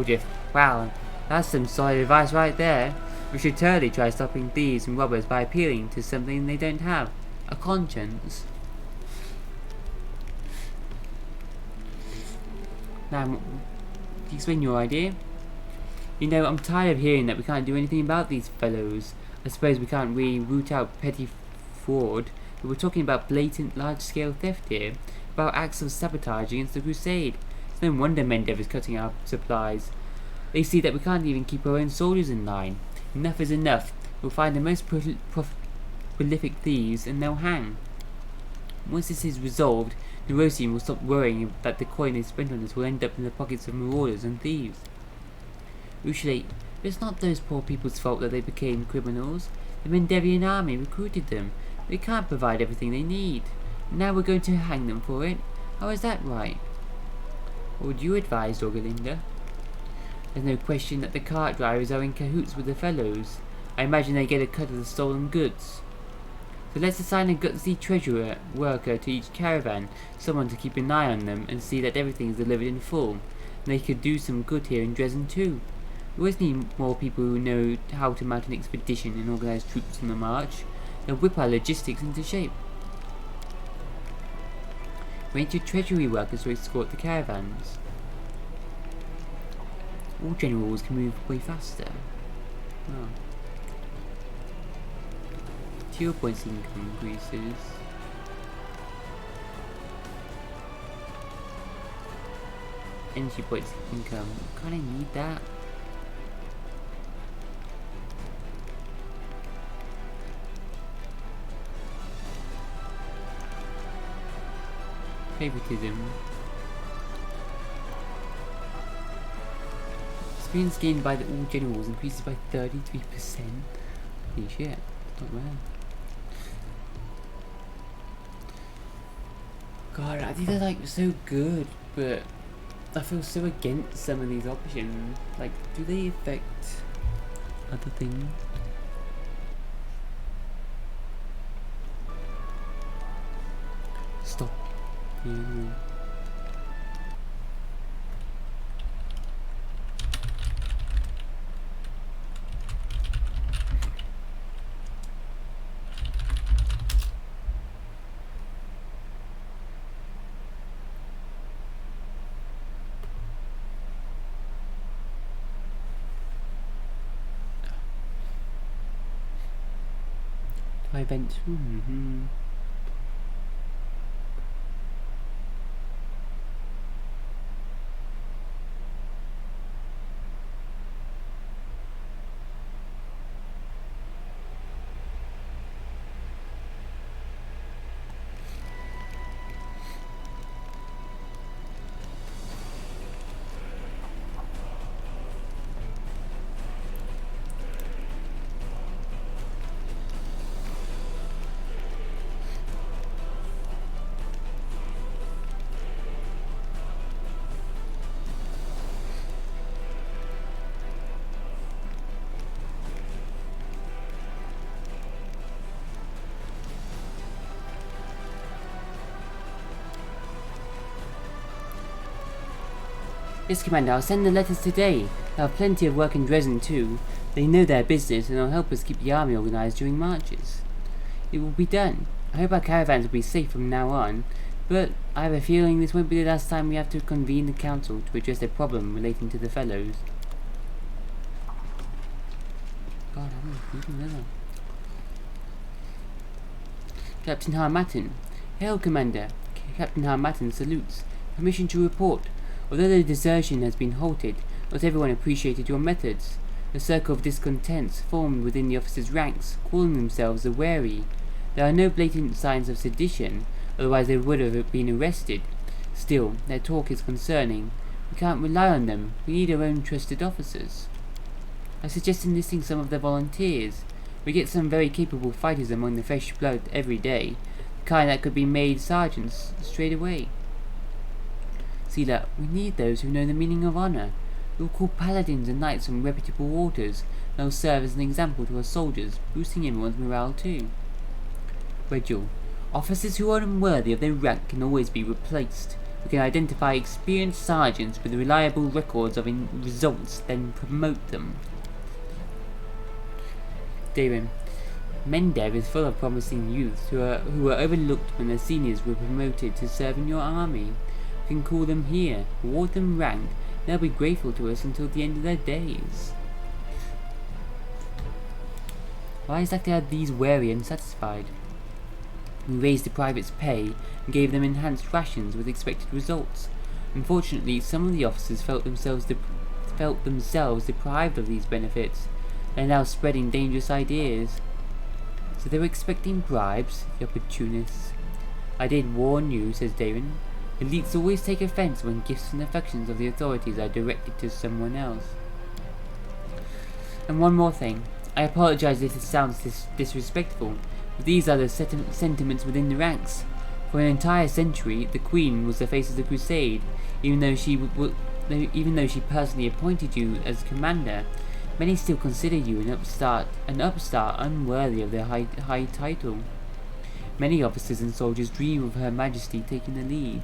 Jeff, wow, that's some solid advice right there. We should totally try stopping thieves and robbers by appealing to something they don't have. A conscience. Now, can you explain your idea? You know, I'm tired of hearing that we can't do anything about these fellows. I suppose we can't really root out petty fraud, but we're talking about blatant large-scale theft here, about acts of sabotage against the Crusade. It's no wonder Mendev is cutting our supplies. They see that we can't even keep our own soldiers in line. Enough is enough. We'll find the most prolific thieves and they'll hang. Once this is resolved, Nerosian will stop worrying that the coin they spent on us will end up in the pockets of marauders and thieves. Usually, It's not those poor people's fault that they became criminals. The Mendarian army recruited them. They can't provide everything they need. Now we're going to hang them for it? How is that right? What would you advise, Orgalinda? There's no question that the cart drivers are in cahoots with the fellows. I imagine they get a cut of the stolen goods. So let's assign a gutsy treasurer worker to each caravan, someone to keep an eye on them and see that everything is delivered in full. And they could do some good here in Dresden too. We always need more people who know how to mount an expedition and organize troops on the march. They'll whip our logistics into shape. Arrange your treasury workers to escort the caravans. All generals can move way faster. Oh. 2 points income increases. Energy points income. Kinda need that. Favoritism. Experience gained by the all generals increases by 33%. Holy shit, not bad. God, I think they're like so good, but I feel so against some of these options. Like, do they affect other things? Stop. Yeah. Event. Yes, Commander, I'll send the letters today. They'll have plenty of work in Dresden too. They know their business and they'll help us keep the army organised during marches. It will be done. I hope our caravans will be safe from now on, but I have a feeling this won't be the last time we have to convene the council to address a problem relating to the fellows. God, I'm reading that. Captain Harmattan. Hail, Commander. Captain Harmattan salutes. Permission to report. Although the desertion has been halted, not everyone appreciated your methods. A circle of discontents formed within the officers' ranks, calling themselves the Wary. There are no blatant signs of sedition, otherwise they would have been arrested. Still, their talk is concerning. We can't rely on them. We need our own trusted officers. I suggest enlisting some of the volunteers. We get some very capable fighters among the fresh blood every day, the kind that could be made sergeants straight away. Sela, we need those who know the meaning of honour. We'll call paladins and knights from reputable orders, and they'll serve as an example to our soldiers, boosting everyone's morale too. Regil, officers who are unworthy of their rank can always be replaced. We can identify experienced sergeants with reliable records of results, then promote them. Darren, Mendev is full of promising youths who were overlooked when their seniors were promoted to serve in your army. We can call them here, award them rank, and they'll be grateful to us until the end of their days. Why exactly are these wary unsatisfied? We raised the privates' pay and gave them enhanced rations with expected results. Unfortunately, some of the officers felt themselves deprived of these benefits. They are now spreading dangerous ideas. So they were expecting bribes, the opportunists. I did warn you, says Darren. Elites always take offence when gifts and affections of the authorities are directed to someone else. And one more thing. I apologize if this sounds disrespectful, but these are the sentiments within the ranks. For an entire century, the Queen was the face of the Crusade, even though she personally appointed you as commander. Many still consider you an upstart unworthy of their high title. Many officers and soldiers dream of Her Majesty taking the lead.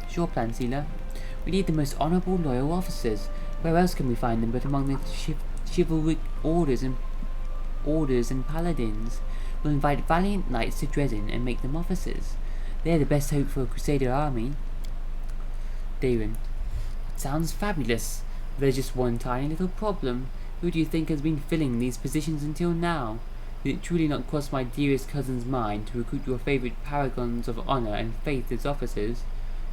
Sure plan, Sealer. We need the most honourable, loyal officers. Where else can we find them but among the chivalric orders and paladins? We'll invite valiant knights to Dresden and make them officers. They're the best hope for a Crusader army. Darren. That sounds fabulous. There's just one tiny little problem. Who do you think has been filling these positions until now? Did it truly not cross my dearest cousin's mind to recruit your favourite paragons of honour and faith as officers?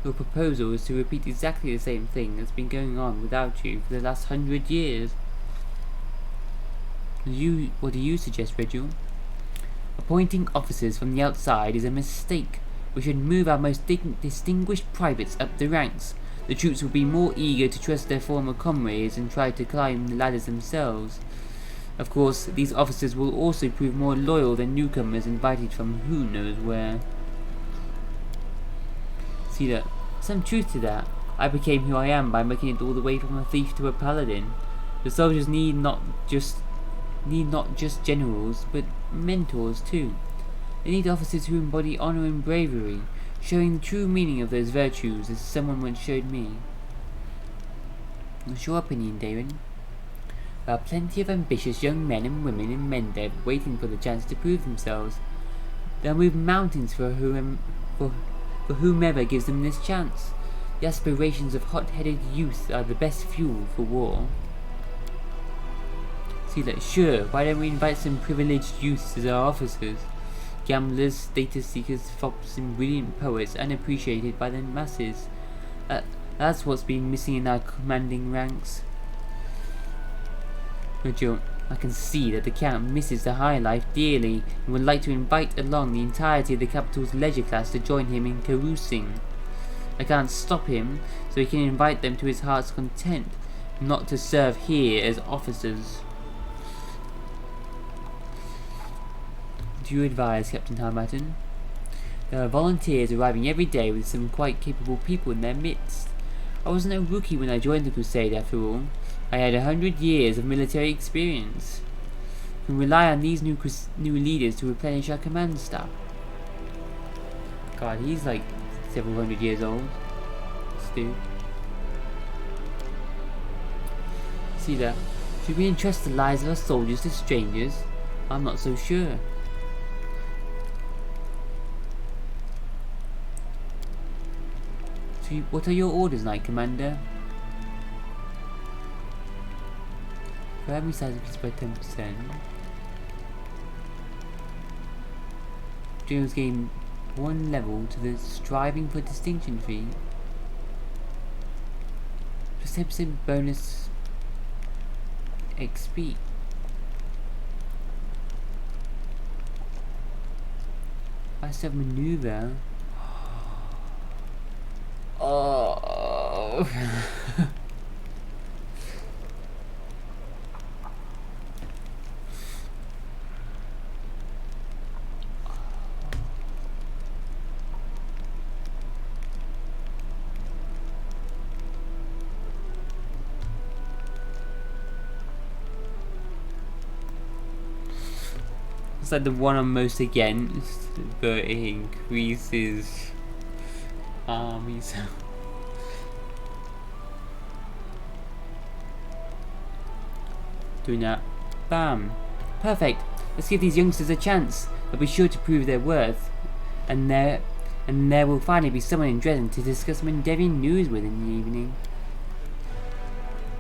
Your proposal is to repeat exactly the same thing that's been going on without you for the last 100 years. What do you suggest, Reginald? Appointing officers from the outside is a mistake. We should move our most distinguished privates up the ranks. The troops will be more eager to trust their former comrades and try to climb the ladders themselves. Of course, these officers will also prove more loyal than newcomers invited from who knows where. See that? Some truth to that. I became who I am by making it all the way from a thief to a paladin. The soldiers need not just generals, but mentors too. They need officers who embody honour and bravery, showing the true meaning of those virtues as someone once showed me. What's your opinion, Darren? There are plenty of ambitious young men and women in Mendev waiting for the chance to prove themselves. They'll move mountains for whomever gives them this chance. The aspirations of hot-headed youth are the best fuel for war. See that? Sure, why don't we invite some privileged youths as our officers? Gamblers, status seekers, fops, and brilliant poets unappreciated by the masses. That's what's been missing in our commanding ranks. Joe, I can see that the Count misses the high life dearly and would like to invite along the entirety of the capital's leisure class to join him in carousing. I can't stop him, so he can invite them to his heart's content, not to serve here as officers. Do you advise, Captain Harmattan? There are volunteers arriving every day with some quite capable people in their midst. I wasn't a rookie when I joined the Crusade, after all. I had 100 years of military experience. We can rely on these new leaders to replenish our command staff. God, he's like several hundred years old. This dude. See that? Should we entrust the lives of our soldiers to strangers? I'm not so sure. So what are your orders, Knight Commander? Primary size increased by 10%. Generals gain 1 level to the striving for distinction fee. Plus 10% bonus XP. Master of maneuver. Oh. It's like the one I'm most against, but it increases armies. Doing that. Bam. Perfect. Let's give these youngsters a chance. They'll be sure to prove their worth. And there will finally be someone in Dresden to discuss Mendevian news with in the evening.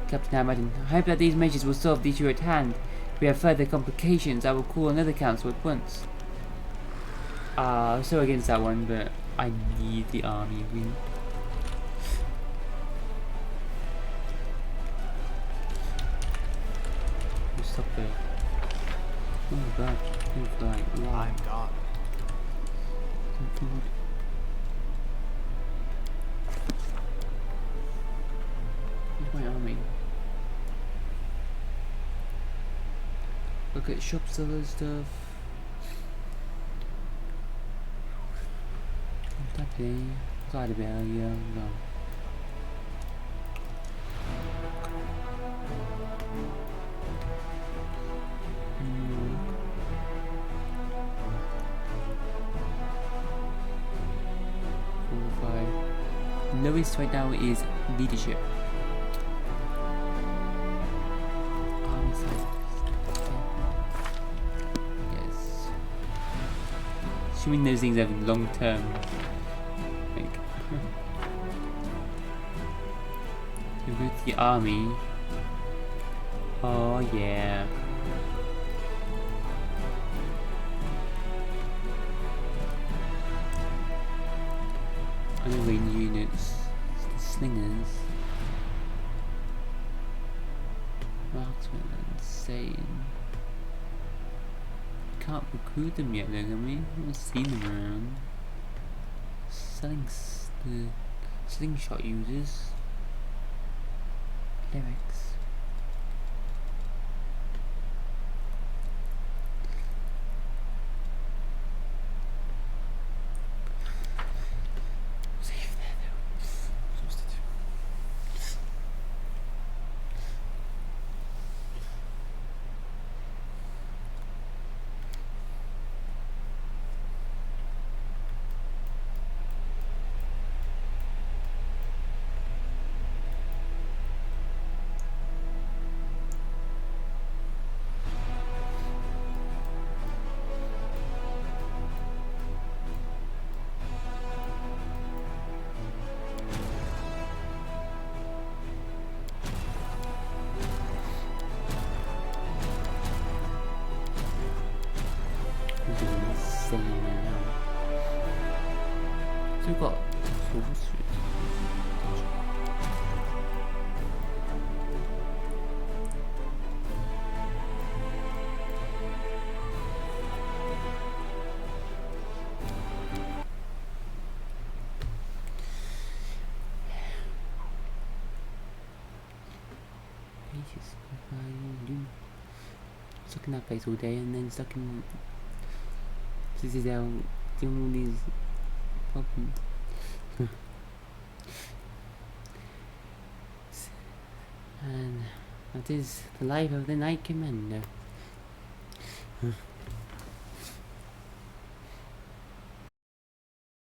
Captain Harmattan, I hope that these measures will solve the issue at hand. If we have further complications, I will call another council at once. I'm so against that one, but I need the army win. Stop there. Oh my god, move right. Wow. I'm gone. Some food. Where's my army? Look at shop seller stuff. Tapi có ada biaya enggak? Lowest right now is leadership. Army size. Yes. Assuming those things have long term. Like, you go to the army. Oh yeah. Other range units, the slingers, marksmen, insane. Can't recruit them yet, though, can we? I haven't seen them around. Selling the slingshot users, clerics. So we've got sorcery. Stuck in that place all day and then stuck in Citadel doing all these problems. And that is the life of the Knight Commander.